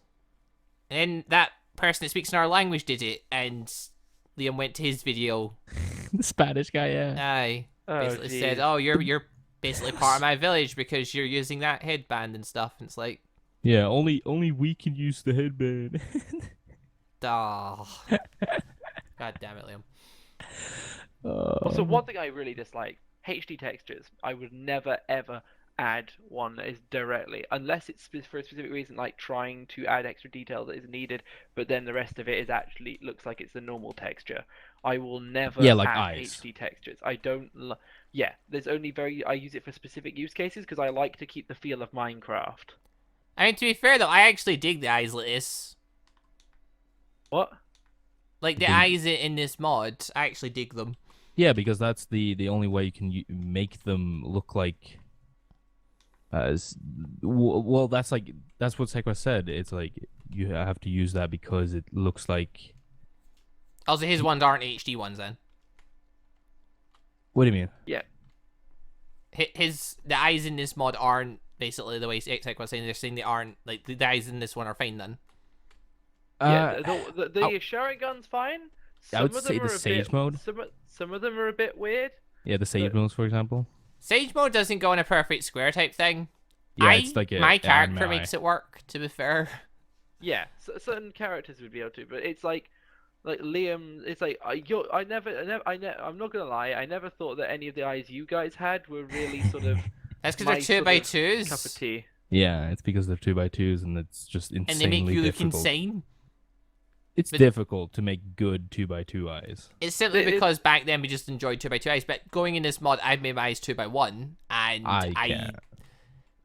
And then that person that speaks in our language did it, and Liam went to his video. The Spanish guy, yeah. Aye. Oh, Basically geez. said, oh, you're basically part of my village because you're using that headband and stuff. And it's like, Yeah, only we can use the headband. oh. God damn it, Liam. Also, one thing I really dislike, HD textures. I would never ever add one that is directly, unless it's for a specific reason, like trying to add extra detail that is needed, but then the rest of it is actually looks like it's the normal texture. I will never Yeah, like add eyes. HD textures. I don't. Yeah, there's only I use it for specific use cases because I like to keep the feel of Minecraft. I mean, to be fair, though, I actually dig the eyes like this. What? Like, the Dig- eyes in this mod, I actually dig them. Yeah, because that's the only way you can make them look like. Well, that's what Sequest said. It's like you have to use that because it looks like. Also, his ones aren't HD ones, then. What do you mean? Yeah. The eyes in this mod aren't basically the way Sequest was saying. They're saying they aren't, like, the eyes in this one are fine, then. Yeah, the I- Sharingan's fine. I would Some of say them the are a Sage bit, mode. Some of them are a bit weird. Yeah, the sage modes, for example. Sage mode doesn't go in a perfect square type thing. Yeah, it's like my an character anime makes it work, to be fair. Yeah, certain characters would be able to, but it's like Liam. It's like I'm not gonna lie. I never thought that any of the eyes you guys had were really sort of That's because my they're 2 sort by of 2s. cup of tea. Yeah, it's because they're 2x2s and it's just And insanely they make you look difficult. insane. It's But- difficult to make good 2x2 eyes. It's simply It- it- because back then we just enjoyed 2x2 eyes, but going in this mod, I've made my eyes 2x1, and I I can't.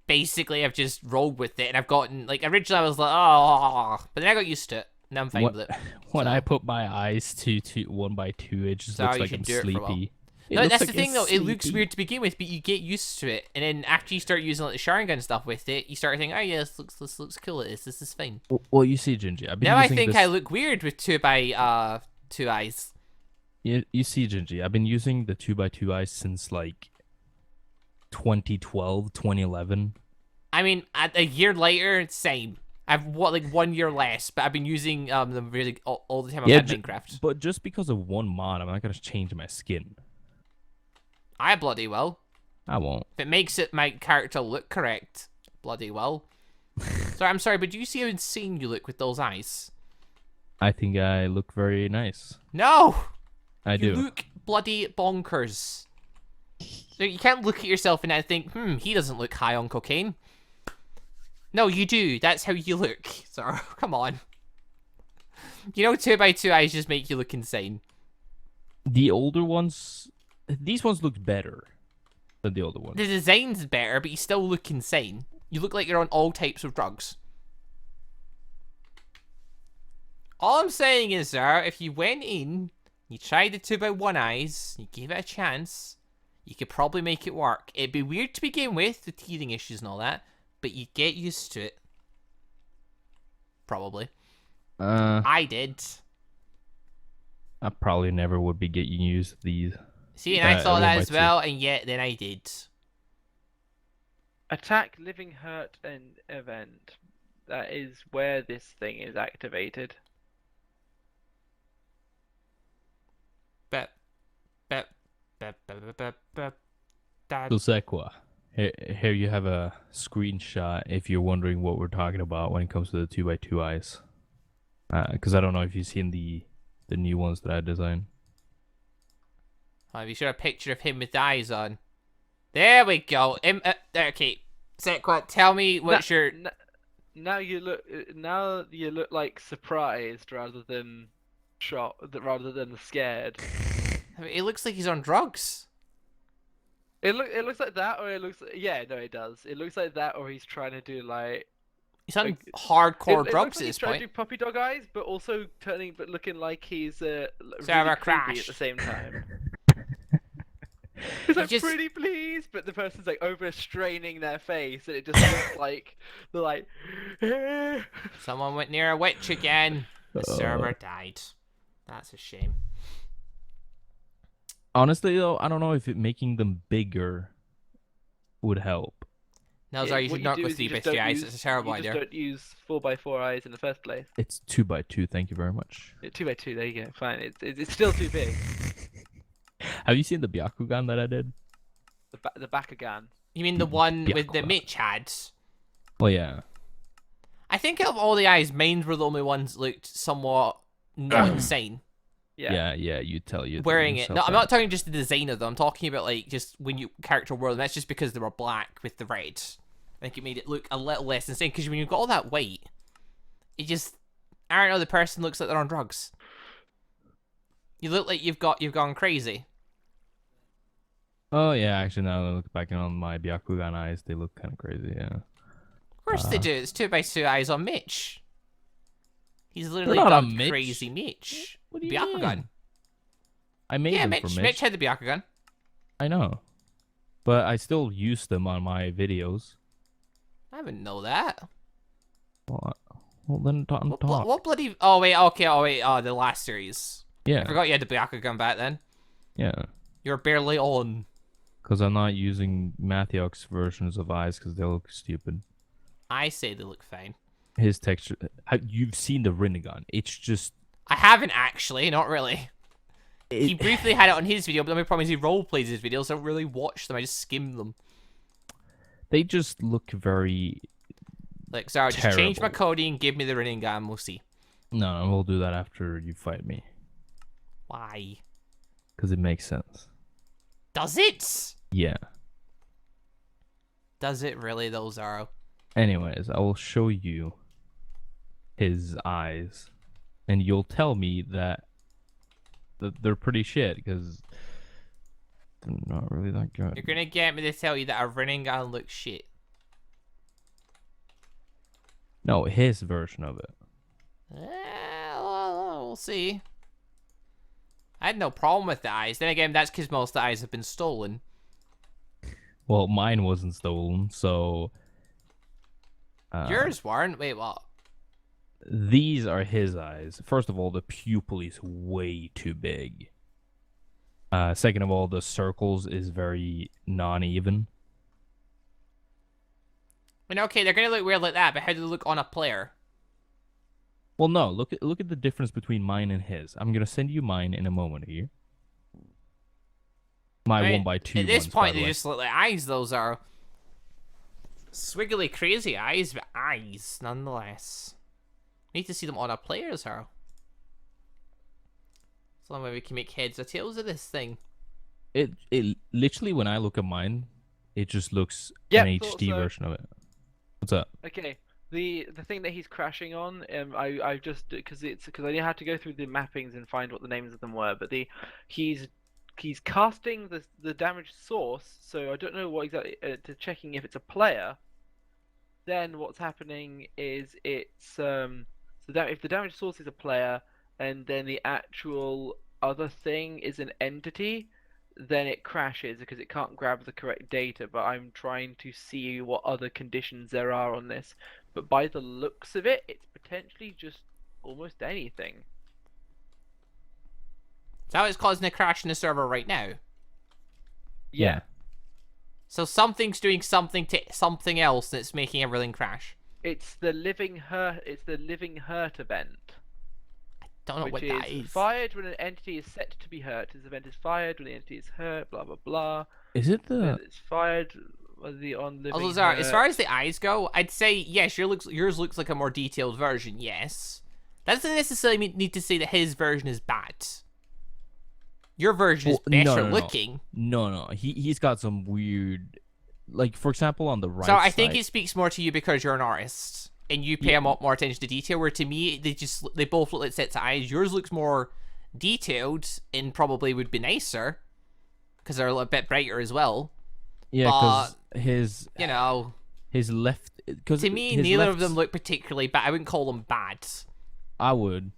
basically I've just rolled with it, and I've gotten, like, originally I was like, oh, but then I got used to it, and I'm fine What- with it. When So- I put my eyes to 1x2, it just So looks you like should I'm do it for a while. sleepy. It No, looks that's like the thing, it's though. It looks sleepy. weird to begin with, but you get used to it, and then after you start using like the Sharingan stuff with it, you start thinking, oh yeah, this looks cool. This is fine. Well, you see, Gingy, I've been Now I using think this... I look weird with 2x2 eyes. You see, Gingy, I've been using the 2x2 eyes since like 2012, 2011. I mean, a year later, same. I've like 1 year less, but I've been using them really all the time I've had Minecraft. But just because of one mod, I'm not gonna change my skin. I bloody will. I won't. If it makes it my character look correct, bloody well. So I'm sorry, but do you see how insane you look with those eyes? I think I look very nice. No! I You do. look bloody bonkers. So you can't look at yourself and then think, he doesn't look high on cocaine. No, you do. That's how you look. So, come on. You know 2x2 eyes just make you look insane. The older ones, these ones look better than the older ones. The design's better, but you still look insane. You look like you're on all types of drugs. All I'm saying is, sir, if you went in, you tried the 2x1 eyes, you gave it a chance, you could probably make it work. It'd be weird to begin with, the teething issues and all that, but you'd get used to it. Probably. I did. I probably never would be getting used to these. See, and I thought that as 1x2. well, and yet then I did. Attack, living, hurt, and event. That is where this thing is activated. But, that. So Sequa, here you have a screenshot if you're wondering what we're talking about when it comes to the 2x2 eyes. Because I don't know if you've seen the new ones that I designed. Have you showed a picture of him with the eyes on? There we go. Okay, Sequat, tell me what's your... Now you look like surprised rather than shocked, rather than scared. I mean, it looks like he's on drugs. It looks like that, or it looks it does. It looks like that, or he's trying to do like He's on Like, hardcore it drugs looks like at he's this trying point. to do puppy dog eyes, but also looking like he's really Server creepy at crash. the same time. He's like, just- pretty please, but the person's like over straining their face, and it just looks like they're like. Someone went near a witch again. The server died. That's a shame. Honestly, though, I don't know if making them bigger would help. No, sorry, you What should not do go is you 3 just by 3 don't eyes. use- It's a terrible you idea. just don't use 4x4 eyes in the first place. It's 2x2. Thank you very much. 2x2, there you go. Fine. It's still too big. Have you seen the Byakugan that I did? The Bakugan. You mean the one with the Byakugan. Mitch had? Well, yeah. I think of all the eyes, mine were the only ones that looked somewhat not insane. Yeah. Yeah, you tell you. Wearing it. No, I'm not talking just the design of them. I'm talking about like just when you character wore them. That's just because they were black with the red. I think it made it look a little less insane because when you've got all that white, it just I don't know. The person looks like they're on drugs. You look like you've gone crazy. Oh yeah, actually now that I look back on my Byakugan eyes, they look kind of crazy. Yeah. Of course they do. It's 2x2 eyes on Mitch. He's literally not got on Mitch. crazy Mitch. What do you Byakugan. mean? I made Yeah, them for Mitch. Mitch. Mitch had the Byakugan. I know, but I still use them on my videos. I didn't know that. Well then talk. What bloody? Oh wait, okay. Oh wait. Oh, the last series. I Yeah, forgot you had the Byakugan back then. yeah. You're barely on. Because I'm not using Mathiok's versions of eyes because they look stupid. I say they look fine. His texture. You've seen the Rinnegan. It's just. I haven't actually, not really. He It, briefly had it on his video, but the only problem is he roleplays his videos, so I don't really watch them, I just skim them. they just look very. Like, sorry, just change my Terrible. coding and give me the Rinnegan, and we'll see. No, we'll do that after you fight me. Why? Because it makes sense. Does it? Yeah. Does it really, though, Zaro? Anyways, I will show you his eyes. and you'll tell me that they're pretty shit because they're not really that good. You're gonna get me to tell you that a Rinnegan looks shit. No, his version of it. We'll see. I had no problem with the eyes. Then again, that's because most of the eyes have been stolen. Well, mine wasn't stolen, so Yours weren't? Wait, what? these are his eyes. First of all, the pupil is way too big. Second of all, the circles is very non-even. I mean, okay, they're gonna look weird like that, but how do they look on a player? Well, no, look at the difference between mine and his. I'm gonna send you mine in a moment here. My I mean, 1x2 at this ones, by point, the they way. just look like eyes. Those are swiggly, crazy eyes, but eyes nonetheless. Need to see them on a player's hair. It's the only way we can make heads or tails of this thing. It literally, when I look at mine, it just looks Yep, an thought HD so. version of it. What's up? Okay, the thing that he's crashing on, I just because I had to go through the mappings and find what the names of them were, but he's casting the damage source, so I don't know what exactly to checking if it's a player. Then what's happening is it's so that if the damage source is a player and then the actual other thing is an entity, then it crashes because it can't grab the correct data. But I'm trying to see what other conditions there are on this. But by the looks of it, it's potentially just almost anything. Is that what's causing a crash in the server right now? Yeah. So something's doing something to something else that's making everything crash. It's the living hurt. It's the living hurt event. Don't know Which what is that is. fired when an entity is set to be hurt. This event is fired when the entity is hurt. Blah blah blah. Is it the? It's fired when the on living. Also, Zara, as hurt. far as the eyes go, I'd say yes. Yours looks like a more detailed version. Yes, that doesn't necessarily need to say that his version is bad. Your version is better looking. No. He's got some weird, like for example on the right. So I think side- it speaks more to you because you're an artist and you pay a lot more attention to detail. Where to me, they both look like sets of eyes. Yours looks more detailed and probably would be nicer because they're a little bit brighter as well. Yeah, because his his left. Because To me, neither of them look particularly bad. I wouldn't call them bad. I would,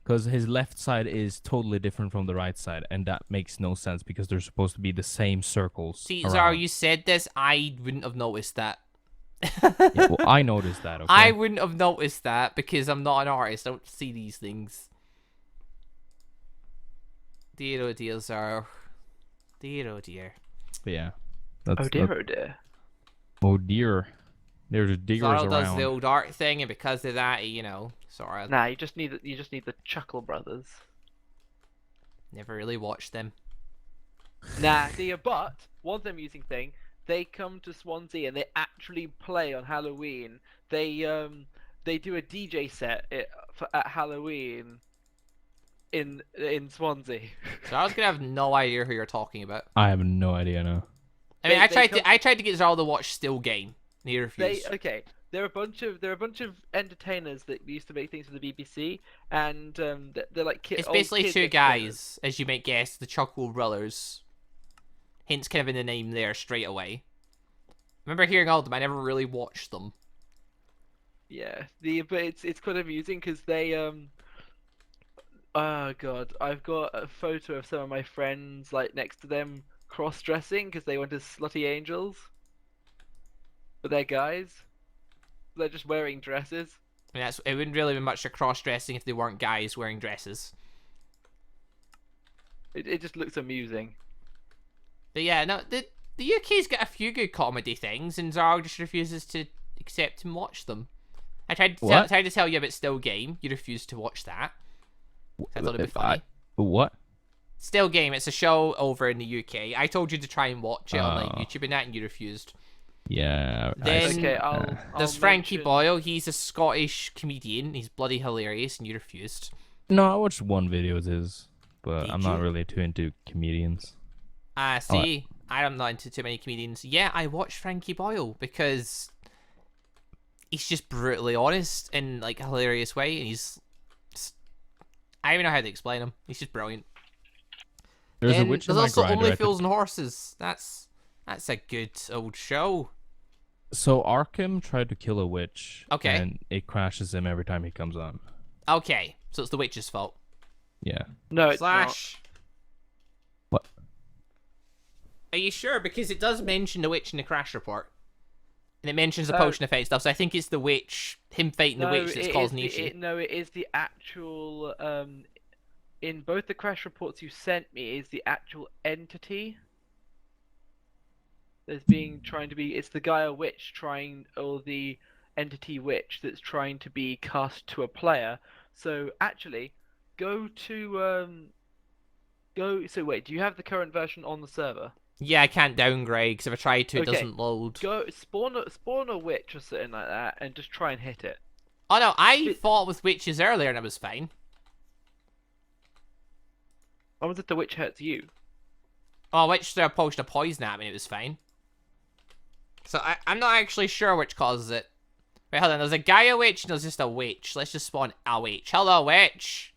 because his left side is totally different from the right side, and that makes no sense because they're supposed to be the same circles. See, around. Zara, you said this. I wouldn't have noticed that. Yeah, well, I noticed that. Okay. I wouldn't have noticed that because I'm not an artist. I don't see these things. Dear oh dear, Zara. Dear oh dear. But yeah. That's, Oh dear, oh dear. Oh dear. There's diggers Zara around. does the old art thing, and because of that, sort of Nah, you just need the Chuckle Brothers. never really watched them. Nah, but one amusing thing, they come to Swansea and they actually play on Halloween. They do a DJ set at Halloween in Swansea. So I was gonna have no idea who you're talking about. I have no idea now. I mean, They I tried to get Zara to watch Still Game. And he refused. They're a bunch of entertainers that used to make things for the BBC, and they're like It's basically two guys, as you might guess, the Chuckle Brothers. Hence, kind of in the name there straight away. I remember hearing all of them. I never really watched them. Yeah, but it's quite amusing because they oh god, I've got a photo of some of my friends like next to them cross-dressing because they went as slutty angels, but they're guys. They're just wearing dresses. I mean, it wouldn't really be much of cross-dressing if they weren't guys wearing dresses. It just looks amusing. But yeah, no, the UK's got a few good comedy things, and Zara just refuses to accept and watch them. I tried to tell you about Still Game. You refused to watch that. I thought it'd be funny. What? Still Game. It's a show over in the UK. I told you to try and watch it on like Oh. YouTube and that, and you refused. Yeah. Then- Okay, I'll There's Frankie mention- Boyle. He's a Scottish comedian. He's bloody hilarious, and you refused. No, I watched one video of his, but Did I'm not you? really too into comedians. See, I'm not into too many comedians. Yeah, I watched Frankie Boyle because he's just brutally honest in like a hilarious way, and he's I don't even know how to explain him. He's just brilliant. There's a Then witch in there's my also grinder. Only I Fools and Horses. That's a good old show. So Arkham tried to kill a witch. Okay. And it crashes him every time he comes on. Okay, so it's the witch's fault. Yeah. No, it's Slash. What? Are you sure? Because it does mention the witch in the crash report. And it mentions the No. potion effect stuff, so I think it's the witch, him fighting not. the witch that's causing the issue. No, it is the actual. In both the crash reports you sent me, is the actual entity. There's trying to be. It's the Gaia witch trying, or the entity witch that's trying to be cast to a player. So actually, go to So wait, do you have the current version on the server? Yeah, I can't downgrade, because if I try to, it Okay. doesn't load. Go spawn a witch or something like that, and just try and hit it. Oh no, I It- fought with witches earlier and it was fine. What was it? The witch hurts you. Oh, witch threw a potion of poison at me and it was fine. So I'm not actually sure which causes it. Wait, hold on, there's a Gaia witch and there's just a witch. Let's just spawn a witch. Hello, witch!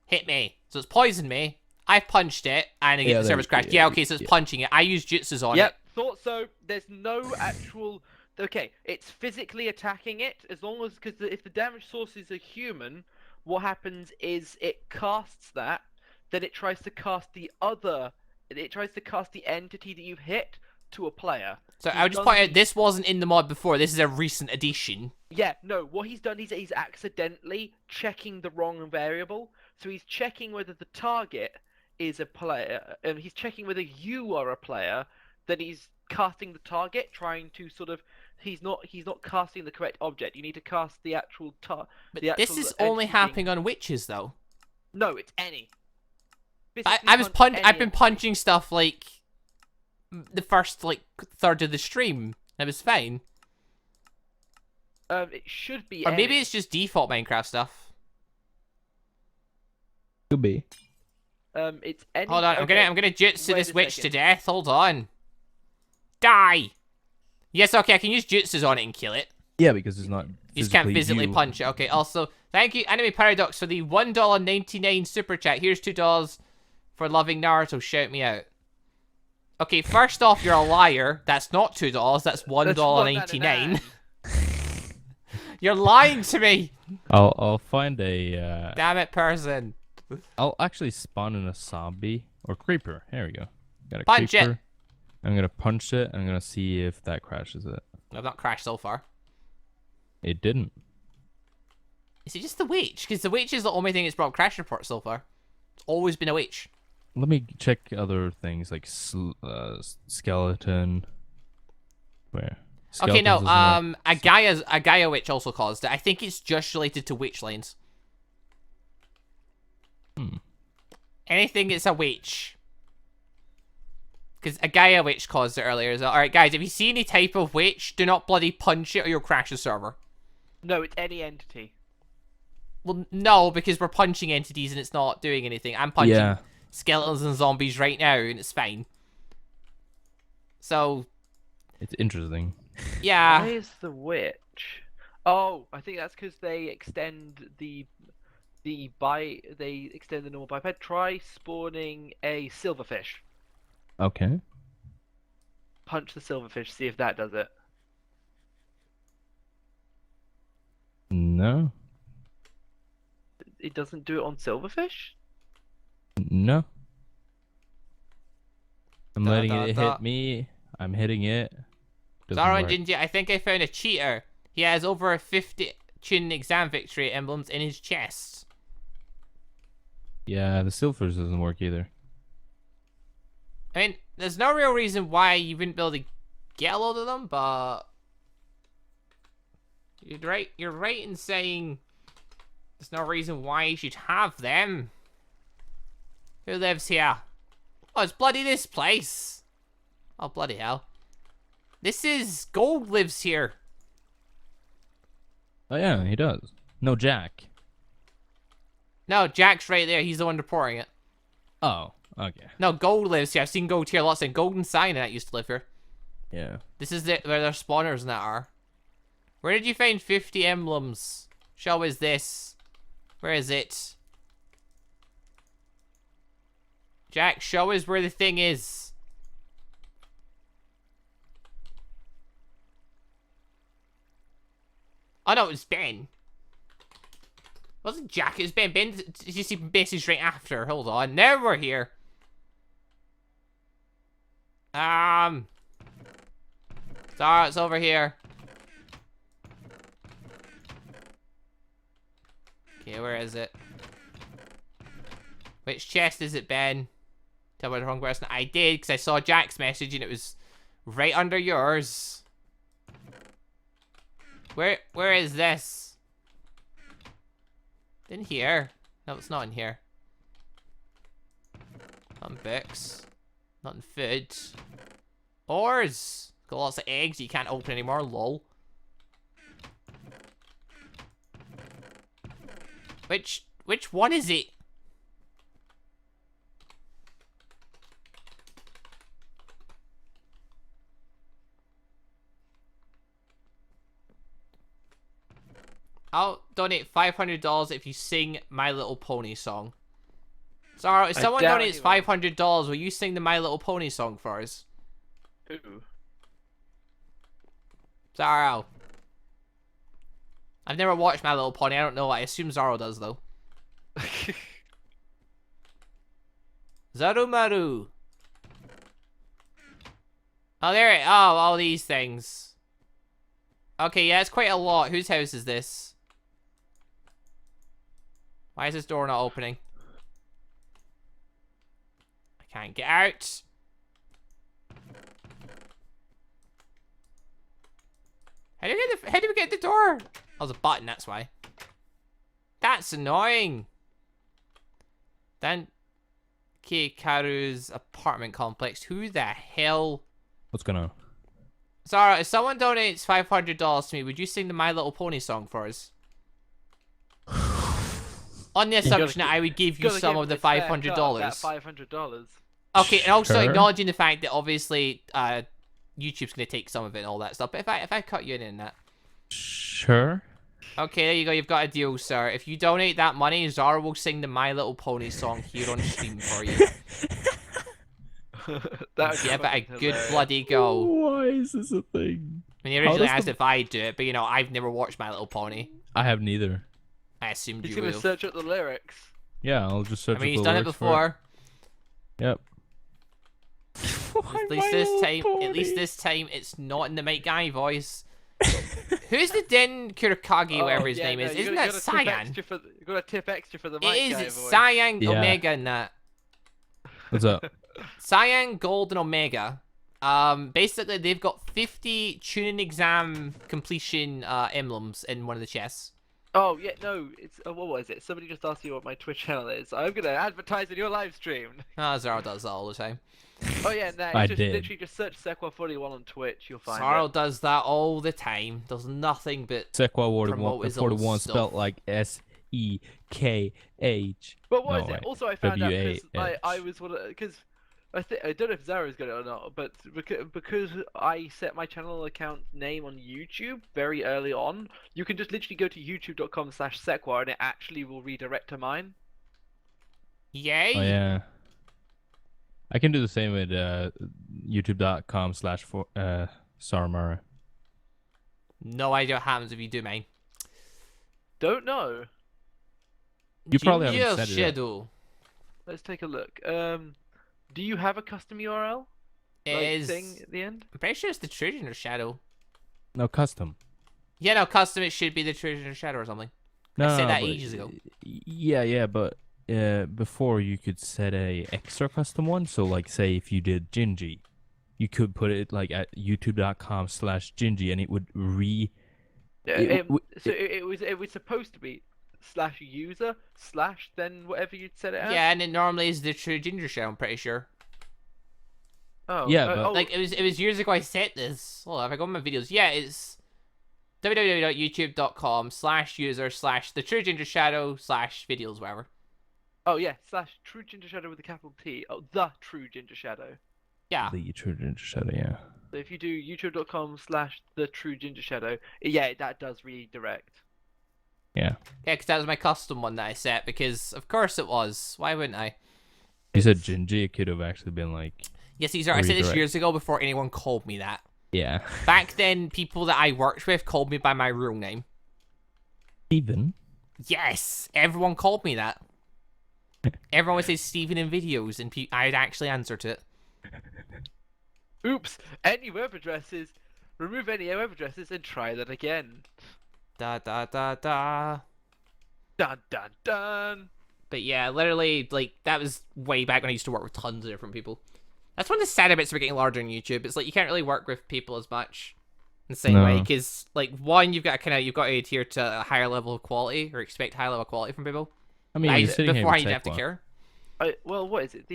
Hit me. So it's poisoned me. I punched it, and again, Yeah, the server's there- crashed. yeah, Yeah, okay, so it's yeah. punching it. I used jutsus on Yep, it. thought so. There's no actual. Okay, it's physically attacking it as long as because if the damage source is a human, what happens is it casts that, then it tries to cast the other. It tries to cast the entity that you've hit to a player. So He's I'll just done point out, the- this wasn't in the mod before. This is a recent addition. Yeah, no. What he's done is he's accidentally checking the wrong variable. So he's checking whether the target is a player, and he's checking whether you are a player. Then he's casting the target, trying to sort of. He's not casting the correct object. You need to cast the actual But the this actual is only entity happening on witches, though. No, it's any. I've been punching stuff like the first like third of the stream. It was fine. It should be. Or maybe any. it's just default Minecraft stuff. Could be. It's any. Hold on, okay. I'm gonna jutsu Wait this a witch to second. death. Hold on. Die. Yes, okay, I can use jutsus on it and kill it. Yeah, because it's not. You just can't physically you. punch it. Okay, also, thank you, Anime Paradox, for the $1.99 super chat. Here's $2 for loving Naruto. Shout me out. Okay, first off, you're a liar. That's not $2. That's $1.99. You're lying to me. I'll find a. Damn it, person. I'll actually spawn in a zombie or creeper. Here we go. Got a Punch it. creeper. I'm gonna punch it. I'm gonna see if that crashes it. I've not crashed so far. It didn't. Is it just the witch? Because the witch is the only thing that's brought crash reports so far. It's always been a witch. Let me check other things like skeleton. Where? Okay, no, Skeletons doesn't a Gaia witch also caused it. I think it's just related to witch lanes. Anything that's a witch. Because a Gaia witch caused it earlier as well. Alright, guys, if you see any type of witch, do not bloody punch it or you'll crash the server. No, it's any entity. Well, no, because we're punching entities and it's not doing anything. I'm punching skeletons and zombies right now and it's fine. So, It's interesting. yeah. Why is the witch? Oh, I think that's because they extend the normal biped. Try spawning a silverfish. Okay. Punch the silverfish. See if that does it. No. It doesn't do it on silverfish. No. I'm Da, letting da, it da. hit me. I'm hitting it. Doesn't Zara and work. Gingy, I think I found a cheater. He has over 50 Tune exam victory emblems in his chest. Yeah, the silvers doesn't work either. I mean, there's no real reason why you wouldn't be able to get a load of them, but you're right in saying there's no reason why you should have them. Who lives here? Oh, it's bloody this place. Oh, bloody hell. This is Gold lives here. Oh yeah, he does. No, Jack. No, Jack's right there. He's the one reporting it. Oh, okay. No, Gold lives here. I've seen Gold here lots of Gold and Cyanide used to live here. Yeah. This is where their spawners and that are. Where did you find 50 emblems? Show us this. Where is it? Jack, show us where the thing is. Oh no, it's Ben. It wasn't Jack, it was Ben. Ben just even messaged right after. Hold on. Now we're here. Sorry, it's over here. Okay, where is it? Which chest is it, Ben? Tell me the wrong person. I did, because I saw Jack's message and it was right under yours. Where is this? In here. No, it's not in here. Not in books. Not in food. Ores. Got lots of eggs you can't open anymore, lol. Which one is it? I'll donate $500 if you sing My Little Pony song. Sorry, if someone donates $500, will you sing the My Little Pony song for us? Who? Zaro. I've never watched My Little Pony. I don't know. I assume Zaro does, though. Zaromaru. Oh, there it. Oh, all these things. Okay, yeah, it's quite a lot. Whose house is this? Why is this door not opening? I can't get out. How do we get the door? Oh, there's a button, that's why. That's annoying. Then Kikaru's apartment complex. Who the hell? What's going on? Zara, if someone donates $500 to me, would you sing the My Little Pony song for us? On the assumption that I would give you some of the $500. $500. Okay, and also Sure. acknowledging the fact that obviously YouTube's gonna take some of it and all that stuff. But if I cut you in that. Sure. Okay, there you go. You've got a deal, sir. If you donate that money, Zara will sing the My Little Pony song here on stream for you. Give it a good bloody go. Why is this a thing? I mean, he originally asked if I do it, but you know, I've never watched My Little Pony. I have neither. I assumed He's you gonna would. search up the lyrics. Yeah, I'll just search. I mean, up he's the done it lyrics for before. Yep. At least this time, it's not in the Mike Guy voice. Who's the Den Kurakagi, whatever his name is? Isn't that Cyan? You got a tip extra for the It mic is. guy It's voice. Cyan, Yeah. Omega, and that. What's up? Cyan, Gold, and Omega. Basically, they've got 50 tuning exam completion emblems in one of the chests. Oh yeah, no, it's what was it? Somebody just asked you what my Twitch channel is. I'm gonna advertise in your live stream. Zara does that all the time. Oh yeah, no, I just did. literally just search Sequa41 on Twitch. You'll find Zara it. does that all the time. There's nothing but Sequa promote his own 41 stuff. spelled like SEKH. But what No, is it? wait. Also, I found out because WAH. I was because I don't know if Zara's got it or not, but because I set my channel account name on YouTube very early on, you can just literally go to youtube.com/Sequa and it actually will redirect to mine. yay. Oh yeah. I can do the same with youtube.com/Zaromaru. No idea what happens if you do mine. Don't know. You probably haven't said it yet. Gingershadow. Let's take a look. Do you have a custom URL? It Like is. thing at the end? I'm pretty sure it's the Gingershadow. No, custom. Yeah, no, custom. It should be the Gingershadow or something. No, said no, that but- ages ago. Yeah, but before you could set a extra custom one. So like, say if you did Gingy, you could put it like at youtube.com/Gingy, and it would It was supposed to be /user/ then whatever you'd set it as. Yeah, and it normally is the true Gingershadow. I'm pretty sure. Oh. Yeah, but- Like it was years ago. I set this. Hold on, if I go on my videos, yeah, it's www.youtube.com/user/ the true Gingershadow/videos, whatever. Oh yeah, /true Gingershadow with a capital T. Oh, the true Gingershadow. Yeah. the true Gingershadow, yeah. So if you do youtube.com/the true Gingershadow, yeah, that does redirect. Yeah. Yeah, because that was my custom one that I set, because of course it was. Why wouldn't I? you said it's- Gingy, it could have actually been like, Yes, Caesar, I said this Redirect. years ago before anyone called me that. yeah. Back then, people that I worked with called me by my real name. Steven? Yes, everyone called me that. Everyone would say Steven in videos, and I'd actually answer to it. Oops! Any web addresses. Remove any web addresses and try that again. Da da da da. Dun dun dun. But yeah, literally, like, that was way back when I used to work with tons of different people. That's one of the sad bits of getting larger on YouTube. It's like you can't really work with people as much in the same No. way, because like one, you've got to adhere to a higher level of quality or expect high level of quality from people. I mean, you're sitting here Before I with didn't have to Tekla. care. Well, what is it?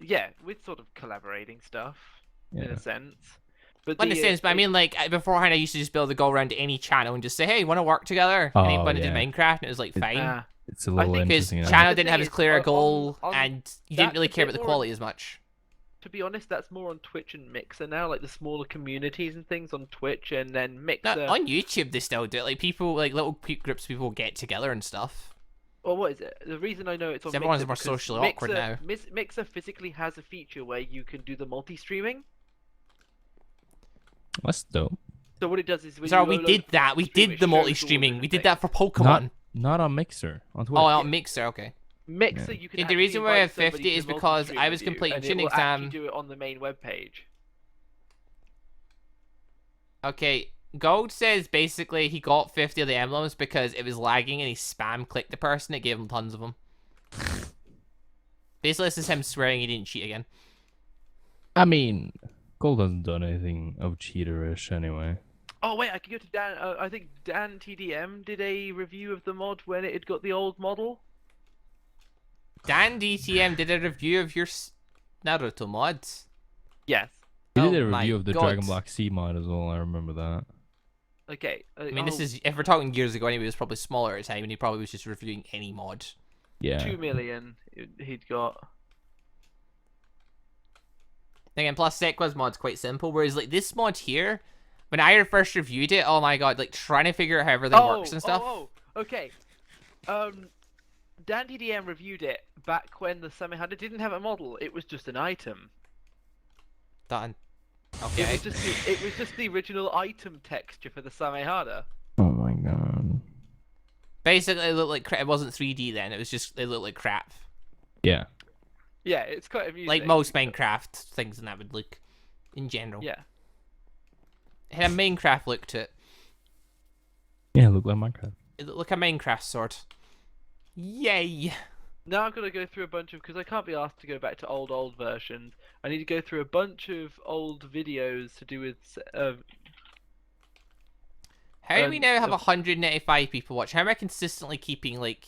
Yeah, with sort of collaborating stuff in Yeah. a sense. But Not in a sense, but I mean, like, beforehand I used to just be able to go around to any channel and just say, hey, want to work together? Oh, Anybody did yeah. Minecraft, and it was like, fine. It's a little think Because interesting. it's now. channel The didn't thing have as is, clear a on- goal, on- and you didn't that's really a care bit about the more- quality as much. To be honest, that's more on Twitch and Mixer now, like the smaller communities and things on Twitch, and then Mixer. No, on YouTube, they still do it. Like, people, like, little groups of people get together and stuff. Well, what is it? The reason I know it's on Everyone's Mixer more because socially awkward now. Mixer physically has a feature where you can do the multi-streaming. That's dope. So what it does is when So you we upload did that. We stream, did it the shows all multi-streaming. We did that for different Pokemon. Not on Mixer. On Twitch. Oh, on Mixer, okay. things. Mixer, you can. The actually reason why I invite have 50 somebody is to because multi-stream I was with you, completing and it chin will exam. actually do it on the main web page. Okay, Gold says basically he got 50 of the emblems because it was lagging and he spam clicked the person. It gave him tons of them. Basically, this is him swearing he didn't cheat again. I mean, Gold hasn't done anything of cheaterish anyway. Oh wait, I could go to Dan. I think Dan TDM did a review of the mod when it had got the old model. Dan DTM did a review of your Naruto mods. Yes. He Oh did a my review of the God. Dragon Block C mod as well. I remember that. Okay. I mean, this is, if we're talking years ago anyway, it was probably smaller at the time and he probably was just reviewing any mod. Yeah. 2 million he'd got. Again, plus Sequa's mod's quite simple, whereas like this mod here, when I first reviewed it, oh my god, like trying to figure out how everything works and stuff. Okay. Dan TDM reviewed it back when the Samehada didn't have a model. It was just an item. Done. It Okay. was just the original item texture for the Samehada. Oh my god. Basically, it looked like crap. It wasn't 3D then. It was just, it looked like crap. Yeah. Yeah, it's quite amusing. Like most Minecraft things and that would look in general. Yeah. It had a Minecraft look to it. Yeah, look like Minecraft. It looked like a Minecraft sword. Yay! Now I've got to go through a bunch of, because I can't be asked to go back to old versions. I need to go through a bunch of old videos to do with. How do we now have the- 195 people watching? How am I consistently keeping like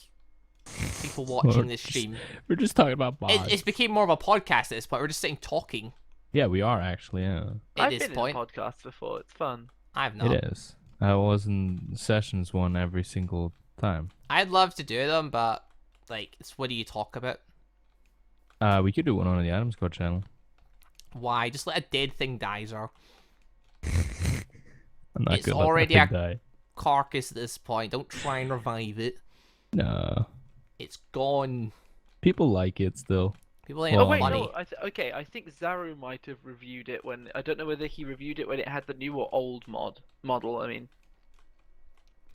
people watching We're this just- stream? We're just talking about bots. It's became more of a podcast at this point. We're just sitting talking Yeah, we are actually. Yeah, at I've this been point. in podcasts before. It's fun. I've not. it is. I was in sessions one every single time. I'd love to do them, but like, it's what do you talk about? We could do one on the Adam Squad channel. Why? Just let a dead thing die, Zar. I'm not It's gonna let already that thing die. Carcass at this point. Don't try and revive it. No, It's gone. people like it still. People ain't Well, Oh wait, money. no. Okay, I think Zaru might have reviewed it when I don't know whether he reviewed it when it had the new or old model. I mean,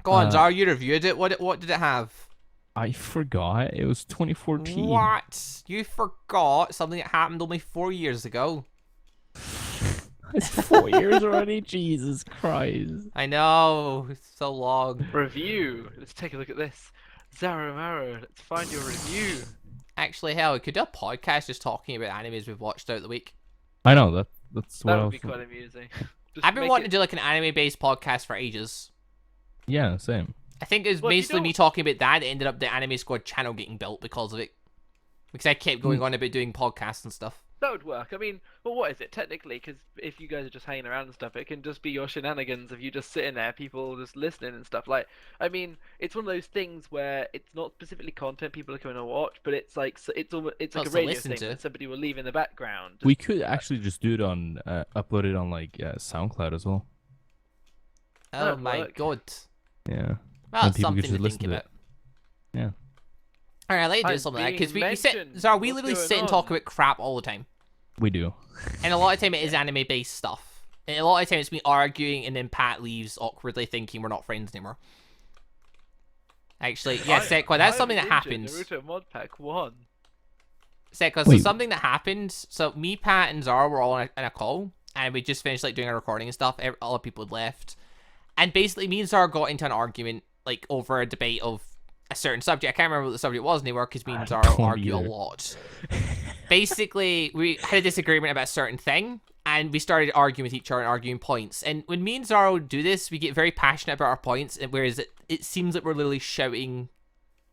Go on, Uh, Zar. You reviewed it. What did it have? I forgot. It was 2014. What? You forgot something that happened only 4 years ago. It's 4 years already. Jesus Christ. I know. It's so long. review. Let's take a look at this. Zaromaru, let's find your review. Actually, hell, we could do a podcast just talking about animes we've watched throughout the week. I know that's what That I would was. be quite amusing. Just I've been make wanting it- to do like an anime-based podcast for ages. Yeah, same. I think it was Well, you basically me don't- talking about that. It ended up the Anime Squad channel getting built because of it. Because I kept going on about doing podcasts and stuff. That would work. I mean, well, what is it technically? Because if you guys are just hanging around and stuff, it can just be your shenanigans of you just sitting there, people just listening and stuff. Like, I mean, it's one of those things where it's not specifically content people are coming to watch, but it's like it's like Lots a to radio listen thing to. that somebody will leave in the background. We could actually just do it on upload it on like SoundCloud as well. Oh That'd my work. god. Yeah. Well, And it's people something could to just listen think to about. it. Yeah. Alright, I'd like to do I'm something like that, because being we sit, mentioned. Zara, we What's literally going sit and talk on? about crap all the time. We do. And a lot of time it is anime-based stuff. And a lot of time it's me arguing, and then Pat leaves awkwardly thinking we're not friends anymore. Actually, yeah, Sekwa, that's something that happens. Naruto Modpack 1. Sekwa, so Wait. something that happened, so me, Pat, and Zara were all in a call, and we just finished like doing our recording and stuff. All the people had left. And basically, me and Zara got into an argument, like, over a debate of a certain subject. I can't remember what the subject was anymore, because me and Zara don't argue a either. lot. Basically, we had a disagreement about a certain thing, and we started arguing with each other and arguing points. And when me and Zara do this, we get very passionate about our points, whereas it seems like we're literally shouting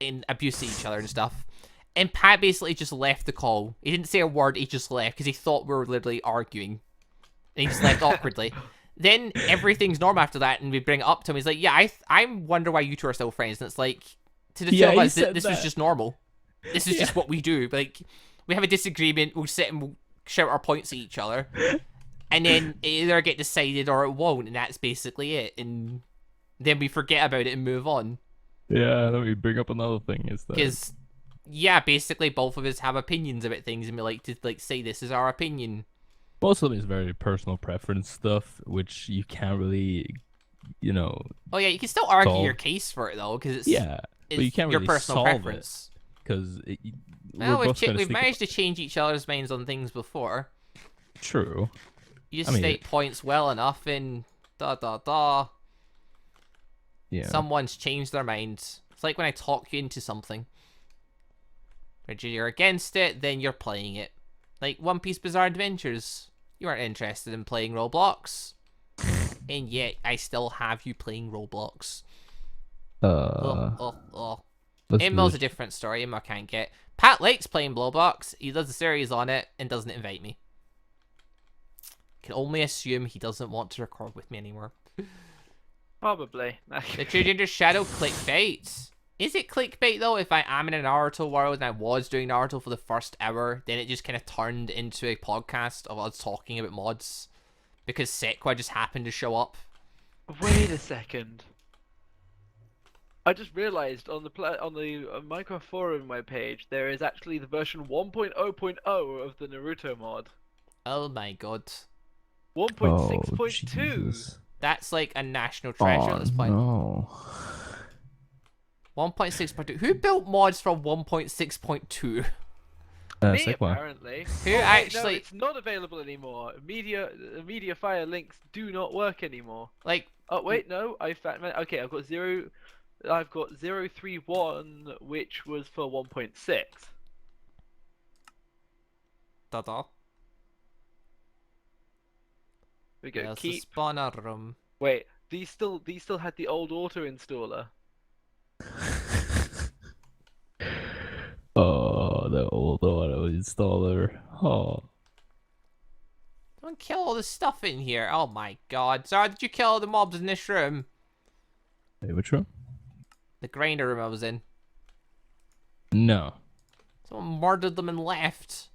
and abuse at each other and stuff. And Pat basically just left the call. He didn't say a word, he just left, because he thought we were literally arguing. And he just left awkwardly. Then everything's normal after that, and we bring it up to him. He's like, yeah, I wonder why you two are still friends. And it's like, to the two Yeah, of he us, said this was that. just normal. This is just what we do. Like, we have a disagreement, we'll sit and we'll shout our points at each other. And then it either get decided or it won't, and that's basically it. And then we forget about it and move on. Yeah, let me bring up another thing. Is that Because, yeah, basically both of us have opinions about things, and we like to say this is our opinion. most of it is very personal preference stuff, which you can't really, you know. Oh yeah, you can still argue Solve. your case for it though, because it's Yeah, but you can't your really personal solve preference. because Well, we're both gonna we've stick- managed to change each other's minds on things before. True. You just I mean, state points well enough, and Yeah. someone's changed their minds. It's like when I talk you into something. If you're against it, then you're playing it. Like One Piece Bizarre Adventures. You aren't interested in playing Roblox. And yet, I still have you playing Roblox. Let's do Immo's a this. different story. Immo can't get. Pat likes playing Blowbox. He does a series on it and doesn't invite me. Can only assume he doesn't want to record with me anymore. Probably. The True Gingershadow clickbait. Is it clickbait though? If I am in a Naruto world and I was doing Naruto for the first hour, then it just kind of turned into a podcast of us talking about mods because Sekwa just happened to show up. Wait a second. I just realized on the Minecraft forum webpage there is actually the version 1.0.0 of the Naruto mod. Oh my god. 1.6.2. Jesus. That's like a national treasure at this point. No. 1.6.2. Who built mods for 1.6.2? Me Sekwa. apparently. Who Oh, wait, actually- No, it's not available anymore. Media Fire links do not work anymore. Like, Oh wait, no. Okay, I've got 031, which was for 1.6. da-da. We go There's the keep. spawner room. Wait, these still had the old auto installer. Oh, the old auto installer. Oh. Don't kill all the stuff in here. Oh my god. Sorry, did you kill all the mobs in this room? Wait, which one? The grinder room I was in. No. Someone murdered them and left.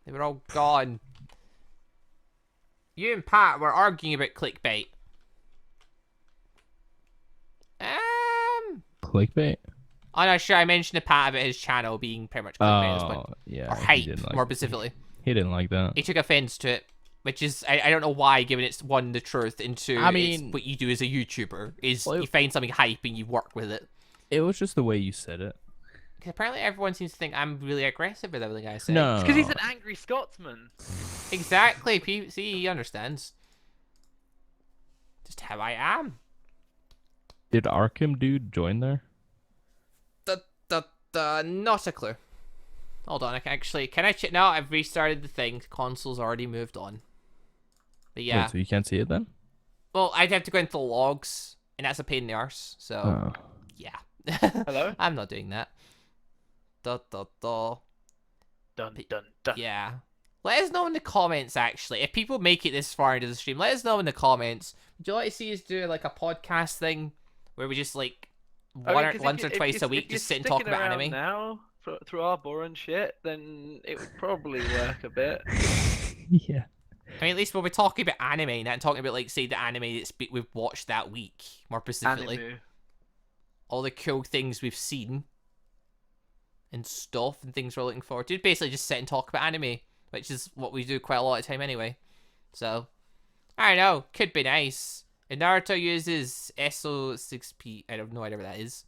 They were all gone. You and Pat were arguing about clickbait. Clickbait? I'm not sure. I mentioned to Pat about his channel being pretty much clickbait at this point. Oh, yeah. Or he hype, didn't like more it. specifically. He didn't like that. He took offense to it, which is, I don't know why, given it's one, the truth, and two, I it's mean- what you do as a YouTuber, is Well, you find something hype and you work with it. It was just the way you said it. Because apparently everyone seems to think I'm really aggressive with everything I say. No. Because he's an angry Scotsman. Exactly. See, he understands. Just how I am. Did Arkham dude join there? Not a clue. Hold on, can I check? No, I've restarted the thing. Console's already moved on. But yeah. Wait, so you can't see it then? Well, I'd have to go into the logs, and that's a pain in the arse, so, Oh. yeah. Hello? I'm not doing that. Dun dun dun. Yeah. Let us know in the comments, actually. If people make it this far into the stream, let us know in the comments. Would you like to see us do, like, a podcast thing? Where we just, like, I mean, 'cause once or if twice a if week you're just sit and talk sticking about around anime? now through our boring shit, then it would probably work a bit. Yeah. I mean, at least we'll be talking about anime, not talking about, like, say, the anime we've watched that week, more specifically. Anime. all the cool things we've seen and stuff and things we're looking forward to. Basically just sit and talk about anime, which is what we do quite a lot of time anyway. So, I don't know, could be nice. If Naruto uses SO6P, I have no idea what that is.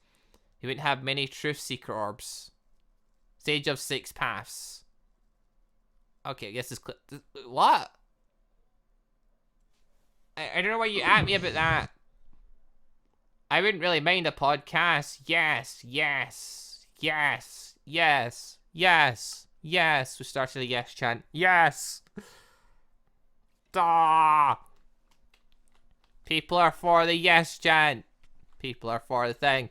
He wouldn't have many Truth Seeker orbs. Sage of 6 paths. Okay, I guess this clip. What? I don't know why you at me about that. I wouldn't really mind a podcast. Yes, yes, yes, yes, yes, yes. We started a yes chant. Yes. Duh. People are for the yes chant. People are for the thing.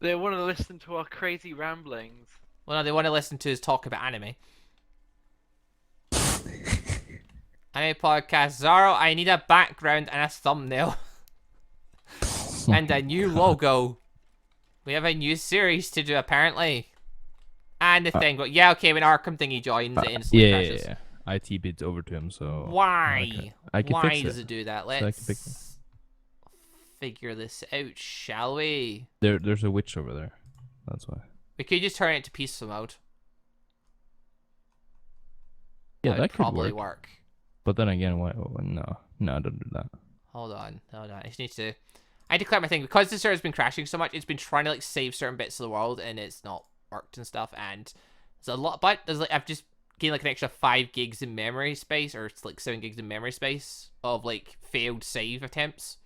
They want to listen to our crazy ramblings. Well, no, they want to listen to us talk about anime. Anime podcast. Zaro, I need a background and a thumbnail. And a new logo. We have a new series to do, apparently. And the thing, but yeah, okay, when Arkham thingy joins, it instantly crashes. Yeah. I TP'd over to him, so... Why? I can Why fix does it do that? So I can Let's fix it. figure this out, shall we? There's a witch over there. That's why. We could just turn it to peaceful mode. Yeah, That would that could probably work. But then again, why? No, don't do that. Hold on. I just need to... I declare my thing. Because the server's been crashing so much, it's been trying to, like, save certain bits of the world, and it's not worked and stuff, and there's a lot... But, there's like, I've just gained, like, an extra 5 gigs in memory space, or, like, 7 gigs in memory space of, like, failed save attempts.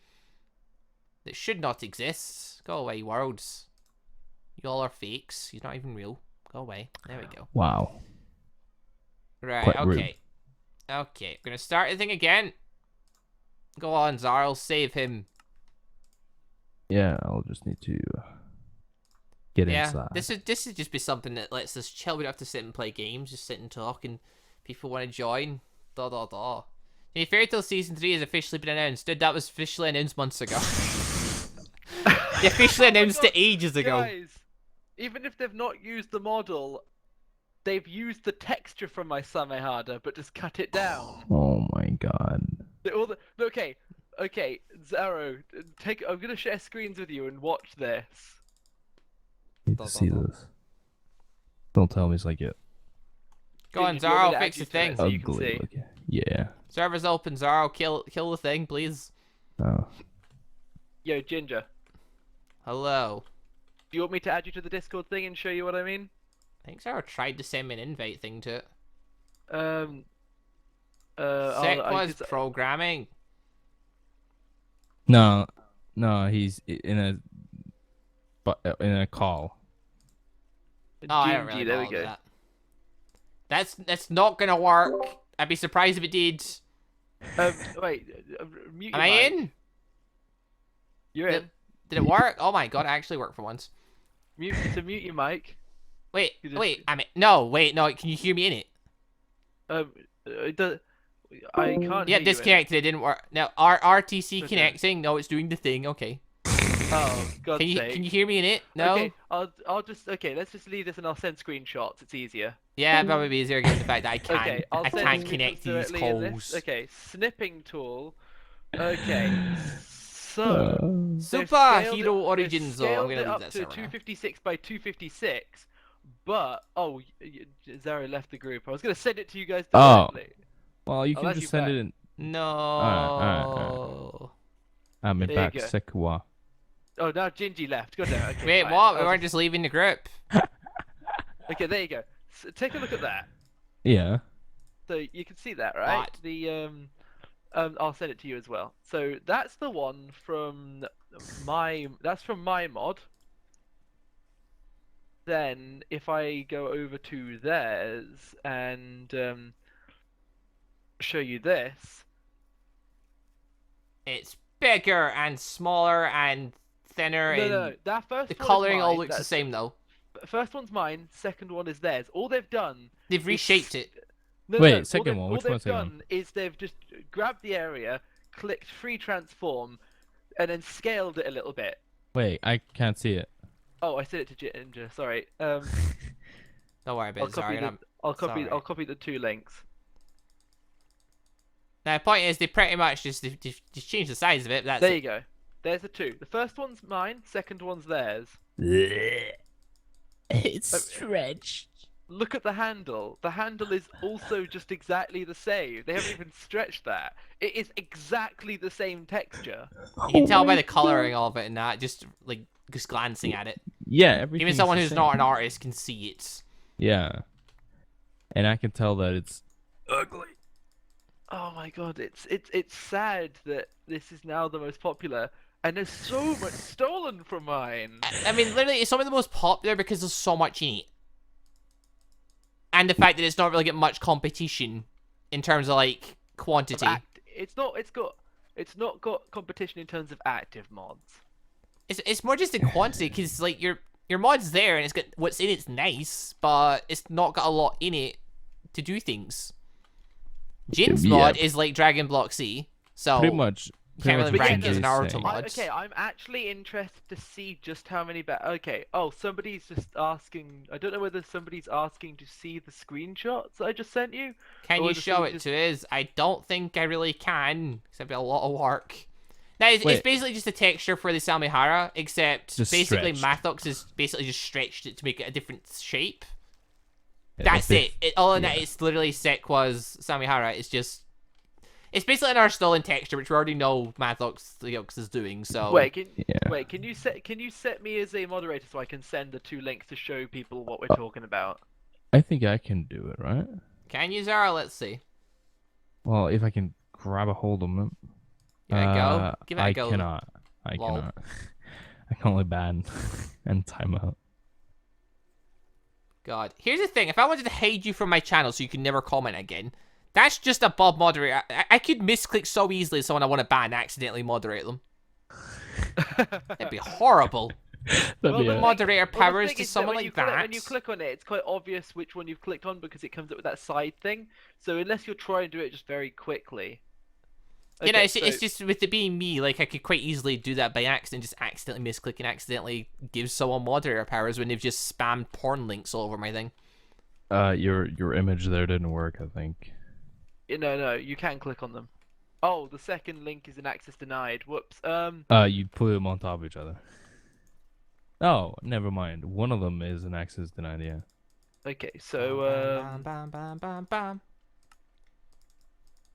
That should not exist. Go away, worlds. You all are fakes. You're not even real. Go away. There we go. Wow. Right, Quite okay. rude. Okay, I'm gonna start the thing again. Go on, Zarl, save him. Yeah, I'll just need to get Yeah, inside. this would just be something that lets us chill. We don't have to sit and play games, just sit and talk, and people want to join. Hey, Fairy Tail Season 3 has officially been announced. Dude, that was officially announced months ago. They officially announced it ages ago. Guys, even if they've not used the model, they've used the texture from my Samehada, but just cut it down. Oh my god. Okay, Zaro, I'm gonna share screens with you and watch this. I need to see this. Don't tell me it's like it. Go on, Do you want me Zarl, to fix add the you to thing. it so you can Ugly see? looking. Yeah. Server's open, Zarl. Kill the thing, please. Oh. Yo, Ginger, Hello. do you want me to add you to the Discord thing and show you what I mean? I think Zarl tried to send me an invite thing to it. I'll- I was just- programming. No, he's in a call. Oh, I don't Gingy, really there know we go. that. That's not gonna work. I'd be surprised if it did. Wait, mute Am your I mic. in? You're in. Did it work? Oh my god, it actually worked for once. Mute your mic. Wait, You just- wait, no, can you hear me in it? It does. I can't. Yeah, hear you in it. disconnected, it didn't work. Now, RTC Okay. connecting, no, it's doing the thing, okay. Oh, God's Can sake. you hear me in it? No? Okay, let's just leave this and I'll send screenshots. It's easier. Yeah, it'd probably be easier given the fact that I can't, Okay, I'll I send can't screenshots connect to these directly in this. calls. Okay, snipping tool. Okay, so they've Super scaled Hero they've Origins, though, I'm scaled gonna it leave up that to server now. 256 by 256, but Zaro left the group. I was gonna send it to you guys Oh. directly. Well, you I'll can add just you send back. it in. No. Alright. I'm There you back go. sick. Wow. Oh, now Gingy left. God damn it. Okay, Wait, fine. what? We I'll weren't just leaving the group. Okay, there you go. Take a look at that. Yeah. So you can see that, right? What? The I'll send it to you as well. So that's the one from my mod. Then if I go over to theirs and show you this, It's bigger and smaller and thinner and no, that first the one is colouring all mine, looks the that's- same though. First one's mine. Second one is theirs. All they've done. They've reshaped it. No, Wait, no, second one, All which they've one's second one? done is they've just grabbed the area, clicked free transform, and then scaled it a little bit. Wait, I can't see it. Oh, I said it to Ginger. Sorry. Don't worry about I'll it, copy sorry. the, I'll copy. sorry. I'll copy the two links. Now, the point is, they pretty much just changed the size of it. That's There it. you go. there's a 2. The first one's mine, second one's theirs. It's stretched. Look at the handle. The handle is also just exactly the same. They haven't even stretched that. It is exactly the same texture. You can tell by the coloring of it and that, just glancing at it. Yeah, everything. Even someone who's not an artist can see it. Yeah, and I can tell that it's ugly. Oh my god, it's sad that this is now the most popular, and there's so much stolen from mine. I mean, literally, it's some of the most popular because there's so much in it. And the fact that it's not really getting much competition in terms of, like, quantity. It's not got competition in terms of active mods. It's more just in quantity, because, like, your mod's there, and it's got what's in it's nice, but it's not got a lot in it to do things. Jin's mod is like Dragon Block C, so pretty much. You can't really rank as an Naruto same. mod. Okay, I'm actually interested to see just how many okay, somebody's just asking. I don't know whether somebody's asking to see the screenshots I just sent you. Can you show it to us? I don't think I really can, because it'd be a lot of work. Now, it's basically just a texture for the Samihara, except just basically stretched. Mathox has basically just stretched it to make it a different shape. Yeah, That's it. All in that, it's literally Sequa's Samihara. It's basically another stolen texture, which we already know Mathox is doing. So can you set me as a moderator so I can send the 2 links to show people what we're talking about? I think I can do it, right? Can you, Zara? Let's see. Well, if I can grab a hold of them. Give it a go. Give it a go. I cannot. I can only ban and timeout. God. Here's the thing. If I wanted to hide you from my channel so you can never comment again, that's just a Bob moderator. I could misclick so easily someone I want to ban and accidentally moderate them. That'd be horrible. Moderator powers to someone like that. When you click on it, it's quite obvious which one you've clicked on because it comes up with that side thing. So unless you're trying to do it just very quickly. You know, it's just with it being me, like I could quite easily do that by accident, just accidentally misclick and accidentally give someone moderator powers when they've just spammed porn links all over my thing. Your image there didn't work, I think. No, you can click on them. Oh, the second link is an access denied. Whoops. You put them on top of each other. Oh, never mind. One of them is an access denied, yeah. Okay, so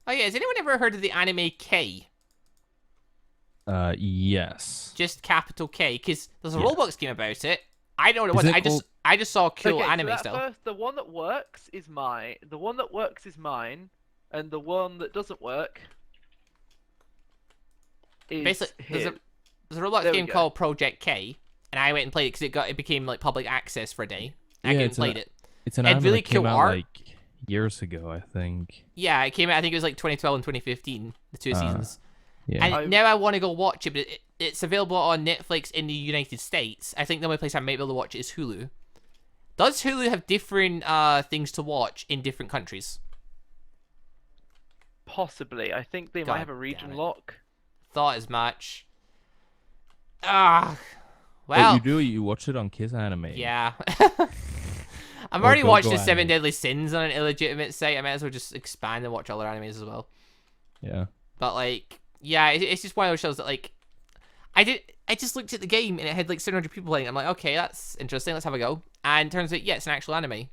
Oh yeah, has anyone ever heard of the anime K? Yes. Just capital K, because there's a Roblox game about it. I don't know what it was. I just saw a cool anime style. First, the one that works is mine. The one that works is mine, and the one that doesn't work is basically his. there's a Roblox game called Project K, and I went and played it because it became like public access for a day. I played it. It's an anime really that came cool out art. like years ago, I think. Yeah, it came out. I think it was like 2012 and 2015, the 2 seasons. Yeah. And now I want to go watch it, but it's available on Netflix in the United States. I think the only place I might be able to watch it is Hulu. Does Hulu have different things to watch in different countries? Possibly. I think they might have a region lock. Thought as much. Well. You do? You watch it on Kiss Anime? Yeah. I've already watched the 7 Deadly Sins on an illegitimate site. I might as well just expand and watch other animes as well. Yeah. But like, yeah, it's just one of those shows that like, I just looked at the game and it had like 700 people playing. I'm like, okay, that's interesting. Let's have a go. And turns out, yeah, it's an actual anime.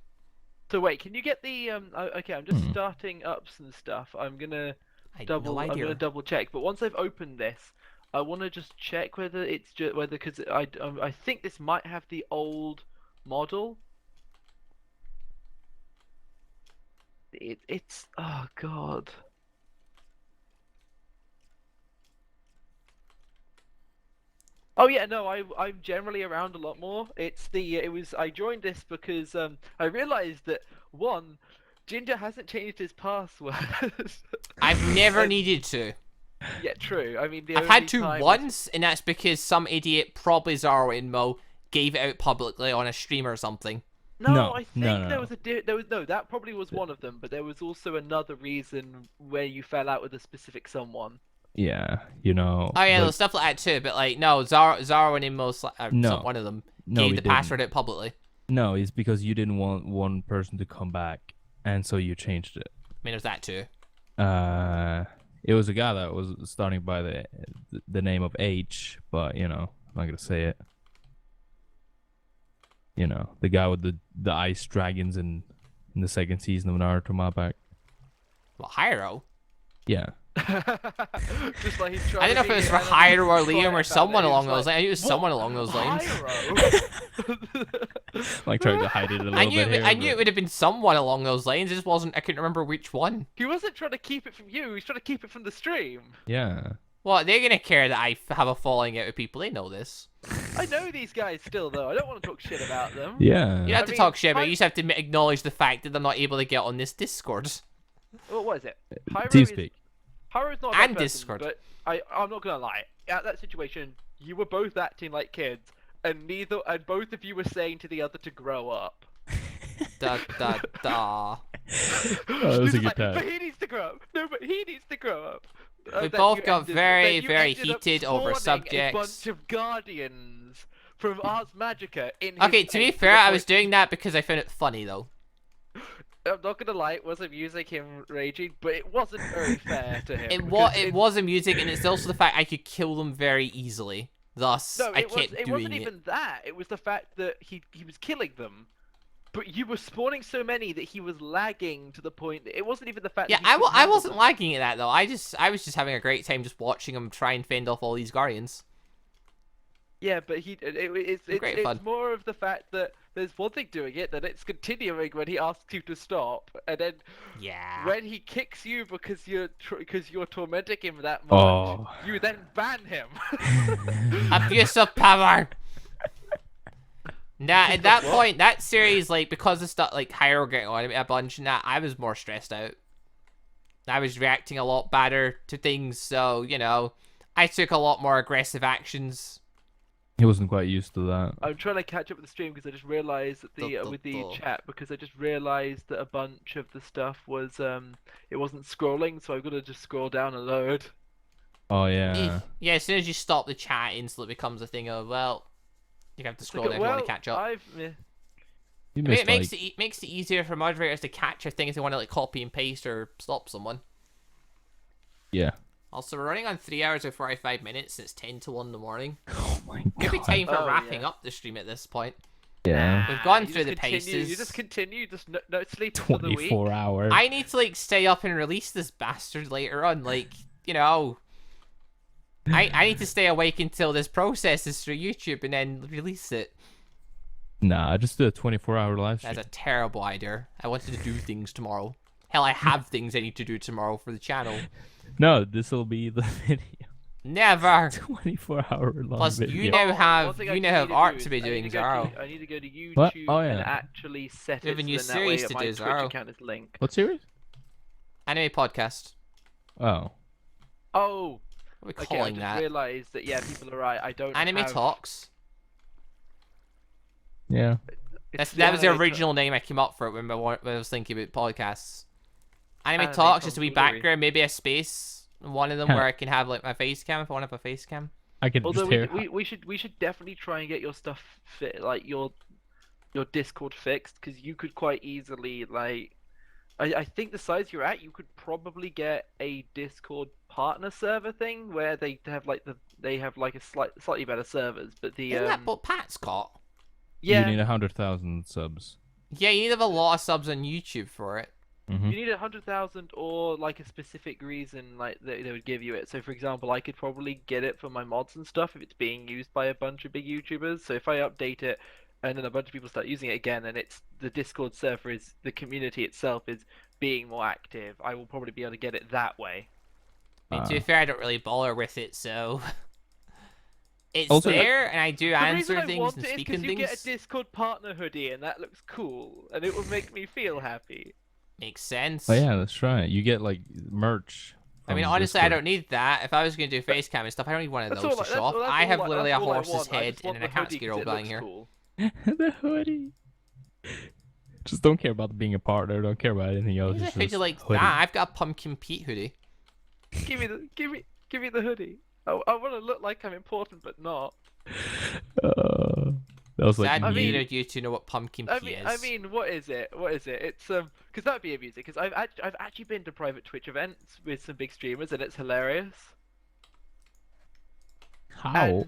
So wait, can you get the okay, I'm just starting up some stuff. I'm gonna double check. But once I've opened this, I want to just check whether it's because I think this might have the old model. It's oh god. Oh yeah, no, I'm generally around a lot more. I joined this because I realized that Ginger hasn't changed his password. I've never needed to. Yeah, true. I mean, I've had to once, and that's because some idiot, probably Zaromaru, gave it out publicly on a stream or something. No, I think that probably was one of them, but there was also another reason where you fell out with a specific someone. Yeah, you know. Oh yeah, there's stuff like that too, but like no, Zaro and most one of them gave the password out publicly. No, it's because you didn't want one person to come back, and so you changed it. I mean, there's that too. It was a guy that was starting by the name of H, but you know, I'm not gonna say it. You know, the guy with the ice dragons in the second season of Naruto Modpack. Well, Hyro. Yeah. Just like he's trying I don't know to if it was be- for and then Hyro or he's quiet Liam or about someone it, he's along those like, lines. I knew it was "What? someone along those lines. Hyro? Like trying to hide it a little I knew bit here. I knew but- it would have been someone along those lines. It just wasn't. I couldn't remember which one. He wasn't trying to keep it from you. He was trying to keep it from the stream. Yeah. Well, they're gonna care that I have a falling out with people. They know this. I know these guys still, though. I don't want to talk shit about them. Yeah. You don't have to mean, talk shit, but Hy- you just have to acknowledge the fact that they're not able to get on this Discord. Well, what is it? Hyro TeamSpeak. Hyro's not a bad And person, Discord. but I'm not gonna lie. At that situation, you were both acting like kids, and both of you were saying to the other to grow up. Da da da. Oh, that was This a is good like, time. but he needs to grow up. No, but he needs to grow up. We Then both you got ended- very, then you very ended up heated over spawning subjects. A bunch of guardians from Ars Magica in his Okay, to be base fair, the I was point- doing that because I found it funny, though. I'm not gonna lie, it was amusing him raging, but it wasn't very fair to him. It because was amusing, and it's also the fact I could kill them very easily. Thus, No, I it kept it doing wasn't it. even that. It was the fact that he was killing them, but you were spawning so many that he was lagging to the point that it wasn't even the fact. Yeah, that he couldn't I handle wasn't them. lagging at that though. I was just having a great time just watching him try and fend off all these guardians. Yeah, but it's great fun. more of the fact that there's one thing doing it, that it's continuing when he asks you to stop, and then Yeah. when he kicks you because you're tormenting him that much, Oh. you then ban him. Abuse of power. Nah, at that What? point, that series, like, because of stuff like Hyro getting on me a bunch and that, I was more stressed out. I was reacting a lot better to things, so, you know, I took a lot more aggressive actions. He wasn't quite used to that. I'm trying to catch up with the stream because I just realized that with the chat, because I just realized that a bunch of the stuff was it wasn't scrolling, so I've got to just scroll down a load. Oh yeah. Yeah, as soon as you stop the chat, it instantly becomes a thing of, well, you have to scroll down if you want to catch up. You I mean, missed, it makes it easier for moderators to catch a thing if they want to like copy and paste or stop someone. Yeah. Also, we're running on 3 hours and 45 minutes. It's 10 to 1 in the morning. Oh my Could be god. time for Oh, wrapping yeah. up the stream at this point. Yeah. We've gone You through just the continue- paces. You just continue, just no sleep for the week. 24 hours. I need to like stay up and release this bastard later on. Like, you know, I need to stay awake until this processes through YouTube and then release it. Nah, just do a 24-hour live stream. That's a terrible idea. I wanted to do things tomorrow. Hell, I have things I need to do tomorrow for the channel. No, this will be the video. Never. 24-hour long Plus, video. you now One have thing I you do now have need art do to be is I doing, need to go Zaro. to- I need to go to YouTube What? Oh, and yeah. actually set We have it a new so then that way series to my do, Twitch Zaro. account is linked. What series? Anime podcast. Oh. Oh, What are we okay. I calling just that? realised that yeah, people are right. I don't Anime have... Talks. Yeah. It's That was the Anime original name I came up for it when I was thinking about podcasts. Anime Anime Talks, just a wee tomfoolery. background, maybe a space. One of them Huh. where I can have like my face cam if I want to have a face cam. I can Although just hear. we should definitely try and get your stuff fit, like your Discord fixed, because you could quite easily like. I think the size you're at, you could probably get a Discord partner server thing where they have like a slightly better servers, but the Isn't that what Pat's got? yeah, You need 100,000 subs. Yeah, you need to have a lot of subs on YouTube for it. Mm-hmm. you need 100,000 or like a specific reason like they would give you it. So for example, I could probably get it for my mods and stuff if it's being used by a bunch of big YouTubers. So if I update it and then a bunch of people start using it again and it's the Discord server is the community itself is being more active, I will probably be able to get it that way. I mean, to be fair, I don't really bother with it, so it's Also- there, and I do The answer reason I things want and it is speak because on you get a things. Discord partner hoodie and that looks cool and it will make me feel happy. Makes sense. Oh yeah, that's right. You get like merch. I mean, from honestly, I Discord. don't need that. If I was going to do face cam and stuff, I don't need one of That's those all to I- show that's off. all- that's I all have I- literally a that's all I horse's want. I head just want and an the hoodie Akatsuki 'cause roll it down looks here. cool. The hoodie. Just don't care about being a partner. Don't care about anything else. Who's a It's hoodie just like hoodie. that? I've got a Pumpkin Pete hoodie. Give me the hoodie. I want to look like I'm important, but not. Uh, That was like Sad I mean- neither of you two know what pumpkin pea is. I mean, what is it? What is it? It's because that'd be amusing. Because I've actually been to private Twitch events with some big streamers, and it's hilarious. how?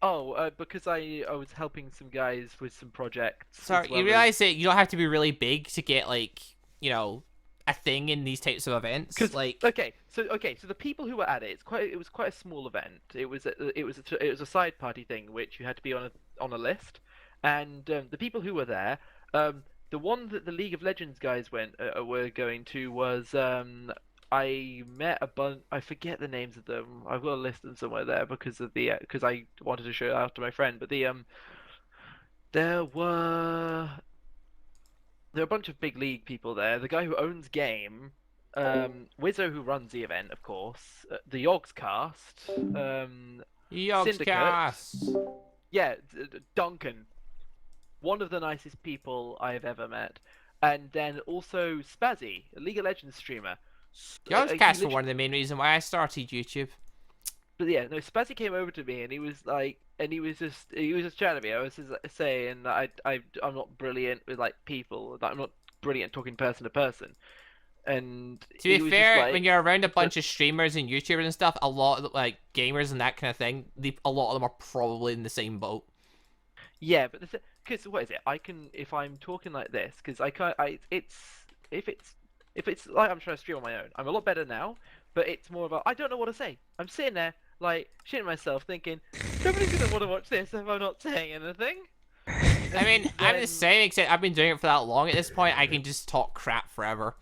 And because I was helping some guys with some projects. Sorry, as well you as- realize that you don't have to be really big to get like, you know, a thing in these types of events. 'Cause- Like, okay, so the people who were at it, it was quite a small event. It was a side party thing, which you had to be on a list, and the people who were there, the one that the League of Legends guys were going to was I met a bunch. I forget the names of them. I've got a list of them somewhere there because I wanted to show it out to my friend. But there were a bunch of big league people there. The guy who owns Game, Wizzo who runs the event, of course, the Yogscast, Yogscast. yeah, Duncan, one of the nicest people I've ever met, and then also Spazzy, a League of Legends streamer. He Yogscast were literally- one of the main reasons why I started YouTube. But yeah, no, Spazzy came over to me and he was like, he was just chatting to me. I was just saying that I'm not brilliant with like people, that I'm not brilliant talking person to person. And To he be was fair, just like, when you're around a bunch of streamers and YouTubers and stuff, a lot of like gamers and that kind of thing, a lot of them are probably in the same boat. yeah, but because what is it? I can, if I'm talking like this, because I can't. If it's like I'm trying to stream on my own, I'm a lot better now. But it's more of a I don't know what to say. I'm sitting there like shitting myself, thinking nobody's gonna want to watch this if I'm not saying anything. I mean, I'm the then- same, except I've been doing it for that long. At this point, I can just talk crap forever.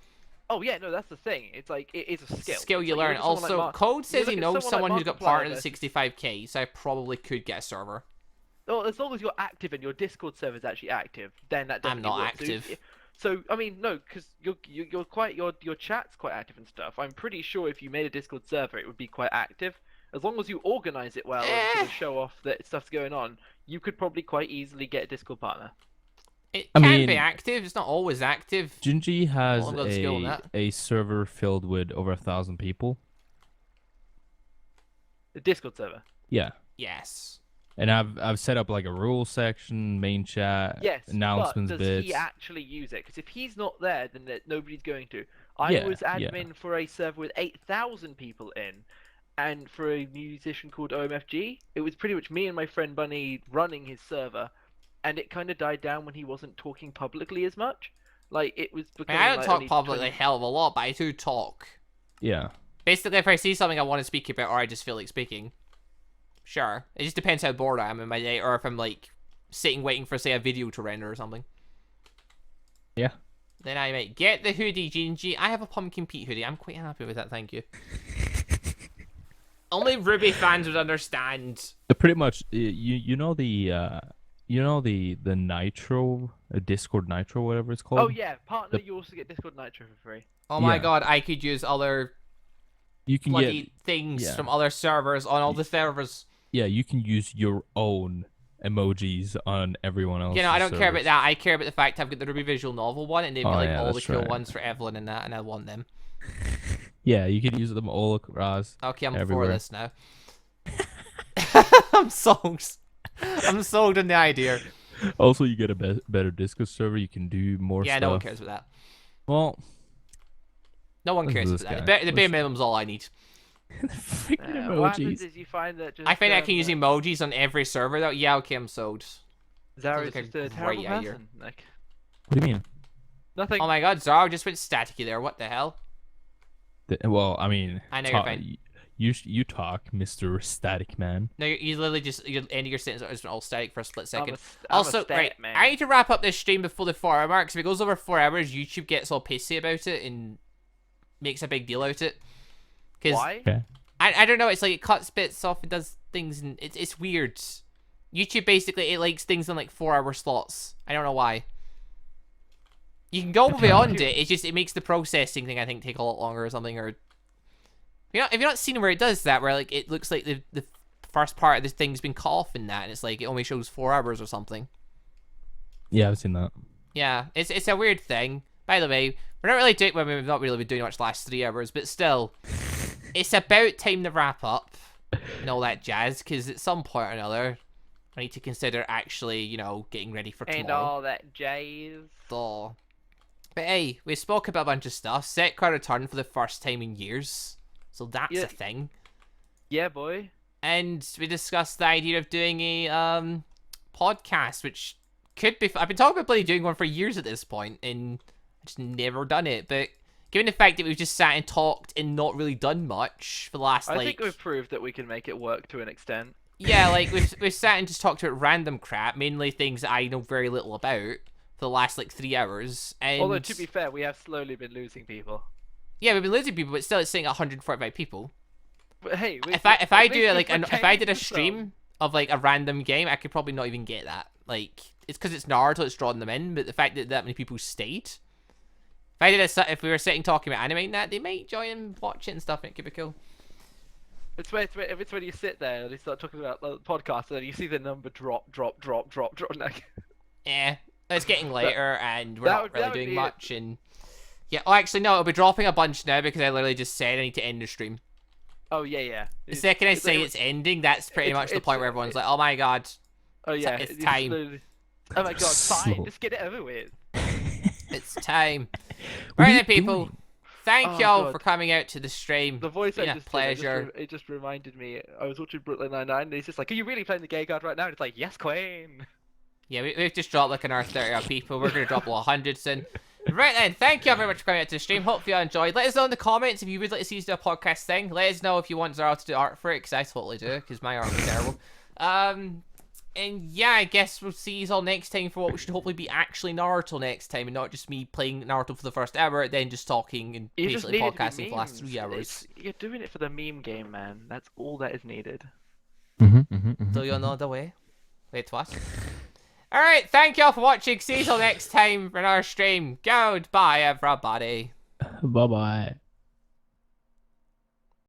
Oh yeah, no, that's the thing. It's like it is a skill. Skill It's you like learn. look at someone like Also, Code says look he at knows someone someone like who's got Markiplier part of the versus- 65k, so I probably could get a server. Well, as long as you're active and your Discord server is actually active, then that I'm definitely not works. active. So I mean, no, because you're quite your chat's quite active and stuff. I'm pretty sure if you made a Discord server, it would be quite active. As long as you organize it well and sort of show off that stuff's going on, you could probably quite easily get a Discord partner. It I can mean- be active. It's not always active. Gingy has Well, let's go with that. a server filled with over 1,000 people. The Discord server. Yeah. Yes. And I've set up like a rules section, main chat, Yes, announcements but does bits. he actually use it? Because if he's not there, then nobody's going to. I Yeah, was yeah. admin for a server with 8,000 people in, and for a musician called OMFG, it was pretty much me and my friend Bunny running his server, and it kind of died down when he wasn't talking publicly as much. Like it was I becoming. mean, I don't like, talk only publicly a 20 hell of a lot, but I do talk. Yeah. Basically, if I see something I want to speak about, or I just feel like speaking, sure. It just depends how bored I am in my day, or if I'm like sitting waiting for, say, a video to render or something. Yeah. Then I might get the hoodie, Gingy. I have a Pumpkin Pete hoodie. I'm quite happy with that, thank you. Only Ruby fans would understand. Pretty much, you know the Nitro, Discord Nitro, whatever it's called. Oh yeah, partner. You also get Discord Nitro for free. Oh my Yeah. god, I could use other You can bloody get things yeah. from other servers on all the servers. you can use your own emojis on everyone else. You know, I don't care about that. I care about the fact I've got the Ruby visual novel one, and they've got Oh, like yeah, all the that's cool right. ones for Evelyn and that, and I want them. Yeah, you can use them all across. Okay, I'm Everywhere. for this now. I'm sold. I'm sold on the idea. Also, you get a better Discord server. You can do more Yeah, stuff. no one cares about that. Well, No one Listen cares to about this that. guy. The bare minimum's all I need. freaking What happens emojis. is you find that just. I find I can use emojis on every server though. Yeah, okay, I'm sold. Zara's like a just a great terrible idea. person. Like What do you mean? nothing. Oh my god, Zara just went staticky there. What the hell? Well, I mean, I know you're fine. You talk, Mr. Static Man. No, you literally just you're ending your sentence as all static for a split second. I'm a Also, stat right, man. I need to wrap up this stream before the 4 hour mark. Because if it goes over 4 hours, YouTube gets all pissy about it and makes a big deal out of it. Because Why? Okay. I don't know. It's like it cuts bits off and does things, and it's weird. YouTube basically it likes things in like 4 hour slots. I don't know why. You can go beyond it. It's just it makes the processing thing I think take a lot longer or something. Or you know, if you're not seen where it does that, where like it looks like the first part of the thing's been cut off in that, and it's like it only shows 4 hours or something. Yeah, I've seen that. Yeah, it's a weird thing. By the way, we're not really doing. Well, we've not really been doing much the last 3 hours, but still, it's about time to wrap up and all that jazz. Because at some point or another, I need to consider actually, you know, getting ready for And tomorrow. all that jazz. Duh. But hey, we spoke about a bunch of stuff. Sekiro returned for the first time in years. So that's Yeah. a thing. Yeah, boy. And we discussed the idea of doing a podcast, which could be... I've been talking about bloody doing one for years at this point, and I've just never done it. But given the fact that we've just sat and talked and not really done much for the last, I think we've proved that we can make it work to an extent. Yeah, like, we've sat and just talked about random crap, mainly things that I know very little about, for the last, like, 3 hours. And Although, to be fair, we have slowly been losing people. yeah, we've been losing people, but still it's saying 145 people. But hey, If I did a stream of like a random game, I could probably not even get that. Like, it's because it's Naruto, it's drawing them in, but the fact that that many people stayed. If we were sitting talking about anime and that, they might join and watch it and stuff, and it could be cool. It's when you sit there and they start talking about the podcast, and then you see the number drop. Like, Yeah, it's getting later, and we're that not would really be doing it. much. And yeah, oh, actually, no, it'll be dropping a bunch now because I literally just said I need to end the stream. oh yeah. The second I say it's ending, that's pretty much the point where everyone's like, "Oh my god, Oh yeah, it's time." Oh my god, fine, So- just get it over with. it's time. What are Right you then, people. doing? Thank Oh, y'all God. for coming out to the stream. The voice Been I a just did, pleasure. it just reminded me. I was watching Brooklyn Nine-Nine, and he's just like, "Are you really playing the gay card right now?" And it's like, "Yes, Queen." Yeah, we've just dropped like another 30 odd people. We're going to drop 100 soon. Right then, thank you all very much for coming out to the stream. Hopefully you enjoyed. Let us know in the comments if you would like to see us do a podcast thing. Let us know if you want Zara to do art for it, because I totally do, because my art was terrible. And yeah, I guess we'll see you all next time for what should hopefully be actually Naruto next time, and not just me playing Naruto for the first hour, then just talking and You just basically need it to be podcasting for the last 3 memes. hours. You're doing it for the meme game, man. That's all that is needed. Do you know the way? Wait to us. Alright, thank you all for watching. See you all next time for another stream. Goodbye, everybody. Bye bye.